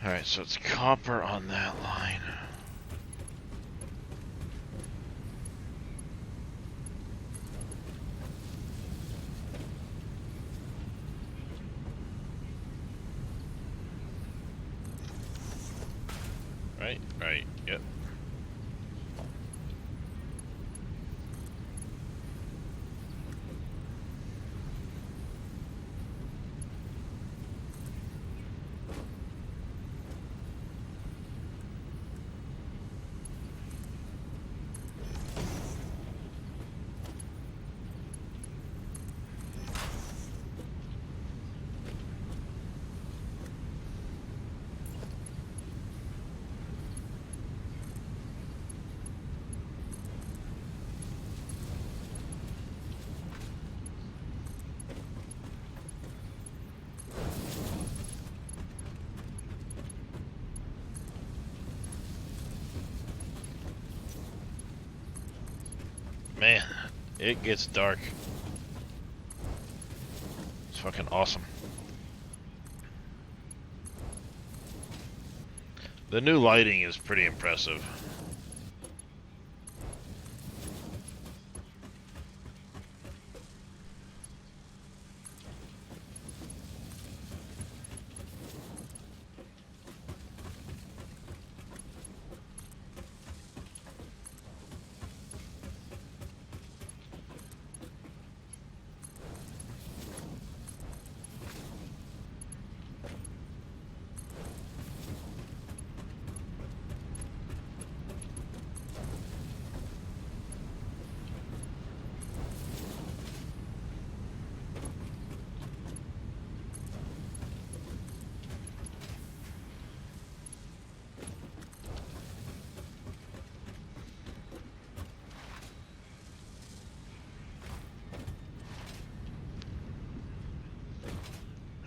Alright, so it's copper on that line. Right, yep. Man, it gets dark. It's fucking awesome. The new lighting is pretty impressive.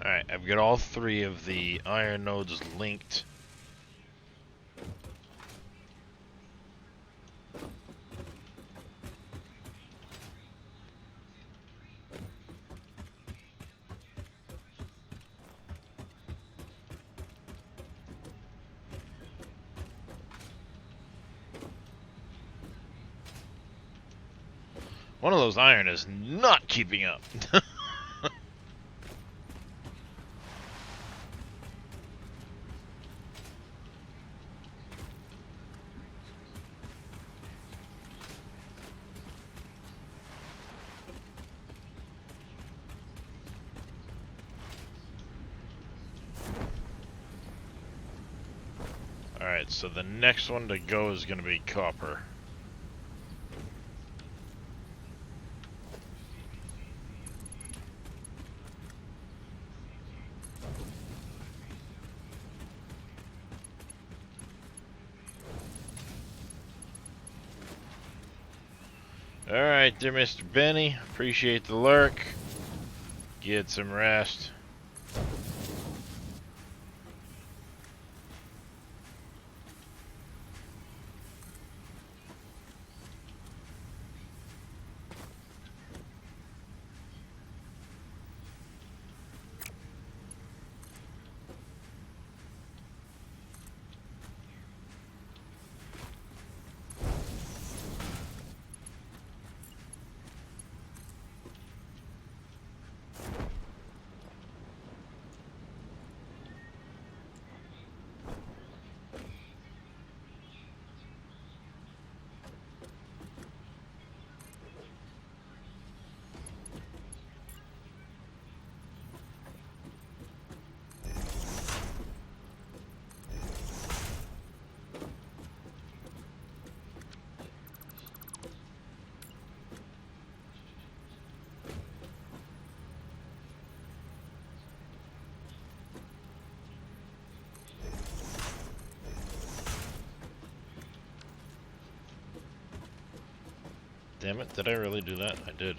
Alright, I've got all three of the iron nodes linked. One of those iron is not keeping up. Alright, so the next one to go is going to be copper. Alright there, Mr. Benny. Appreciate the lurk. Get some rest. Damn it, did I really do that? I did.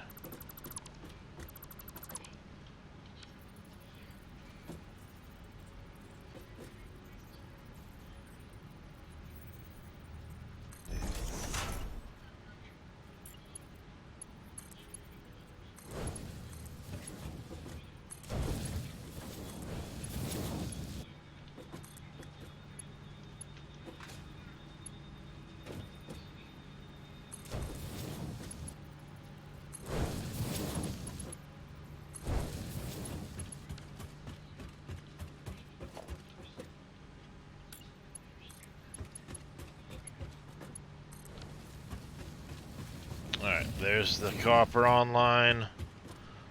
Alright, there's the copper online.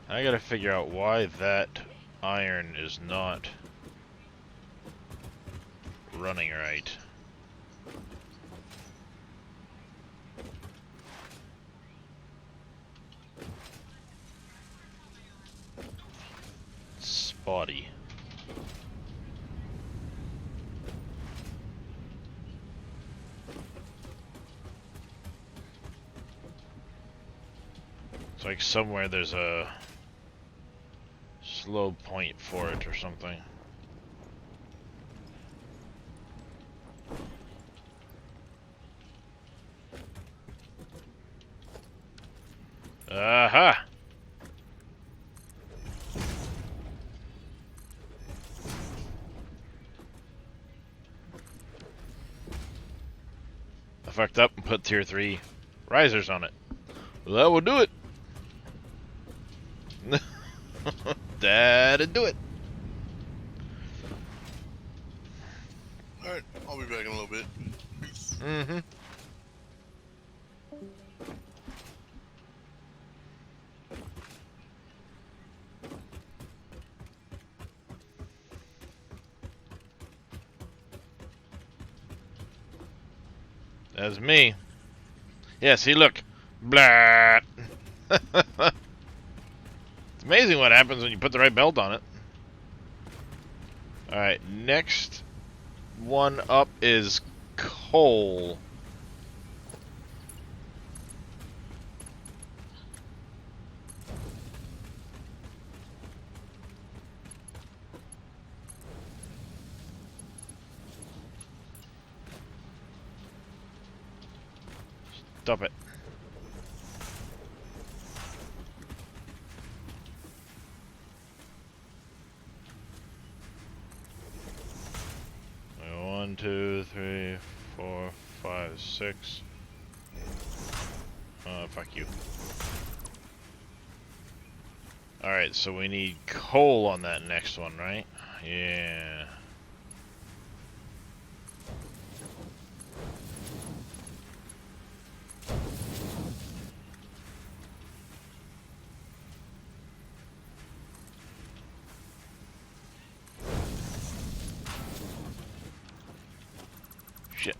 I gotta figure out why that iron is not running right. Spotty. It's like somewhere there's a slow point for it or something. Aha! I fucked up and put tier 3 risers on it. That will do it. That'd do it. Alright, I'll be back in a little bit. Peace. Mm-hmm. That's me. Yeah, see, look. Blah. It's amazing what happens when you put the right belt on it. Alright, next one up is coal. Stop it. One, two, three, 4, 5, 6. Fuck you. Alright, so we need coal on that next one, right? Yeah. Shit.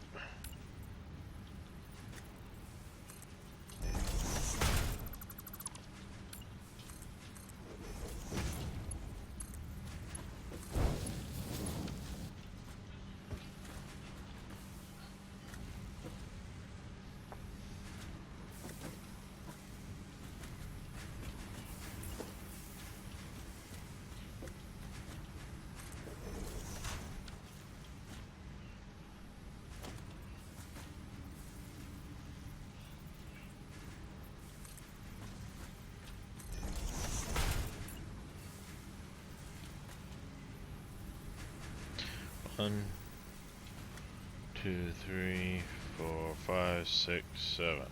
One, 2, 3, 4, 5, 6, 7.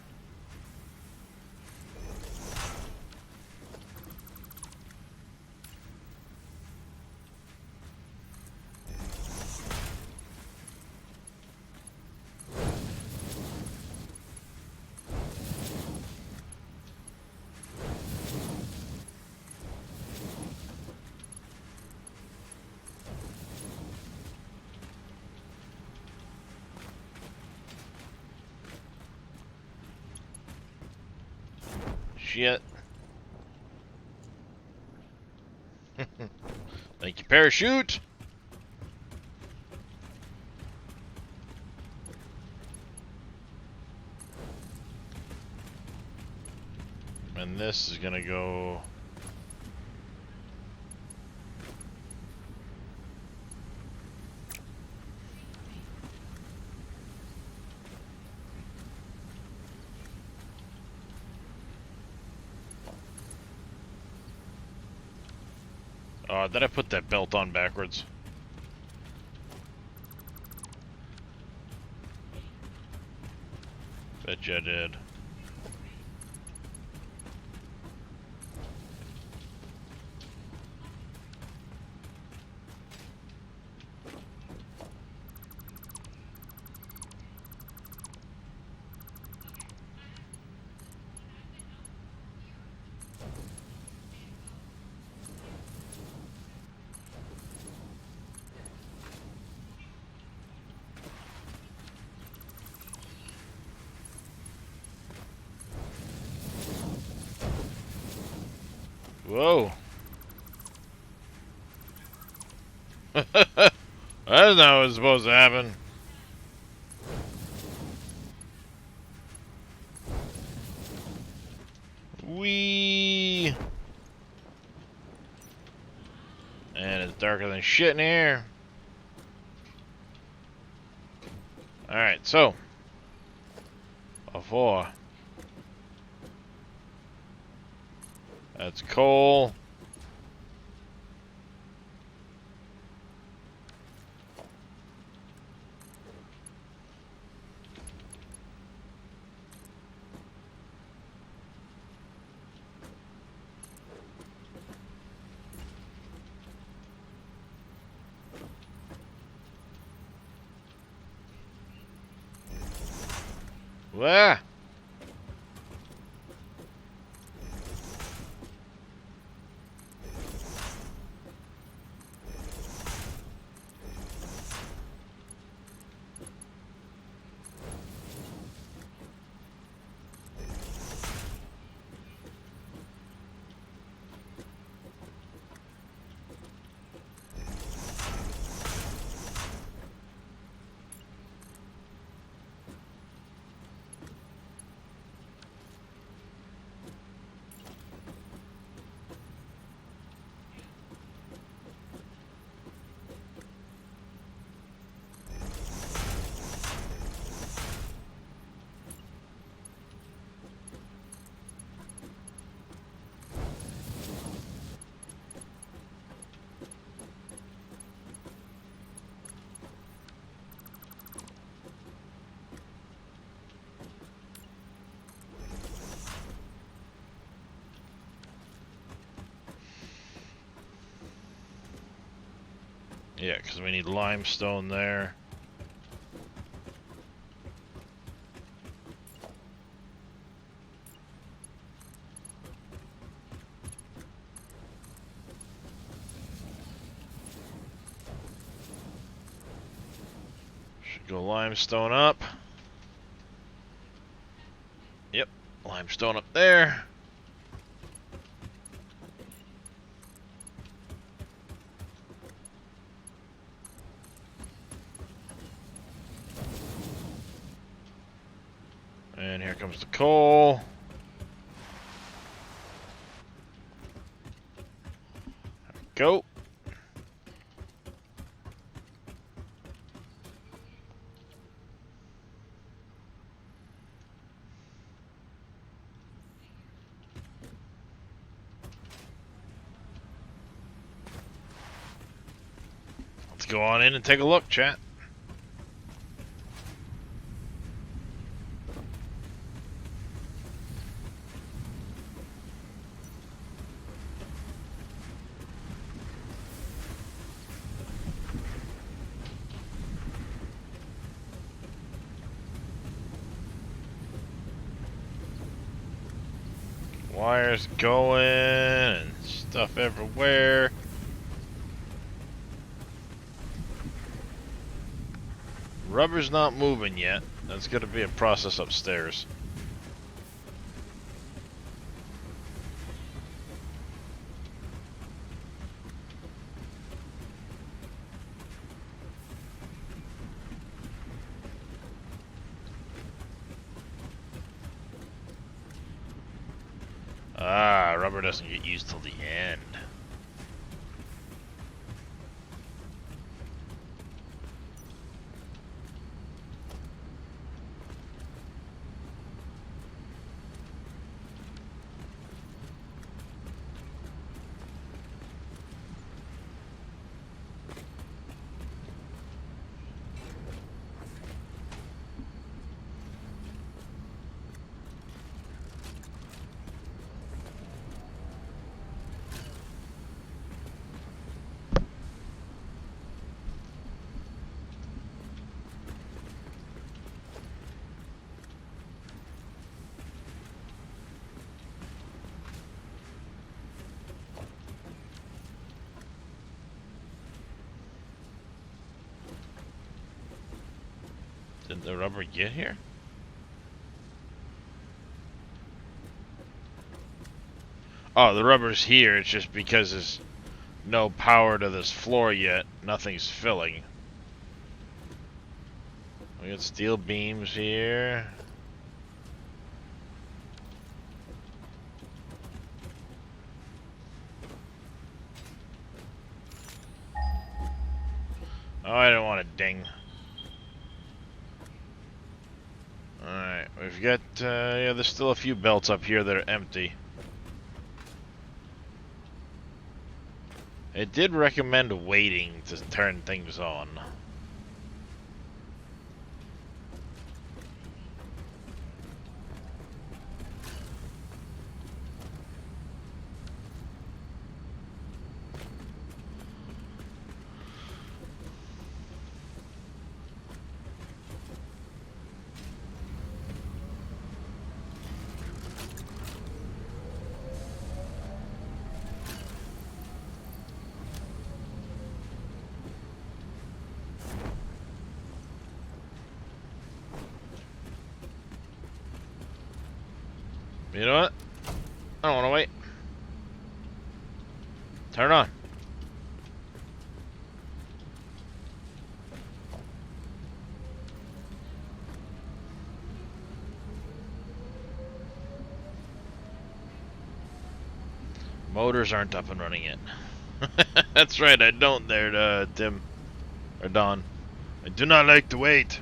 Shit. Thank you, parachute. And this is gonna go... did I put that belt on backwards? Bet you I did. Whoa. That's not what's supposed to happen. Wee. And it's darker than shit in here. Alright, so. A 4. That's coal. Wah! Yeah, because we need limestone there. Should go limestone up. Yep, limestone up there. And here comes the coal. There we go. Let's go on in and take a look, chat. Wires going and stuff everywhere. Rubber's not moving yet. That's going to be a process upstairs. Ah, rubber doesn't get used till the end. Did the rubber get here? Oh, the rubber's here. It's just because there's no power to this floor yet. Nothing's filling. We got steel beams here. Oh, I don't want to ding. Alright, we've got, yeah, there's still a few belts up here that are empty. It did recommend waiting to turn things on. You know what? I don't want to wait. Turn it on. Motors aren't up and running yet. That's right, I don't there, Tim. Or Don. I do not like to wait.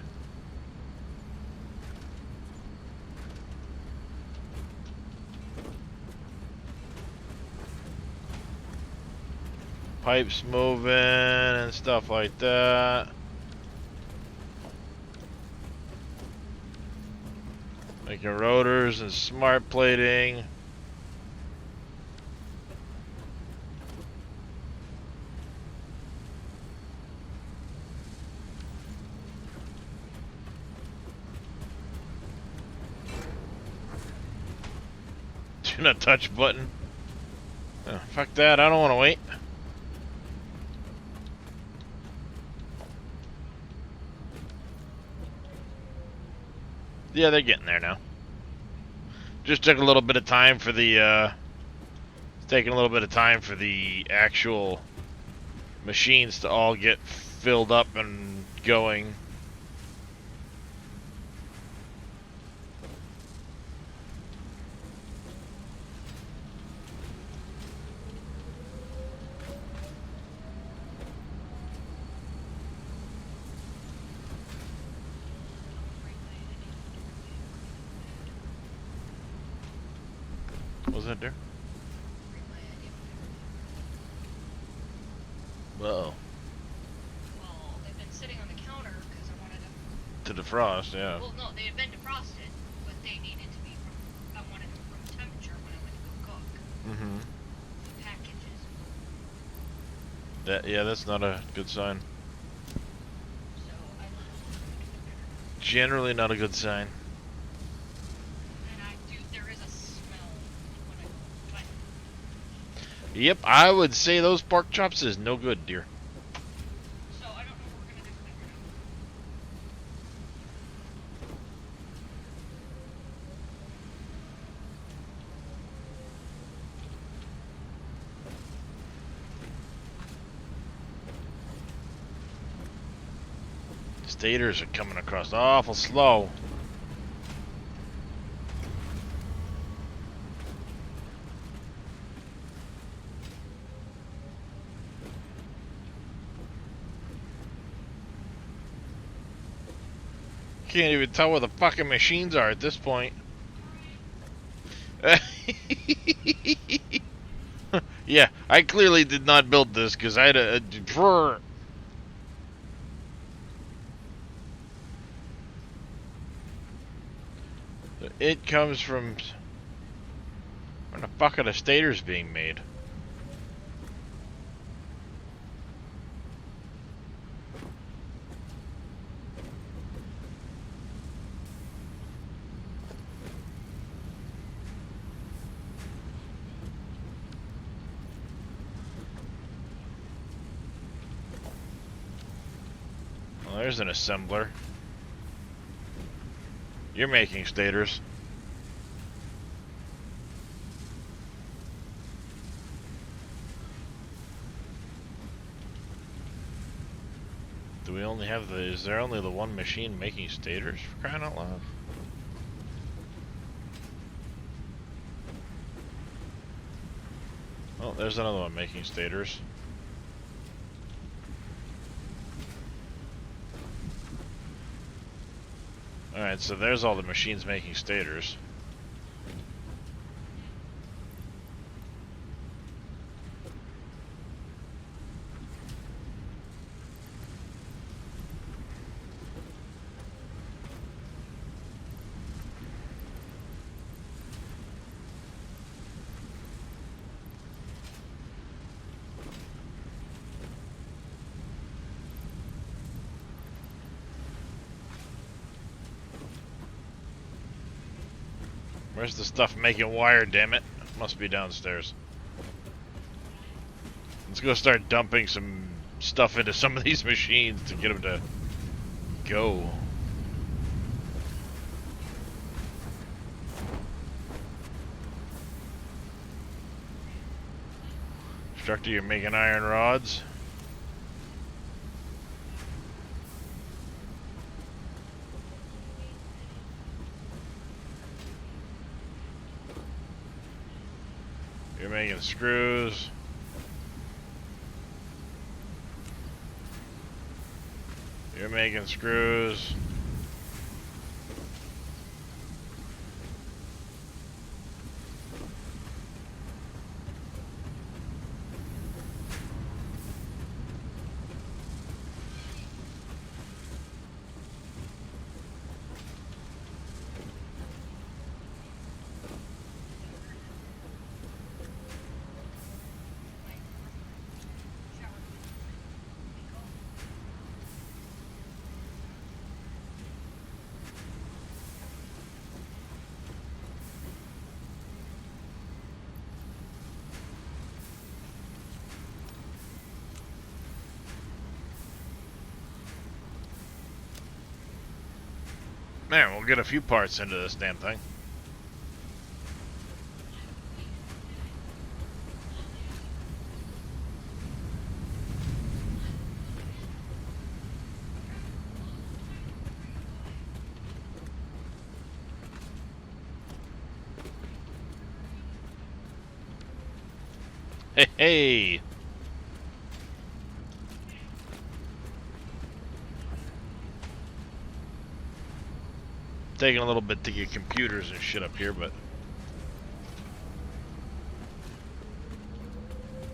Pipes moving and stuff like that. Making rotors and smart plating. Do not touch button. Oh, fuck that, I don't want to wait. Yeah, they're getting there now. Just took a little bit of time for the, it's taking a little bit of time for the actual machines to all get filled up and going. What was that there? Uh-oh. Well, they've been sitting on the counter because I wanted To them. defrost, yeah. Well, no, they had been defrosted, but they needed to be from. I wanted them from temperature when I went to go cook. Mm-hmm. Packages. Yeah, that's not a good sign. So I. Generally not a good sign. And there is a smell when I. Yep, I would say those pork chops is no good, dear. So I don't know what we're gonna do with that right Stators are coming across awful slow. can't even tell where the fucking machines are at this point. Yeah, I clearly did not build this because I had a it comes from where the fuck are the stators being made? Well, there's an assembler. You're making stators. Do we only have the... Is there only the one machine making stators, for crying out loud? Oh, there's another one making stators. Alright, so there's all the machines making stators. Where's the stuff making wire, damn it? Must be downstairs. Let's go start dumping some stuff into some of these machines to get them to go. Instructor, you're making iron rods. You're making screws. You're making screws. There, we'll get a few parts into this damn thing. Hey, hey! Taking a little bit to get computers and shit up here, but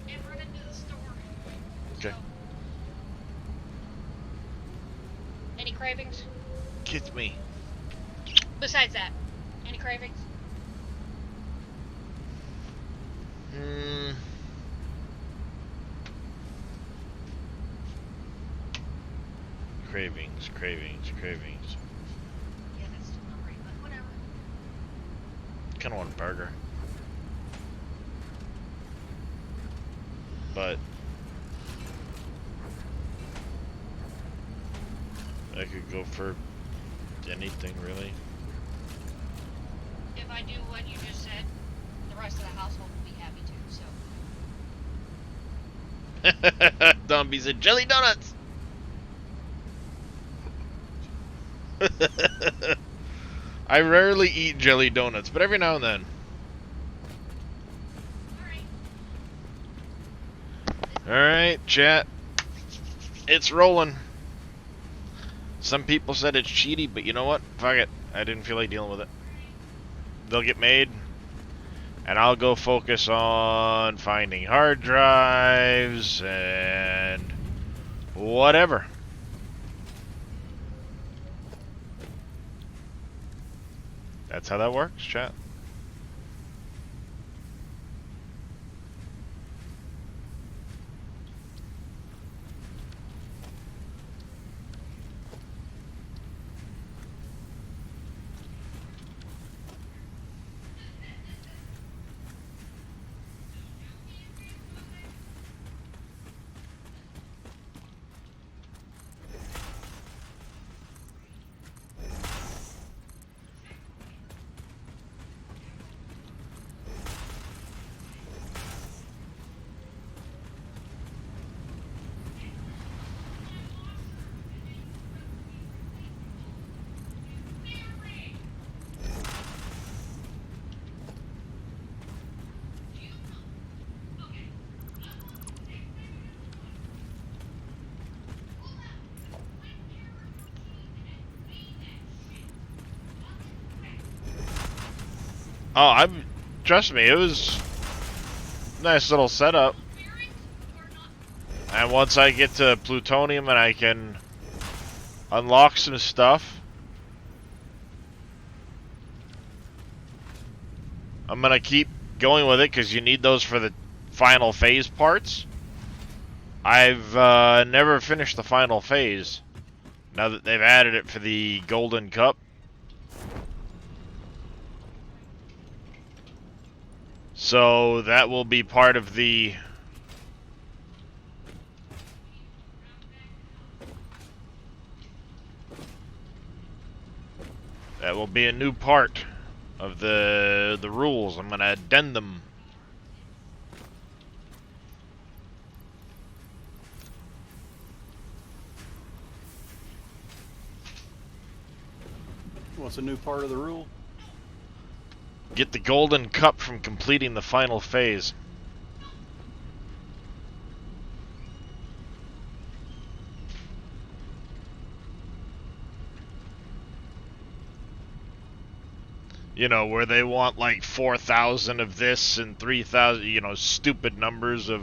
And run into the store. okay. So, any cravings? Get me. Besides that, any cravings? Cravings, cravings, cravings. Yeah, that's still not right, but whatever. Kind of want a burger, but I could go for anything really. If I do what you just said, the rest of the household will be happy too, so. Dombey said jelly donuts. I rarely eat jelly donuts, but every now and then. Alright. Alright, chat. It's rolling. Some people said it's cheaty, but you know what? Fuck it. I didn't feel like dealing with it. They'll get made, and I'll go focus on finding hard drives and whatever. That's how that works, chat. Oh, trust me, it was a nice little setup. And once I get to plutonium and I can unlock some stuff, I'm gonna keep going with it because you need those for the final phase parts. I've never finished the final phase. Now that they've added it for the Golden Cup. So that will be part of the that will be a new part of the rules. I'm gonna addend them. What's a new part of the rule? Get the Golden Cup from completing the final phase. You know, where they want like 4,000 of this and 3,000, you know, stupid numbers of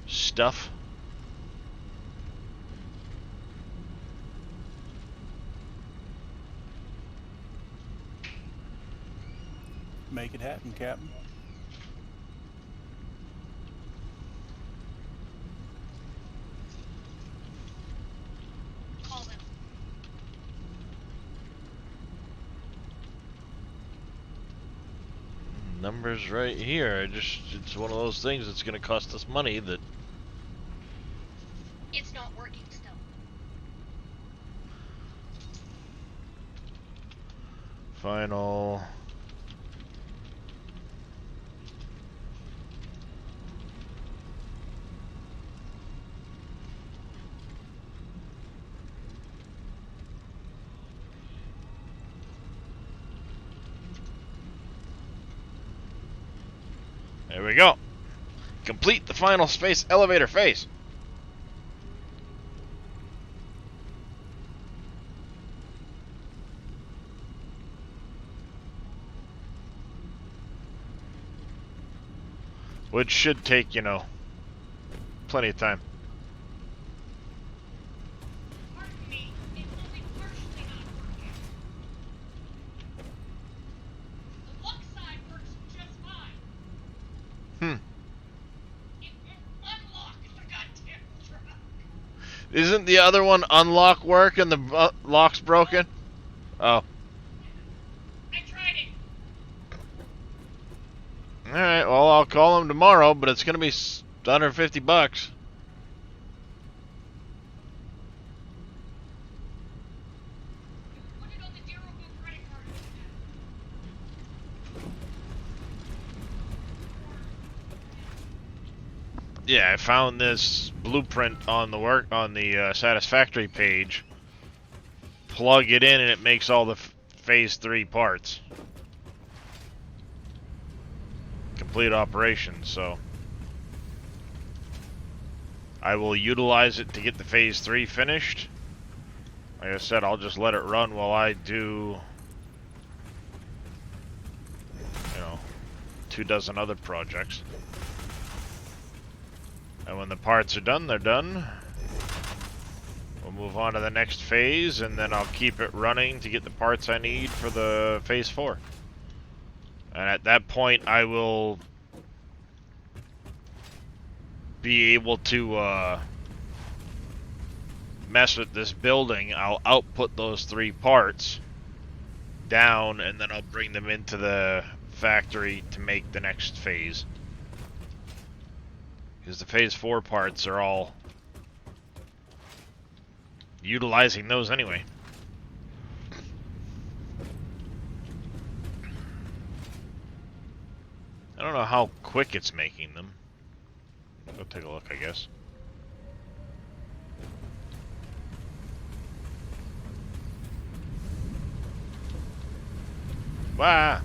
stuff. Make it happen, Captain. Call them. Numbers right here. It's one of those things that's going to cost us money that It's not working still. final. There we go. Complete the final space elevator phase. Which should take, you know, plenty of time. Pardon me, it's only partially not working. The luck side works just fine. It won't unlock the goddamn truck. Isn't the other one unlock work and the lock's broken? Oh. I tried it. Alright, well, I'll call him tomorrow, but it's gonna be $150. Put it on the Darugu credit card. Yeah, I found this blueprint on the Satisfactory page. Plug it in and it makes all the phase 3 parts. Complete operation, so I will utilize it to get the phase 3 finished, Like I said, I'll just let it run while I do, you know, 24 other projects. And when the parts are done, they're done. We'll move on to the next phase, and then I'll keep it running to get the parts I need for the phase 4. And at that point, I will be able to mess with this building. I'll output those 3 parts down, and then I'll bring them into the factory to make the next phase. Because the phase 4 parts are all utilizing those anyway. I don't know how quick it's making them. Go take a look, I guess. Wow.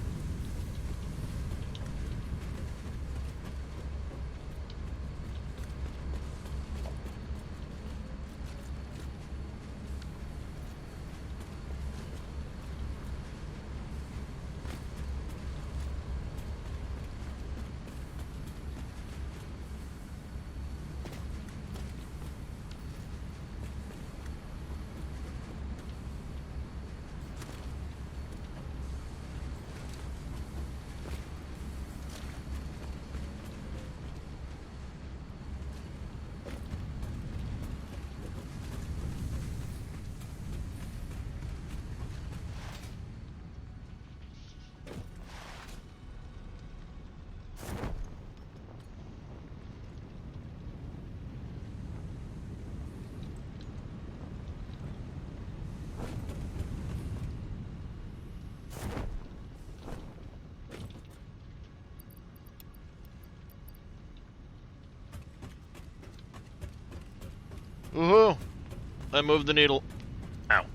Woohoo! I moved the needle. Ow.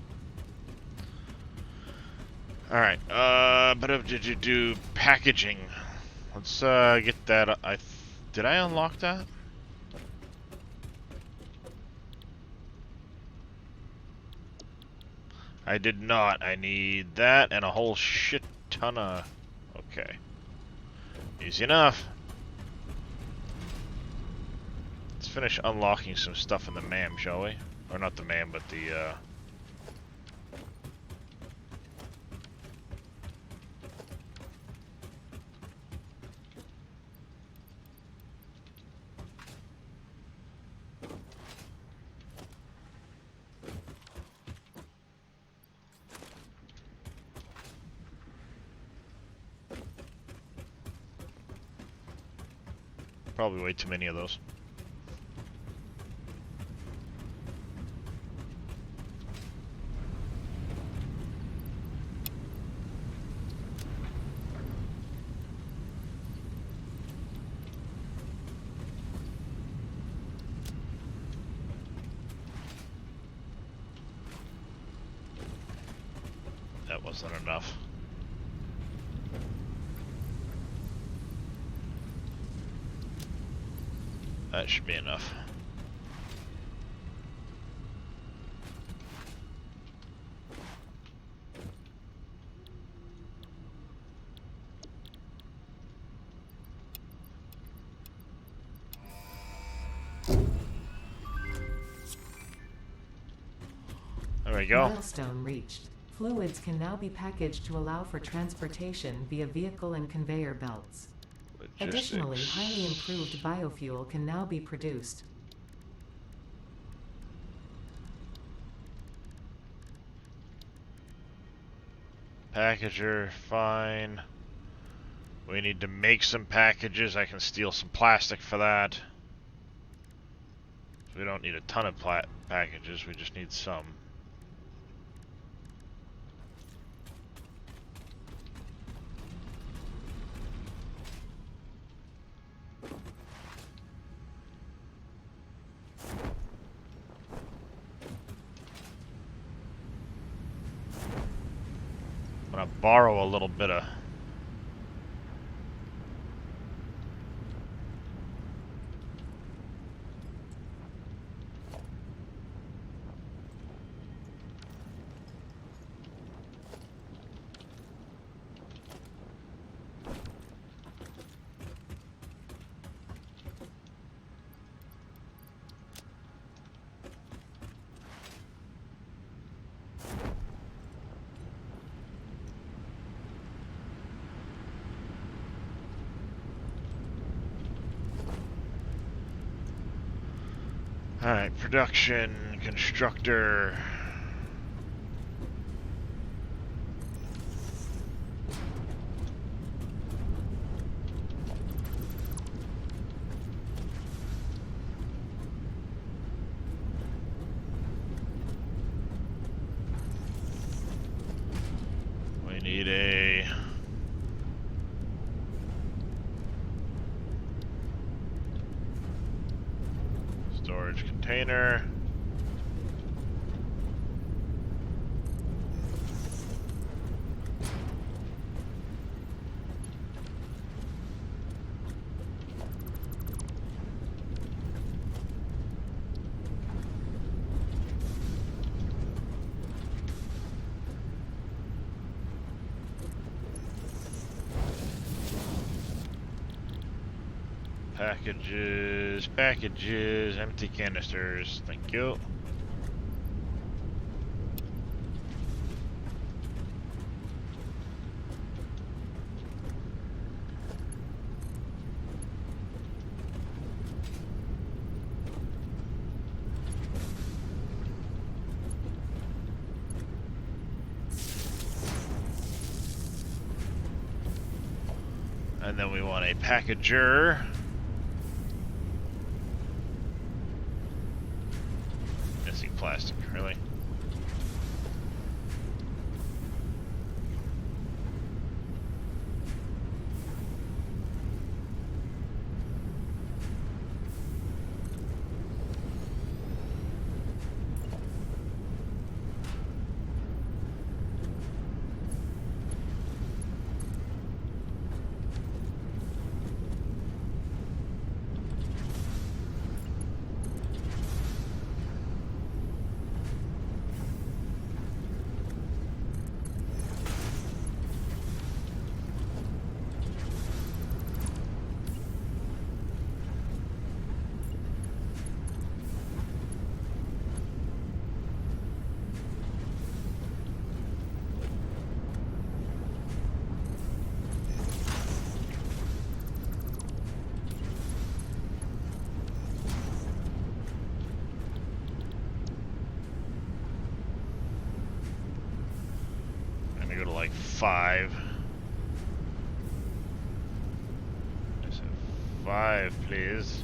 Alright, but did you do packaging? Let's get that. Did I unlock that? I did not. I need that and a whole shit ton of... Okay. Easy enough. Let's finish unlocking some stuff in the MAM, shall we? Or not the MAM, but the, probably way too many of those. That wasn't enough. That should be enough. There we go. Milestone reached. Fluids can now be packaged to allow for transportation via vehicle and conveyor belts. Additionally, highly improved biofuel can now be produced. Packager, fine. We need to make some packages. I can steal some plastic for that. We don't need a ton of packages, we just need some. I'm gonna borrow a little bit of Alright, production, constructor. We need a storage container. Packages, empty canisters, thank you. And then we want a packager. Missing plastic, really? I'm gonna go to like 5. I said 5, please.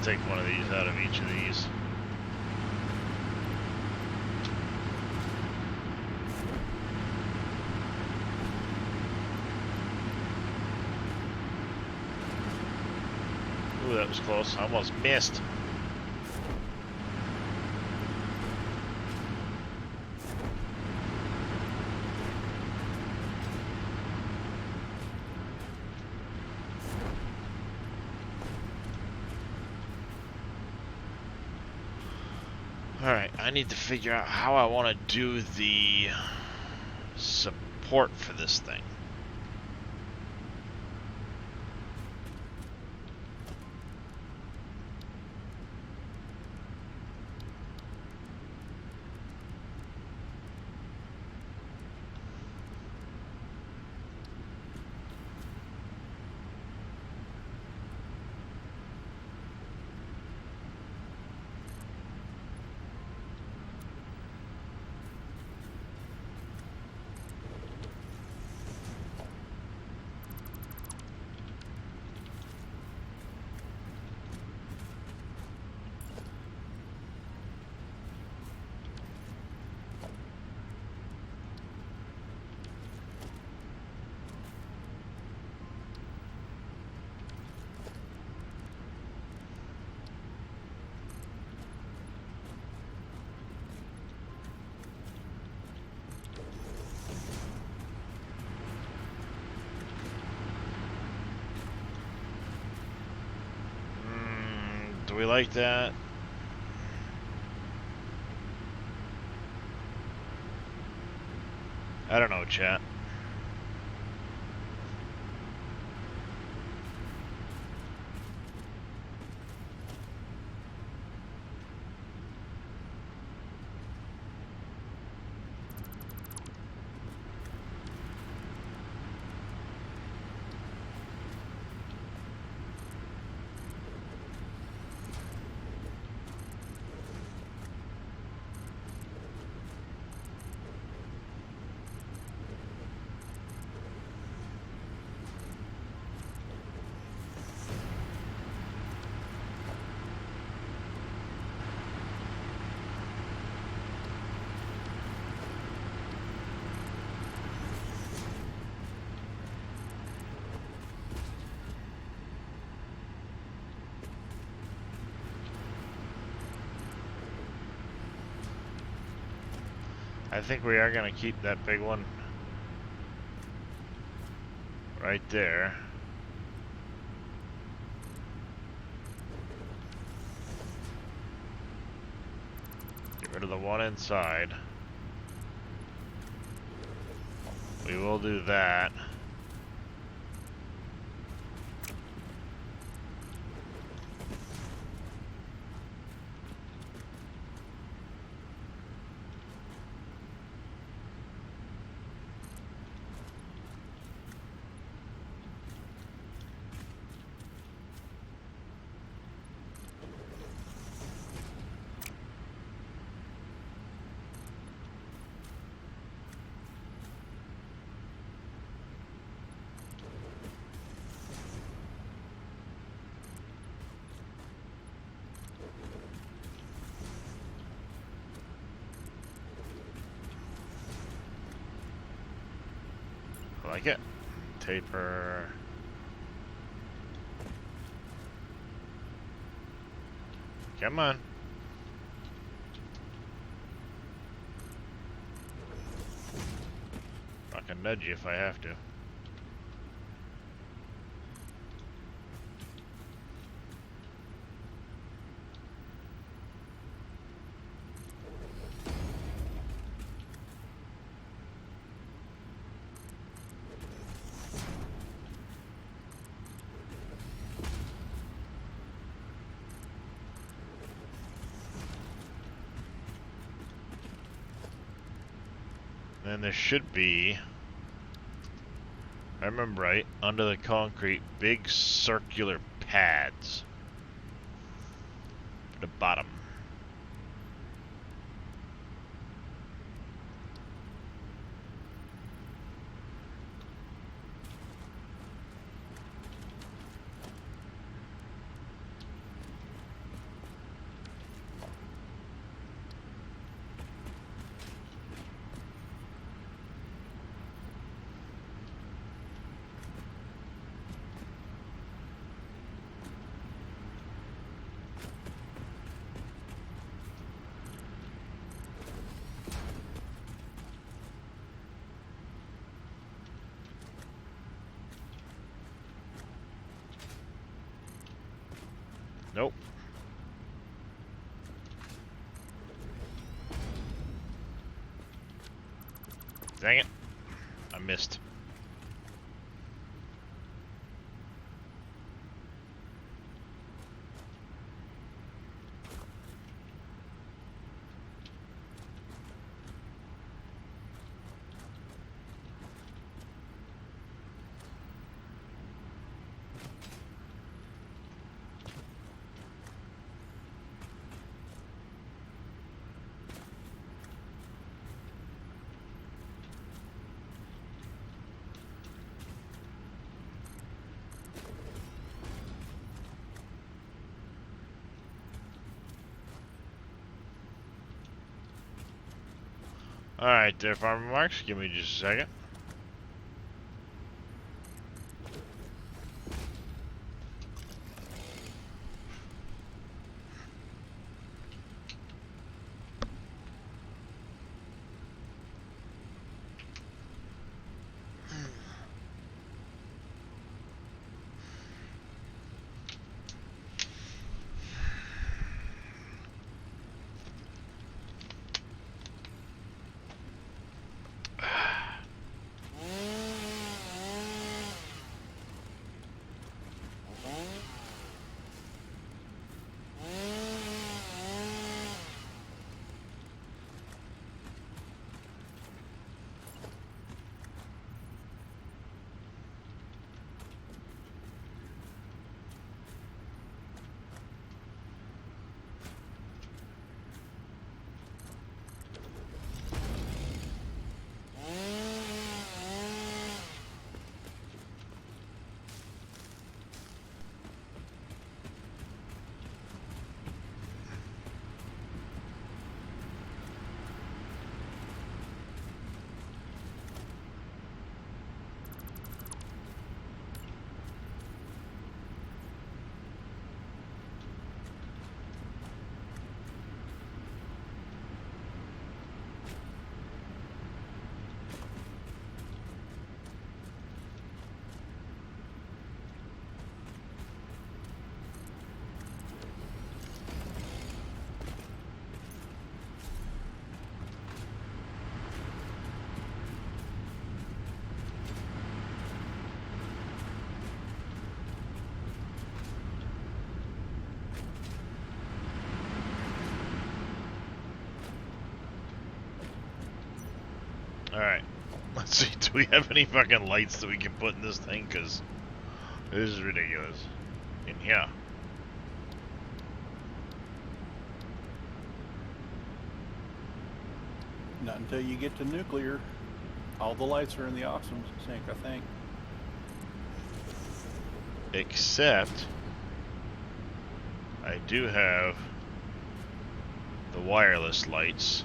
Take one of these out of each of these. Ooh, that was close. I almost missed. Alright, I need to figure out how I want to do the support for this thing. Do we like that? I don't know, chat. I think we are going to keep that big one right there. Get rid of the one inside. We will do that. Like it. Taper. Come on. I can nudge you if I have to. And there should be, if I remember right, under the concrete, big circular pads for the bottom. Dang it. I missed. Alright there, Farmer Marks. Give me just a second. Alright. Let's see, do we have any fucking lights that we can put in this thing? Because this is ridiculous. In here. Not until you get to nuclear. All the lights are in the awesome sink, I think. Except I do have the wireless lights.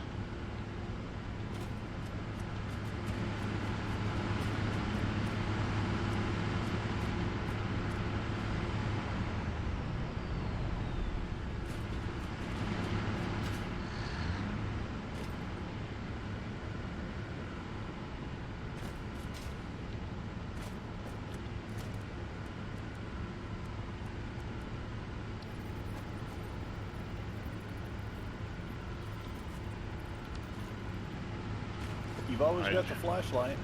You've always got the flashlight.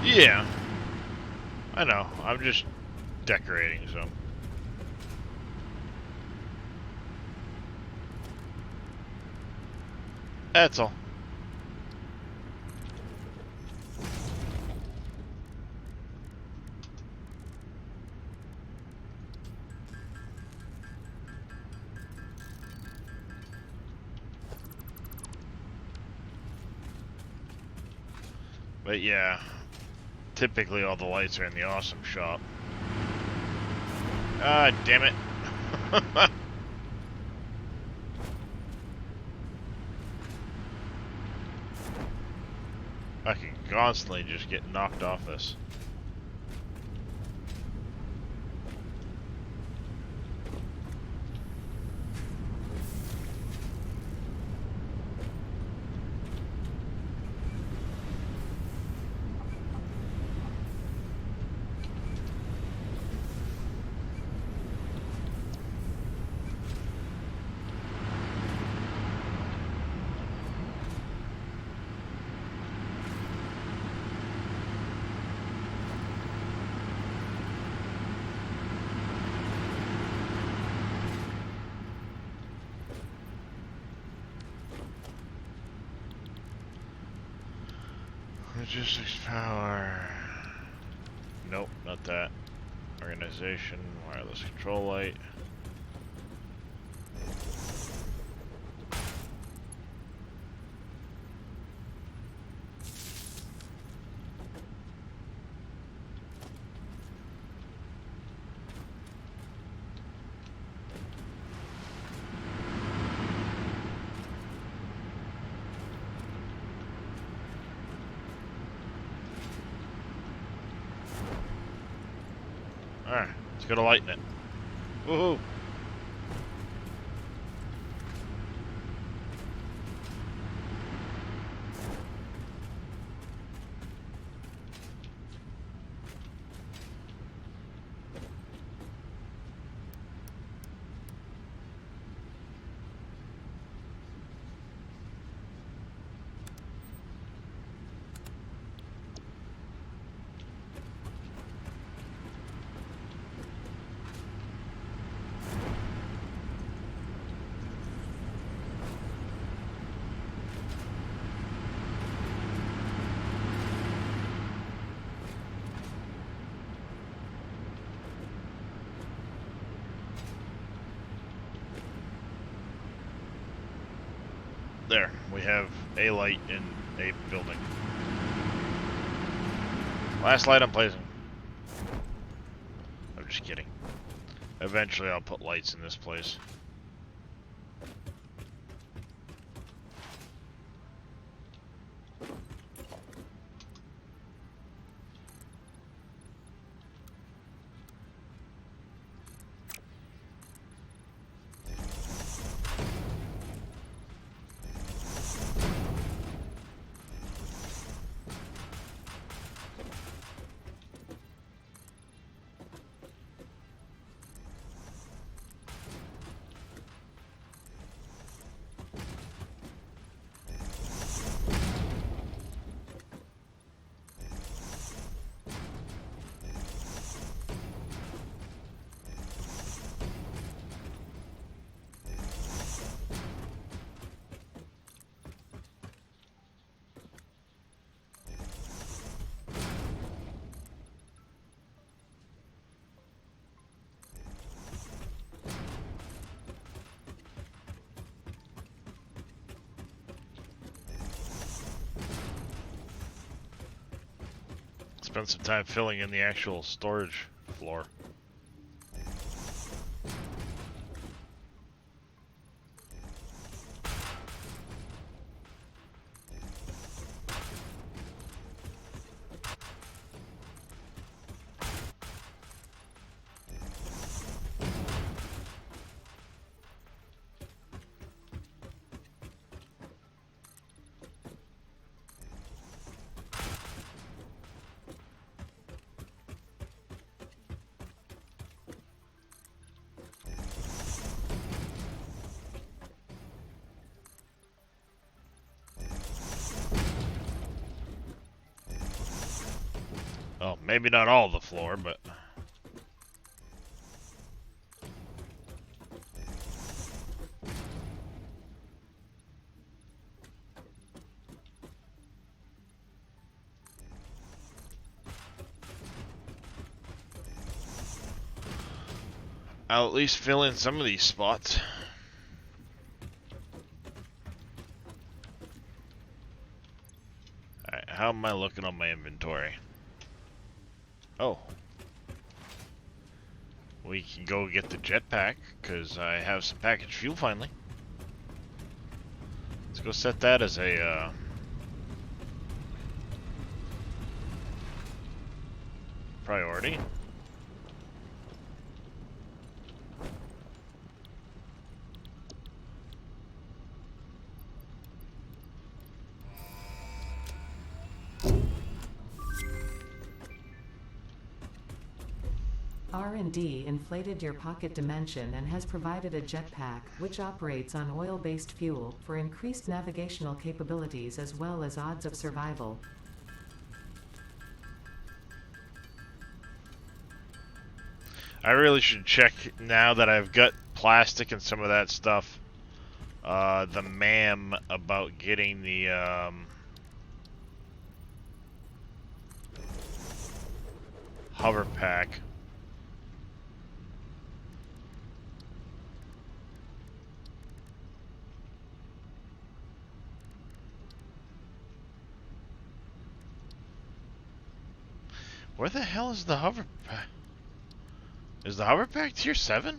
Yeah. I know. I'm just decorating, so. That's all. But yeah, typically all the lights are in the awesome shop. Ah, damn it. I can constantly just get knocked off this. Logistics power. Nope, not that. Organization, wireless control light. Alright, let's go to lighten it. Woohoo! There, we have a light in a building. Last light I'm placing. I'm just kidding. Eventually I'll put lights in this place. Spend some time filling in the actual storage floor. Oh, maybe not all the floor, but... I'll at least fill in some of these spots. Alright, how am I looking on my inventory? Oh. We can go get the jetpack, because I have some packaged fuel finally. Let's go set that as a, priority. R&D inflated your pocket dimension and has provided a jetpack, which operates on oil-based fuel, for increased navigational capabilities as well as odds of survival. I really should check, now that I've got plastic and some of that stuff, the MAM about getting the, hover pack. Where the hell is the hover pack? Is the hover pack tier 7?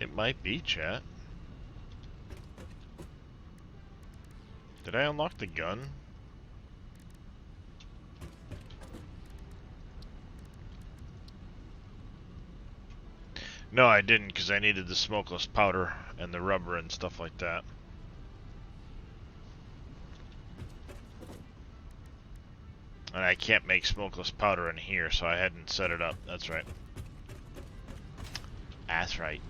It might be, chat. Did I unlock the gun? No, I didn't, because I needed the smokeless powder and the rubber and stuff like that. And I can't make smokeless powder in here, so I hadn't set it up. That's right. That's right.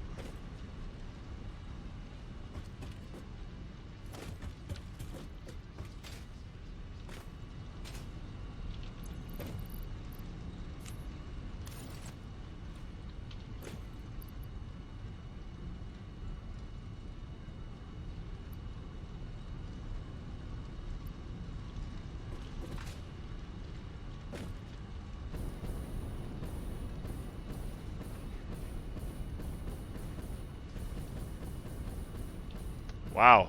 Wow.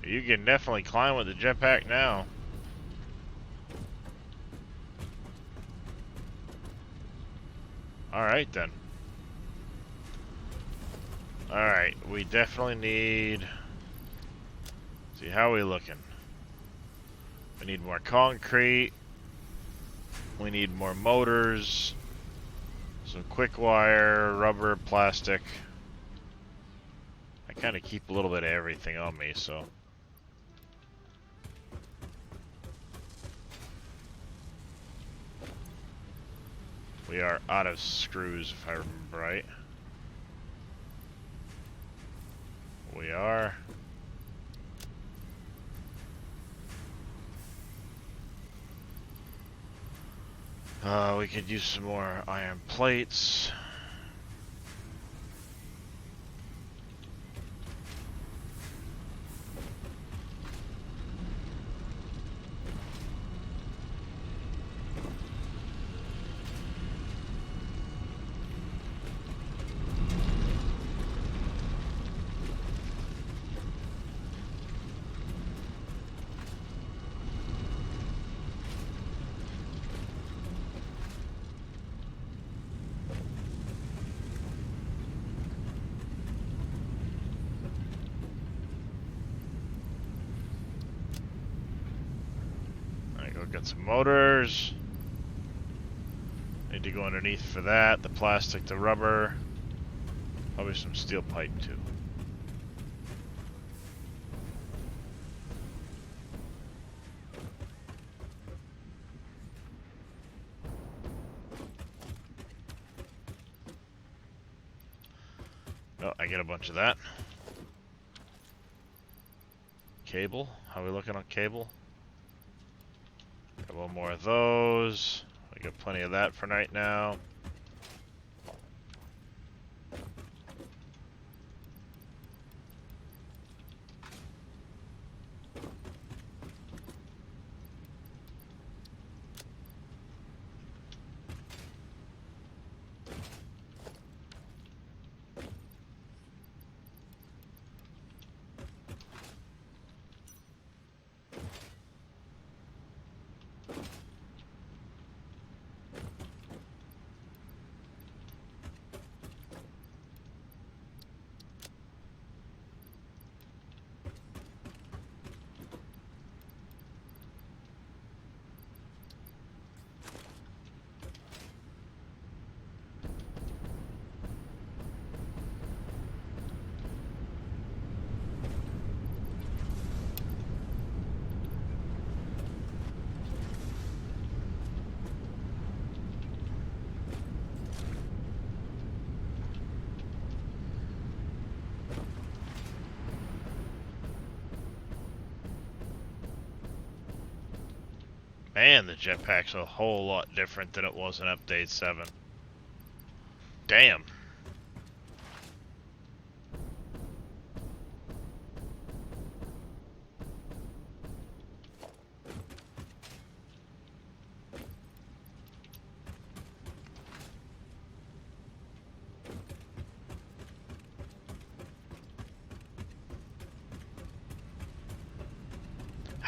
You can definitely climb with the jetpack now. Alright then. Alright, we definitely need... See, how are we looking? We need more concrete. We need more motors. Some quick wire, rubber, plastic. I kind of keep a little bit of everything on me, so... We are out of screws, if I remember right. We are. We could use some more iron plates. Got some motors. Need to go underneath for that. The plastic, the rubber. Probably some steel pipe too. Oh, I get a bunch of that. Cable. How are we looking on cable? Got one more of those. We got plenty of that for night now. Man, the jetpack's a whole lot different than it was in Update 7. Damn.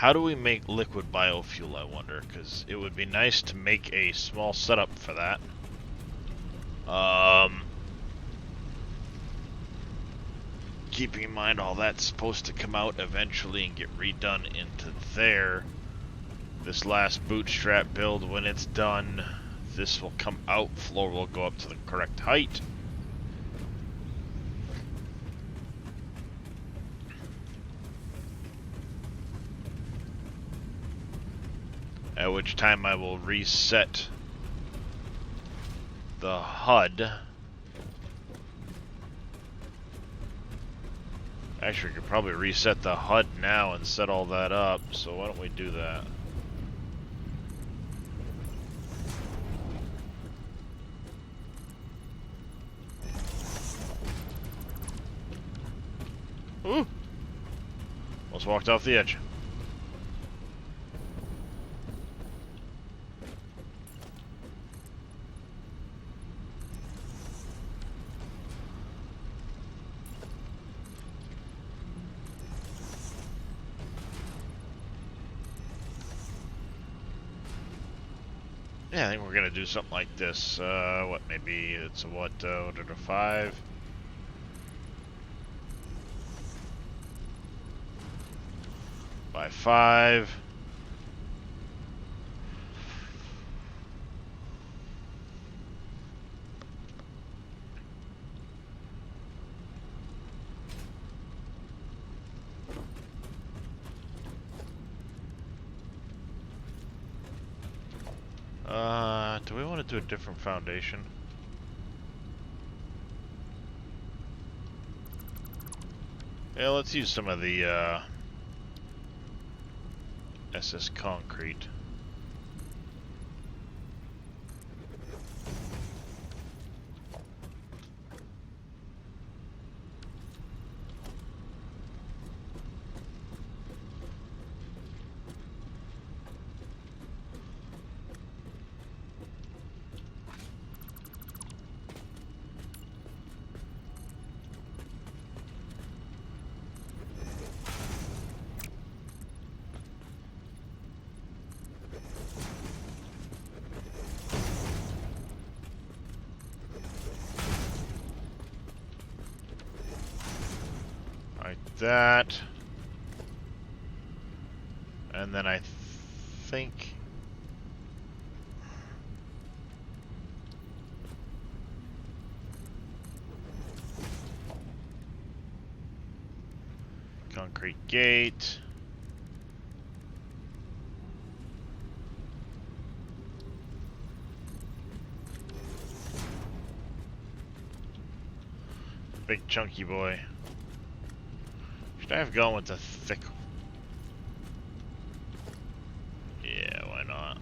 How do we make liquid biofuel, I wonder? Because it would be nice to make a small setup for that. Keeping in mind all that's supposed to come out eventually and get redone into there. This last bootstrap build, when it's done, this will come out, floor will go up to the correct height. At which time I will reset the HUD. Actually, we could probably reset the HUD now and set all that up, so why don't we do that? Ooh! Almost walked off the edge. Yeah, I think we're gonna do something like this. What, maybe it's a what, 5? By 5. Do we want to do a different foundation? Yeah, let's use some of the SS concrete. That, and then I think concrete gate. Big chunky boy. Should I have gone with the thick? Yeah, why not?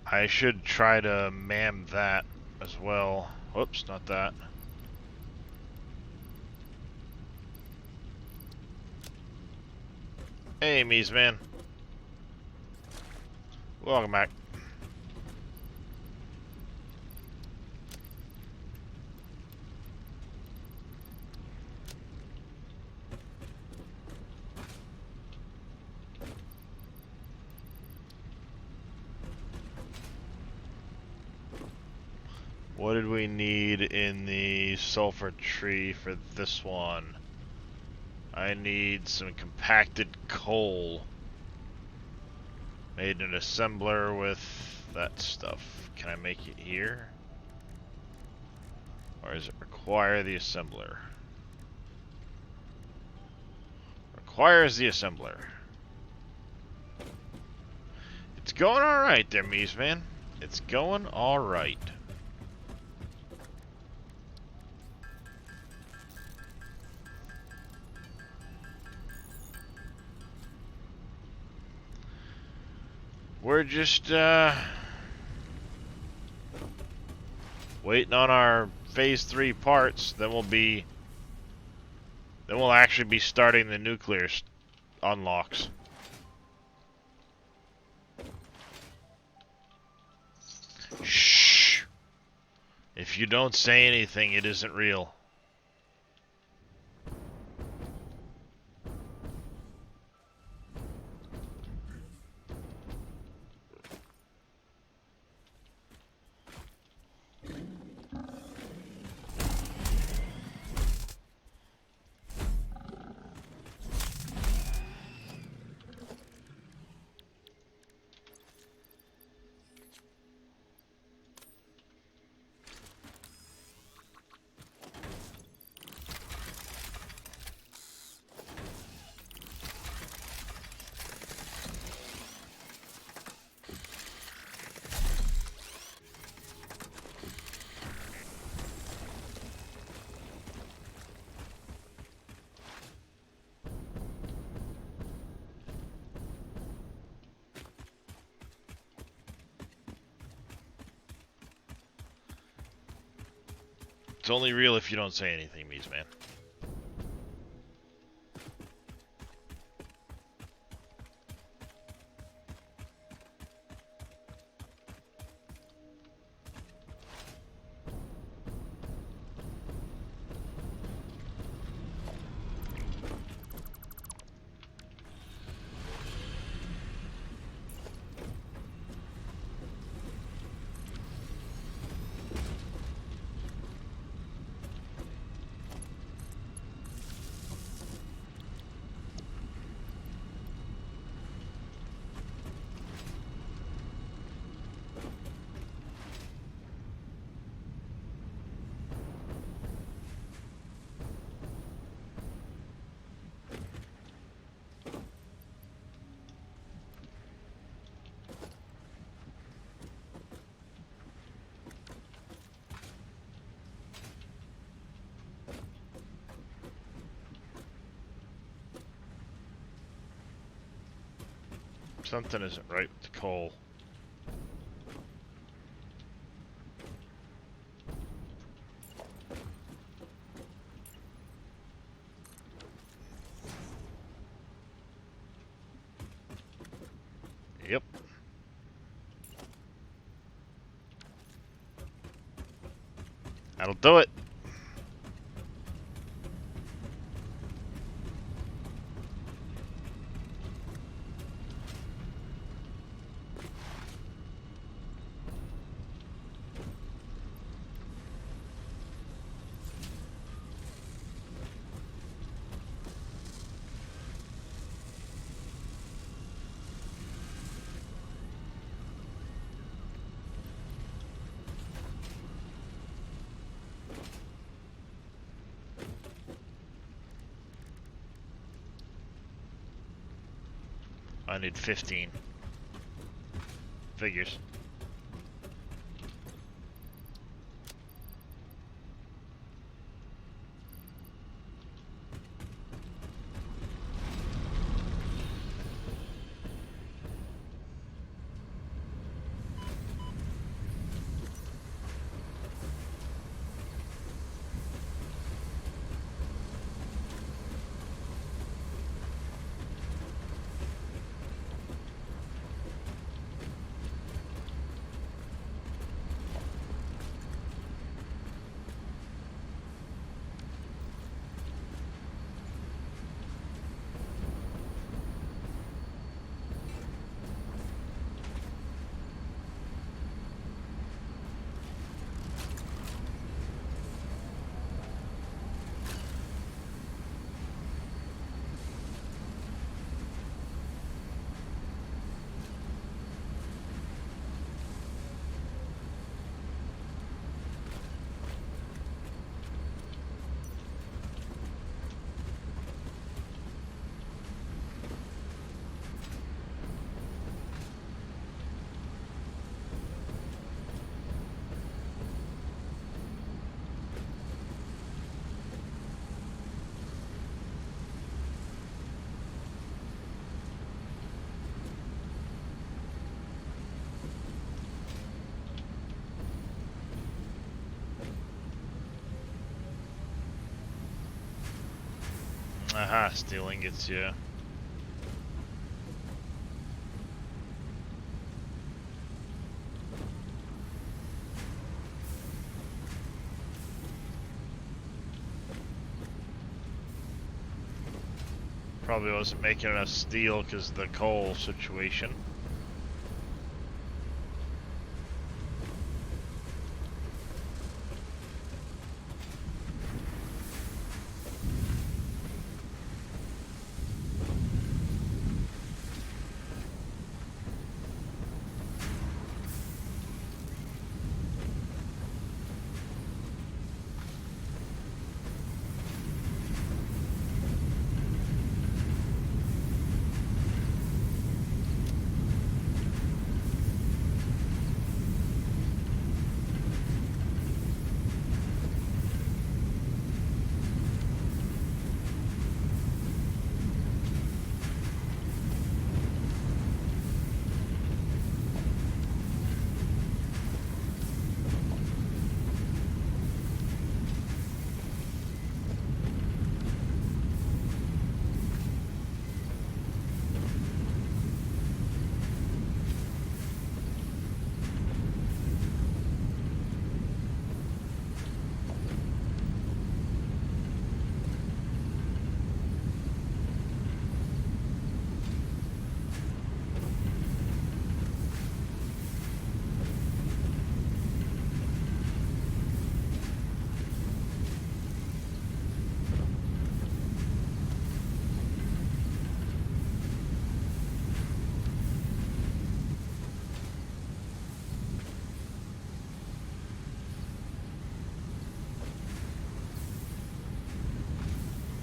I should try to man that as well. Whoops, not that. Hey, Mies man. Welcome back. What did we need in the sulfur tree for this one? I need some compacted coal. Made an assembler with that stuff. Can I make it here? Or does it require the assembler? Requires the assembler. It's going alright there, Mies, man. It's going alright. We're just, waiting on our Phase 3 parts, then we'll actually be starting the nuclear unlocks. Shh! If you don't say anything, it isn't real. It's only real if you don't say anything, Mies, man. Something isn't right with the coal. Yep. That'll do it. I need 15. Figures. steel ingots, yeah. Probably wasn't making enough steel because of the coal situation.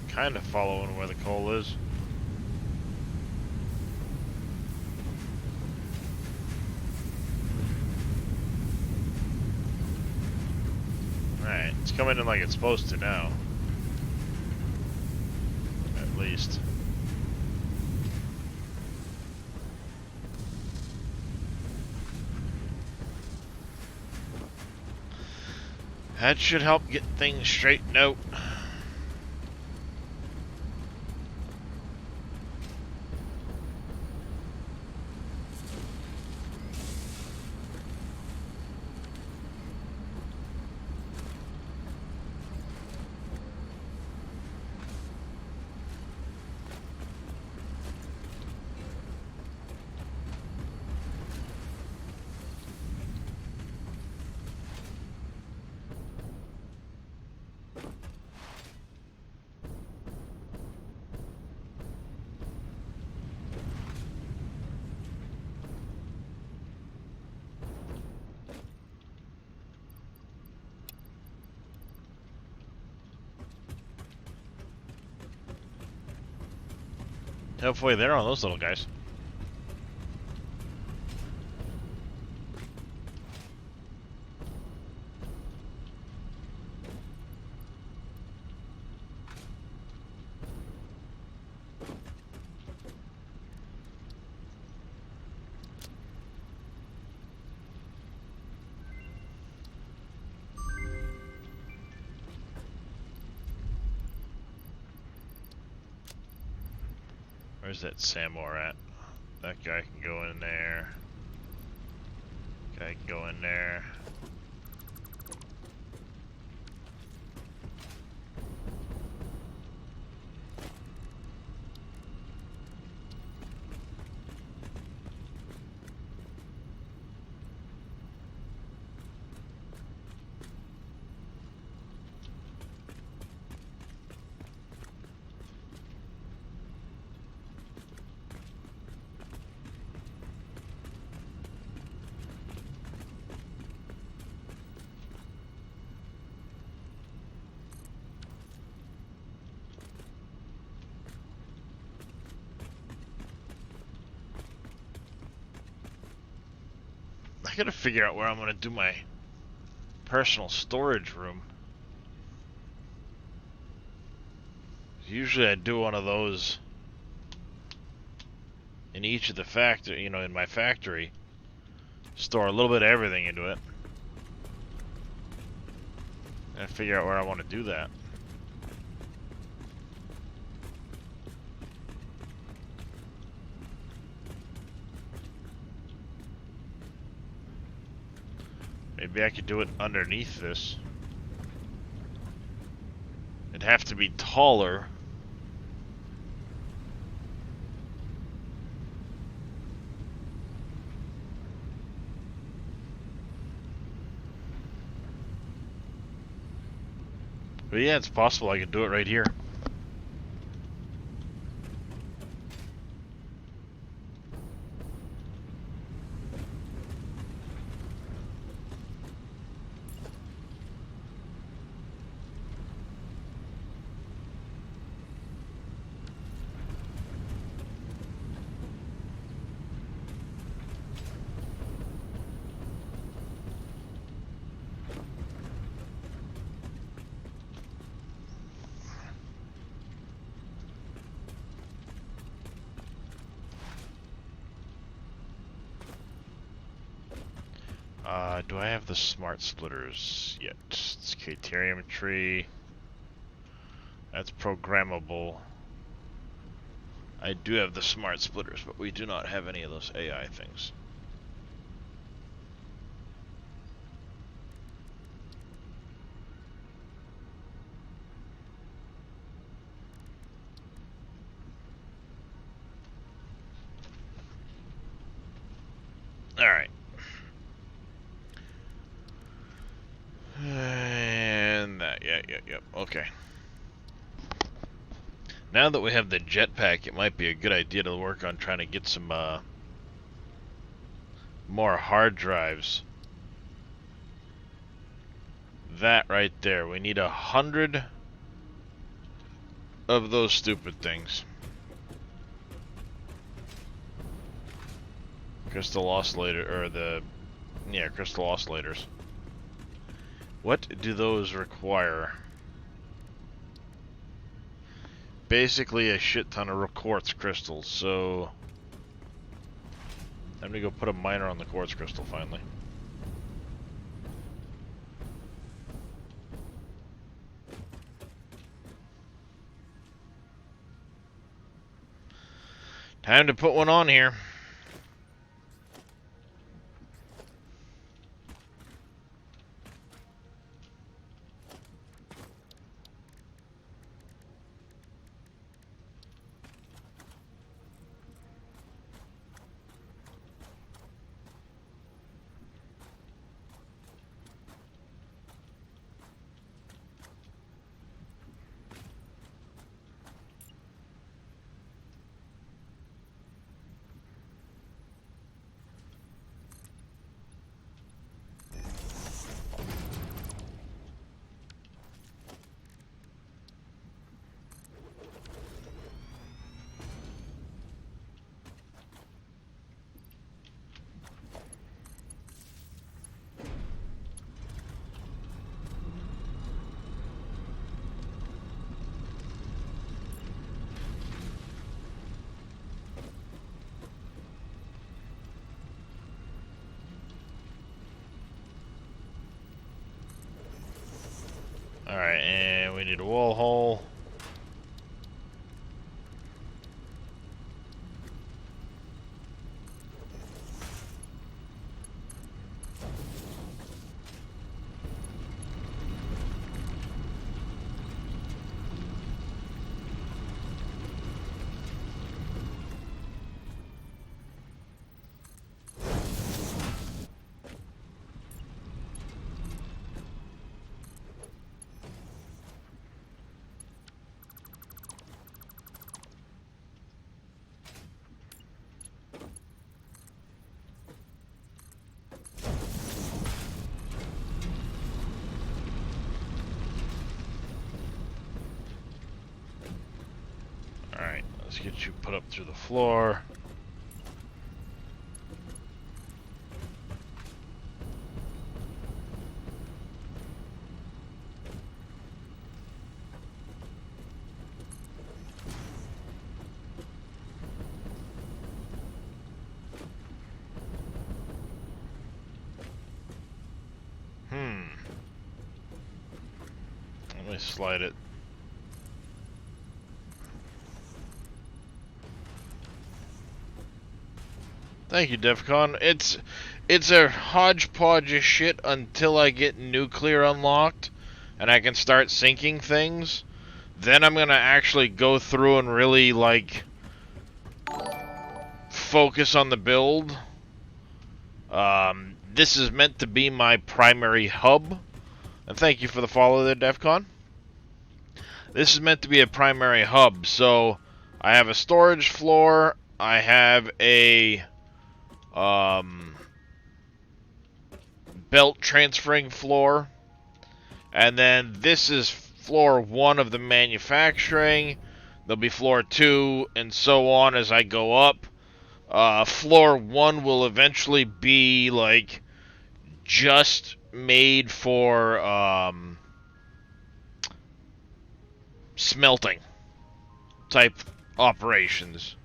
Kind of following where the coal is. Alright, it's coming in like it's supposed to now. At least. That should help get things straightened out. Halfway there on those little guys. Where's that Samor at? That guy can go in there. Guy can go in there. I gotta figure out where I'm gonna do my personal storage room. Usually I do one of those in each of the factory, you know, in my factory. Store a little bit of everything into it. I gotta figure out where I want to do that. Maybe I could do it underneath this. It'd have to be taller. But yeah, it's possible I could do it right here. Do I have the smart splitters yet? It's Caterium tree. That's programmable. I do have the smart splitters, but we do not have any of those AI things. Alright. And that, yep, okay. Now that we have the jetpack, it might be a good idea to work on trying to get some, more hard drives. That right there. We need 100 of those stupid things. Crystal oscillator, or crystal oscillators. What do those require? Basically a shit ton of quartz crystals, so I'm gonna go put a miner on the quartz crystal finally. Time to put one on here. Alright, and we need a wall hole. Alright, let's get you put up through the floor. Let me slide it. Thank you, Defcon. It's a hodgepodge of shit until I get nuclear unlocked and I can start sinking things. Then I'm gonna actually go through and really like focus on the build. This is meant to be my primary hub. And thank you for the follow there, Defcon. This is meant to be a primary hub, so I have a storage floor, I have a belt transferring floor, and then this is floor 1 of the manufacturing. There'll be floor 2 and so on as I go up. Floor 1 will eventually be like just made for smelting type operations.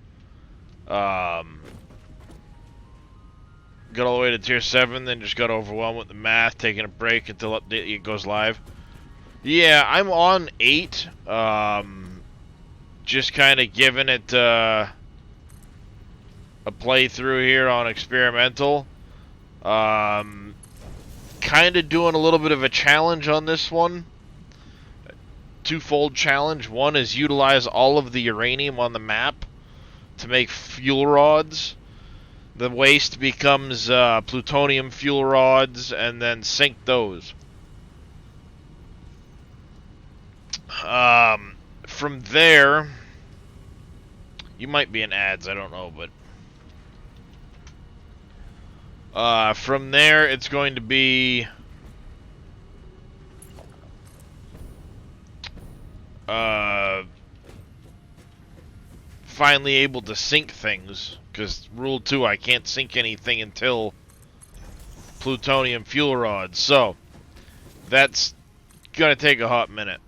Got all the way to tier 7, then just got overwhelmed with the math, taking a break until it goes live. Yeah, I'm on 8. Just kind of giving it a playthrough here on experimental. Kind of doing a little bit of a challenge on this one. Twofold challenge. One is utilize all of the uranium on the map to make fuel rods. The waste becomes plutonium fuel rods, and then sink those. From there, you might be in ads, I don't know, but from there it's going to be finally able to sink things, because rule 2, I can't sink anything until plutonium fuel rods, so that's gonna take a hot minute.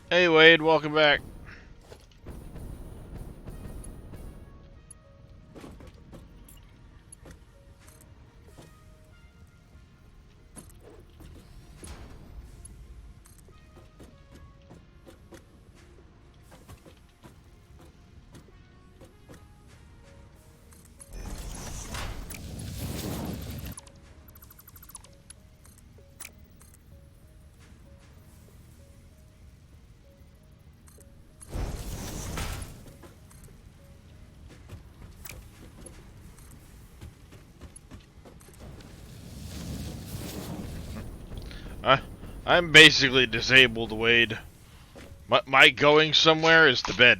Hey Wade, welcome back. I'm basically disabled, Wade. My going somewhere is to bed.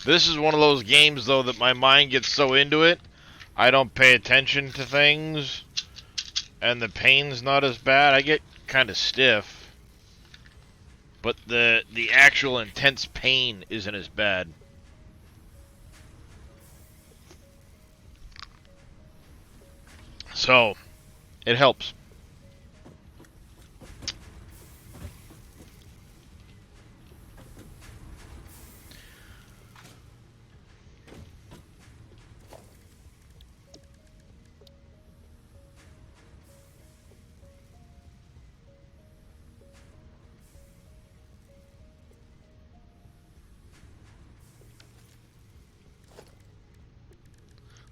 This is one of those games, though, that my mind gets so into it, I don't pay attention to things, and the pain's not as bad. I get kind of stiff, but the actual intense pain isn't as bad. So, it helps.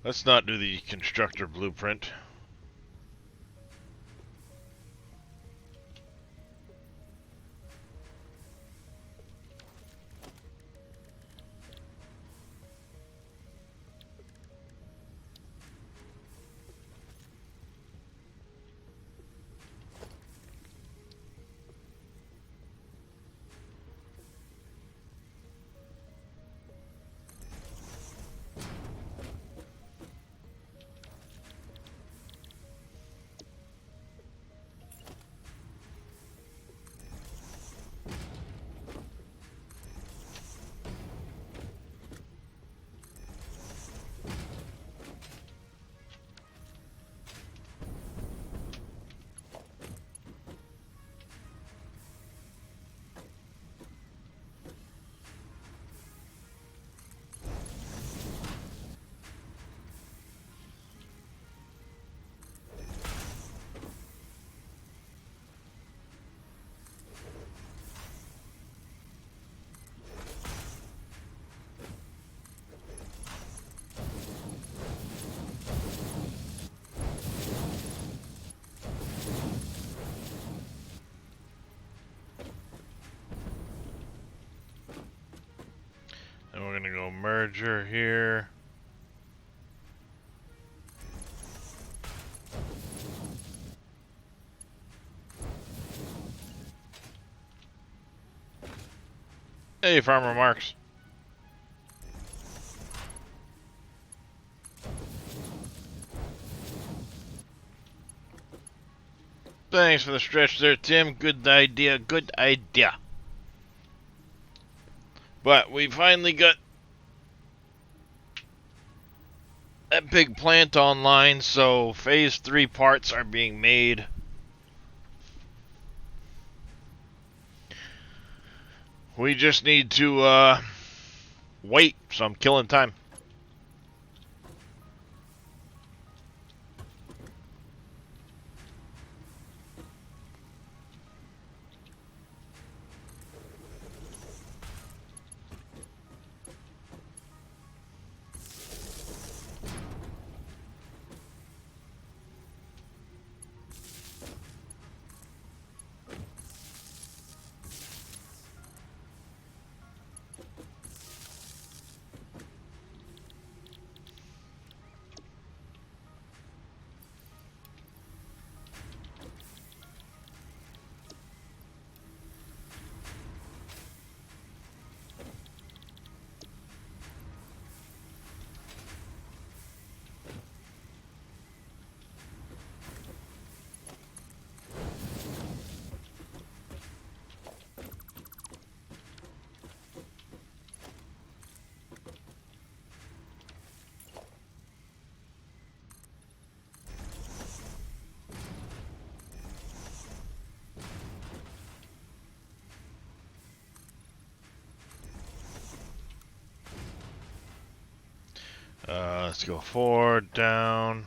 Let's not do the constructor blueprint. merger here. Hey, Farmer Marks. Thanks for the stretch there, Tim. Good idea, good idea. But we finally got that big plant online, so phase 3 parts are being made. We just need to wait, so I'm killing time. Let's go forward, down.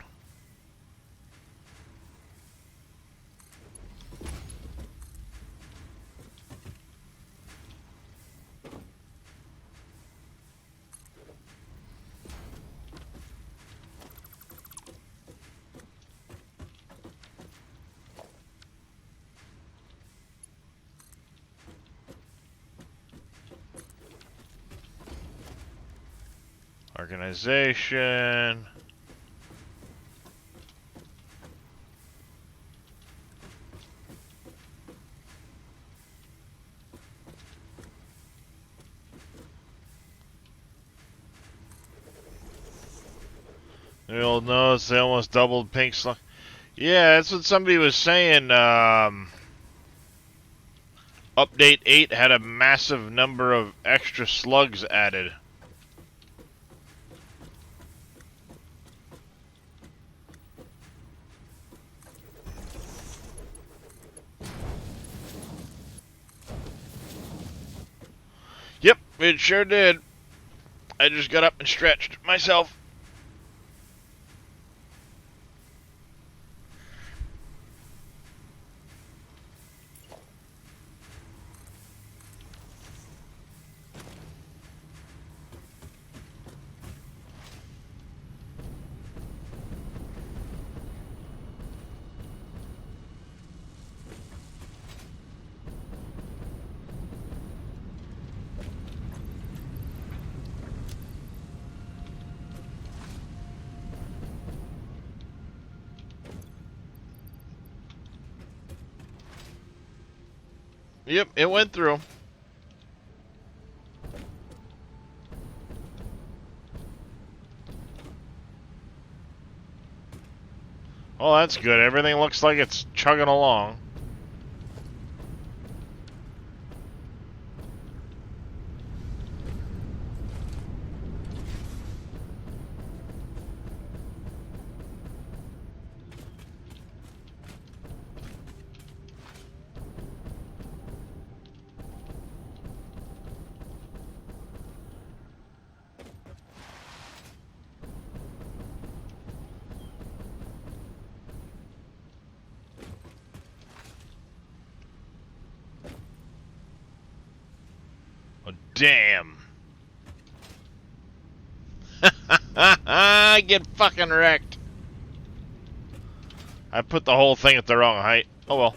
Organization. You'll notice they almost doubled pink slug. Yeah, that's what somebody was saying. Update 8 had a massive number of extra slugs added. Yep, it sure did. I just got up and stretched myself. Yep, it went through. Well, that's good. Everything looks like it's chugging along. Damn. I get fucking wrecked. I put the whole thing at the wrong height. Oh well.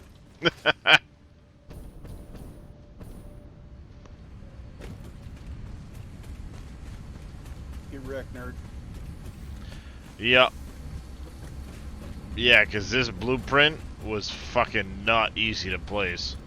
correct, nerd. Yep. Yeah, because this blueprint was fucking not easy to place.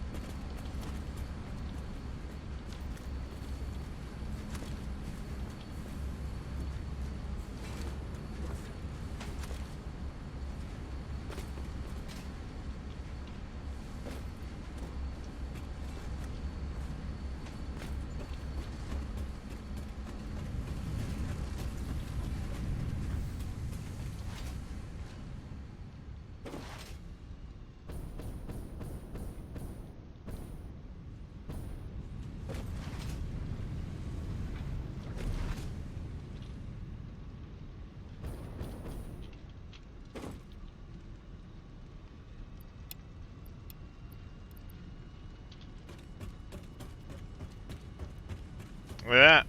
Look at that.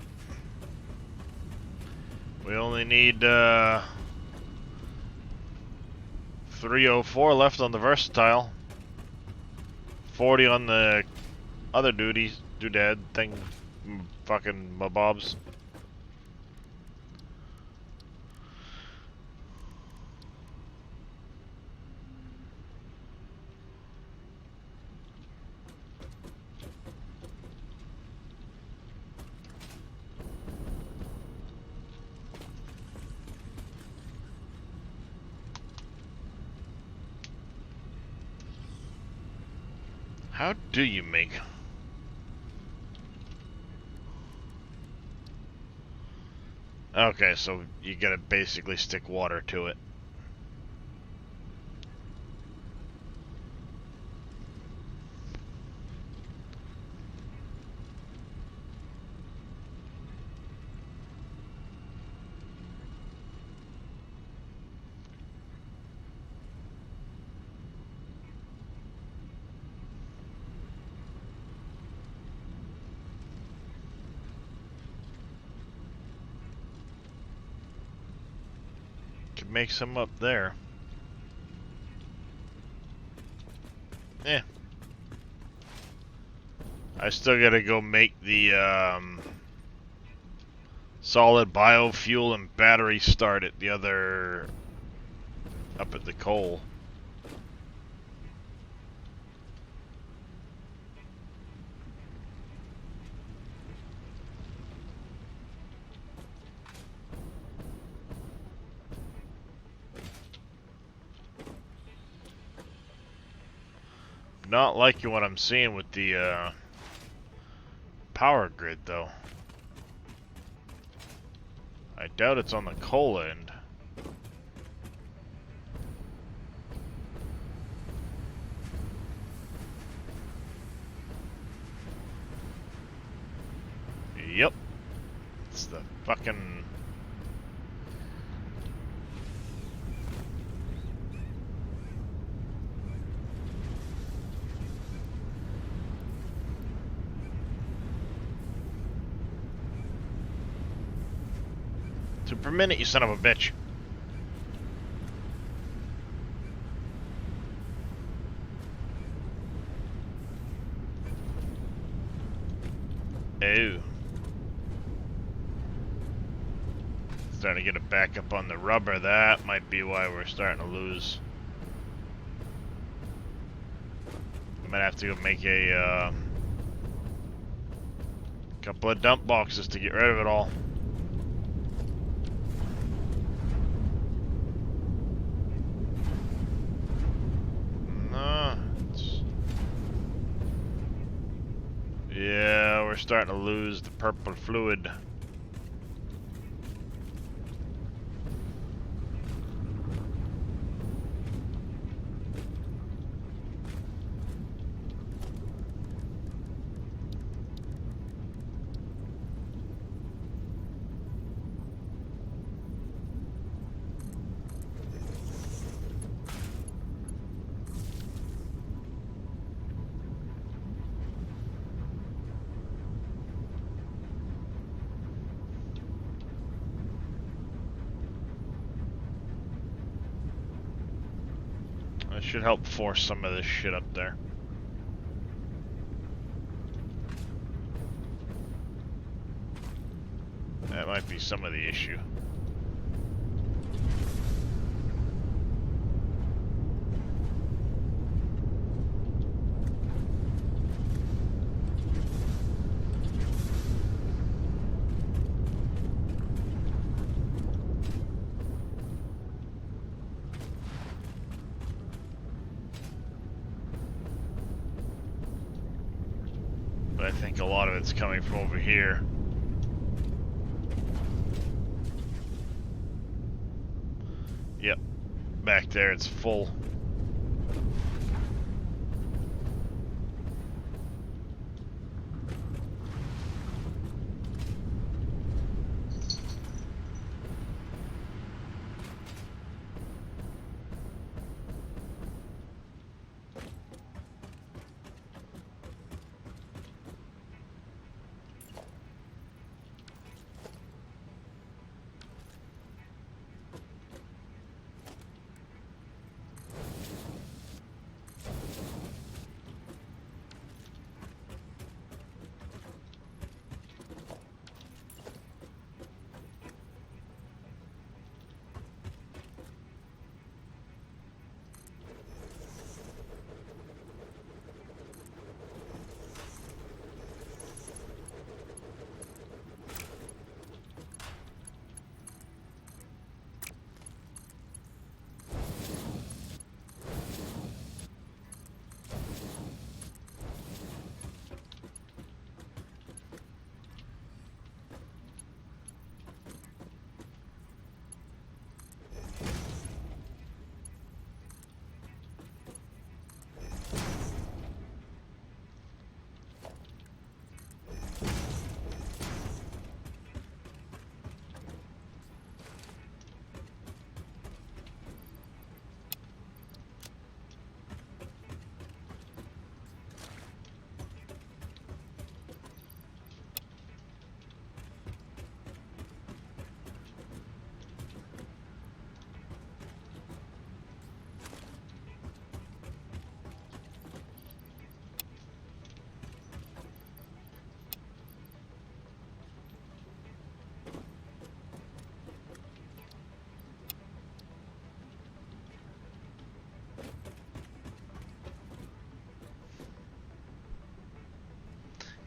We only need 304 left on the versatile. 40 on the other doodad thing, fucking mabobs. How do you make? Okay, so you gotta basically stick water to it. Could make some up there. Eh. I still gotta go make the solid biofuel and battery start at the other up at the coal. Not liking what I'm seeing with the power grid though. I doubt it's on the coal end. Yep. It's the fucking... Two per minute, you son of a bitch. Oh. Starting to get a backup on the rubber. That might be why we're starting to lose. I might have to go make a couple of dump boxes to get rid of it all. Yeah, we're starting to lose the purple fluid. Should help force some of this shit up there. That might might be some of the issue. But I think a lot of it's coming from over here. Yep, back there it's full.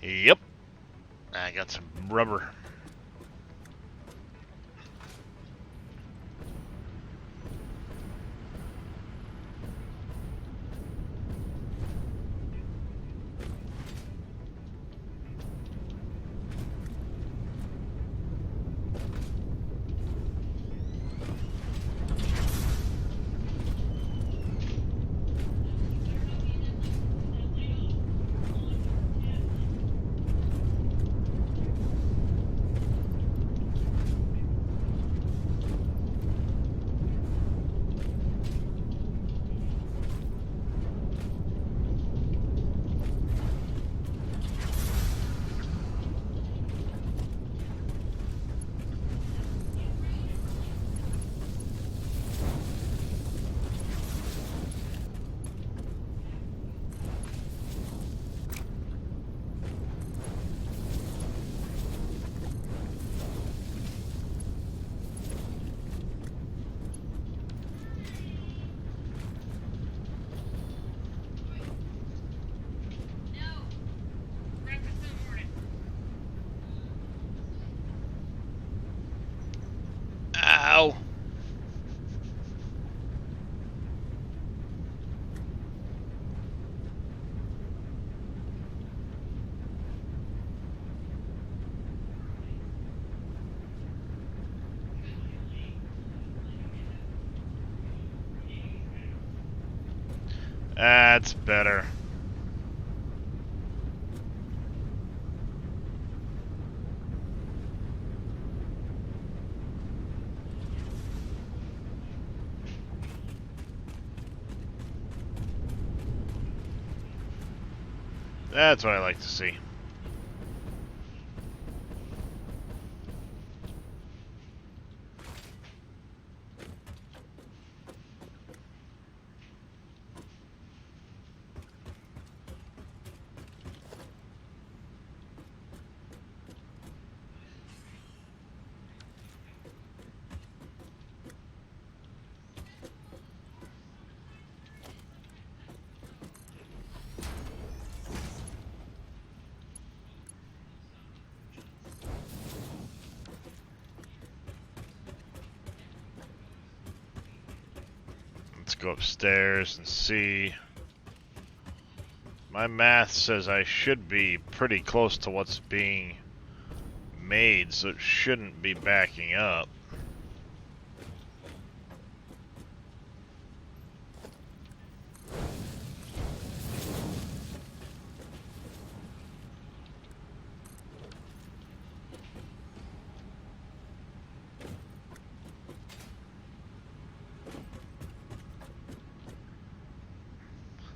Yep. I got some rubber. No. Breakfast in the morning. Ow. That's better. That's what I like to see. go upstairs and see. My math says I should be pretty close to what's being made, so it shouldn't be backing up.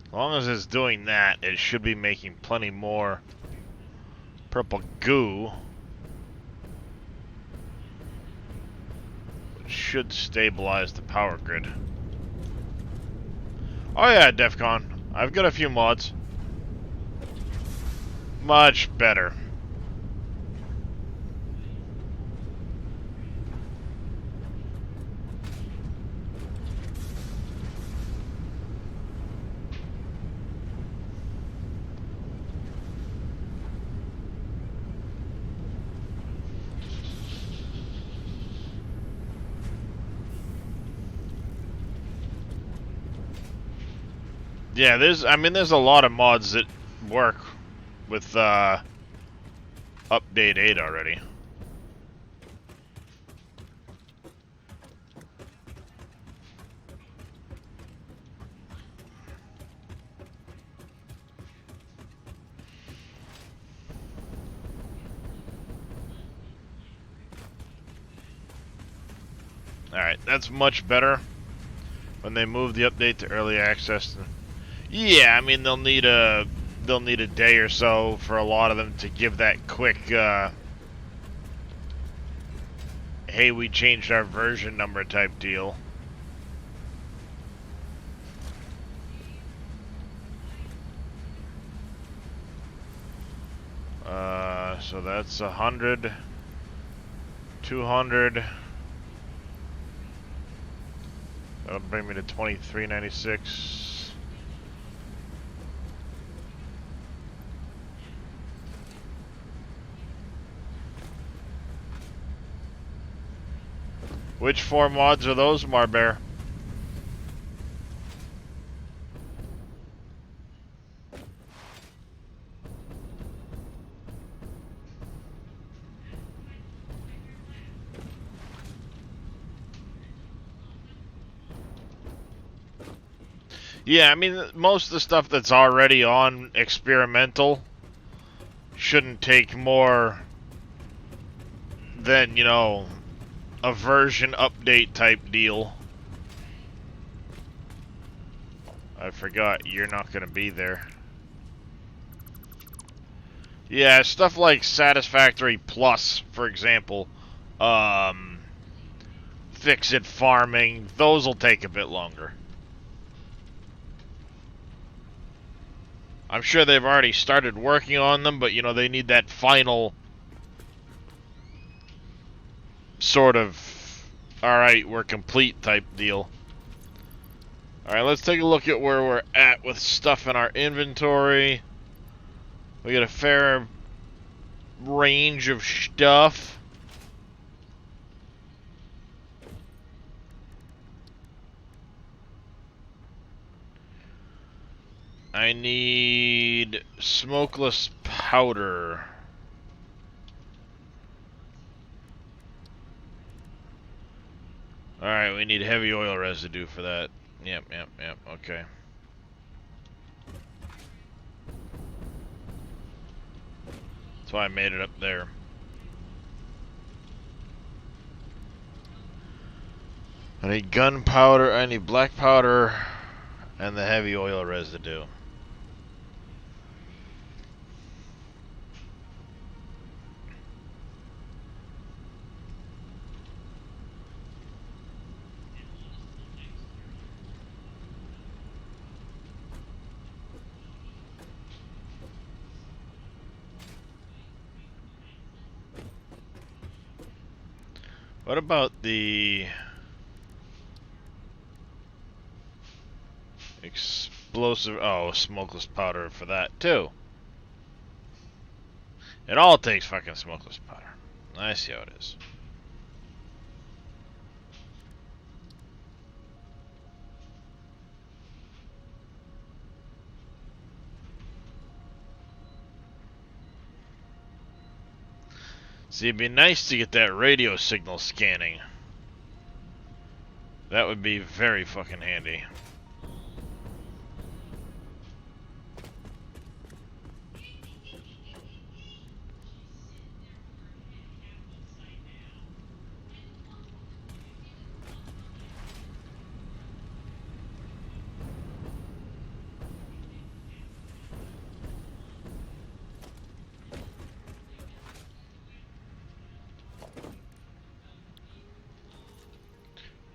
As long as it's doing that, it should be making plenty more purple goo. Which should stabilize the power grid. Oh yeah, DEFCON. I've got a few mods. Much better. Yeah, there's a lot of mods that work with update 8 already. Alright, that's much better. When they move the update to early access. Yeah, I mean they'll need a day or so for a lot of them to give that quick hey, we changed our version number type deal. So that's 100, 200. That'll bring me to 2396. Which 4 mods are those, Marbear? Yeah, I mean, most of the stuff that's already on experimental shouldn't take more than, you know, a version update type deal. I forgot you're not gonna be there. Yeah, stuff like Satisfactory Plus, for example, Fix-It Farming, those will take a bit longer. I'm sure they've already started working on them, but you know, they need that final sort of, alright, we're complete type deal. Alright, let's take a look at where we're at with stuff in our inventory. We got a fair range of stuff. I need smokeless powder. Alright, we need heavy oil residue for that. Yep, okay. That's why I made it up there. I need gunpowder, I need black powder, and the heavy oil residue. What about the explosive? Oh, smokeless powder for that too. It all takes fucking smokeless powder. I see how it is. See, it'd be nice to get that radio signal scanning. That would be very fucking handy.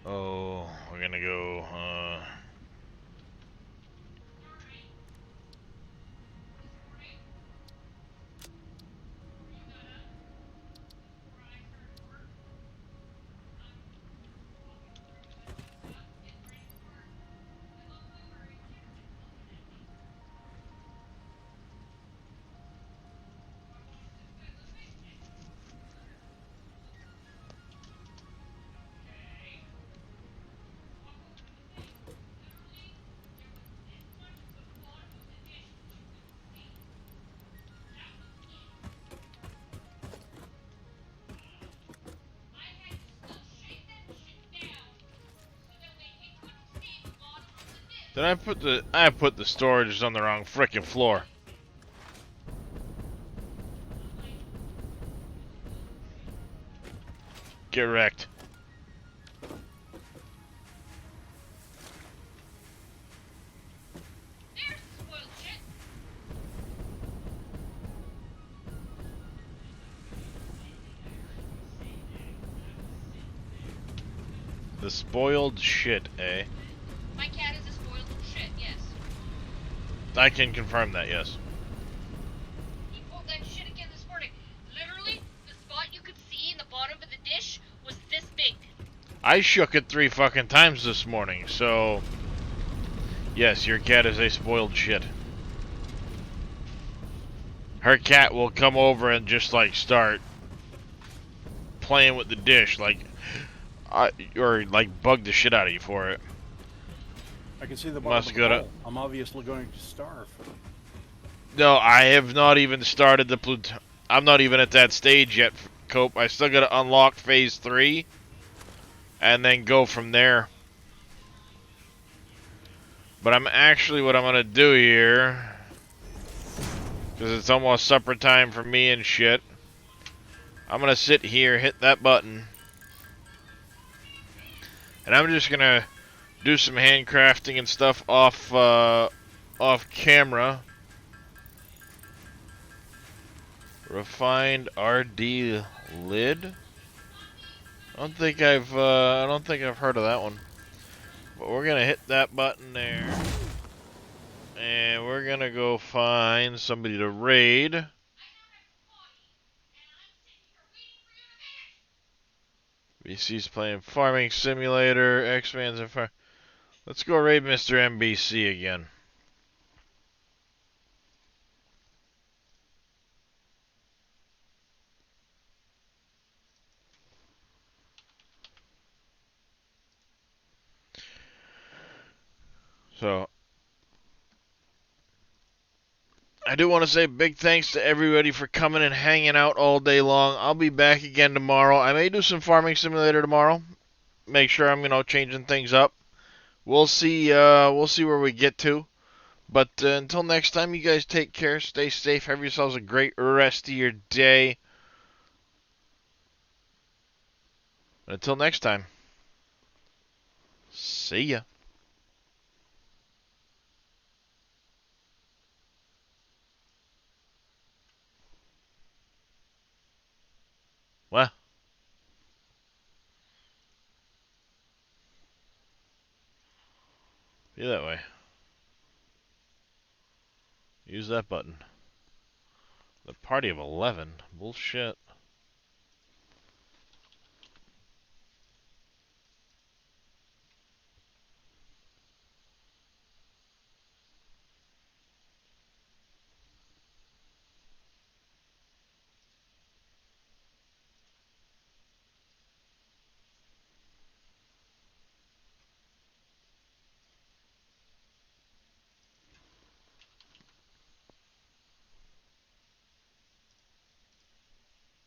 Oh, we're gonna go, Did I put the storage on the wrong frickin' floor. Get wrecked. There's spoiled shit. The spoiled shit, eh? My cat is a spoiled little shit, yes. I can confirm that, yes. He pulled that shit again this morning. Literally, the spot you could see in the bottom of the dish was this big. I shook it 3 fucking times this morning, so... Yes, your cat is a spoiled shit. Her cat will come over and just, like, start playing with the dish, like... or, like, bug the shit out of you for it. I can see the bottom Must of the go to- bowl. I'm obviously going to starve. No, I have not even started the Pluton. I'm not even at that stage yet, Cope. I still gotta unlock phase 3. And then go from there. But I'm actually, what I'm gonna do here, because it's almost supper time for me and shit, I'm gonna sit here, hit that button, and I'm just gonna do some handcrafting and stuff off camera. Refined RD lid. I don't think I've heard of that one. But we're gonna hit that button there, and we're gonna go find somebody to raid. BC's playing Farming Simulator, X-Man's in Farm. Let's go raid Mr. MBC again. So, I do want to say big thanks to everybody for coming and hanging out all day long. I'll be back again tomorrow. I may do some Farming Simulator tomorrow. Make sure I'm, changing things up. We'll see where we get to. But until next time, you guys take care, stay safe, have yourselves a great rest of your day. Until next time, see ya. Well, be that way. Use that button. The party of 11? Bullshit.